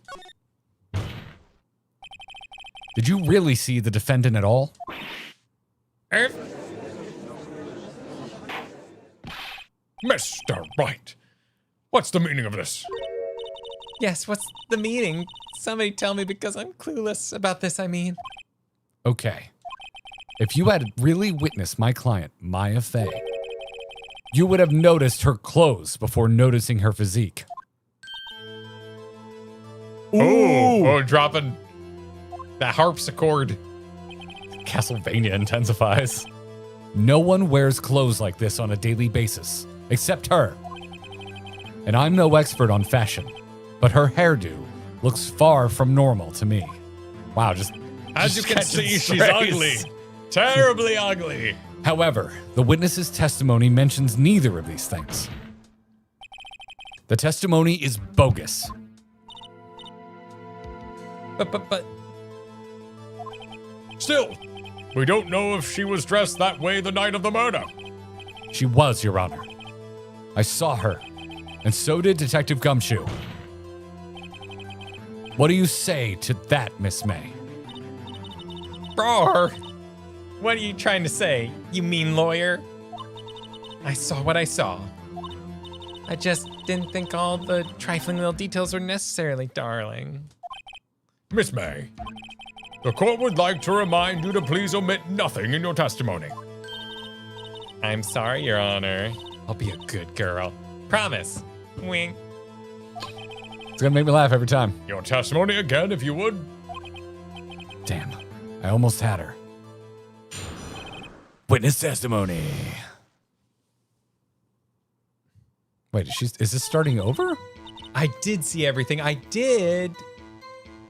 Did you really see the defendant at all? Mr. Wright, what's the meaning of this? Yes, what's the meaning? Somebody tell me because I'm clueless about this, I mean. Okay. If you had really witnessed my client, Maya Fey, you would have noticed her clothes before noticing her physique. Oh, dropping that harpsichord. Castlevania intensifies. No one wears clothes like this on a daily basis, except her. And I'm no expert on fashion, but her hairdo looks far from normal to me. Wow, As you can see, she's strays. ugly. Terribly ugly. However, the witness's testimony mentions neither of these things. The testimony is bogus. But Still, we don't know if she was dressed that way the night of the murder. She was, Your Honor. I saw her, and so did Detective Gumshoe. What do you say to that, Miss May? Roar! What are you trying to say, you mean lawyer? I saw what I saw. I just didn't think all the trifling little details were necessarily, darling. Miss May, the court would like to remind you to please omit nothing in your testimony. I'm sorry, Your Honor. I'll be a good girl. Promise. Wink. It's gonna make me laugh every time. Your testimony again, if you would. Damn, I almost had her. Witness testimony. Wait, is this starting over? I did see everything. I did.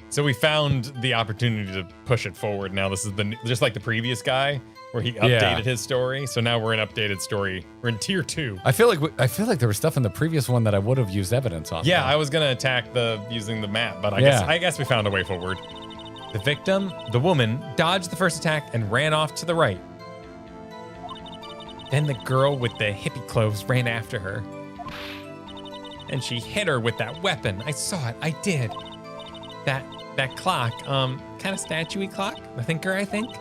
So we found the opportunity to push it forward. Now this is just like the previous guy where he updated his story. So now we're in updated story. We're in tier 2. I feel like there was stuff in the previous one that I would have used evidence on. Yeah, I was gonna attack using the map, but I guess we found a way forward. The victim, the woman, dodged the first attack and ran off to the right. Then the girl with the hippie clothes ran after her. and she hit her with that weapon. I saw it. I did. That clock, kind of statue-y clock, the thinker, I think.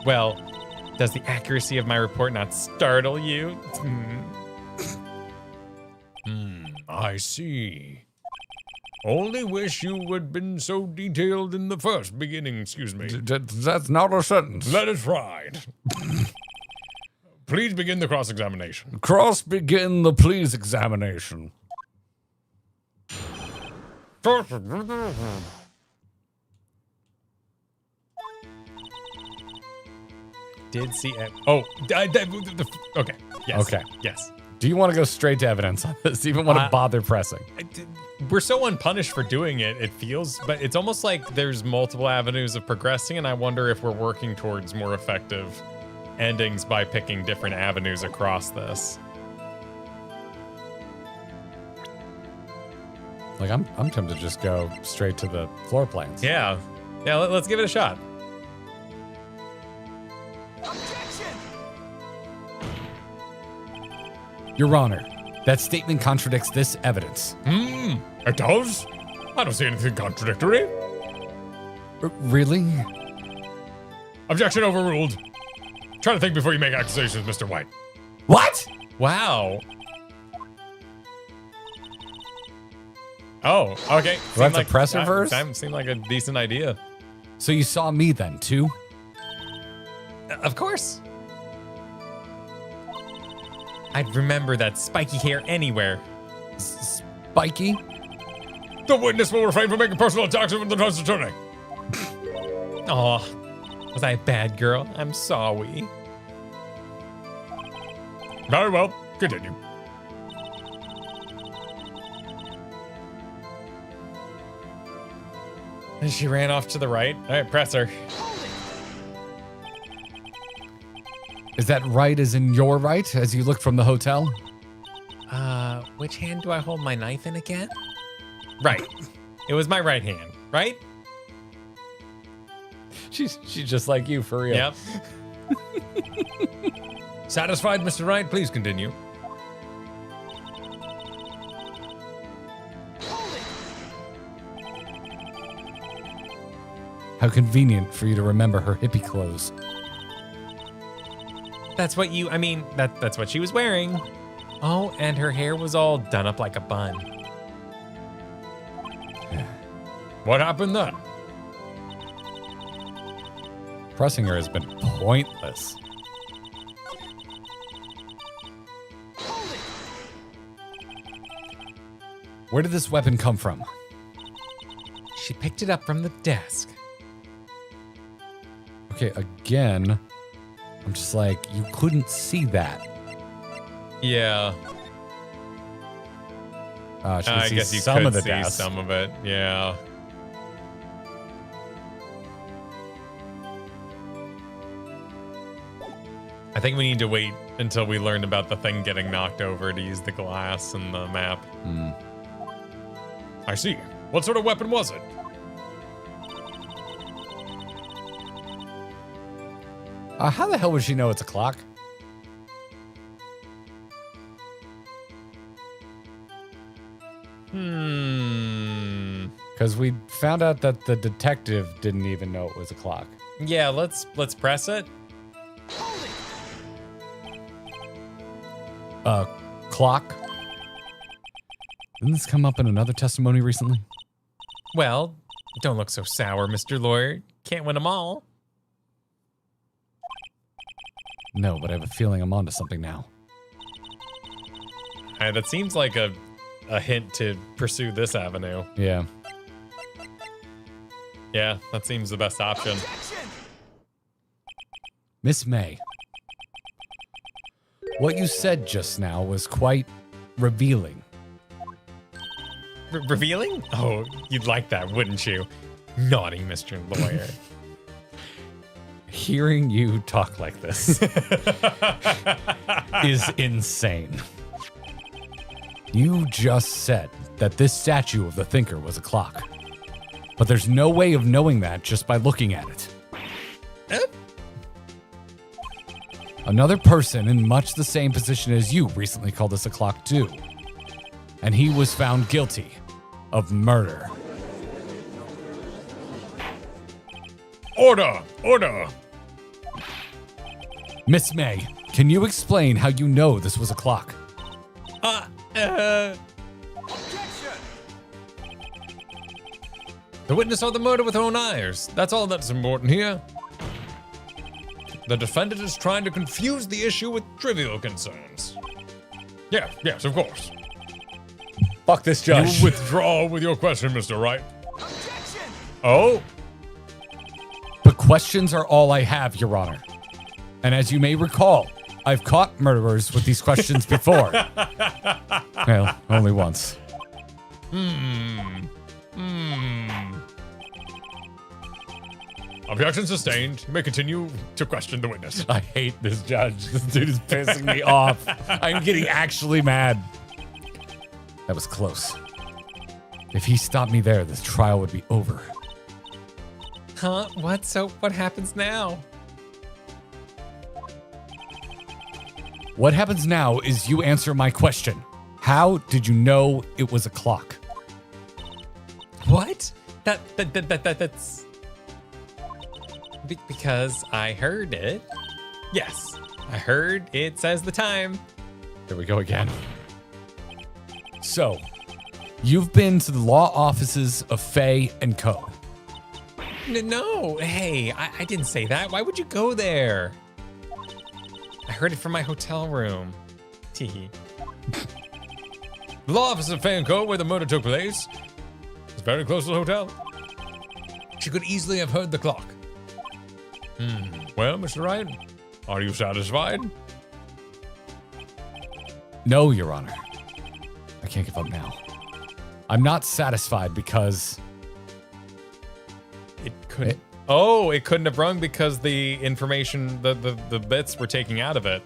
Well, does the accuracy of my report not startle you? I see. Only wish you had been so detailed in the first beginning, excuse me. That's not a sentence. Let us ride. Please begin the cross-examination. Begin the please examination. Did see it. Okay. Yes. Okay. Yes. Do you want to go straight to evidence on this? Do you even want to bother pressing? We're so unpunished for doing it, it feels, but it's almost like there's multiple avenues of progressing, and I wonder if we're working towards more effective endings by picking different avenues across this. Like, I'm tempted to just go straight to the floor plans. Yeah. Yeah, let's give it a shot. Your Honor, that statement contradicts this evidence. It does? I don't see anything contradictory. Really? Objection overruled. Try to think before you make accusations, Mr. White. What? Wow. Oh, okay. Do I have to press her first? Seemed like a decent idea. So you saw me then, too? Of course. I'd remember that spiky hair anywhere. Spiky? The witness will refrain from making personal attacks on the defense attorney. Oh, was I a bad girl? I'm sorry. Very well. Continue. And she ran off to the right. All right, press her. Is that right as in your right, as you looked from the hotel? Which hand do I hold my knife in again? Right. It was my right hand, right? She's just like you, for real. Yep. Satisfied, Mr. Wright? Please continue. How convenient for you to remember her hippie clothes. That's what you, I mean, that's what she was wearing. Oh, and her hair was all done up like a bun. What happened then? Pressing her has been pointless. Where did this weapon come from? She picked it up from the desk. Okay, again, I'm just like, you couldn't see that. Yeah. She I sees guess you some could of the see desk. some of it. Yeah. I think we need to wait until we learn about the thing getting knocked over to use the glass and the map. I see. What sort of weapon was it? How the hell would she know it's a clock? Because we found out that the detective didn't even know it was a clock. Yeah, let's press it. Clock? Didn't this come up in another testimony recently? Well, don't look so sour, Mr. Lawyer. Can't win them all. No, but I have a feeling I'm onto something now. That seems like a hint to pursue this avenue. Yeah. Yeah, that seems the best option. Miss May, what you said just now was quite revealing. Revealing? Oh, you'd like that, wouldn't you? Naughty Mr. Lawyer. Hearing you talk like this is insane. You just said that this statue of the thinker was a clock. But there's no way of knowing that just by looking at it. Another person in much the same position as you recently called this a clock too. and he was found guilty of murder. Order! Order! Miss May, can you explain how you know this was a clock? The witness saw the murder with her own eyes. That's all that's important here. The defendant is trying to confuse the issue with trivial concerns. Yes, of course. Fuck this judge. You withdraw with your question, Mr. Wright. Oh? But questions are all I have, Your Honor. And as you may recall, I've caught murderers with these questions before. Well, only once. Objection sustained. You may continue to question the witness. I hate this judge. This dude is pissing me off. I'm getting actually mad. That was close. If he stopped me there, this trial would be over. Huh? What? So what happens now? What happens now is you answer my question. How did you know it was a clock? What? That's... Because I heard it. Yes, I heard it says the time. There we go again. So, you've been to the law offices of Faye and Co. No, hey, I didn't say that. Why would you go there? I heard it from my hotel room. Teehee. The law office of Faye & Co., where the murder took place, is very close to the hotel. She could easily have heard the clock. Well, Mr. Wright, are you satisfied? No, Your Honor. I can't give up now. I'm not satisfied because... It couldn't. Oh, it couldn't have rung because the information, the bits were taking out of it.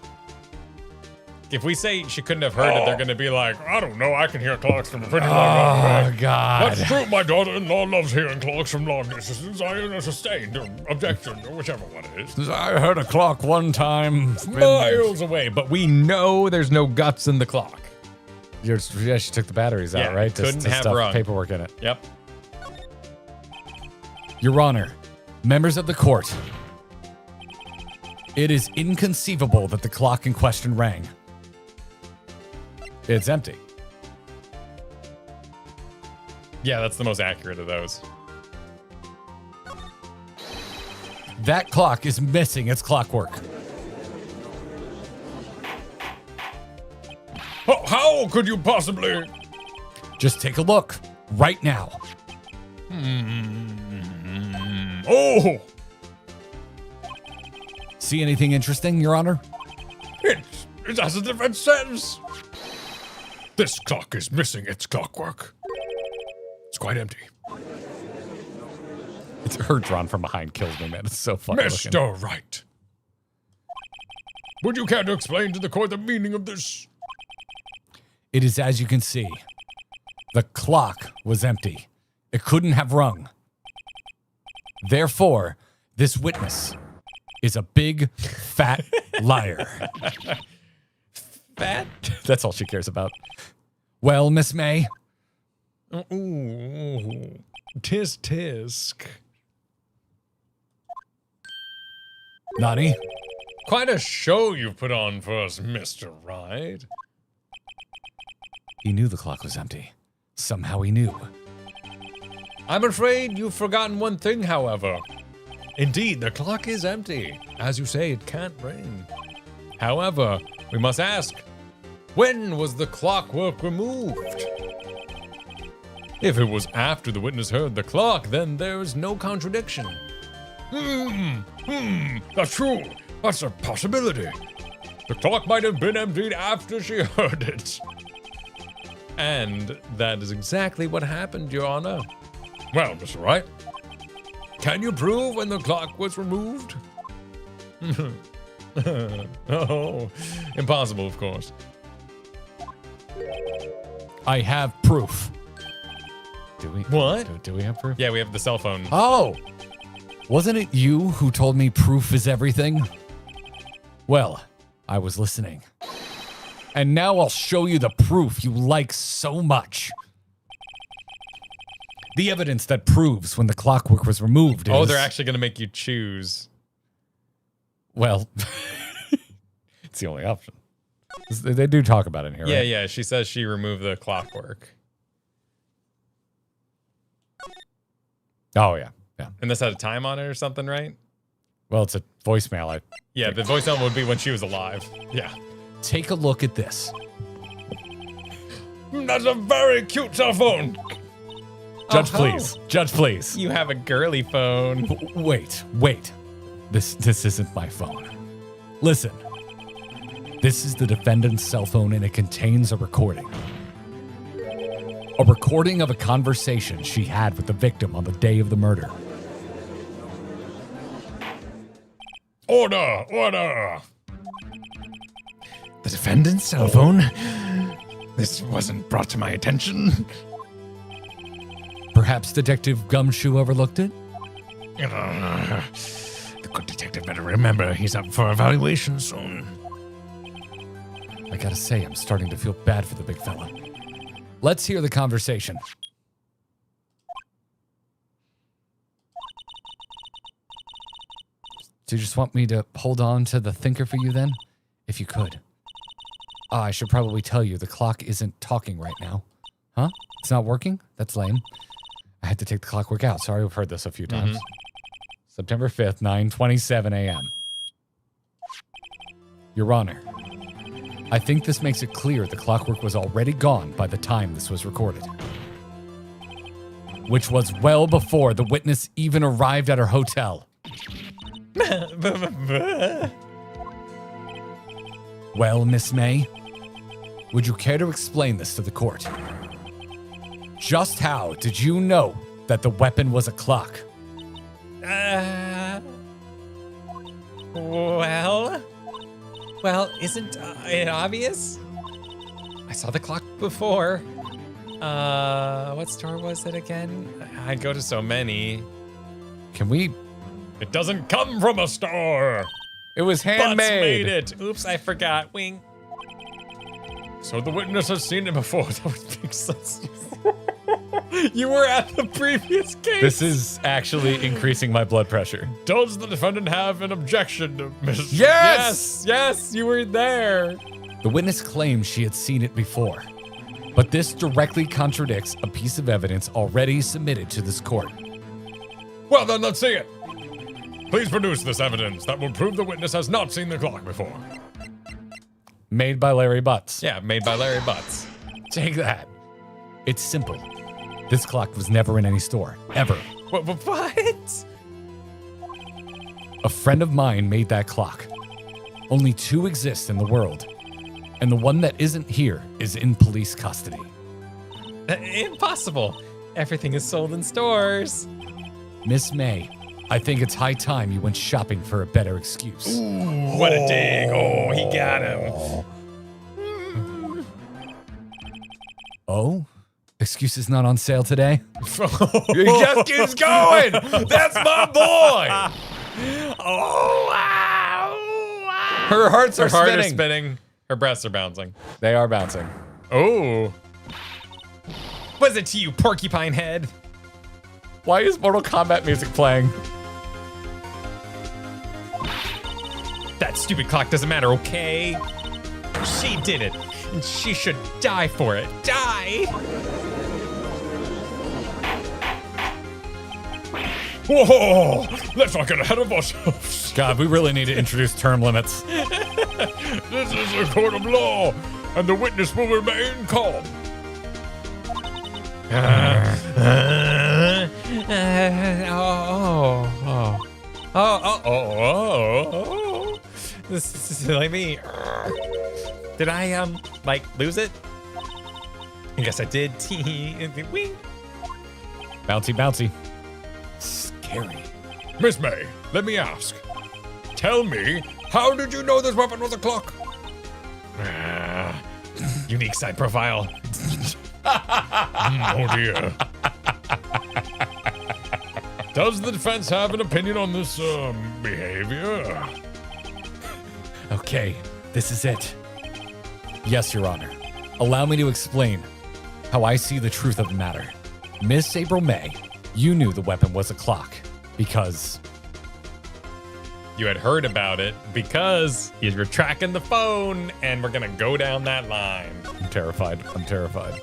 If we say she couldn't have heard it, they're going to be like, I don't know, I can hear clocks from a pretty long way. Oh, God. That's true, my daughter-in-law loves hearing clocks from long distances. I sustained objection, or whichever one it is. I heard a clock one time. miles away, but we know there's no guts in the clock. Yeah, she took the batteries out, Yeah, right? couldn't have stuff rung. paperwork in it. Yep. Your Honor, members of the court, it is inconceivable that the clock in question rang. It's empty. Yeah, that's the most accurate of those. That clock is missing its clockwork. How could you possibly... Just take a look right now. Oh! See anything interesting, Your Honor? It's as the defense says. This clock is missing its clockwork. It's quite empty. It's her drawn from behind kills me, man. It's so funny. Mr. Wright, would you care to explain to the court the meaning of this? It is as you can see. The clock was empty. It couldn't have rung. Therefore, this witness is a big, fat liar. Fat? That's all she cares about. Well, Miss May, Ooh. Tisk tisk. Nani, Quite a show you've put on for us, Mr. Wright. he knew the clock was empty. Somehow he knew. I'm afraid you've forgotten one thing, however. Indeed, the clock is empty. As you say, it can't ring. However, we must ask, when was the clockwork removed? If it was after the witness heard the clock, then there's no contradiction. That's true. That's a possibility. The clock might have been emptied after she heard it. And that is exactly what happened, Your Honor. Well, Mr. Wright, can you prove when the clock was removed? Oh, impossible, of course. I have proof. Do we? What? Do we have proof? Yeah, we have the cell phone. Oh! Wasn't it you who told me proof is everything? Well, I was listening. And now I'll show you the proof you like so much. The evidence that proves when the clockwork was removed is... Oh, they're actually going to make you choose. Well, it's the only option. They do talk about it in here, Yeah, right? yeah. She says she removed the clockwork. Oh, yeah. Yeah. And this had a time on it or something, right? Well, it's a voicemail. Yeah, the voicemail would be when she was alive. Yeah. Take a look at this. That's a very cute cell phone. Judge, Oh. please. Judge, please. You have a girly phone. Wait. This isn't my phone. Listen. This is the defendant's cell phone and it contains a recording. A recording of a conversation she had with the victim on the day of the murder. Order, order. The defendant's cell phone? This wasn't brought to my attention. Perhaps Detective Gumshoe overlooked it? The good detective better remember he's up for evaluation soon. I gotta say, I'm starting to feel bad for the big fella. Let's hear the conversation. Do you just want me to hold on to the thinker for you then? If you could. I should probably tell you the clock isn't talking right now. Huh? It's not working? That's lame. I had to take the clockwork out. Sorry, we've heard this a few times. September 5th, 9:27 a.m. Your Honor, I think this makes it clear the clockwork was already gone by the time this was recorded. Which was well before the witness even arrived at her hotel. Well, Miss May, would you care to explain this to the court? Just how did you know that the weapon was a clock? Well, isn't it obvious? I saw the clock before. What store was it again? I go to so many. Can we... It doesn't come from a store. It was Butts handmade. made it. Oops, I forgot. Wing. So the witness has seen it before. That would make sense. You were at the previous case. This is actually increasing my blood pressure. Does the defendant have an objection to Miss? Yes! Yes, you were there. The witness claims she had seen it before, but this directly contradicts a piece of evidence already submitted to this court. Well, then let's see it. Please produce this evidence that will prove the witness has not seen the clock before. Made by Larry Butts. Yeah, made by Larry Butts. Take that. It's simple. This clock was never in any store, ever. What? A friend of mine made that clock. Only 2 exist in the world, and the one that isn't here is in police custody. Impossible. Everything is sold in stores. Miss May, I think it's high time you went shopping for a better excuse. What a dig. Oh, he got him. Oh? Excuses not on sale today? He just keeps going. That's my boy. Her hearts are Her heart spinning. is spinning. Her breasts are bouncing. They are bouncing. Oh. Was it to you, porcupine head? Why is Mortal Kombat music playing? That stupid clock doesn't matter, okay? She did it, and she should die for it. Die! Whoa! Let's not get ahead of ourselves. God, we really need to introduce term limits. This is a court of law, and the witness will remain calm. This is silly me. Did I like lose it? I guess I did. Wing. Bouncy, bouncy. Scary. Miss May, let me ask. Tell me, how did you know this weapon was a clock? Unique side profile. Oh dear. Does the defense have an opinion on this behavior? Okay, this is it. Yes, Your Honor. Allow me to explain how I see the truth of the matter. Miss April May, you knew the weapon was a clock because... You had heard about it because you were tracking the phone, and we're gonna go down that line. I'm terrified. I'm terrified.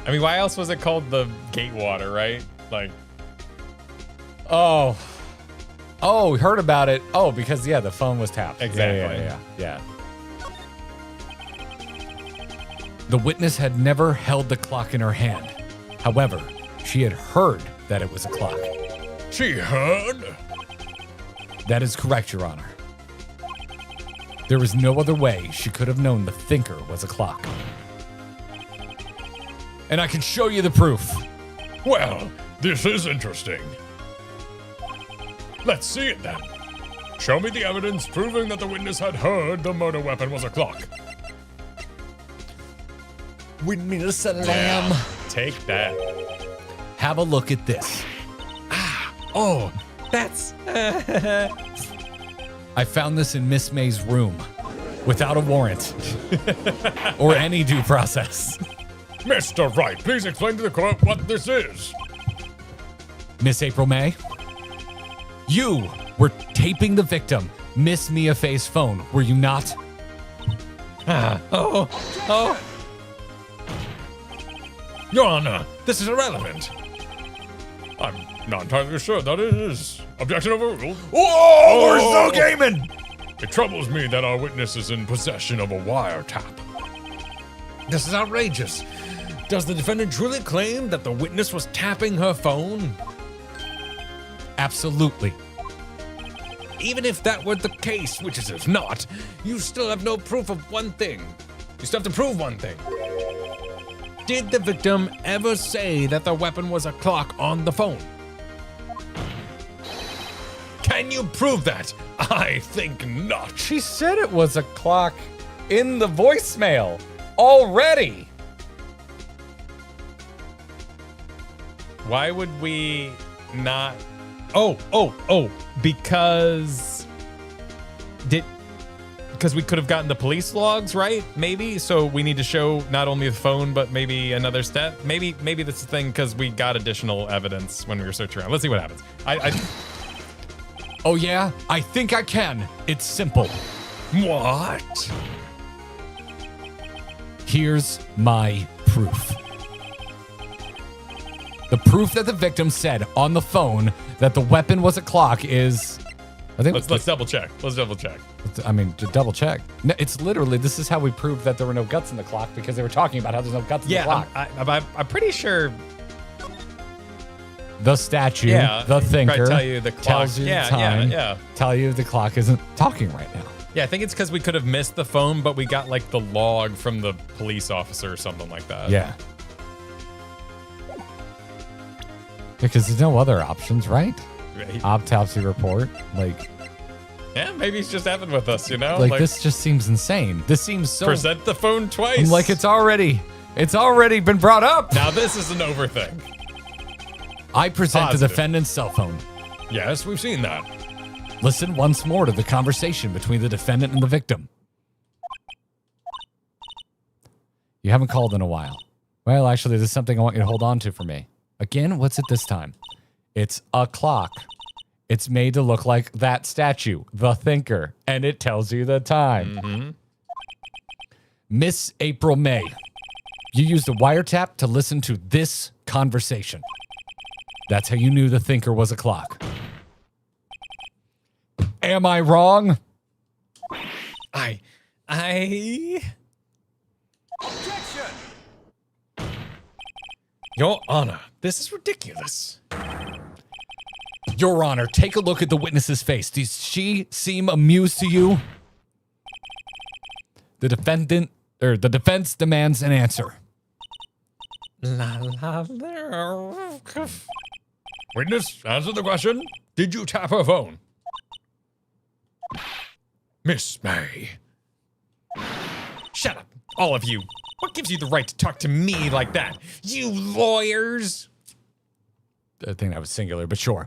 I mean, why else was it called the Gatewater, right? Like, Oh, heard about it. Oh, because, yeah, the phone was tapped. Exactly. Yeah. The witness had never held the clock in her hand. However, she had heard that it was a clock. She heard? That is correct, Your Honor. There was no other way she could have known the thinker was a clock. And I can show you the proof. Well, this is interesting. Let's see it then. Show me the evidence proving that the witness had heard the murder weapon was a clock. Witness a lamb. take that. Have a look at this. Oh, that's... I found this in Miss May's room without a warrant or any due process. Mr. Wright, please explain to the court what this is. Miss April May, you were taping the victim, Miss Mia Faye's phone, were you not? Your Honor, this is irrelevant. I'm not entirely sure that it is. Objection overruled. Oh, we're so gaming! It troubles me that our witness is in possession of a wiretap. This is outrageous. Does the defendant truly claim that the witness was tapping her phone? Absolutely. Even if that were the case, which is if not, you still have no proof of one thing. You still have to prove one thing. Did the victim ever say that the weapon was a clock on the phone? Can you prove that? I think not. She said it was a clock in the voicemail already. Why would we not? Because we could have gotten the police logs, right? Maybe. So we need to show not only the phone, but maybe another step. Maybe that's the thing because we got additional evidence when we were searching around. Let's see what happens. Oh yeah, I think I can. It's simple. What? Here's my proof. The proof that the victim said on the phone that the weapon was a clock is, I think. Let's double check. I mean, to double check. No, it's literally, this is how we proved that there were no guts in the clock because they were talking about how there's no guts in the clock. I'm pretty sure. The statue, Yeah, the thinker, probably tell you the clock. tells you Yeah, the time, yeah. tell you the clock isn't talking right now. Yeah, I think it's because we could have missed the phone, but we got like the log from the police officer or something like that. Yeah. Because there's no other options, right? Autopsy report, like Yeah, maybe he's just having with us, you know? like this just seems insane. This seems so. Present the phone twice. I'm like it's already been brought up. Now this is an over thing. I present the Positive. defendant's cell phone. Yes, we've seen that. Listen once more to the conversation between the defendant and the victim. You haven't called in a while. Well, actually, there's something I want you to hold on to for me. Again, what's it this time? It's a clock. It's made to look like that statue, the thinker, and it tells you the time. Mm-hmm. Miss April May, you used a wiretap to listen to this conversation. That's how you knew the thinker was a clock. Am I wrong? Your Honor, this is ridiculous. Your Honor, take a look at the witness's face. Does she seem amused to you? The defense demands an answer. Witness, answer the question. Did you tap her phone? Miss May. Shut up, all of you. What gives you the right to talk to me like that? You lawyers. I think that was singular, but sure.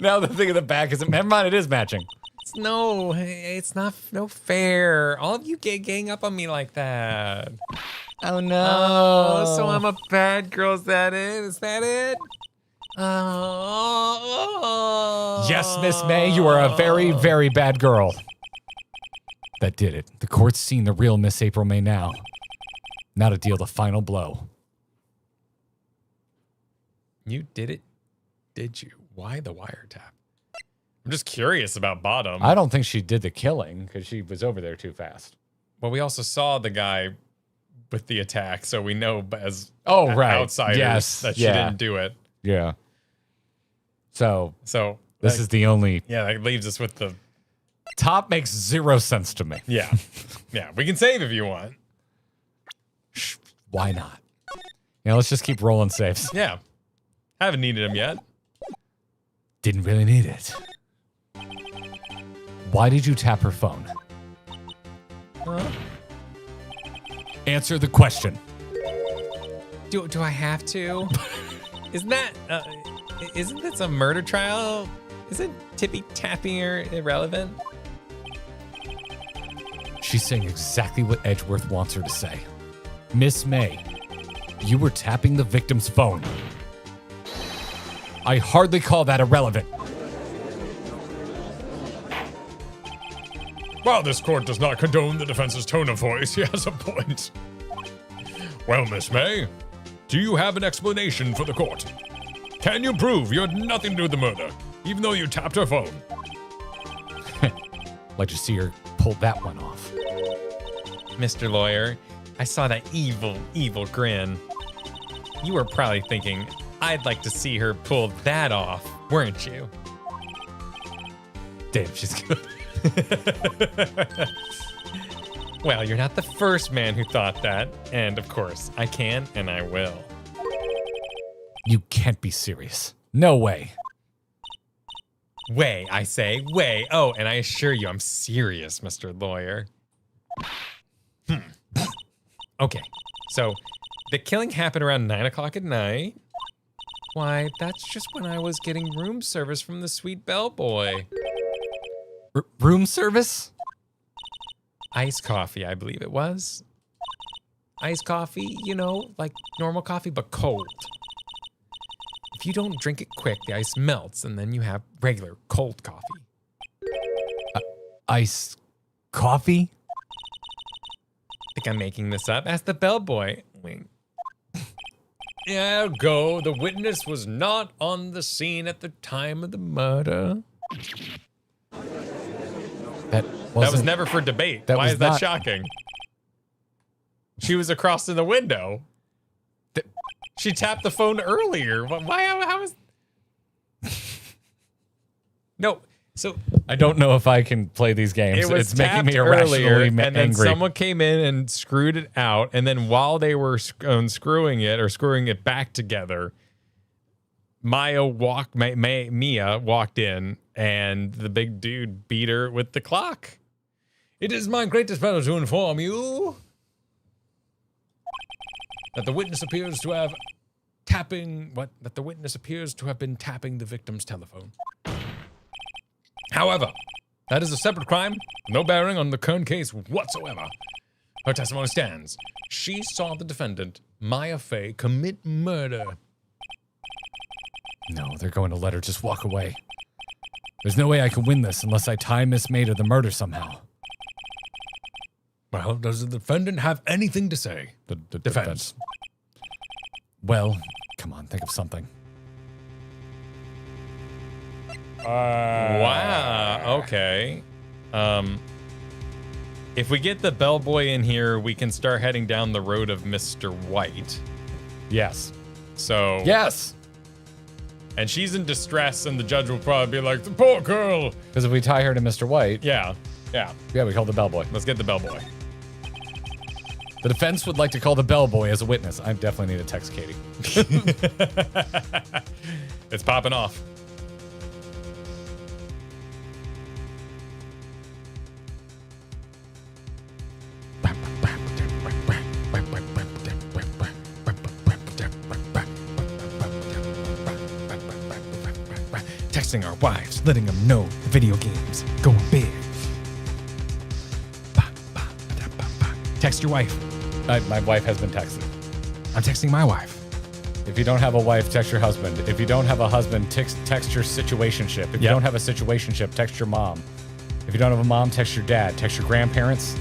Now the thing in the back isn't. Never mind, it is matching. No, it's not no fair. All of you gang up on me like that. Oh no! Oh, so I'm a bad girl. Is that it? Is that it? Oh. Yes, Miss May, you are a very, very bad girl. That did it. The court's seen the real Miss April May now. Now to deal the final blow. You did it? Did you? Why the wiretap? I'm just curious about Bottom. I don't think she did the killing because she was over there too fast. Well, we also saw the guy with the attack, so we know as right. outsiders that she didn't do it. Yeah. So This is the only... Yeah, that leaves us with the... Top makes zero sense to me. Yeah. Yeah, we can save if you want. Why not? Yeah, let's just keep rolling saves. Yeah. Haven't needed them yet. Didn't really need it. Why did you tap her phone? Huh? Answer the question. Do I have to? Isn't that a murder trial? Isn't tippy tapping or irrelevant? She's saying exactly what Edgeworth wants her to say. Miss May, you were tapping the victim's phone. I hardly call that irrelevant. While this court does not condone the defense's tone of voice, he has a point. Well, Miss May, do you have an explanation for the court? Can you prove you had nothing to do with the murder, even though you tapped her phone? Like to see her pull that one off. Mr. Lawyer, I saw that evil, evil grin. You were probably thinking, I'd like to see her pull that off, weren't you? Damn, she's good. Well, you're not the first man who thought that. And of course, I can and I will. You can't be serious. No way. Way, I say, way. Oh, and I assure you, I'm serious, Mr. Lawyer. Okay, so the killing happened around 9 o'clock at night. Why, that's just when I was getting room service from the sweet bellboy. Room service? Iced coffee, I believe it was. Iced coffee, you know, like normal coffee, but cold. If you don't drink it quick, the ice melts, and then you have regular cold coffee. Iced coffee? I think I'm making this up. Ask the bellboy. Wink. Ergo, the witness was not on the scene at the time of the murder. That was never for debate. Why is that shocking? She was across in the window. She tapped the phone earlier. Why? How is... No. So I don't know if I can play these games. It's making me irrationally angry. And then someone came in and screwed it out. And then while they were unscrewing it or screwing it back together, Mia walked in, and the big dude beat her with the clock. It is my greatest pleasure to inform you that the witness appears to have been tapping the victim's telephone. However, that is a separate crime, no bearing on the current case whatsoever. Her testimony stands. She saw the defendant, Maya Fey, commit murder. No, they're going to let her just walk away. There's no way I can win this unless I tie Miss May to the murder somehow. Well, does the defendant have anything to say? The Defense. Well, come on, think of something. Wow. Okay. If we get the bellboy in here, we can start heading down the road of Mr. White. Yes. So. Yes. And she's in distress, and the judge will probably be like, "The poor girl." Because if we tie her to Mr. White. Yeah. Yeah, we call the bellboy. Let's get the bellboy. The defense would like to call the bellboy as a witness. I definitely need to text Katie. It's popping off. Text texting our wives, letting them know the video games going big. Ba, ba, ba, ba, ba. Text your wife. My wife has been texted. I'm texting my wife. If you don't have a wife, text your husband. If you don't have a husband, text your situationship. If you don't have a situationship, text your mom. If you don't have a mom, text your dad. Text your grandparents.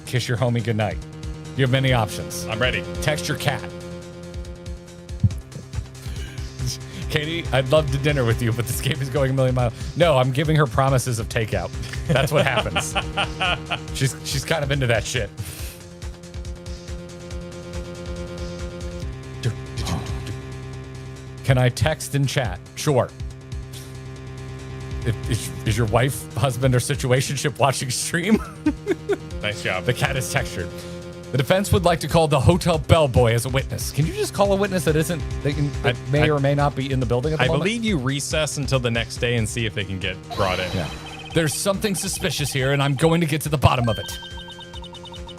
Kiss your homie goodnight. You have many options. I'm ready. Text your cat. Katie, I'd love to dinner with you, but this game is going a million miles. No, I'm giving her promises of takeout. That's what happens. She's kind of into that shit. Can I text and chat? Sure. Is your wife, husband, or situationship watching stream? Nice job. The cat is textured. The defense would like to call the hotel bellboy as a witness. Can you just call a witness that isn't, may or may not be in the building at the moment? I believe you recess until the next day and see if they can get brought in. Yeah. There's something suspicious here, and I'm going to get to the bottom of it.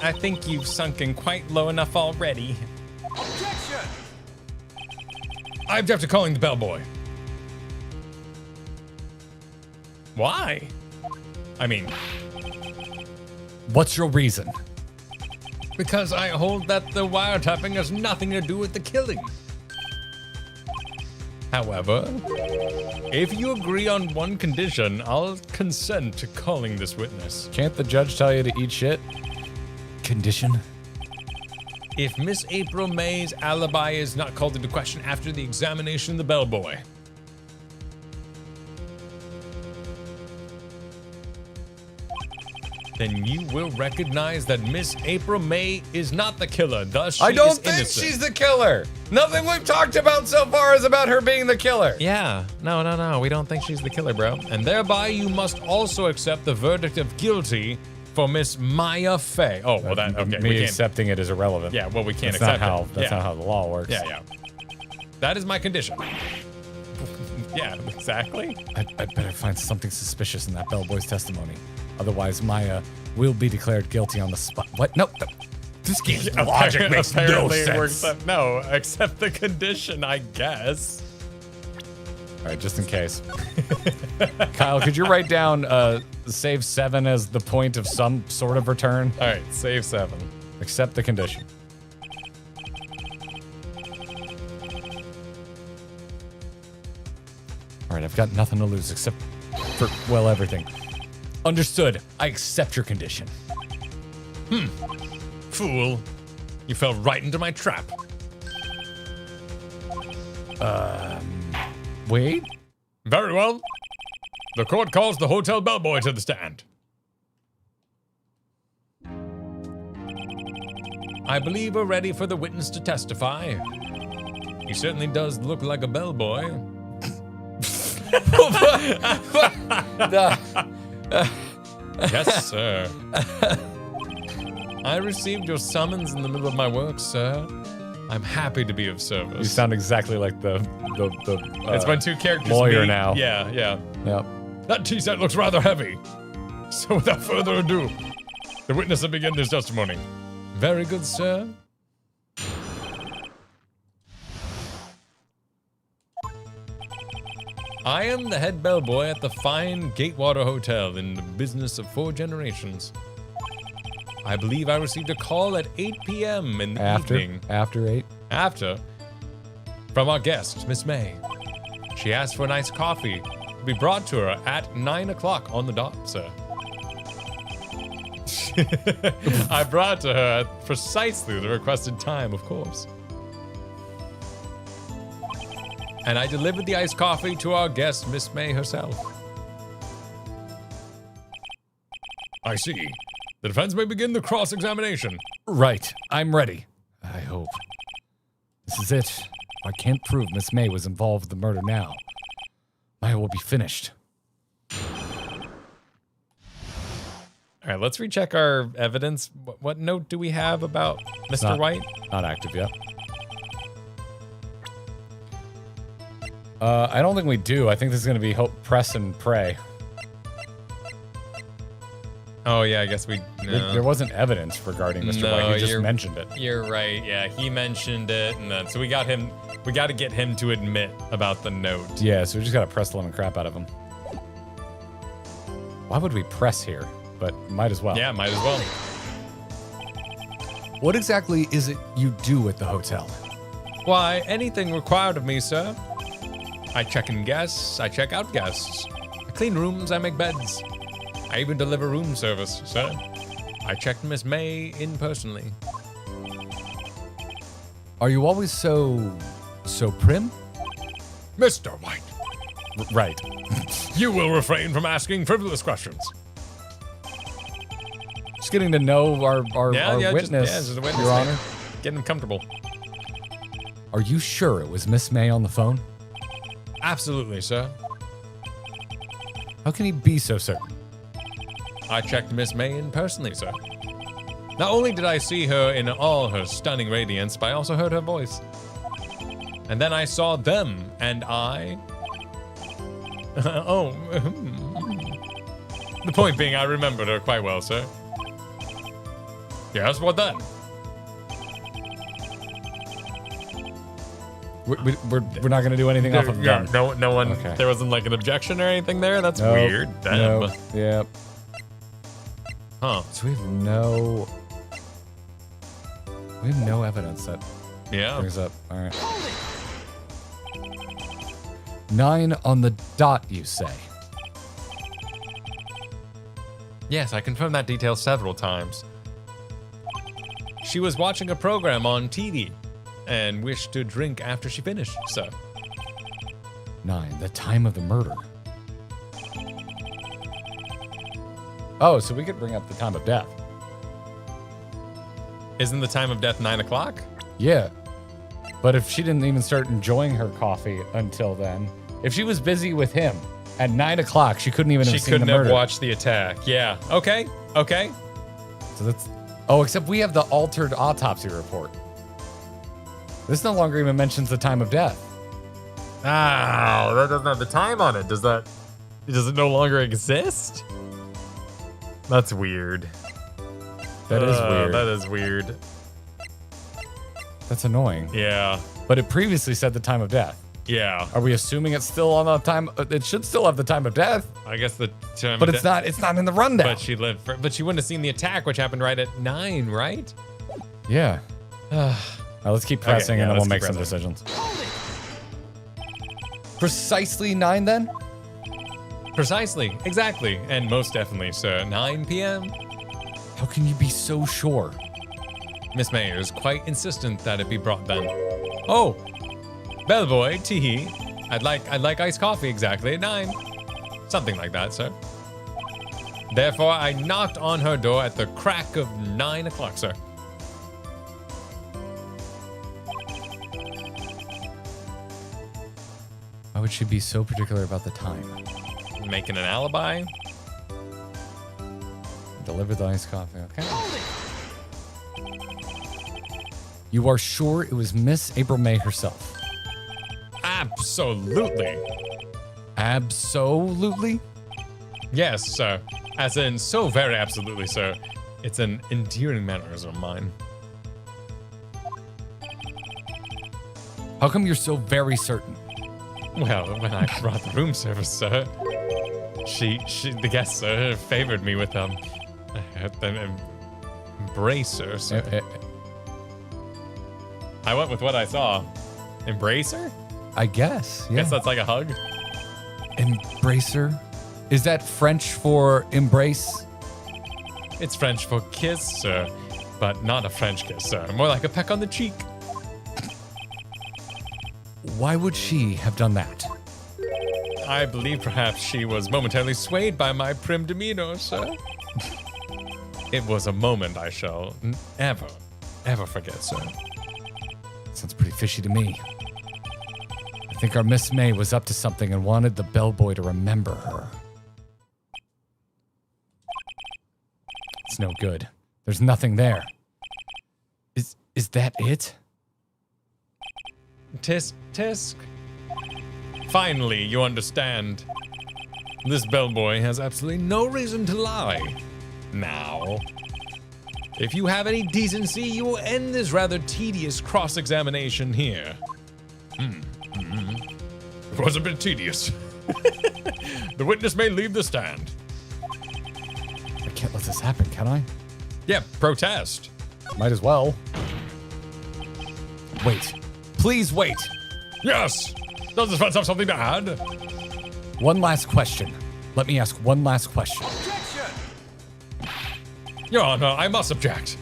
I think you've sunken quite low enough already. Objection! I object to calling the bellboy. Why? I mean, what's your reason? Because I hold that the wiretapping has nothing to do with the killing. however, if you agree on one condition, I'll consent to calling this witness. Can't the judge tell you to eat shit? Condition? If Miss April May's alibi is not called into question after the examination of the bellboy. Then you will recognize that Miss April May is not the killer, thus she I don't is think innocent. she's the killer. Nothing we've talked about so far is about her being the killer. Yeah. No. We don't think she's the killer, bro. And thereby you must also accept the verdict of guilty for Miss Maya Fey. Oh, well that, okay. Me accepting it is irrelevant. Yeah, well we can't That's accept not how, it. That's not how the law works. Yeah. That is my condition. Yeah, exactly. I'd better find something suspicious in that bellboy's testimony. Otherwise, Maya will be declared guilty on the spot. What? No. This game's logic makes no Apparently it sense. works up. No, accept the condition, I guess. All right, just in case. Kyle, could you write down save 7 as the point of some sort of return? All right, save 7. Accept the condition. All right, I've got nothing to lose except for, well, everything. Understood. I accept your condition. Fool. You fell right into my trap. Wait. Very well. The court calls the hotel bellboy to the stand. I believe we're ready for the witness to testify. He certainly does look like a bellboy. Yes, sir. I received your summons in the middle of my work, sir. I'm happy to be of service. You sound exactly like the It's when two characters lawyer meet. now. Yeah. Yep. That tea set looks rather heavy. So without further ado, the witness will begin his testimony. Very good, sir. I am the head bellboy at the fine Gatewater Hotel in the business of 4 generations. I believe I received a call at 8 p.m. in the evening. After 8? After. From our guest, Miss May. She asked for an iced coffee to be brought to her at 9 o'clock on the dot, sir. I brought to her at precisely the requested time, of course. And I delivered the iced coffee to our guest, Miss May herself. I see. The defense may begin the cross-examination. Right. I'm ready. I hope. This is it. If I can't prove Miss May was involved with the murder now, Maya will be finished. All right, let's recheck our evidence. What note do we have about Mr. White? Not active yet. I don't think we do. I think this is going to be hope, press, and pray. Oh yeah, I guess we. No. There wasn't evidence regarding Mr. No, White. He just mentioned it. You're right. Yeah, he mentioned it, and then so we got him. We got to get him to admit about the note. Yeah, so we just gotta press the living crap out of him. Why would we press here? But might as well. Yeah, might as well. What exactly is it you do at the hotel? Why, anything required of me, sir. I check in guests. I check out guests. I clean rooms. I make beds. I even deliver room service, sir. I checked Miss May in personally. Are you always so prim? Mr. White, Right. you will refrain from asking frivolous questions. Just getting to know our witness, just a witness, Your Honor. Getting him comfortable. Are you sure it was Miss May on the phone? Absolutely, sir. How can he be so certain? I checked Miss May in personally, sir. Not only did I see her in all her stunning radiance, but I also heard her voice. And then I saw them, and I... oh. The point being, I remembered her quite well, sir. Yes, what then? We're not gonna do anything off of the gun. No one. Okay. There wasn't like an objection or anything there. That's Nope, weird. Damn. nope, Yep. Huh? So we have no evidence that Yeah. brings up. All right. 9 on the dot, you say? Yes, I confirmed that detail several times. She was watching a program on TV and wished to drink after she finished, sir. 9, the time of the murder. Oh, so we could bring up the time of death. Isn't the time of death 9 o'clock? Yeah. But if she didn't even start enjoying her coffee until then, if she was busy with him at 9 o'clock, she couldn't even have She seen couldn't the have murder. watched the attack. Yeah. Okay. Okay. So that's... Oh, except we have the altered autopsy report. This no longer even mentions the time of death. Ah, that doesn't have the time on it. Does it no longer exist? That's weird. That is weird. That is weird. That's annoying. Yeah. But it previously said the time of death. Yeah. Are we assuming it's still on the time? It should still have the time of death, I guess the time but of it's death- not. It's not in the rundown. But she lived but she wouldn't have seen the attack, which happened right at 9, right? Yeah. All right, let's keep pressing, yeah, and then we'll let's make keep some decisions. Precisely 9, then. Precisely. Exactly. And most definitely, sir. 9 p.m. How can you be so sure? Miss Mayer is quite insistent that it be brought then. Oh, bellboy, tee. I'd like iced coffee exactly at 9. Something like that, sir. Therefore, I knocked on her door at the crack of 9 o'clock, sir. Why would she be so particular about the time? Making an alibi? Deliver the iced coffee. Okay. You are sure it was Miss April May herself? Absolutely. Absolutely? Yes, sir. As in, so very absolutely, sir. It's an endearing mannerism of mine. How come you're so very certain? Well, when I brought the room service, sir, the guest, sir, favored me with an embracer, sir. I went with what I saw. Embracer? I guess. Yeah. Guess that's like a hug. Embracer? Is that French for embrace? It's French for kiss, sir, but not a French kiss, sir. More like a peck on the cheek. Why would she have done that? I believe perhaps she was momentarily swayed by my prim demeanor, sir. It was a moment I shall ever forget, sir. Sounds pretty fishy to me. I think our Miss May was up to something and wanted the bellboy to remember her. It's no good. There's nothing there. Is that it? Tisk, tisk. Finally, you understand. This bellboy has absolutely no reason to lie. Now, if you have any decency, you will end this rather tedious cross-examination here. It was a bit tedious. The witness may leave the stand. I can't let this happen, can I? Yeah, protest. Might as well. Wait. Please wait. Yes! Does this fence have something to add? One last question. Let me ask one last question. Your Honor, I must object.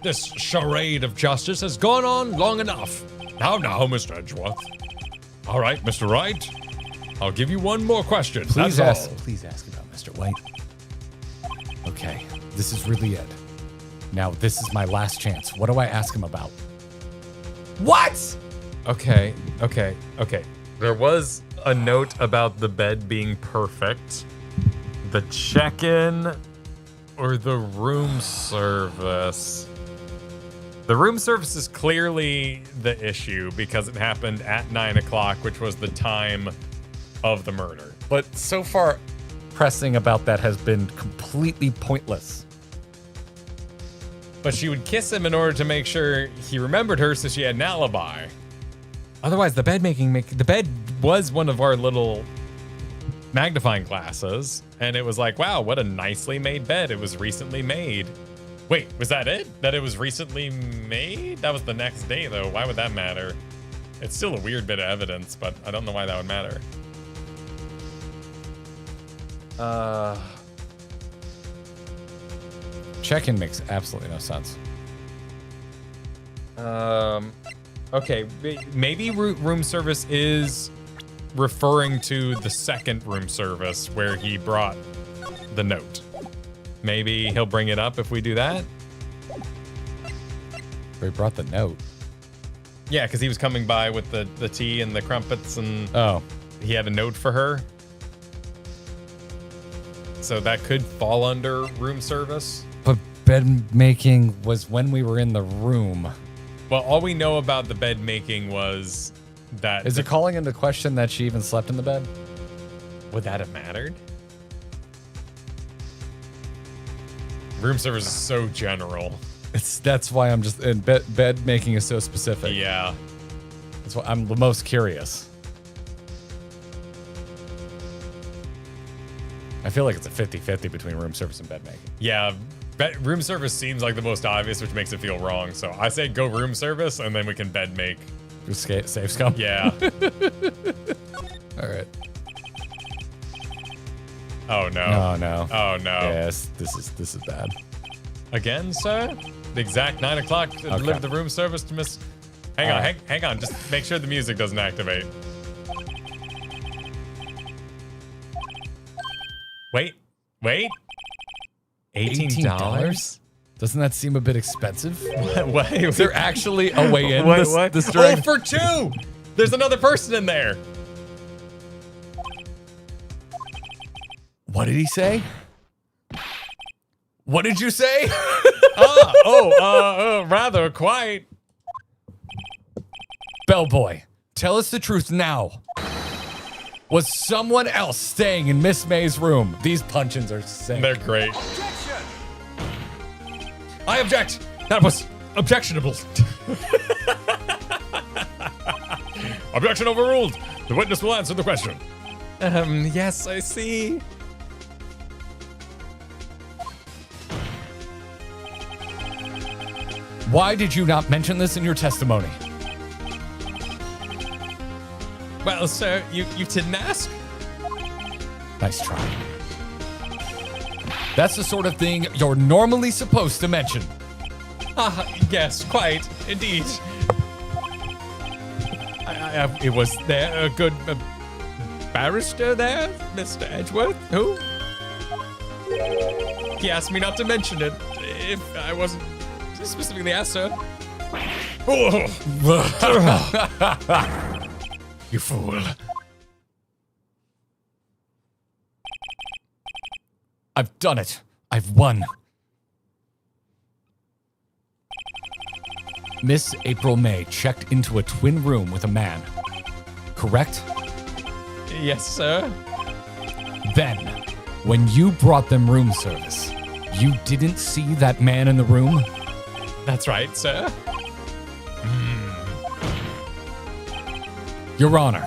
This charade of justice has gone on long enough. Now, Mr. Edgeworth. All right, Mr. Wright. I'll give you one more question. Please That's ask. all. Please ask about Mr. White. Okay, this is really it. Now, this is my last chance. What do I ask him about? What? Okay. There was a note about the bed being perfect. The check-in or the room service? The room service is clearly the issue because it happened at 9 o'clock, which was the time of the murder. But so far, pressing about that has been completely pointless. But she would kiss him in order to make sure he remembered her so she had an alibi. Otherwise, the bed was one of our little magnifying glasses, and it was like, wow, what a nicely made bed. It was recently made. Wait, was that it? That it was recently made? That was the next day, though. Why would that matter? It's still a weird bit of evidence, but I don't know why that would matter. Check-in makes absolutely no sense. Okay, maybe room service is referring to the second room service where he brought the note. Maybe he'll bring it up if we do that. Where he brought the note. Yeah, because he was coming by with the tea and the crumpets, and Oh. he had a note for her. So that could fall under room service. But bed making was when we were in the room. Well, all we know about the bed making was that... Is it calling into question that she even slept in the bed? Would that have mattered? Room service is so general. That's why I'm just... And bed making is so specific. Yeah. That's why I'm the most curious. I feel like it's a 50-50 between room service and bed making. Yeah, room service seems like the most obvious, which makes it feel wrong. So I say go room service, and then we can bed make. Safe scum? Yeah. All right. Oh, no. Oh, no. Oh, no. Yes, this is bad. Again, sir? The exact 9 o'clock to deliver the room service to Miss... Hang on, hang on. Just make sure the music doesn't activate. Wait. $18? Doesn't that seem a bit expensive? Wait, Is there actually a way in what? this Oh, drag? for two! There's another person in there. What did he say? What did you say? Rather quite. Bellboy, tell us the truth now. Was someone else staying in Miss May's room? These punch-ins are sick. They're great. I object. That was objectionable. Objection overruled. The witness will answer the question. Yes, I see. Why did you not mention this in your testimony? Well, sir, you didn't ask. Nice try. That's the sort of thing you're normally supposed to mention. Yes, quite, indeed. It was there a good barrister there, Mr. Edgeworth? Who? He asked me not to mention it if I wasn't specifically asked, sir. You fool. I've done it. I've won. Miss April May checked into a twin room with a man. Correct? Yes, sir. Then, when you brought them room service, you didn't see that man in the room? That's right, sir. Your Honor,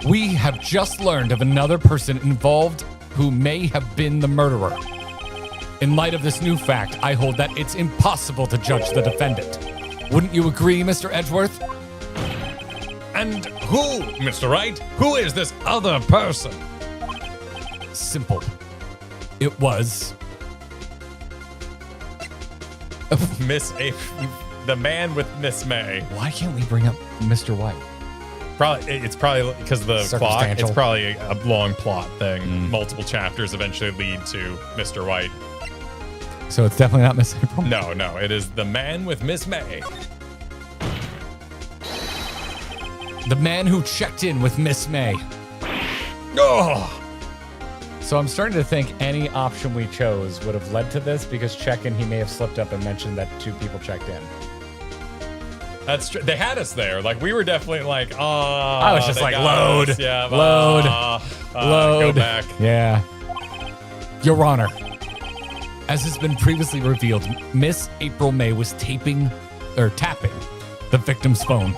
we have just learned of another person involved who may have been the murderer. In light of this new fact, I hold that it's impossible to judge the defendant. Wouldn't you agree, Mr. Edgeworth? And who, Mr. Wright? Who is this other person? Simple. It was... The man with Miss May. Why can't we bring up Mr. White? It's probably because of the clock. Circumstantial. It's probably a long plot thing. Multiple chapters eventually lead to Mr. White. So it's definitely not Miss April? No, it is the man with Miss May. The man who checked in with Miss May. Oh, So I'm starting to think any option we chose would have led to this because check-in, he may have slipped up and mentioned that 2 people checked in. that's true. They had us there. Like, we were definitely like, oh. I was just they like, got load, us. Yeah, load, Go back. Yeah. Your Honor, as has been previously revealed, Miss April May was tapping the victim's phone.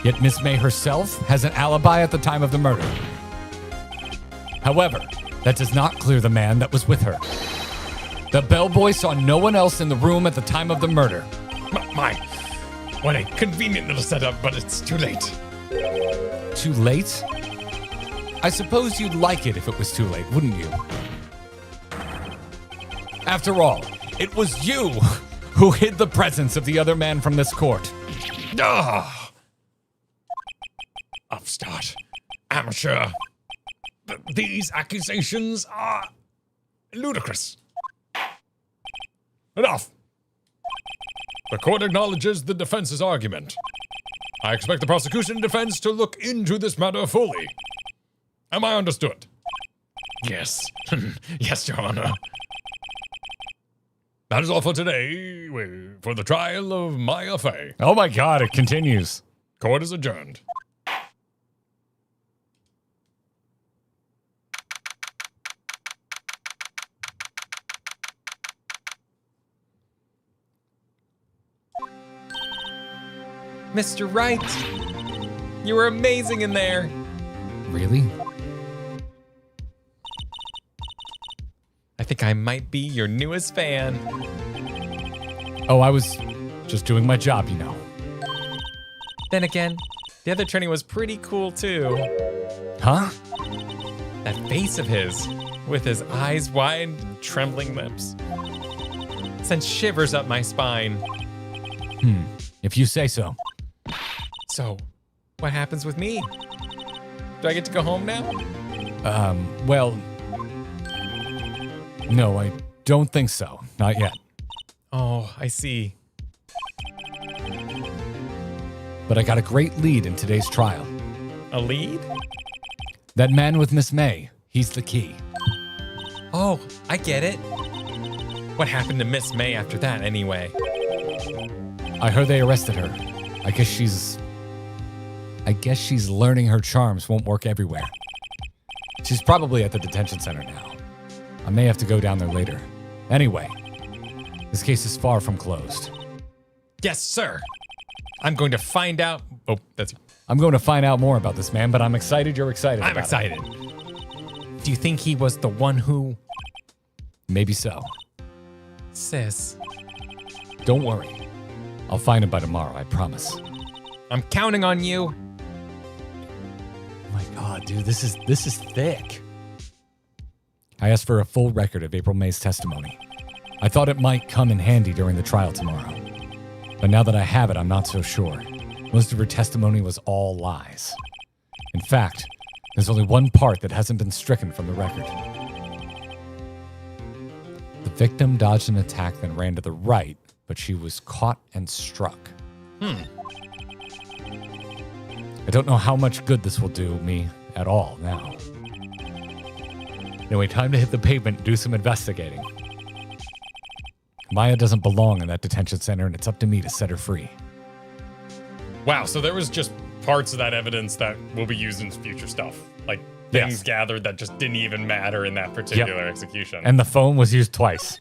Yet Miss May herself has an alibi at the time of the murder. However, that does not clear the man that was with her. The bellboy saw no one else in the room at the time of the murder. What a convenient little setup, but it's too late. Too late? I suppose you'd like it if it was too late, wouldn't you? After all, it was you who hid the presence of the other man from this court. Upstart. Amateur. These accusations are ludicrous. Enough. The court acknowledges the defense's argument. I expect the prosecution and defense to look into this matter fully. Am I understood? Yes. Yes, Your Honor. That is all for today for the trial of Maya Fey. Oh my God, it continues. Court is adjourned. Mr. Wright, you were amazing in there. Really? I think I might be your newest fan. Oh, I was just doing my job, you know. Then again, the other training was pretty cool too. Huh? That face of his, with his eyes wide and trembling lips, sent shivers up my spine. If you say so. So, what happens with me? Do I get to go home now? Well, no, I don't think so. Not yet. Oh, I see. But I got a great lead in today's trial. A lead? That man with Miss May, he's the key. Oh, I get it. What happened to Miss May after that, anyway? I heard they arrested her. I guess she's learning her charms won't work everywhere. She's probably at the detention center now. I may have to go down there later. Anyway, this case is far from closed. Yes, sir. I'm going to find out. Oh, that's. I'm going to find out more about this man, but I'm excited you're excited I'm about excited. Do you think he was the one who? Maybe so. Sis, Don't worry. I'll find him by tomorrow, I promise. I'm counting on you. Oh my God, dude, this is thick. I asked for a full record of April May's testimony. I thought it might come in handy during the trial tomorrow. But now that I have it, I'm not so sure. Most of her testimony was all lies. In fact, there's only one part that hasn't been stricken from the record. The victim dodged an attack, then ran to the right, but she was caught and struck. I don't know how much good this will do me at all now. Anyway, time to hit the pavement and do some investigating. Maya doesn't belong in that detention center, and it's up to me to set her free. Wow, so there was just parts of that evidence that will be used in future stuff. Like, things Yes. gathered that just didn't even matter in that particular execution. And the phone was used twice.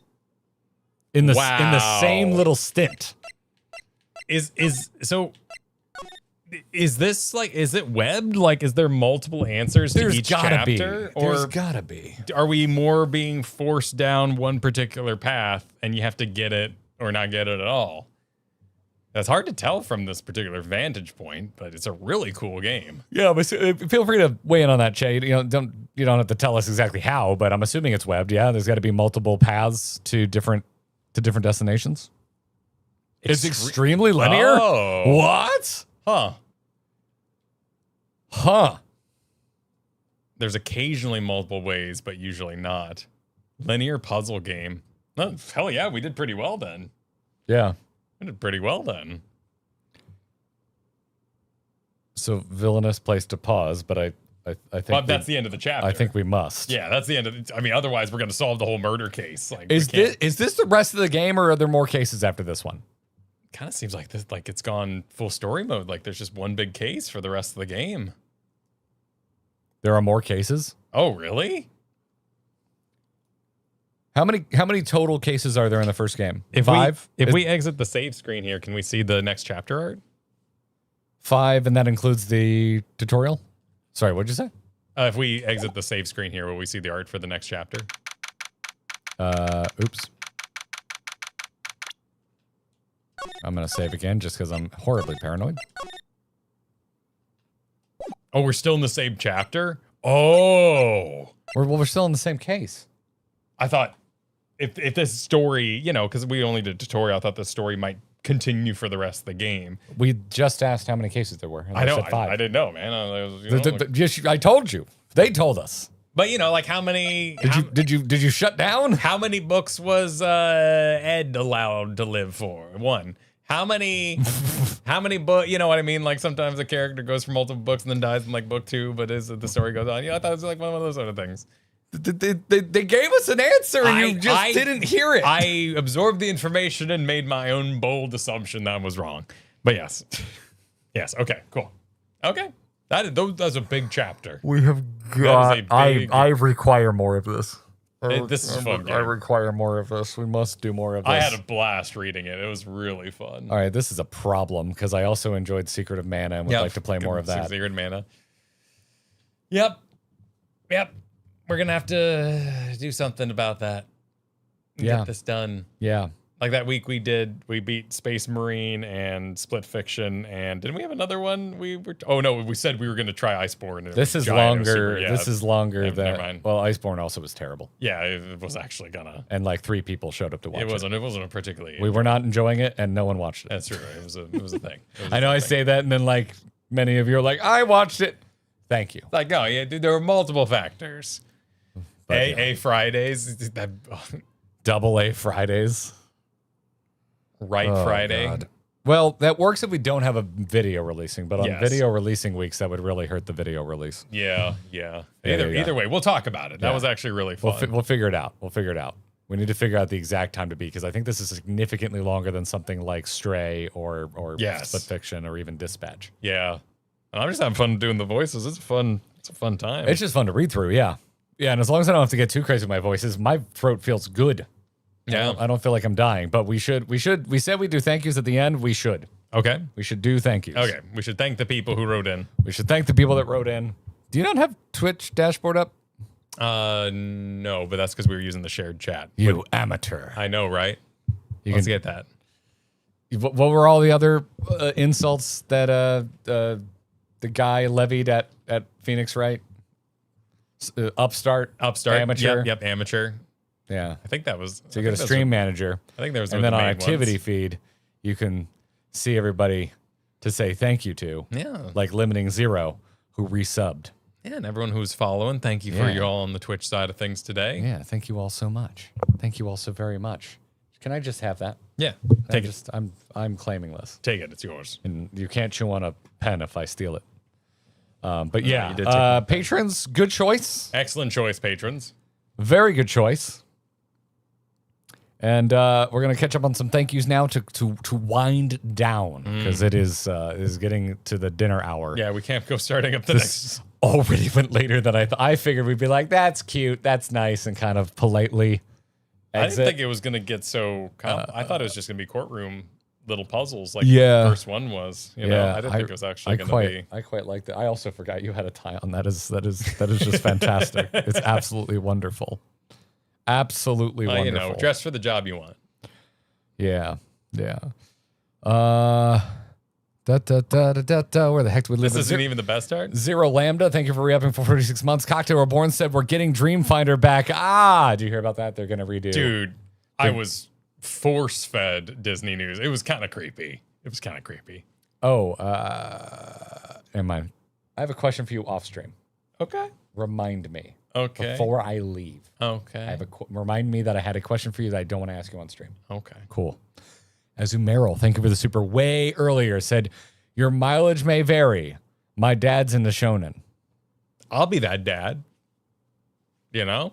In the Wow. same little stint. Is this like, is it webbed? Like, is there multiple answers to each chapter? There's gotta be. Are we more being forced down one particular path and you have to get it or not get it at all? That's hard to tell from this particular vantage point, but it's a really cool game. Yeah, but feel free to weigh in on that, Che. You don't have to tell us exactly how, but I'm assuming it's webbed. Yeah, there's got to be multiple paths to different destinations. It's extremely linear. Oh. What? Huh. There's occasionally multiple ways, but usually not. Linear puzzle game. Oh, hell yeah, we did pretty well then. Yeah. We did pretty well then. So villainous place to pause, but I think But that's the end of the chapter. I think we must. Yeah, that's the end of it. I mean, otherwise we're going to solve the whole murder case. Like, Is this the rest of the game, or are there more cases after this one? Kind of seems like this, like it's gone full story mode. Like there's just one big case for the rest of the game. There are more cases. Oh, really? How many total cases are there in the first game? If 5. If we exit the save screen here, can we see the next chapter art? 5, and that includes the tutorial. Sorry, what'd you say? If we exit the save screen here, will we see the art for the next chapter? Oops. I'm gonna save again just because I'm horribly paranoid. Oh, we're still in the same chapter? Oh. We're still in the same case. I thought if this story, because we only did a tutorial, I thought the story might continue for the rest of the game. We just asked how many cases there were. And I know. said 5. I didn't know, man. I told you. They told us. But like how many? Did you shut down? How many books was Ed allowed to live for? 1. How many books? You know what I mean? Like sometimes a character goes for multiple books and then dies in like book 2, but as the story goes on, I thought it was like one of those sort of things. They gave us an answer and you just didn't hear it. I absorbed the information and made my own bold assumption that was wrong. But yes. Yes. Okay, cool. Okay. That's a big chapter. We have got. I require more of this. This is fun. I require more of this. We must do more of this. I had a blast reading it. It was really fun. All right, this is a problem because I also enjoyed Secret of Mana and would like to play more of that. Secret Mana. Yep. We're gonna have to do something about that. Get this done. Yeah. Like that week we beat Space Marine and Split Fiction, and didn't we have another one? We said we were going to try Iceborne. This is longer. This is longer than. Never mind. Well, Iceborne also was terrible. Yeah, it was actually gonna. And like 3 people showed up to watch it. It wasn't a particularly. We were not enjoying it, and no one watched it. That's true. It was a thing. I know I say that, and then like many of you are like, I watched it. Thank you. Like, oh yeah, dude, there were multiple factors. A Fridays. Double A Fridays. Friday. God. Well, that works if we don't have a video releasing, but on video releasing weeks, that would really hurt the video release. Yeah. Either way, we'll talk about it. That was actually really fun. We'll figure it out. We need to figure out the exact time to be, because I think this is significantly longer than something like Stray or Split Fiction or even Dispatch. Yeah. And I'm just having fun doing the voices. It's a fun time. It's just fun to read through, yeah. Yeah, and as long as I don't have to get too crazy with my voices, my throat feels good. Yeah. I don't feel like I'm dying, but we said we'd do thank yous at the end. We should. Okay. We should do thank yous. Okay. We should thank the people who wrote in. We should thank the people that wrote in. Do you not have Twitch dashboard up? No, but that's because we were using the shared chat. You amateur. I know, right? Let's get that. What were all the other insults that the guy levied at Phoenix Wright? Upstart, amateur. Yep, amateur. Yeah, I think that was. So you go to Stream Manager. I think there was. And then on Activity Feed, you can see everybody to say thank you to. Yeah. Like Limiting Zero, who resubbed. Yeah, and everyone who's following, thank you for you all on the Twitch side of things today. Yeah, thank you all so much. Thank you all so very much. Can I just have that? Yeah, take it. I'm claiming this. Take it. It's yours. And you can't chew on a pen if I steal it. But you did take patrons, good choice. Excellent choice, patrons. Very good choice. And we're gonna catch up on some thank yous now to wind down because it is getting to the dinner hour. Yeah, we can't go starting up the next. Already went later than I figured we'd be like, that's cute, that's nice, and kind of politely exit. I didn't think it was gonna get so. I thought it was just gonna be courtroom little puzzles like Yeah. the first one was. You know, I didn't think it was actually gonna be. I quite liked it. I also forgot you had a tie on. That is just fantastic. It's absolutely wonderful. Absolutely wonderful. You know, dress for the job you want. Yeah. Where the heck do we live? This isn't even the best art. Zero Lambda, thank you for re-upping for 46 months. Cocktail Reborn said we're getting Dreamfinder back. Do you hear about that? They're going to redo. Dude, I was force-fed Disney news. It was kind of creepy. Oh, never mind. I have a question for you off stream. Okay. Remind me. Okay. Before I leave. Okay. Remind me that I had a question for you that I don't want to ask you on stream. Okay. Cool. Azumeril, thank you for the super way earlier, said, your mileage may vary. My dad's into shonen. I'll be that dad. You know?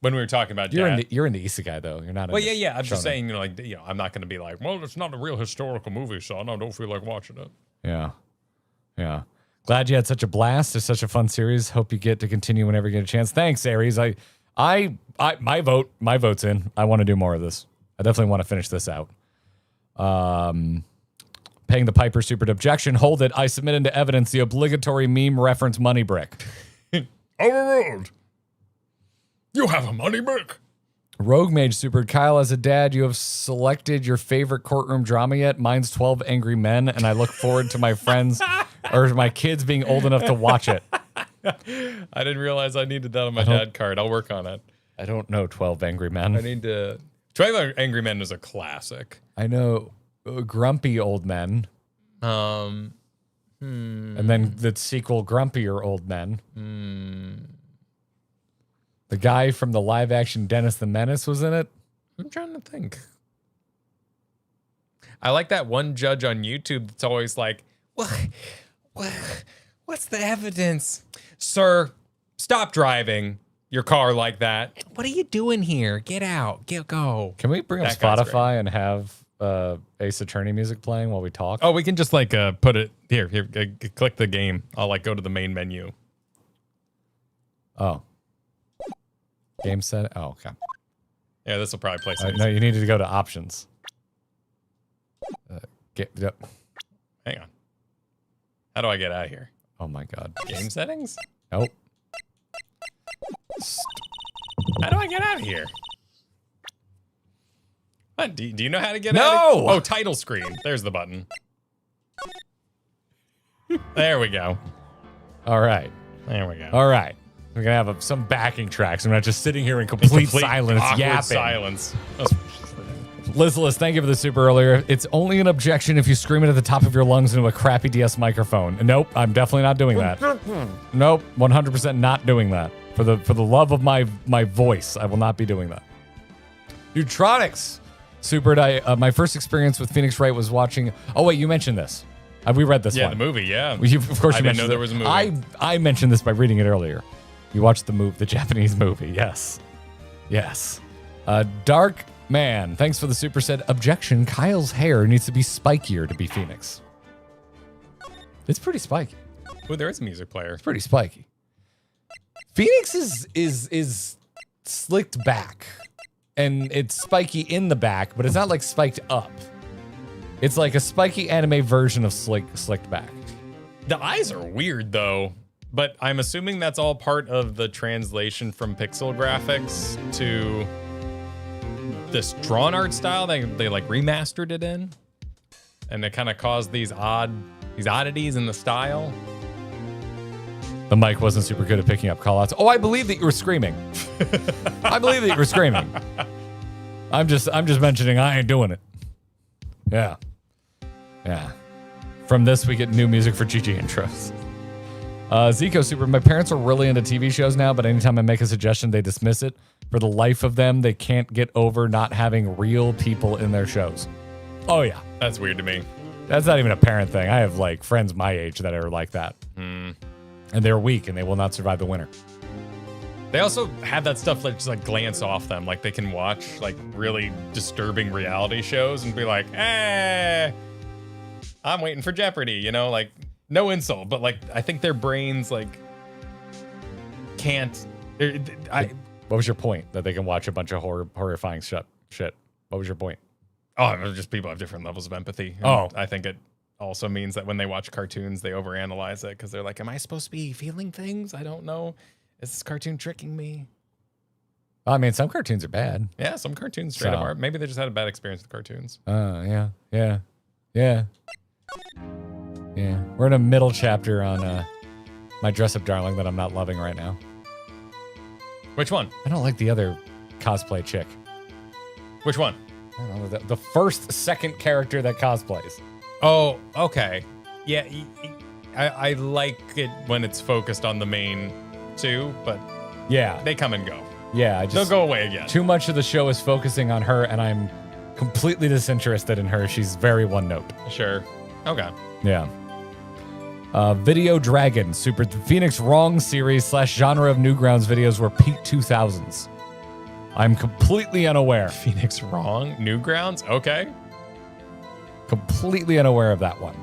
When we were talking about You're dad. you're into isekai, though. You're not Well, into yeah. I'm just shonen. saying, I'm not going to be like, well, it's not a real historical movie, son. I don't feel like watching it. Yeah. Glad you had such a blast. It's such a fun series. Hope you get to continue whenever you get a chance. Thanks, Aries. My vote's in. I want to do more of this. I definitely want to finish this out. Paying the Piper super objection. Hold it. I submit into evidence the obligatory meme reference money brick. Overruled. You have a money brick. Rogue Mage super. Kyle, as a dad, you have selected your favorite courtroom drama yet? Mine's 12 Angry Men, and I look forward to my friends or my kids being old enough to watch it. I didn't realize I needed that on my dad card. I'll work on it. I don't know 12 Angry Men. I need to. 12 Angry Men is a classic. I know Grumpy Old Men. And then the sequel, Grumpier Old Men. The guy from the live action Dennis the Menace was in it. I'm trying to think. I like that one judge on YouTube that's always like, what's the evidence? Sir, stop driving your car like that. What are you doing here? Get out. Go. Can we bring up That guy's Spotify and have Ace Attorney music playing while we talk? Oh, we can just like put it here. Click the game. I'll like go to the main menu. Oh. Game set? Oh, okay. Yeah, this will probably play some. No, you needed to go to options. Yep. Hang on. How do I get out of here? Oh my God. Game settings? Nope. How do I get out of here? What, do you know how to get No! out of here? Oh, title screen. There's the button. There we go. All right. There we go. All right. We're going to have some backing tracks. I'm not just sitting here in complete silence, awkward yapping. silence. Lizless, thank you for the super earlier. It's only an objection if you scream it at the top of your lungs into a crappy DS microphone. Nope, I'm definitely not doing that. Nope, 100% not doing that. For the love of my voice, I will not be doing that. Neutronics. Super. My first experience with Phoenix Wright was watching. Oh wait, you mentioned this. We read this one. Yeah, the movie. Yeah. Of course, I you didn't know mentioned there was a movie. I mentioned this by reading it earlier. You watched the Japanese movie. Yes. Dark Man. Thanks for the super said. Objection. Kyle's hair needs to be spikier to be Phoenix. It's pretty spiky. Oh, there is a music player. It's pretty spiky. Phoenix is slicked back, and it's spiky in the back, but it's not like spiked up. It's like a spiky anime version of slicked back. The eyes are weird though, but I'm assuming that's all part of the translation from pixel graphics to this drawn art style. They like remastered it in, and it kind of caused these oddities in the style. The mic wasn't super good at picking up callouts. Oh, I believe that you were screaming. I believe that you were screaming. I'm just mentioning I ain't doing it. Yeah. From this, we get new music for GG intros. Zico Super, my parents are really into TV shows now, but anytime I make a suggestion, they dismiss it. For the life of them, they can't get over not having real people in their shows. Oh, yeah. That's weird to me. That's not even a parent thing. I have like friends my age that are like that. And they're weak and they will not survive the winter. They also have that stuff that just like glance off them. Like they can watch like really disturbing reality shows and be like, I'm waiting for Jeopardy, you know, like no insult, but like I think their brains like can't. What was your point? That they can watch a bunch of horrifying shit? What was your point? Oh, just people have different levels of empathy. Oh. I think it also means that when they watch cartoons, they overanalyze it because they're like, am I supposed to be feeling things? I don't know. Is this cartoon tricking me? I mean, some cartoons are bad. Yeah, some cartoons straight up are. Maybe they just had a bad experience with cartoons. Yeah. We're in a middle chapter on my dress-up darling that I'm not loving right now. Which one? I don't like the other cosplay chick. Which one? I don't know, the second character that cosplays. Oh, okay. Yeah, I like it when it's focused on the main two, but yeah, they come and go. Yeah, they'll go away again. Too much of the show is focusing on her, and I'm completely disinterested in her. She's very one note. Sure. Okay. Yeah. Video Dragon, Super Phoenix Wrong series / genre of Newgrounds videos were peak 2000s. I'm completely unaware. Phoenix Wrong? Newgrounds? Okay. Completely unaware of that one.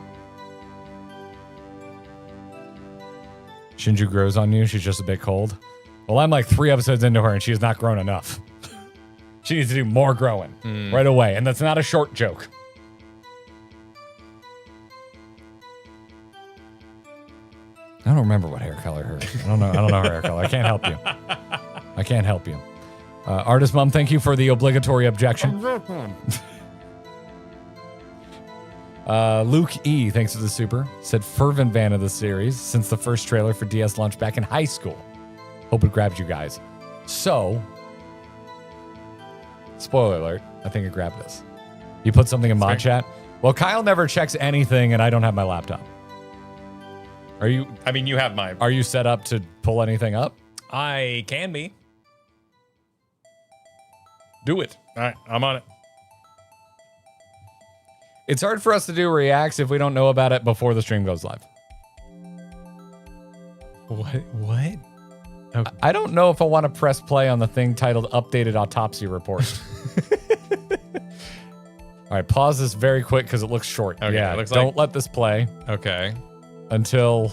Shinju grows on you. She's just a bit cold. Well, I'm like 3 episodes into her and she has not grown enough. She needs to do more growing right away. And that's not a short joke. I don't remember what hair color her. I don't know her hair color. I can't help you. Artist Mom, thank you for the obligatory objection. Luke E, thanks for the super, said fervent fan of the series since the first trailer for DS launch back in high school. Hope it grabbed you guys. So, spoiler alert, I think it grabbed us. You put something in mod chat? Well, Kyle never checks anything and I don't have my laptop. Are you? I mean, you have my... Are you set up to pull anything up? I can be. Do it. All right, I'm on it. It's hard for us to do reacts if we don't know about it before the stream goes live. What? Okay. I don't know if I want to press play on the thing titled Updated Autopsy Report. All right, pause this very quick because it looks short. Okay, yeah, it looks don't let this play. Okay. Until...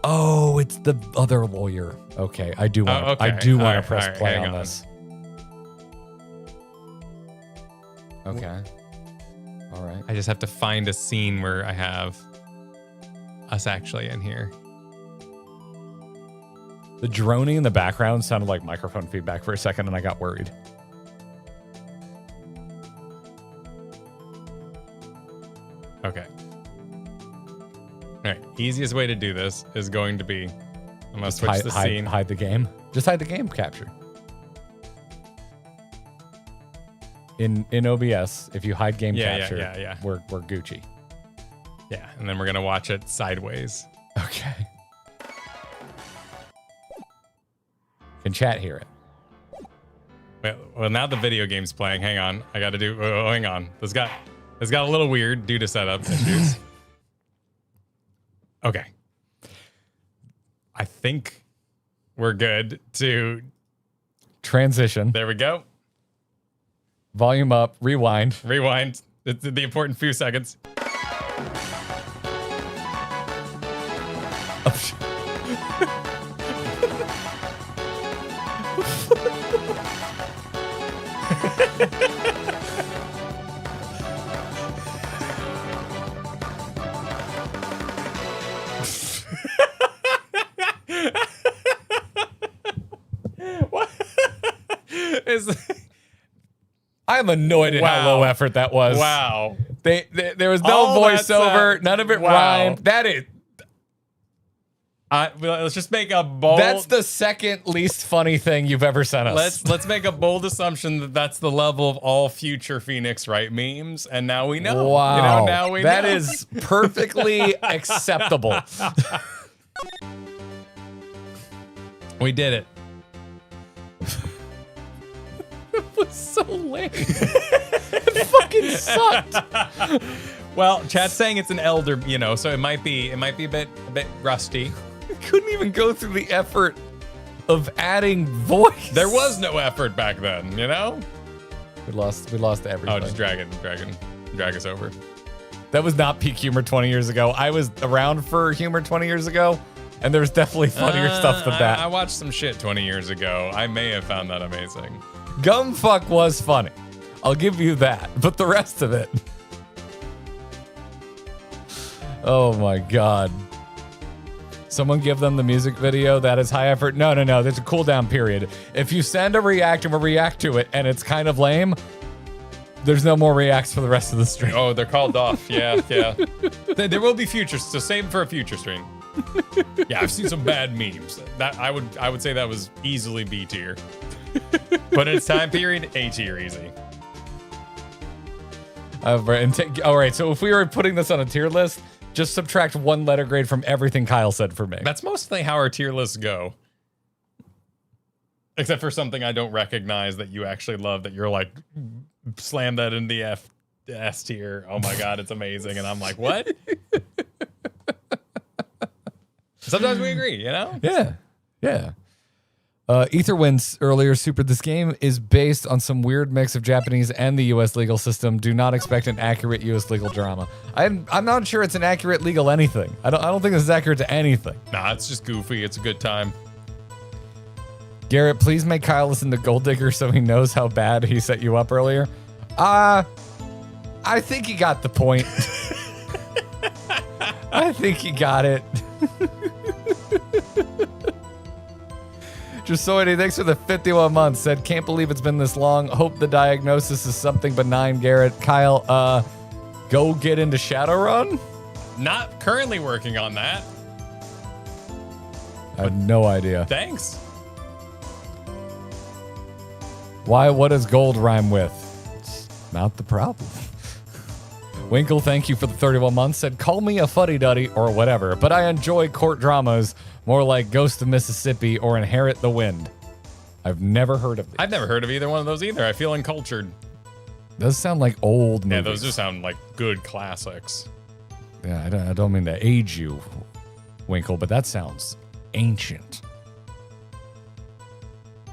Oh, it's the other lawyer. Okay, I do want to press play on this. Okay. All right. I just have to find a scene where I have us actually in here. The droning in the background sounded like microphone feedback for a second, and I got worried. Okay. All right. Easiest way to do this is going to be, I'm going to switch the scene. Hide the game. Just hide the game capture. In OBS, if you hide game capture, we're Gucci. Yeah, and then we're going to watch it sideways. Okay. Can chat hear it? Well, now the video game's playing. Hang on. I got to do... Oh, hang on. This got a little weird due to setup issues. Okay. I think we're good to... Transition. There we go. Volume up. Rewind. Rewind. It's the important few seconds. I'm annoyed at how low effort that was. Wow. There was no voiceover. None of it rhymed. That is... let's just make a bold... That's the second least funny thing you've ever sent us. Let's make a bold assumption that that's the level of all future Phoenix Wright memes, and now we know. Wow. You know, now we know. That is perfectly acceptable. We did it. It was so lame. It fucking sucked. Well, chat's saying it's an elder, you know, so it might be a bit rusty. I couldn't even go through the effort of adding voice. There was no effort back then, you know? We lost everything. Oh, just drag us over. That was not peak humor 20 years ago. I was around for humor 20 years ago, and there's definitely funnier stuff than that. I watched some shit 20 years ago. I may have found that amazing. Gumfuck was funny. I'll give you that. But the rest of it. Oh my God. Someone give them the music video. That is high effort. No. There's a cooldown period. If you send a react and we react to it and it's kind of lame, there's no more reacts for the rest of the stream. Oh, they're called off. Yeah. There will be future, so save for a future stream. Yeah, I've seen some bad memes. That I would say that was easily B tier. But in its time period, A tier easy. All right, so if we were putting this on a tier list, just subtract 1 letter grade from everything Kyle said for me. That's mostly how our tier lists go. Except for something I don't recognize that you actually love, that you're like, slam that in the S tier. Oh my God, it's amazing. And I'm like, what? Sometimes we agree, you know? Yeah. Etherwinds earlier supered. This game is based on some weird mix of Japanese and the U.S. legal system. Do not expect an accurate U.S. legal drama. I'm not sure it's an accurate legal anything. I don't think this is accurate to anything. Nah, it's just goofy. It's a good time. Garrett, please make Kyle listen to Gold Digger so he knows how bad he set you up earlier. I think he got the point. I think he got it. Jasoidi, thanks for the 51 months. Said, can't believe it's been this long. Hope the diagnosis is something benign, Garrett. Kyle, go get into Shadowrun? Not currently working on that. I have no idea. Thanks. Why? What does gold rhyme with? It's not the problem. Winkle, thank you for the 31 months. Said, call me a fuddy-duddy or whatever, but I enjoy court dramas more like Ghost of Mississippi or Inherit the Wind. I've never heard of these. I've never heard of either one of those either. I feel uncultured. Those sound like old movies. Yeah, those just sound like good classics. Yeah, I don't mean to age you, Winkle, but that sounds ancient.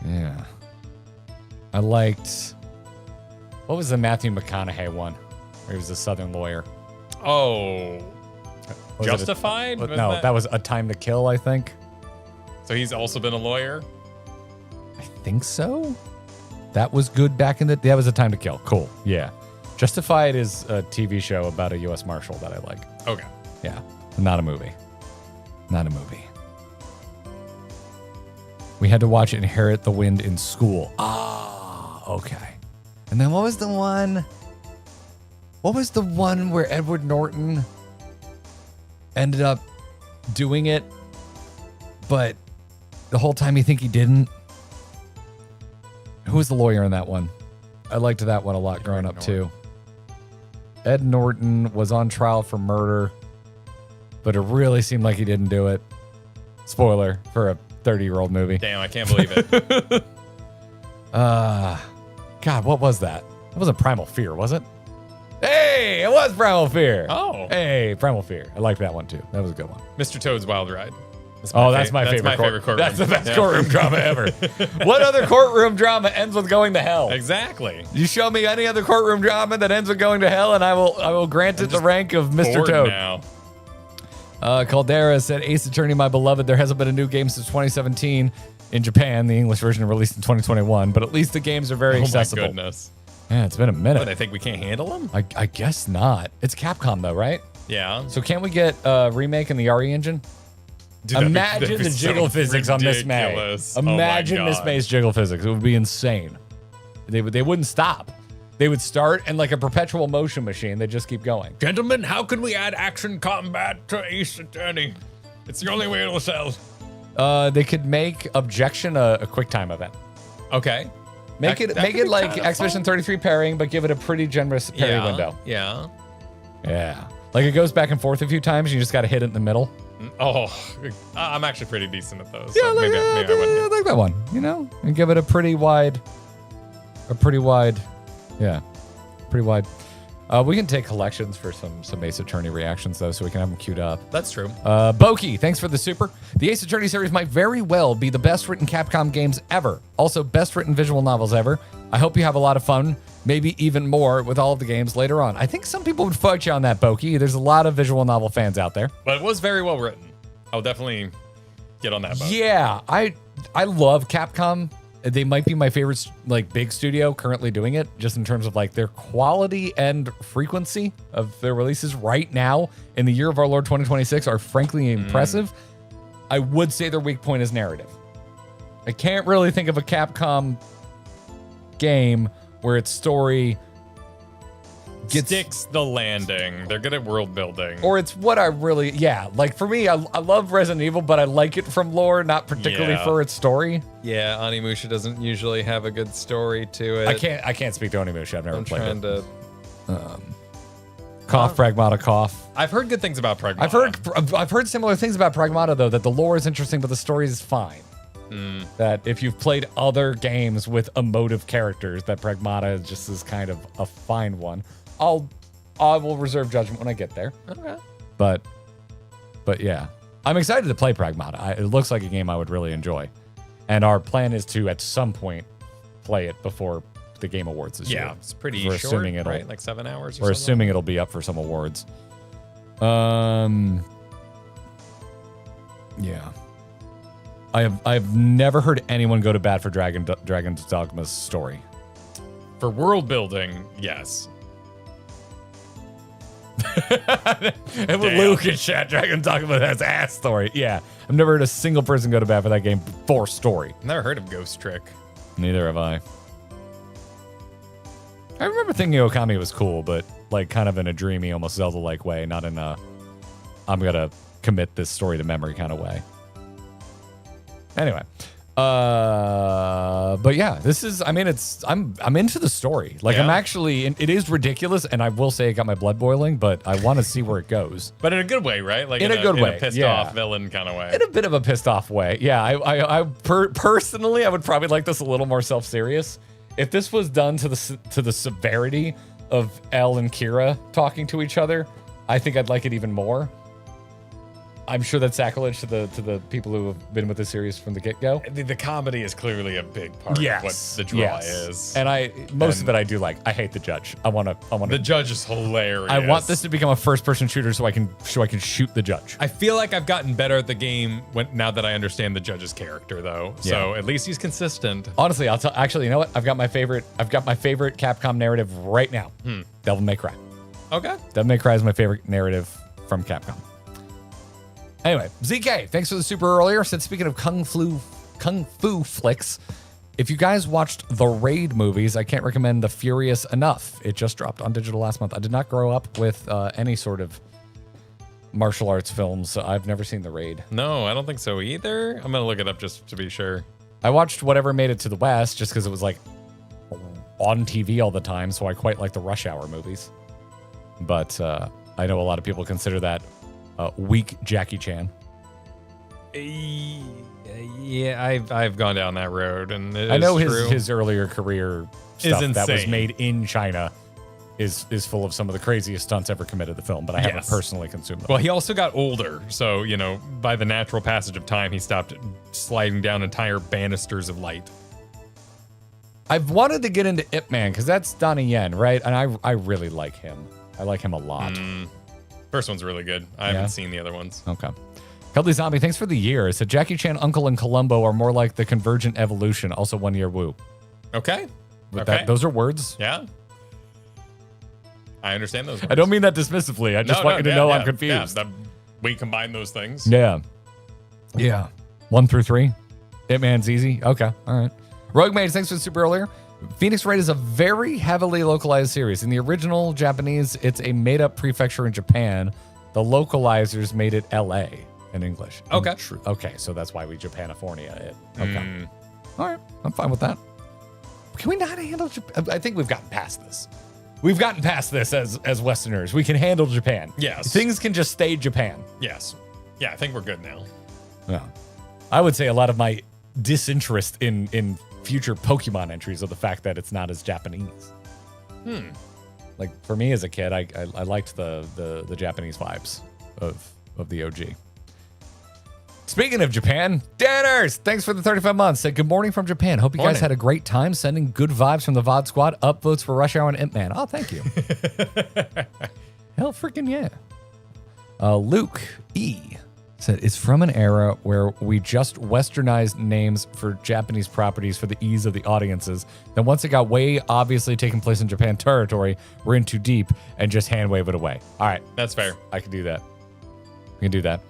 Yeah. I liked... What was the Matthew McConaughey one? Where he was a Southern lawyer. Oh... Justified? No, that was A Time to Kill, I think. So he's also been a lawyer? I think so. That was good back in the... That was A Time to Kill. Cool. Yeah. Justified is a TV show about a U.S. Marshal that I like. Okay. Yeah. Not a movie. Not a movie. We had to watch Inherit the Wind in school. Ah, okay. And then what was the one... What was the one where Edward Norton ended up doing it, but the whole time you think he didn't? Who was the lawyer in that one? I liked that one a lot growing up too. Ed Norton was on trial for murder, but it really seemed like he didn't do it. Spoiler for a 30-year-old movie. Damn, I can't believe it. God, what was that? That wasn't Primal Fear, was it? Hey, it was Primal Fear. Oh. Hey, Primal Fear. I like that one too. That was a good one. Mr. Toad's Wild Ride. That's my favorite courtroom. That's the best courtroom drama ever. What other courtroom drama ends with going to hell? Exactly. You show me any other courtroom drama that ends with going to hell, and I will grant it the rank of Mr. Toad. Now. Caldera said, Ace Attorney, my beloved, there hasn't been a new game since 2017 in Japan. The English version released in 2021, but at least the games are very accessible. Oh my goodness. Yeah, it's been a minute. What, they think we can't handle them? I guess not. It's Capcom though, right? Yeah. So can't we get a remake in the RE engine? Dude, Imagine the jiggle physics on Miss May. Imagine Miss May's jiggle physics. It would be insane. They wouldn't stop. They would start and like a perpetual motion machine, they just keep going. Gentlemen, how can we add action combat to Ace Attorney? It's the only way it'll sell. They could make Objection a quick time event. Okay. Make it like Expedition 33 parrying, but give it a pretty generous parry window. Yeah. Yeah. Like it goes back and forth a few times, and you just got to hit it in the middle. Oh, I'm actually pretty decent at those. Yeah, so maybe I I like that one. You know, and give it a pretty wide. We can take collections for some Ace Attorney reactions, though, so we can have them queued up. That's true. Boki, thanks for the super. The Ace Attorney series might very well be the best written Capcom games ever. Also, best written visual novels ever. I hope you have a lot of fun, maybe even more, with all of the games later on. I think some people would fight you on that, Boki. There's a lot of visual novel fans out there. But it was very well written. I'll definitely get on that boat. Yeah, I love Capcom. They might be my favorite, like, big studio currently doing it, just in terms of, like, their quality and frequency of their releases right now in the year of our Lord 2026 are frankly impressive. I would say their weak point is narrative. I can't really think of a Capcom game where its story sticks the landing. They're good at world building. Or it's what I really, like for me, I love Resident Evil, but I like it from lore, not particularly for its story. Yeah, Onimusha doesn't usually have a good story to it. I can't speak to Onimusha. I've never played it. To... Cough, Pragmata, cough. I've heard good things about Pragmata. I've heard similar things about Pragmata, though, that the lore is interesting, but the story is fine. That if you've played other games with emotive characters, that Pragmata just is kind of a fine one. I will reserve judgment when I get there. Okay. But yeah, I'm excited to play Pragmata. It looks like a game I would really enjoy, and our plan is to at some point play it before the Game Awards this year. Yeah, it's pretty we're short, assuming it'll, right? Like 7 hours. Or we're something? assuming it'll be up for some awards. Yeah. I've never heard anyone go to bat for Dragon's Dogma's story. For world building, yes. And with Luke and chat, Dragon's Dogma has ass story. Yeah. I've never heard a single person go to bat for that game for story. Never heard of Ghost Trick. Neither have I. I remember thinking Okami was cool, but like kind of in a dreamy, almost Zelda-like way, not in a I'm gonna commit this story to memory kind of way. Anyway, but yeah, this is. I mean, I'm into the story. Like I'm actually. It is ridiculous, and I will say it got my blood boiling. But I want to see where it goes. But in a good way, right? Like in a good way, in a pissed off villain kind of way. In a bit of a pissed off way. Yeah, I personally, I would probably like this a little more self-serious. If this was done to the severity of Elle and Kira talking to each other, I think I'd like it even more. I'm sure that's sacrilege to the people who have been with the series from the get-go. The comedy is clearly a big part of what the draw is. And most of it I do like. I hate the judge. I want to. The judge is hilarious. I want this to become a first-person shooter so I can shoot the judge. I feel like I've gotten better at the game now that I understand the judge's character, though. So at least he's consistent. Honestly, I'll tell. Actually, you know what? I've got my favorite Capcom narrative right now. Devil May Cry. Okay. Devil May Cry is my favorite narrative from Capcom. Anyway, ZK, thanks for the super earlier. Said, speaking of Kung Fu flicks, if you guys watched the Raid movies, I can't recommend The Furious enough. It just dropped on digital last month. I did not grow up with any sort of martial arts films, so I've never seen The Raid. No, I don't think so either. I'm going to look it up just to be sure. I watched whatever made it to the West just because it was like on TV all the time, so I quite like the Rush Hour movies. But I know a lot of people consider that weak Jackie Chan. Yeah, I've gone down that road, and I know his earlier career stuff that was made in China is full of some of the craziest stunts ever committed to film, but I haven't personally consumed them. Well, he also got older, so by the natural passage of time, he stopped sliding down entire banisters of light. I've wanted to get into Ip Man because that's Donnie Yen, right? And I really like him. I like him a lot. First one's really good. I haven't seen the other ones. Okay. Cuddly Zombie, thanks for the year. It said Jackie Chan, Uncle, and Columbo are more like the Convergent Evolution. Also 1 year woo. Okay. Those are words. Yeah. I understand those words. I don't mean that dismissively. I just want you to know I'm confused. Yeah, we combine those things. Yeah. 1 through 3. Ip Man's easy. Okay. All right. Rogue Mage, thanks for the super earlier. Phoenix Wright is a very heavily localized series. In the original Japanese, it's a made-up prefecture in Japan. The localizers made it L.A. in English. Okay. Okay, so that's why we Japanifornia it. Okay. All right, I'm fine with that. Can we not handle Japan? I think we've gotten past this. We've gotten past this as Westerners. We can handle Japan. Yes. Things can just stay Japan. Yes. Yeah, I think we're good now. Yeah. I would say a lot of my disinterest in future Pokemon entries are the fact that it's not as Japanese. Like for me as a kid, I liked the Japanese vibes of the OG. Speaking of Japan, Danners, thanks for the 35 months. Said good morning from Japan. Hope you guys had a great time. Sending good vibes from the VOD squad. Upvotes for Rush Hour and Imp Man. Oh, thank you. Hell freaking yeah. Luke E said it's from an era where we just westernized names for Japanese properties for the ease of the audiences. Then once it got way obviously taking place in Japan territory, we're in too deep and just hand wave it away. All right. That's fair. I can do that. We can do that.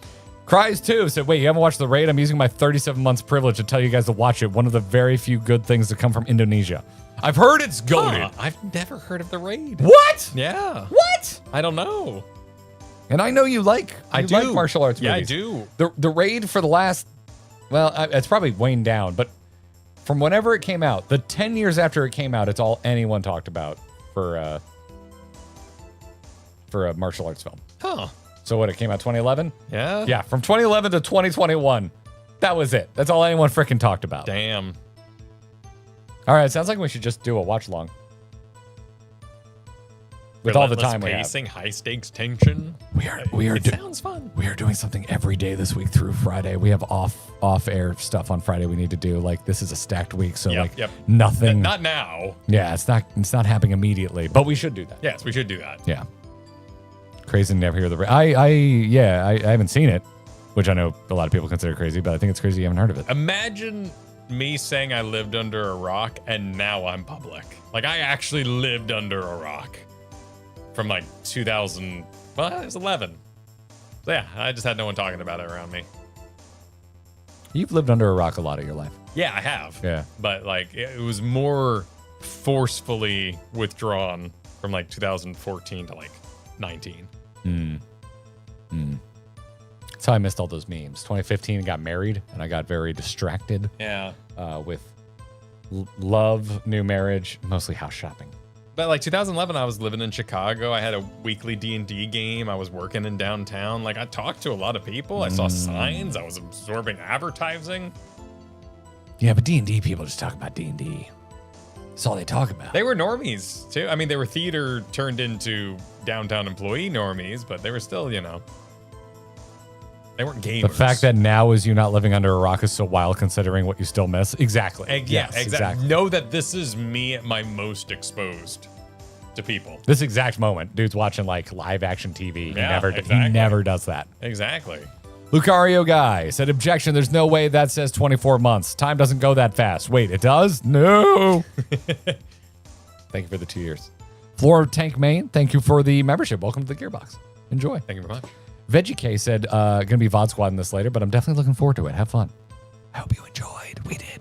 Cries 2 said, wait, you haven't watched The Raid? I'm using my 37 months privilege to tell you guys to watch it. One of the very few good things to come from Indonesia. I've heard it's goated. I've never heard of The Raid. What? Yeah. What? I don't know. And I know you like martial arts movies. Yeah, I do. The Raid for the last, well, it's probably waned down, but from whenever it came out, the 10 years after it came out, it's all anyone talked about for a martial arts film. Huh. So what, it came out 2011? Yeah. Yeah, from 2011 to 2021. That was it. That's all anyone freaking talked about. Damn. All right, sounds like we should just do a watch along. With all the time we have. Pacing, high stakes tension. Sounds fun. We are doing something every day this week through Friday. We have off air stuff on Friday we need to do. Like this is a stacked week, so nothing. Not now. Yeah, it's not happening immediately, but we should do that. Yes, we should do that. Yeah. Crazy to never hear the. I haven't seen it, which I know a lot of people consider crazy, but I think it's crazy you haven't heard of it. Imagine me saying I lived under a rock and now I'm public. Like I actually lived under a rock from like 2000. Well, it was 11. So yeah, I just had no one talking about it around me. You've lived under a rock a lot of your life. Yeah, I have. Yeah. But like it was more forcefully withdrawn from like 2014 to like 19. That's how I missed all those memes. 2015, I got married, and I got very distracted. Yeah. With love, new marriage, mostly house shopping. But like 2011, I was living in Chicago. I had a weekly D&D game. I was working in downtown. Like I talked to a lot of people. I saw signs. I was absorbing advertising. Yeah, but D&D people just talk about D&D. That's all they talk about. They were normies too. I mean, they were theater turned into downtown employee normies, but they were still, you know, they weren't gamers. The fact that now is you not living under a rock is so wild considering what you still miss. Exactly. Yes, exactly. Know that this is me at my most exposed to people. This exact moment, dude's watching like live action TV. Yeah, He never does that. Exactly. Lucario Guy said, objection, there's no way that says 24 months. Time doesn't go that fast. Wait, it does? No. Thank you for the 2 years. Floor Tank Main, thank you for the membership. Welcome to the Gearbox. Enjoy. Thank you very much. Veggie K said, gonna be VOD Squad in this later, but I'm definitely looking forward to it. Have fun. I hope you enjoyed. We did.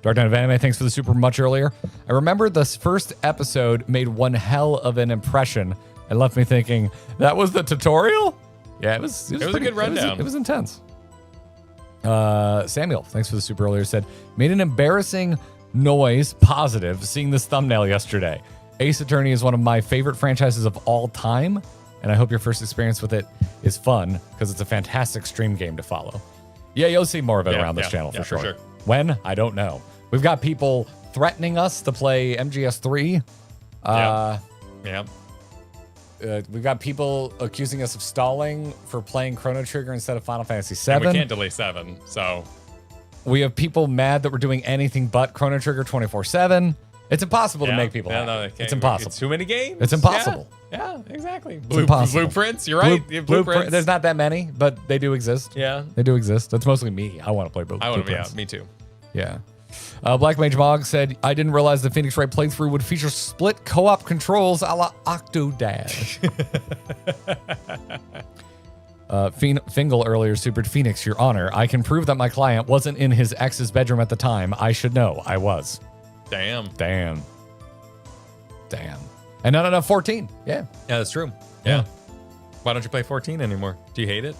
Dark Knight of Anime, thanks for the super much earlier. I remember this first episode made one hell of an impression and left me thinking, that was the tutorial? Yeah, it was a good rundown. It was intense. Samuel, thanks for the super earlier, said, made an embarrassing noise positive seeing this thumbnail yesterday. Ace Attorney is one of my favorite franchises of all time, and I hope your first experience with it is fun because it's a fantastic stream game to follow. Yeah, you'll see more of it around this channel for sure. When? I don't know. We've got people threatening us to play MGS3. We've got people accusing us of stalling for playing Chrono Trigger instead of Final Fantasy VII. And we can't delay 7, so. We have people mad that we're doing anything but Chrono Trigger 24/7. It's impossible to make people happy. No, it's impossible. It's too many games. It's impossible. Yeah, exactly. Impossible. Blueprints, you're right. Blueprints. There's not that many, but they do exist. Yeah. They do exist. That's mostly me. I want to play Blueprints. I want to be out. Me too. Yeah. Black Mage Mog said, I didn't realize the Phoenix Wright playthrough would feature split co-op controls a la Octodash. Fingal earlier supered, Phoenix, your honor. I can prove that my client wasn't in his ex's bedroom at the time. I should know. I was. Damn. And no, 14. Yeah. Yeah, that's true. Yeah. Why don't you play 14 anymore? Do you hate it?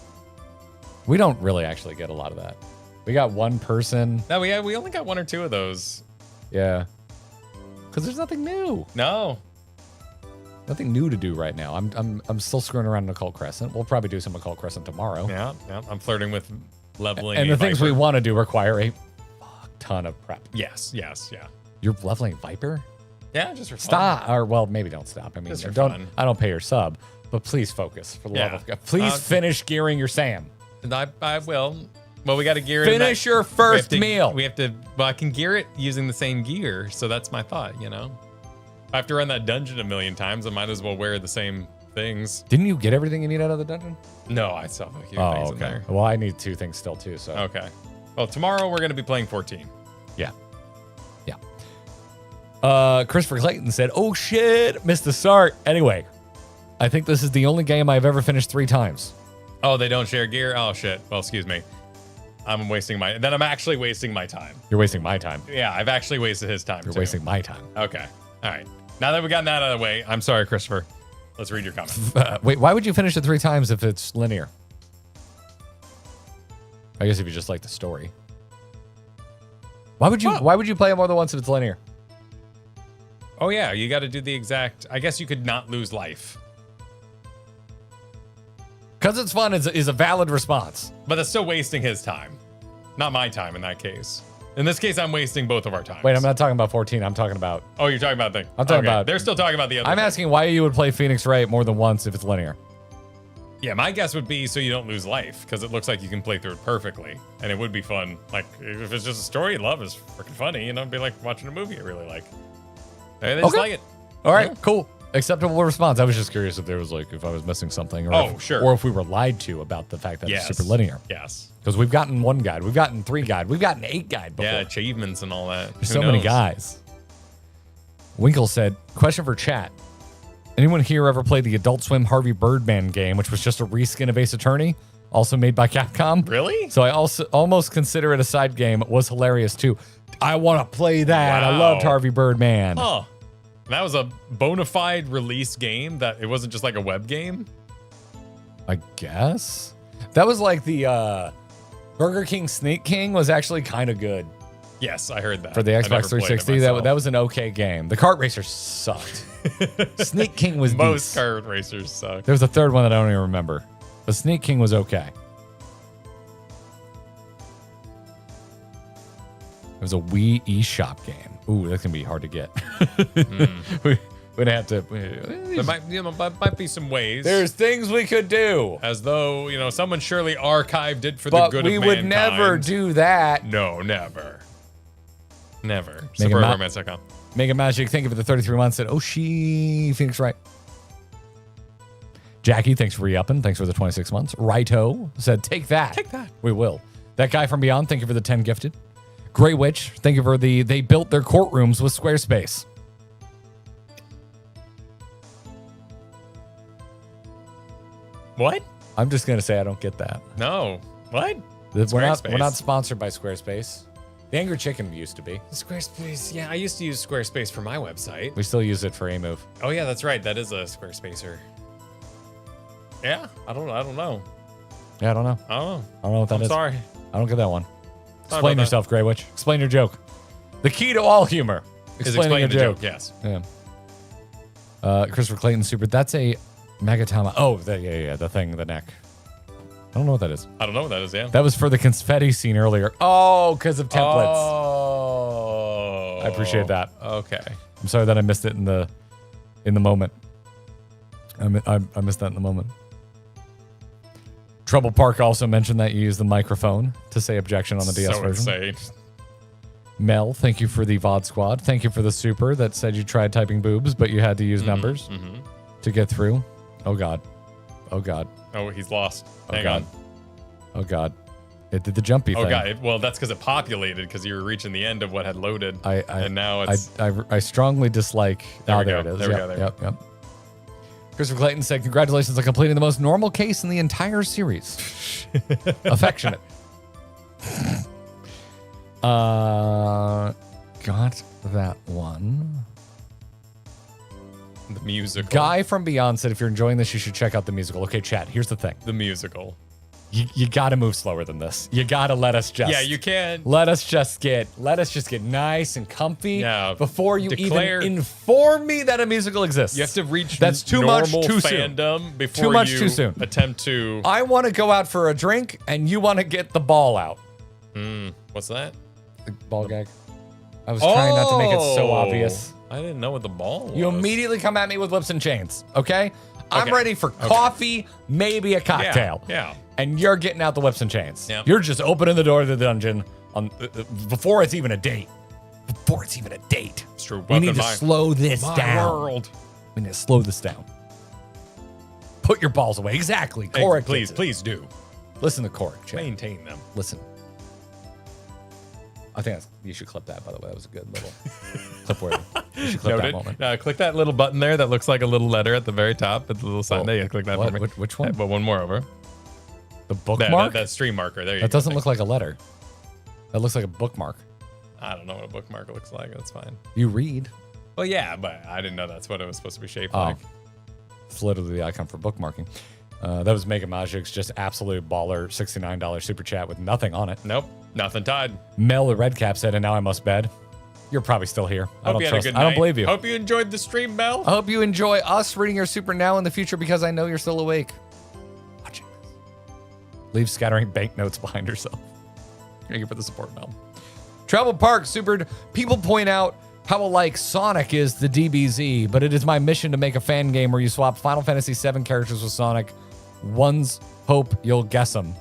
We don't really actually get a lot of that. We got one person. No, we only got 1 or 2 of those. Yeah. Because there's nothing new. No. Nothing new to do right now. I'm still screwing around in Occult Crescent. We'll probably do some Occult Crescent tomorrow. Yeah. I'm flirting with leveling. And the things we want to do require a fuck ton of prep. Yes. Yeah. You're leveling Viper? Yeah, just for fun. Stop. Or, well, maybe don't stop. I mean, Just for don't. fun. I don't pay your sub, but please focus for the love Yeah. of God. Please finish gearing your Sam. And I will. Well, we got to gear it. Finish your first meal. We have to. Well, I can gear it using the same gear, so that's my thought. You know, if I have to run that dungeon a million times, I might as well wear the same things. Didn't you get everything you need out of the dungeon? No, I still have a few Oh, things in okay. there. Well, I need 2 things still too. So Okay. Well, tomorrow we're going to be playing 14. yeah, yeah. Christopher Clayton said, "Oh shit, missed the start." Anyway, I think this is the only game I've ever finished 3 times. Oh, they don't share gear? Oh, shit. Well, excuse me. I'm actually wasting my time. You're wasting my time. Yeah, I've actually wasted his time. You're too. wasting my time. Okay. All right. Now that we've gotten that out of the way, I'm sorry, Christopher. Let's read your comment. Wait, why would you finish it 3 times if it's linear? I guess if you just like the story. Why would you play it more than once if it's linear? Oh, yeah. You got to do the exact. I guess you could not lose life. Because it's fun is a valid response. But that's still wasting his time. Not my time in that case. In this case, I'm wasting both of our times. Wait, I'm not talking about 14. I'm talking about... Oh, you're talking about the... I'm talking about... They're still talking about the other I'm thing. asking why you would play Phoenix Wright more than once if it's linear. Yeah, my guess would be so you don't lose life, because it looks like you can play through it perfectly. And it would be fun. Like, if it's just a story you love, it's freaking funny. You know, it'd be like watching a movie you really like. Maybe they just Okay. like it. All right, cool. Acceptable response. I was just curious if there was if I was missing something, or or if we were lied to about the fact that it's super linear. Yes. Because we've gotten 1 guide, we've gotten 3 guide, we've gotten 8 guide before. Yeah, achievements and all that. There's Who so many knows? guys. Winkle said, question for chat. Anyone here ever played the Adult Swim Harvey Birdman game, which was just a reskin of Ace Attorney, also made by Capcom? Really? So I also almost consider it a side game. It was hilarious too. I want to play that. I Wow. loved Harvey Birdman. Huh. That was a bona fide release game that it wasn't just like a web game? I guess. That was like the Burger King Sneak King was actually kind of good Yes, I heard that. for the I Xbox never played it 360. myself. That was an okay game. The kart racers sucked. Sneak King was Most decent. kart racers suck. There was a third one that I don't even remember. The Sneak King was okay. It was a Wii eShop game. Ooh, that's gonna be hard to get. We're gonna have to. There might be some ways. There's things we could do, as though, someone surely archived it for but the good we of would mankind. never do that. No, never. Never. Mega SuperRomance.com. Mega Magic, thank you for the 33 months. Said, oh, Phoenix Wright. Jackie, thanks for re-upping. Thanks for the 26 months. Righto said, take that. Take that. We will. That guy from Beyond, thank you for the 10 gifted. Grey Witch, thank you for they built their courtrooms with Squarespace. What? I'm just going to say I don't get that. No. What? We're not Squarespace. sponsored by Squarespace. The Angry Chicken used to be. Squarespace. Yeah, I used to use Squarespace for my website. We still use it for a move. Oh yeah, that's right. That is a Squarespacer. Yeah, I don't know. Yeah, I don't know. I don't know. I don't know what that I'm is. sorry. I don't get that one. Sorry Explain about yourself, Grey Witch. Explain your joke. The key to all humor. Is Explaining explain a the joke. joke. Yes. Yeah. Christopher Clayton Super. That's a Magatama. Oh, yeah. The thing, the neck. I don't know what that is. I don't know what that is. Yeah. That was for the confetti scene earlier. Oh, because of templates. Oh. I appreciate that. Okay. I'm sorry that I missed it in the moment. I missed that in the moment. Trouble Park also mentioned that you use the microphone to say objection on the DS So version. insane. Mel, thank you for the VOD squad. Thank you for the super that said you tried typing boobs, but you had to use numbers to get through. Oh, God. Oh, God. Oh, he's lost. Oh, Hang God. on. Oh, God. It did the jumpy Oh thing. God! Well, that's because it populated because you were reaching the end of what had loaded, and now it's. I strongly dislike. There we there go. it is. There we Yep, go, there. Yep. Christopher Clayton said, "Congratulations on completing the most normal case in the entire series." Affectionate. Got that one. The musical. Guy from Beyond said, "If you're enjoying this, you should check out the musical." Okay, chat. Here's the thing. The musical. You got to move slower than this. You got to let us just. Yeah, you can. Let us just get nice and comfy. Yeah, Before you declare- even inform me that a musical exists. You have to reach. That's too much normal too soon. fandom before Too much you too soon. attempt to. I want to go out for a drink, and you want to get the ball out. What's that? The ball gag. I was trying not to make it so obvious. I didn't know what the ball was. You immediately come at me with whips and chains, okay? I'm Okay. ready for coffee, maybe a cocktail. Yeah. And you're getting out the whips and chains. Yep. You're just opening the door to the dungeon on before it's even a date. Before it's even a date. It's true. We need to Welcome slow this my down. world. We need to slow this down. Put your balls away. Exactly. Hey, Corey, please do. Listen to Corey. Chat. Maintain them. Listen. I think you should clip that, by the way. That was a good little clip worthy. You should clip that moment. Click that little button there that looks like a little letter at the very top. At the little sign there. Yeah, click that What? for me. Which one? But one more over. The There, bookmark? that stream marker. There you That go. doesn't look like a letter. That looks like a bookmark. I don't know what a bookmark looks like. That's fine. You read. Well, yeah, but I didn't know that's what it was supposed to be shaped Oh. like. It's literally the icon for bookmarking. That was Mega Magic's just absolute baller $69 super chat with nothing on it. Nope, nothing tied. Mel the Redcap said, and now I must bed. You're probably still here. I Hope don't you had a trust. good I don't night. believe you. Hope you enjoyed the stream, Bell. I hope you enjoy us reading your super now in the future because I know you're still awake. Watching this. Leave scattering banknotes behind herself. Thank you for the support, Mel. Travel Park supered. People point out how alike Sonic is the DBZ, but it is my mission to make a fan game where you swap Final Fantasy VII characters with Sonic. One's hope you'll guess them.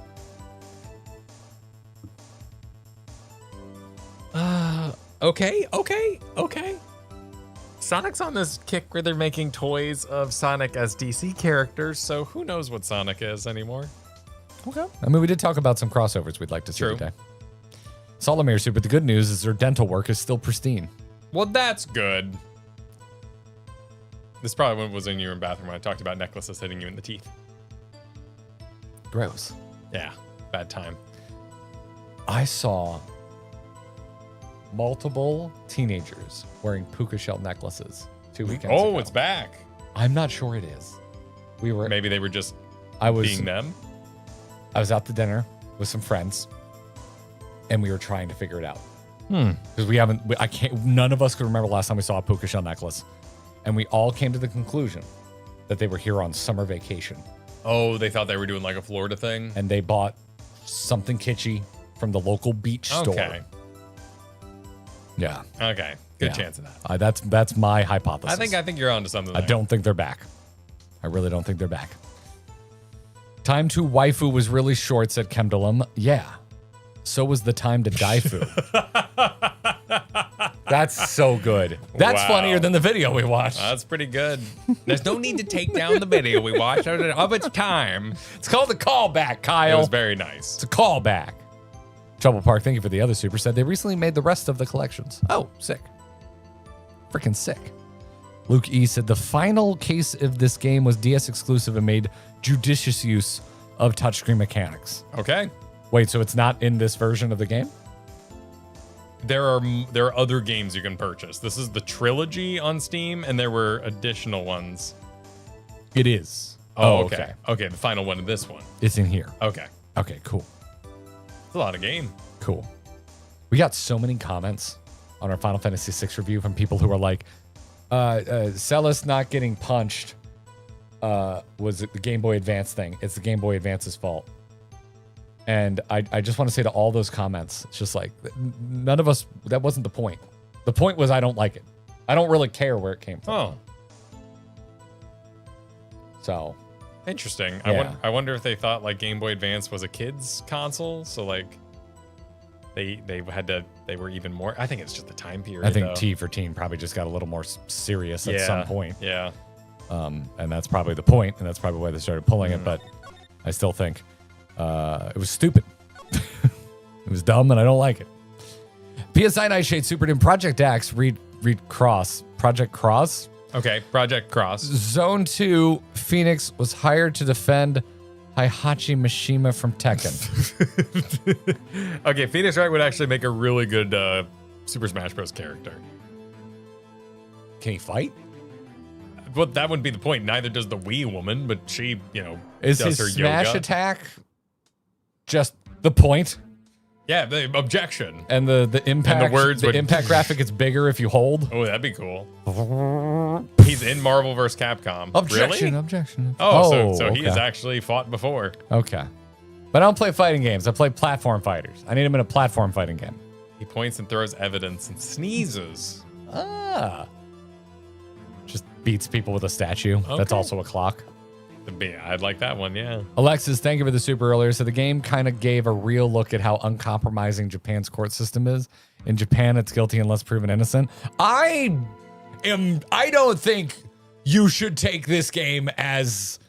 Okay. Sonic's on this kick where they're making toys of Sonic as DC characters, so who knows what Sonic is anymore? Okay. I mean, we did talk about some crossovers we'd like to see True. today. Solomir Super, the good news is their dental work is still pristine. Well, that's good. This probably was in your bathroom when I talked about necklaces hitting you in the teeth. Gross. Yeah, bad time. I saw multiple teenagers wearing puka shell necklaces 2 weekends ago. Oh, it's back. I'm not sure it is. We were. Maybe they were just I was. being them. I was out to dinner with some friends, and we were trying to figure it out. Because we haven't. I can't. None of us could remember last time we saw a puka shell necklace, and we all came to the conclusion that they were here on summer vacation, Oh, they thought they were doing like a Florida thing. and they bought something kitschy from the local beach store. Okay. Yeah. Okay. Good Yeah. chance of that. That's my hypothesis. I think you're onto something. I there. don't think they're back. I really don't think they're back. Time to waifu was really short, said Kendallum. Yeah. So was the time to daifu. That's so good. That's Wow. funnier than the video we watched. That's pretty good. There's no need to take down the video we watched of its time. It's called the callback, It Kyle. was very nice. It's a callback. Trouble Park, thank you for the other super. Said they recently made the rest of the collections. Oh, sick. Freaking sick. Luke E said the final case of this game was DS exclusive and made judicious use of touchscreen mechanics. Okay. Wait, so it's not in this version of the game? There are other games you can purchase. This is the trilogy on Steam, and there were additional ones. It is. Oh, okay. Okay, the final one of this one. It's in here. Okay. Okay, cool. It's a lot of game. Cool. We got so many comments on our Final Fantasy VI review from people who are like, Celis not getting punched was the Game Boy Advance thing. It's the Game Boy Advance's fault. And I just want to say to all those comments, it's just like, none of us, that wasn't the point. The point was I don't like it. I don't really care where it came from. Oh, So, interesting. Yeah. I wonder if they thought like Game Boy Advance was a kid's console, so like they were even more. I think it's just the time period. I think though. T for teen probably just got a little more serious at some point. Yeah. And that's probably the point, and that's probably why they started pulling it. But I still think it was stupid. It was dumb, and I don't like it. PSI Nightshade supered in Project X. Read Cross. Project Cross. Okay. Project Cross. Zone 2. Phoenix was hired to defend Heihachi Mishima from Tekken. Okay, Phoenix Wright would actually make a really good Super Smash Bros. Character. Can he fight? Well, that wouldn't be the point. Neither does the Wii woman, but she, Is does his her smash yoga. attack just the point? Yeah, the objection. And the impact, And the words would- impact graphic gets bigger if you hold. Oh, that'd be cool. He's in Marvel vs. Capcom. Objection, Really? objection. Oh, so he okay. has actually fought before. Okay. But I don't play fighting games. I play platform fighters. I need him in a platform fighting game. He points and throws evidence and sneezes. Ah. Just beats people with a statue. That's Okay. also a clock. I'd like that one, yeah. Alexis, thank you for the super earlier. So the game kind of gave a real look at how uncompromising Japan's court system is. In Japan, it's guilty unless proven innocent. I don't think you should take this game as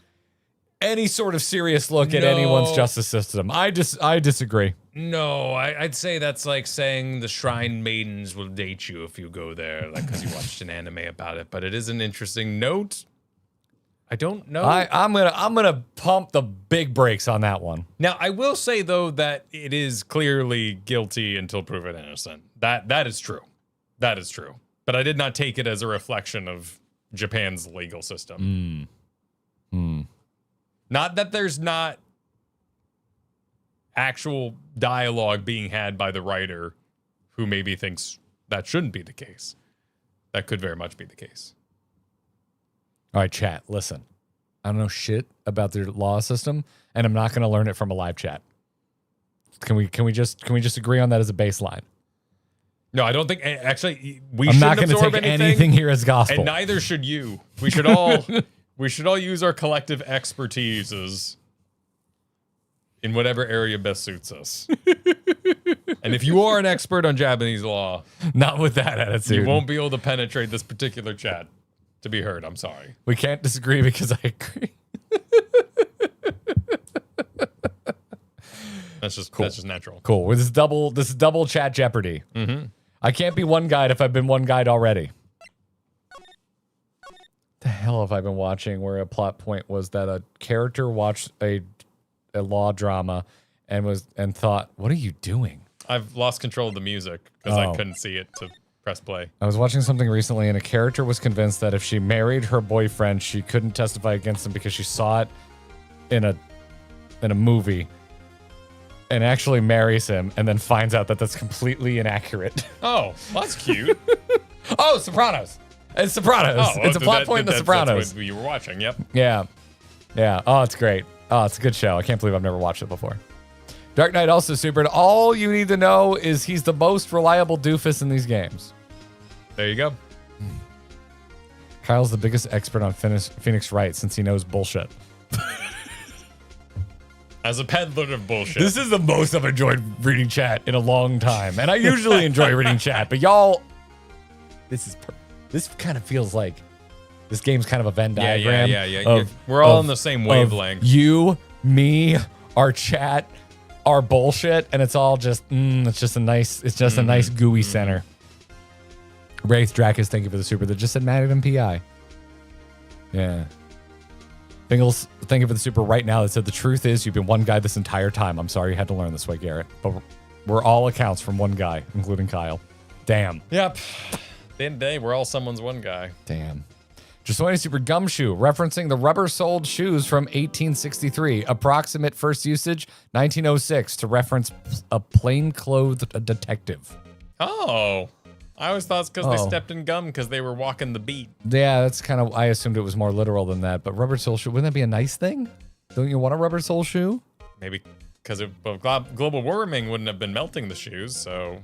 any sort of serious look at anyone's justice system. I disagree. No, I'd say that's like saying the shrine maidens will date you if you go there, like because you watched an anime about it. But it is an interesting note. I don't know. I'm gonna pump the big brakes on that one. Now, I will say, though, that it is clearly guilty until proven innocent. That is true. That is true. But I did not take it as a reflection of Japan's legal system. Not that there's not actual dialogue being had by the writer who maybe thinks that shouldn't be the case. That could very much be the case. All right, chat, listen. I don't know shit about their law system, and I'm not going to learn it from a live chat. Can we just agree on that as a baseline? No, I don't think. Actually, we I'm not shouldn't going to absorb take anything here as gospel. and neither should you. We should all use our collective expertises in whatever area best suits us. And if you are an expert on Japanese law, Not with that attitude. you won't be able to penetrate this particular chat to be heard. I'm sorry. We can't disagree because I agree. That's just natural. Cool. This is double chat jeopardy. Mm-hmm. I can't be one guide if I've been one guide already. The hell have I been watching where a plot point was that a character watched a law drama and thought, what are you doing? I've lost control of the music because I couldn't see it to press play. I was watching something recently and a character was convinced that if she married her boyfriend, she couldn't testify against him because she saw it in a movie and actually marries him and then finds out that that's completely inaccurate. Oh, that's cute. Oh, Sopranos. It's Sopranos. It's a plot point in The Sopranos. That's what you were watching. Yep. Yeah. Yeah. Oh, it's great. Oh, it's a good show. I can't believe I've never watched it before. Dark Knight also supered. All you need to know is he's the most reliable doofus in these games. There you go. Kyle's the biggest expert on Phoenix Wright since he knows bullshit. As a peddler of bullshit. This is the most I've enjoyed reading chat in a long time. And I usually enjoy reading chat, but y'all, this kind of feels like this game's kind of a Venn diagram. Yeah. We're all on the same wavelength. You, me, our chat, our bullshit, and it's all just, it's just a nice gooey center. Wraith Dracus, thank you for the super that just said Mad at MPI. Yeah. Bingles, thank you for the super right now that said the truth is you've been one guy this entire time. I'm sorry you had to learn this way, Garrett. But we're all accounts from one guy, including Kyle. Damn. Yep. At the end of the day, we're all someone's one guy. Damn. Just super gumshoe, referencing the rubber-soled shoes from 1863. Approximate first usage, 1906, to reference a plain-clothed detective. Oh. I always thought it's because they stepped in gum because they were walking the beat. Yeah, that's kind of, I assumed it was more literal than that. But rubber-soled shoe, wouldn't that be a nice thing? Don't you want a rubber-soled shoe? Maybe because of global warming wouldn't have been melting the shoes, so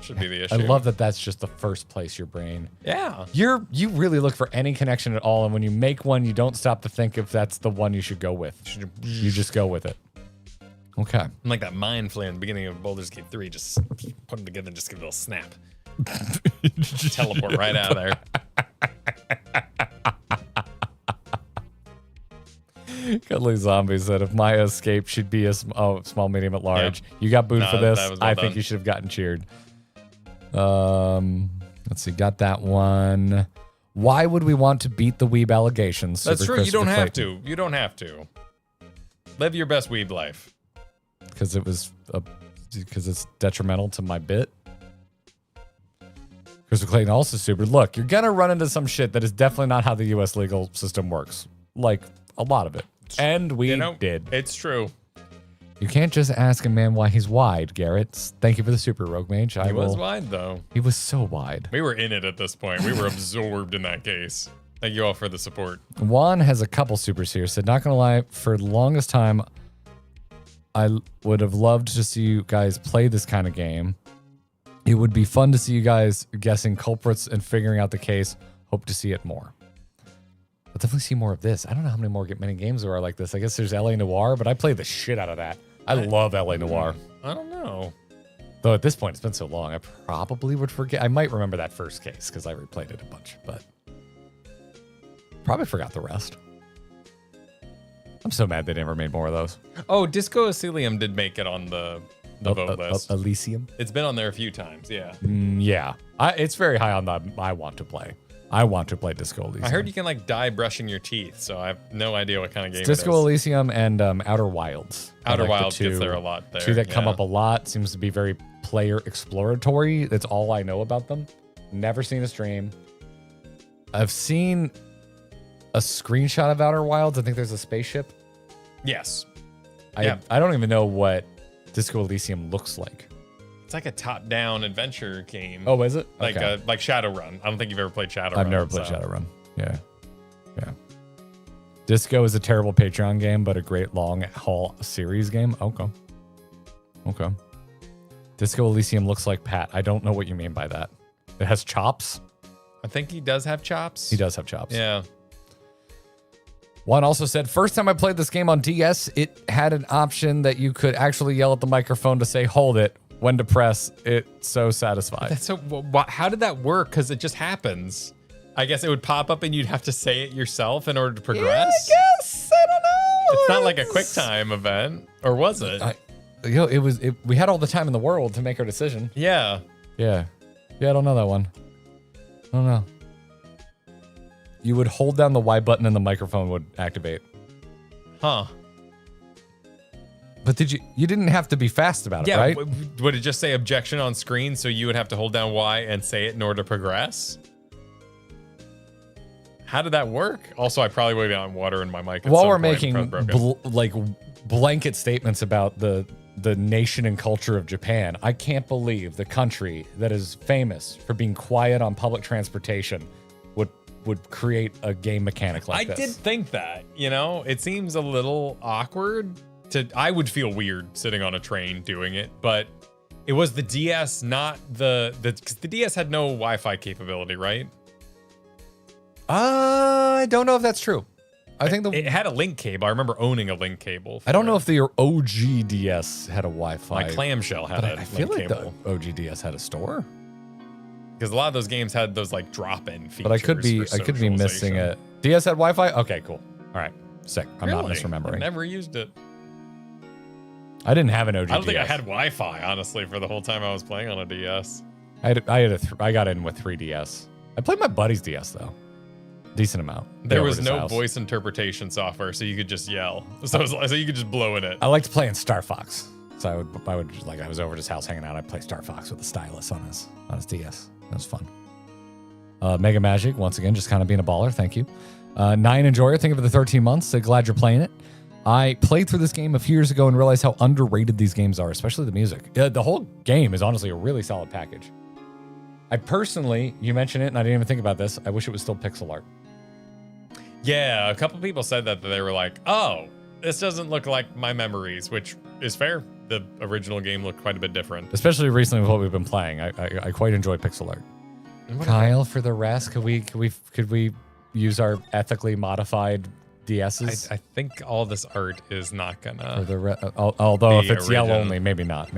should be the issue. I love that that's just the first place your brain. Yeah. You really look for any connection at all, and when you make one, you don't stop to think if that's the one you should go with. You just go with it. Okay. I'm like that mind flare in the beginning of Baldur's Gate 3, just put them together and just give it a little snap. Teleport right out of there. Cuddly Zombie said, if Maya escaped, she'd be a small, medium at large. Yep. You got booed for this. I think you should have gotten cheered. Let's see. Got that one. Why would we want to beat the weeb allegations? That's true. You don't have to. You don't have to. Live your best weeb life. Because it's detrimental to my bit. Christopher Clayton also super. Look, you're going to run into some shit that is definitely not how the U.S. legal system works. Like, a lot of it. And we did. It's true. You can't just ask a man why he's wide, Garrett. Thank you for the super, Rogue Mage. He was wide, though. He was so wide. We were in it at this point. We were absorbed in that case. Thank you all for the support. Juan has a couple supers here. Said, not going to lie, for the longest time, I would have loved to see you guys play this kind of game. It would be fun to see you guys guessing culprits and figuring out the case. Hope to see it more. I'll definitely see more of this. I don't know how many games there are like this. I guess there's LA Noire, but I play the shit out of that. I love LA Noire. I don't know. Though at this point, it's been so long, I probably would forget. I might remember that first case because I replayed it a bunch, but probably forgot the rest. I'm so mad they never made more of those. Oh, Disco Elysium did make it on the vote list. Elysium? It's been on there a few times, yeah. Yeah. It's very high on the I want to play. I want to play Disco Elysium. I heard you can like die brushing your teeth, so I have no idea what kind of game Disco it is. Elysium and Outer Wilds. Outer Wilds gets there a lot there. Two that come up a lot. Seems to be very player exploratory. That's all I know about them. Never seen a stream. I've seen a screenshot of Outer Wilds. I think there's a spaceship. Yes. I don't even know what Disco Elysium looks like. It's like a top-down adventure game. Oh, is it? Like Okay. like Shadowrun. I don't think you've ever played Shadowrun. I've never played Shadowrun. Yeah. Disco is a terrible Patreon game, but a great long haul series game. Okay. Disco Elysium looks like Pat. I don't know what you mean by that. It has chops. I think he does have chops. He does have chops. Yeah. One also said, first time I played this game on DS, it had an option that you could actually yell at the microphone to say, hold it, when to press. It's so satisfying. That's so. How did that work? Because it just happens. I guess it would pop up and you'd have to say it yourself in order to progress. Yeah, I guess. I don't know. It's not like a quick time event, or was it? We had all the time in the world to make our decision. Yeah. Yeah, I don't know that one. I don't know. You would hold down the Y button and the microphone would activate. Huh. But you didn't have to be fast about it, Yeah. right? Would it just say objection on screen, so you would have to hold down Y and say it in order to progress? How did that work? Also, I probably would have gotten water in my mic. While we're making blanket statements about the nation and culture of Japan, I can't believe the country that is famous for being quiet on public transportation would create a game mechanic like this. I did think that, it seems a little awkward I would feel weird sitting on a train doing it, but it was the DS, not because the DS had no Wi-Fi capability, right? I don't know if that's true. I think it had a link cable. I remember owning a link cable. I don't know if the OG DS had a Wi-Fi. My clamshell had a I feel link like cable. the OG DS had a store. Because a lot of those games had those like drop-in features. But I could be missing it. DS had Wi-Fi? Okay, cool. All right, sick. I'm not misremembering. I never used it. I didn't have an OG DS. I don't think I had Wi-Fi, honestly, for the whole time I was playing on a DS. I got in with 3DS. I played my buddy's DS though. Decent amount. There was no voice interpretation software, so you could just yell. So you could just blow in it. I liked playing Star Fox. So I was over at his house hanging out. I'd play Star Fox with the stylus on his DS. That was fun. Mega Magic, once again, just kind of being a baller. Thank you. 9 Enjoyer, thank you for the 13 months. So glad you're playing it. I played through this game a few years ago and realized how underrated these games are, especially the music. The whole game is honestly a really solid package. I personally, you mentioned it, and I didn't even think about this. I wish it was still pixel art. Yeah, a couple people said that they were like, oh, this doesn't look like my memories, which is fair. The original game looked quite a bit different. Especially recently with what we've been playing. I quite enjoy pixel art. Kyle, for the rest, could we use our ethically modified DSs? I think all this art is not gonna. Although if it's yellow only, maybe not.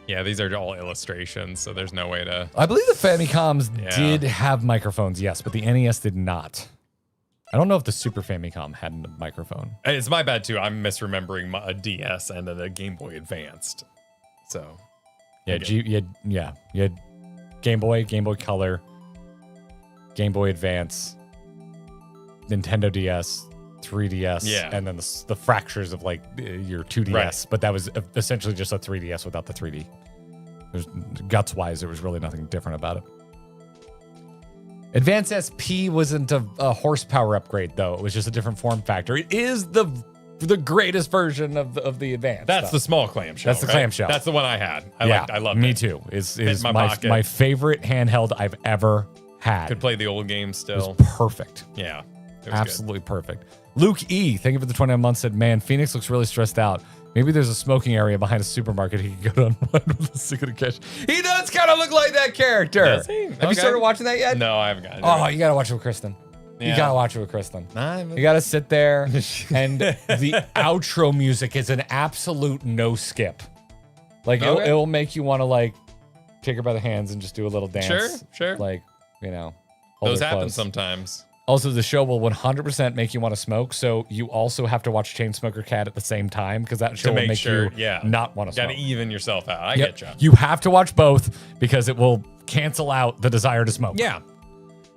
Yeah, these are all illustrations, so there's no way to. I believe the Famicoms did have microphones, yes, but the NES did not. I don't know if the Super Famicom had a microphone. It's my bad too. I'm misremembering a DS and a Game Boy Advanced. So. Yeah, you had Game Boy, Game Boy Color, Game Boy Advance, Nintendo DS, 3DS, and then the fractures of like your 2DS. Right. But that was essentially just a 3DS without the 3D. Guts-wise, there was really nothing different about it. Advance SP wasn't a horsepower upgrade, though. It was just a different form factor. It is the greatest version of the Advance. That's the small clamshell. That's the clamshell. That's the one I had. I loved me it. too. Is my favorite handheld I've ever had. Could play the old game still. It was perfect. Yeah. Absolutely perfect. Luke E, thank you for the 21 months, said, man, Phoenix looks really stressed out. Maybe there's a smoking area behind a supermarket he could go to unwind with a cigarette cash. He does kind of look like that character. Does he? Have you Okay. started watching that yet? No, I haven't gotten Oh, you gotta watch it with Kristen. You Yeah. gotta watch it with Kristen. it. You gotta sit there, and the outro music is an absolute no skip. Like Okay. it'll make you want to like take her by the hands and just do a little dance. Sure. Like hold Those her happen close. sometimes. Also, the show will 100% make you want to smoke. So you also have to watch Chainsmoker Cat at the same time because that show To will make make sure, you yeah. not want to Got smoke. to even yourself out. I Yep. get you. You have to watch both because it will cancel out the desire to smoke. Yeah.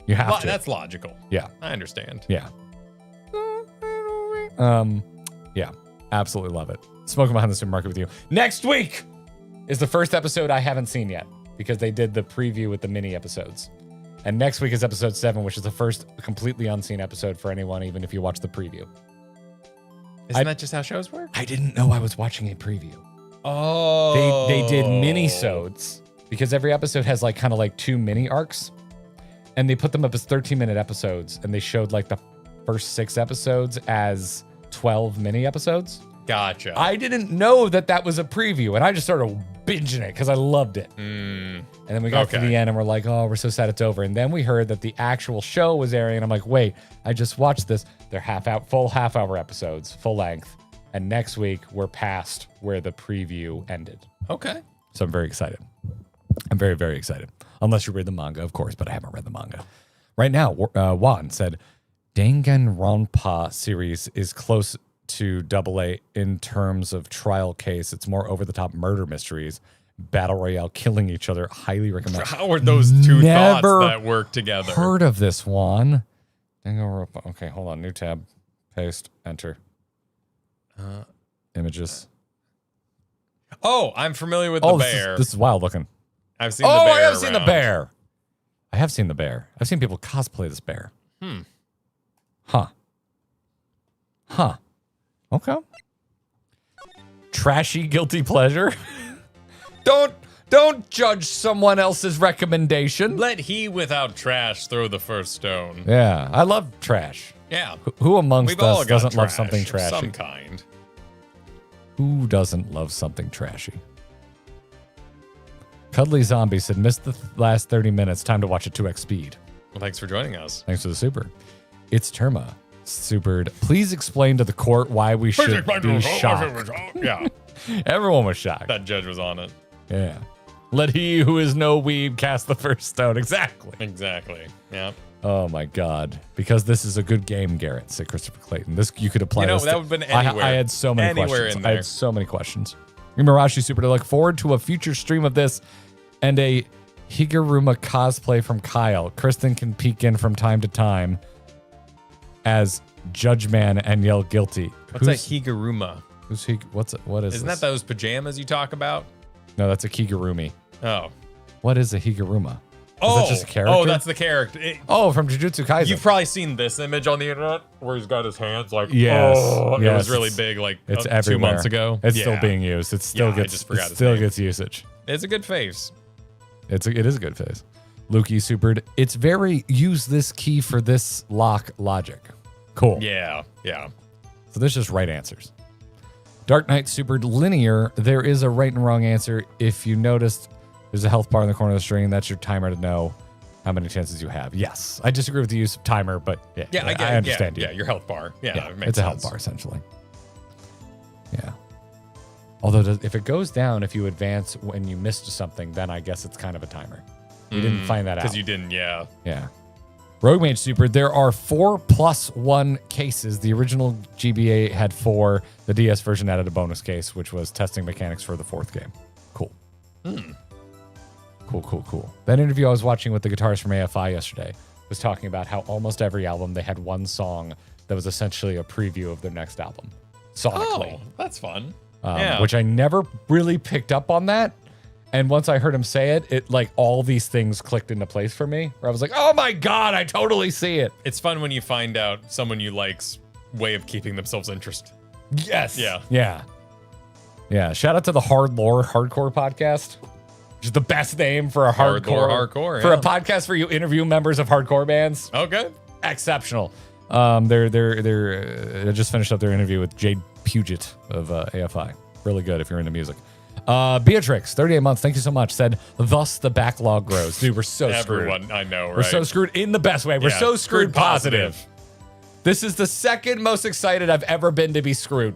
You have to. That's logical. Yeah. I understand. Yeah. Yeah. Absolutely love it. Smoking behind the supermarket with you. Next week is the first episode I haven't seen yet because they did the preview with the mini episodes. And next week is episode 7, which is the first completely unseen episode for anyone, even if you watch the preview. Isn't that just how shows work? I didn't know I was watching a preview. Oh. They did mini-sodes because every episode has like kind of like 2 mini arcs. And they put them up as 13-minute episodes. And they showed like the first 6 episodes as 12 mini episodes. Gotcha. I didn't know that was a preview. And I just started binging it because I loved it. And then we got to the end and we're like, oh, we're so sad it's over. And then we heard that the actual show was airing. And I'm like, wait, I just watched this. They're full half-hour episodes, full length. And next week, we're past where the preview ended. Okay. So I'm very excited. I'm very, very excited. Unless you read the manga, of course, but I haven't read the manga. Right now, Juan said, Danganronpa series is close to AA in terms of trial case. It's more over-the-top murder mysteries, battle royale, killing each other. Highly recommend. How are those two Never thoughts that work together? Heard of this one? Danganronpa. Okay, hold on. New tab. Paste. Enter. Images. Oh, I'm familiar with the This bear. is wild looking. I've seen the bear. I have seen the around. bear. I have seen the bear. I've seen people cosplay this bear. Huh. Okay. Trashy guilty pleasure. Don't judge someone else's recommendation. Let he without trash throw the first stone. Yeah, I love trash. Yeah. Who amongst We've all us got doesn't love trash something of trashy? some kind. Who doesn't love something trashy? Cuddly Zombie said, missed the last 30 minutes. Time to watch at 2x speed. Well, thanks for joining us. Thanks for the super. It's Terma. Supered. Please explain to the court why we should be shocked. Yeah. Everyone was shocked. That judge was on it. Yeah. Let he who is no weeb cast the first stone. Exactly. Exactly. Yeah. Oh my God. Because this is a good game, Garrett, said Christopher Clayton. This you could apply this that to- would have been I anywhere. had so many Anywhere questions. in I there. had so many questions. Mirashi Super to look forward to a future stream of this and a Higuruma cosplay from Kyle. Kristen can peek in from time to time as Judge Man and yell guilty. What's that Higuruma? Who's he? What is Isn't this? that those pajamas you talk about? No, that's a Kigurumi. Oh. What is a Higuruma? Oh, that just a character? Oh, that's the character. Oh, from Jujutsu Kaisen. You've probably seen this image on the internet where he's got his hands like, Yes. oh, it Yes, was really it's- big like It's 2 everywhere. months ago. It's Yeah. still being used. It still Yeah, I gets just forgot it his still name. gets usage. It's a good face. It is a good face. Lukey supered. It's very use this key for this lock logic. Cool. Yeah. Yeah. So there's just right answers. Dark Knight supered linear. There is a right and wrong answer. If you noticed, there's a health bar in the corner of the screen. That's your timer to know how many chances you have. Yes, I disagree with the use of timer, but yeah, Yeah, I get it. I understand Yeah, you. your health bar. Yeah, Yeah, it makes it's a health sense. bar essentially. Yeah. Although if it goes down, if you advance when you missed something, then I guess it's kind of a timer. We didn't find that out. Because you didn't, yeah. Yeah. Rogue Mage Super, there are 4+1 cases. The original GBA had 4. The DS version added a bonus case, which was testing mechanics for the 4th game. Cool. Cool. That interview I was watching with the guitarist from AFI yesterday was talking about how almost every album they had one song that was essentially a preview of their next album, sonically. Oh, that's fun. Which I never really picked up on that. And once I heard him say it, it like all these things clicked into place for me. Where I was like, "Oh my God, I totally see it." It's fun when you find out someone you like's way of keeping themselves interested. Yes. Yeah. Yeah. Shout out to the Hard Lore Hardcore podcast, which is the best name for a Hard Lore hardcore Hardcore, for yeah. a podcast where you interview members of hardcore bands. Okay. Exceptional. They're just finished up their interview with Jade Puget of AFI. Really good if you're into music. Beatrix, 38 months. Thank you so much. Said, thus the backlog grows. Dude, we're so screwed. Everyone, I know, right? We're so screwed in the best way. We're Yeah, so screwed screwed positive. positive. This is the second most excited I've ever been to be screwed.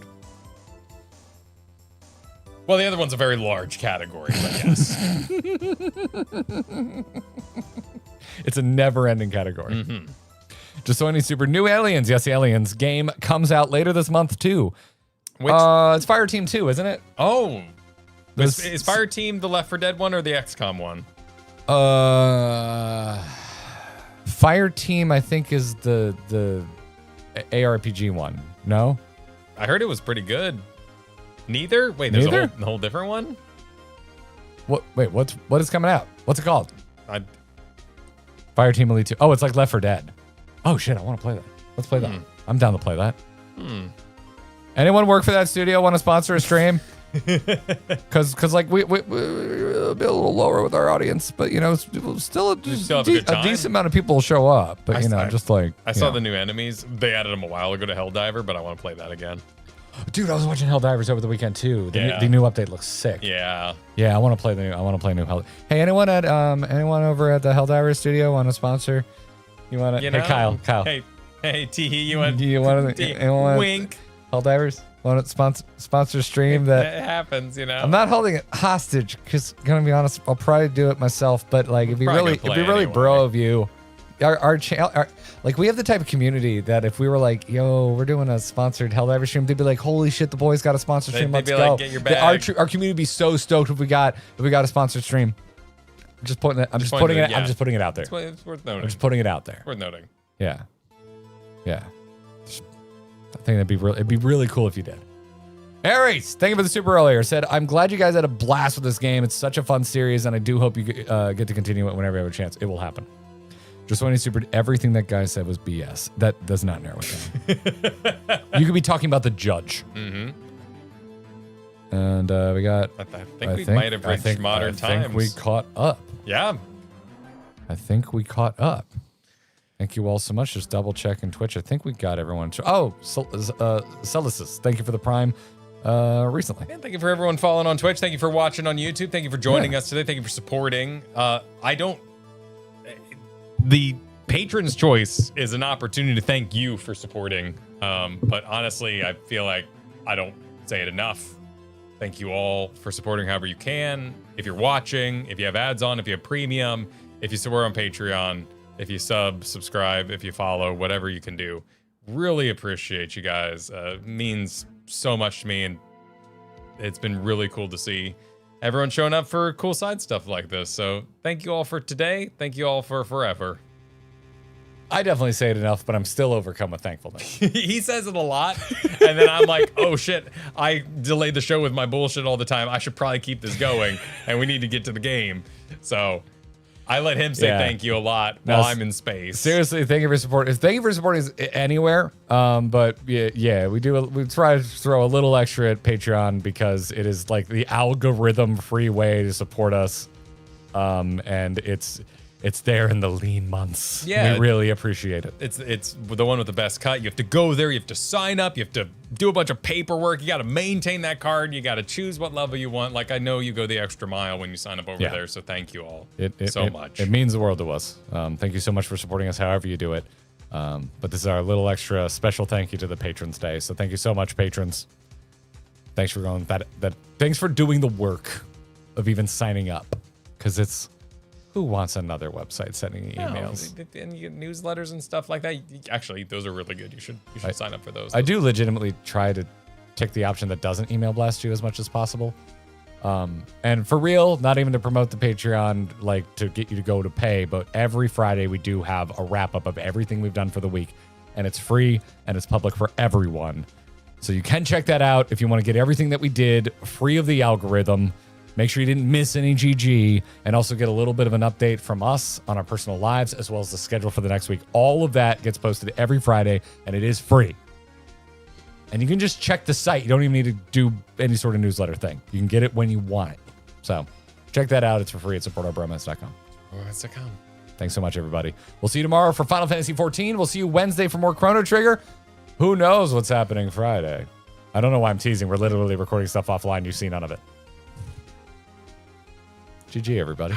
Well, the other one's a very large category, but yes. It's a never-ending category. Just so any super new Aliens. Yes, Aliens game comes out later this month too. Which, It's Fire Team 2, isn't it? oh, This- is Fire Team the Left 4 Dead one or the XCOM one? Fire Team, I think, is the ARPG one. No? I heard it was pretty good. Neither? Wait, there's Neither? a whole different one? What? Wait, what is coming out? What's it called? I, Fire Team Elite 2. Oh, it's like Left 4 Dead. Oh shit, I want to play that. Let's play that. I'm down to play that. Anyone work for that studio? Want to sponsor a stream? Because like we'll be a little lower with our audience, but you know, still a still have a good time. decent amount of people will show up. But you know, I- just like I you saw know. the new enemies. They added them a while ago to Helldiver, but I want to play that again. Dude, I was watching Helldivers over the weekend too. Yeah. The new update looks sick. Yeah. Yeah, I want to play new Hell. Hey, anyone over at the Helldivers studio want to sponsor? You want to? You Hey, know? Kyle. Hey, Teehee, you want? Do you want to? Wink. Helldivers want to sponsor stream that? It happens, you know. I'm not holding it hostage because, gonna be honest, I'll probably do it myself. But like, it'd be Probably really, gonna play anyway. bro of you. Our channel, like, we have the type of community that if we were like, yo, we're doing a sponsored Helldiver stream, they'd be like, holy shit, the boys got a sponsored stream. They'd Let's be go. like, get your Our bag. community would be so stoked if we got a sponsored stream. I'm just putting it. I'm just putting it. yeah. I'm just putting it out there. It's worth noting. I'm just putting it out there. Worth noting. Yeah. I think it'd be really cool if you did. Aries, thank you for the super earlier. Said, I'm glad you guys had a blast with this game. It's such a fun series, and I do hope you get to continue it whenever you have a chance. It will happen. Just when he supered everything that guy said was BS. That does not narrow it down. You could be talking about the judge. Mm-hmm. And we got. I think we might have reached modern times. I think we caught up. Yeah. I think we caught up. Thank you all so much. Just double checking Twitch. I think we got everyone. Oh, Celicis, thank you for the Prime recently. And thank you for everyone following on Twitch. Thank you for watching on YouTube. Thank you for joining us today. Thank you for supporting. The patron's choice is an opportunity to thank you for supporting. But honestly, I feel like I don't say it enough. Thank you all for supporting however you can. If you're watching, if you have ads on, if you have premium, if you support on Patreon, if you subscribe, if you follow, whatever you can do. Really appreciate you guys. Means so much to me, and it's been really cool to see everyone showing up for cool side stuff like this. So thank you all for today. Thank you all for forever. I definitely say it enough, but I'm still overcome with thankfulness. He says it a lot, and then I'm like, oh shit, I delayed the show with my bullshit all the time. I should probably keep this going, and we need to get to the game. So I let him say thank you a lot while I'm in space. Seriously, thank you for supporting. Thank you for supporting us anywhere. But yeah, we try to throw a little extra at Patreon because it is like the algorithm-free way to support us, and it's there in the lean months. Yeah. We really appreciate it. It's the one with the best cut. You have to go there. You have to sign up. You have to do a bunch of paperwork. You got to maintain that card. You got to choose what level you want. Like, I know you go the extra mile when you sign up over there. So thank you all so much. It means the world to us. Thank you so much for supporting us however you do it. But this is our little extra special thank you to the Patrons Day. So thank you so much, patrons. Thanks for going thanks for doing the work of even signing up. Because it's... Who wants another website sending emails? And you get newsletters and stuff like that. Actually, those are really good. You should sign up for those. I do legitimately try to tick the option that doesn't email blast you as much as possible. And for real, not even to promote the Patreon, like to get you to go to pay, but every Friday we do have a wrap up of everything we've done for the week, and it's free and it's public for everyone. So you can check that out if you want to get everything that we did free of the algorithm. Make sure you didn't miss any GG, and also get a little bit of an update from us on our personal lives, as well as the schedule for the next week. All of that gets posted every Friday, and it is free. And you can just check the site. You don't even need to do any sort of newsletter thing. You can get it when you want it. So check that out. It's for free at supportourbromance.com. Thanks so much, everybody. We'll see you tomorrow for Final Fantasy XIV. We'll see you Wednesday for more Chrono Trigger. Who knows what's happening Friday? I don't know why I'm teasing. We're literally recording stuff offline. You see none of it. GG, everybody.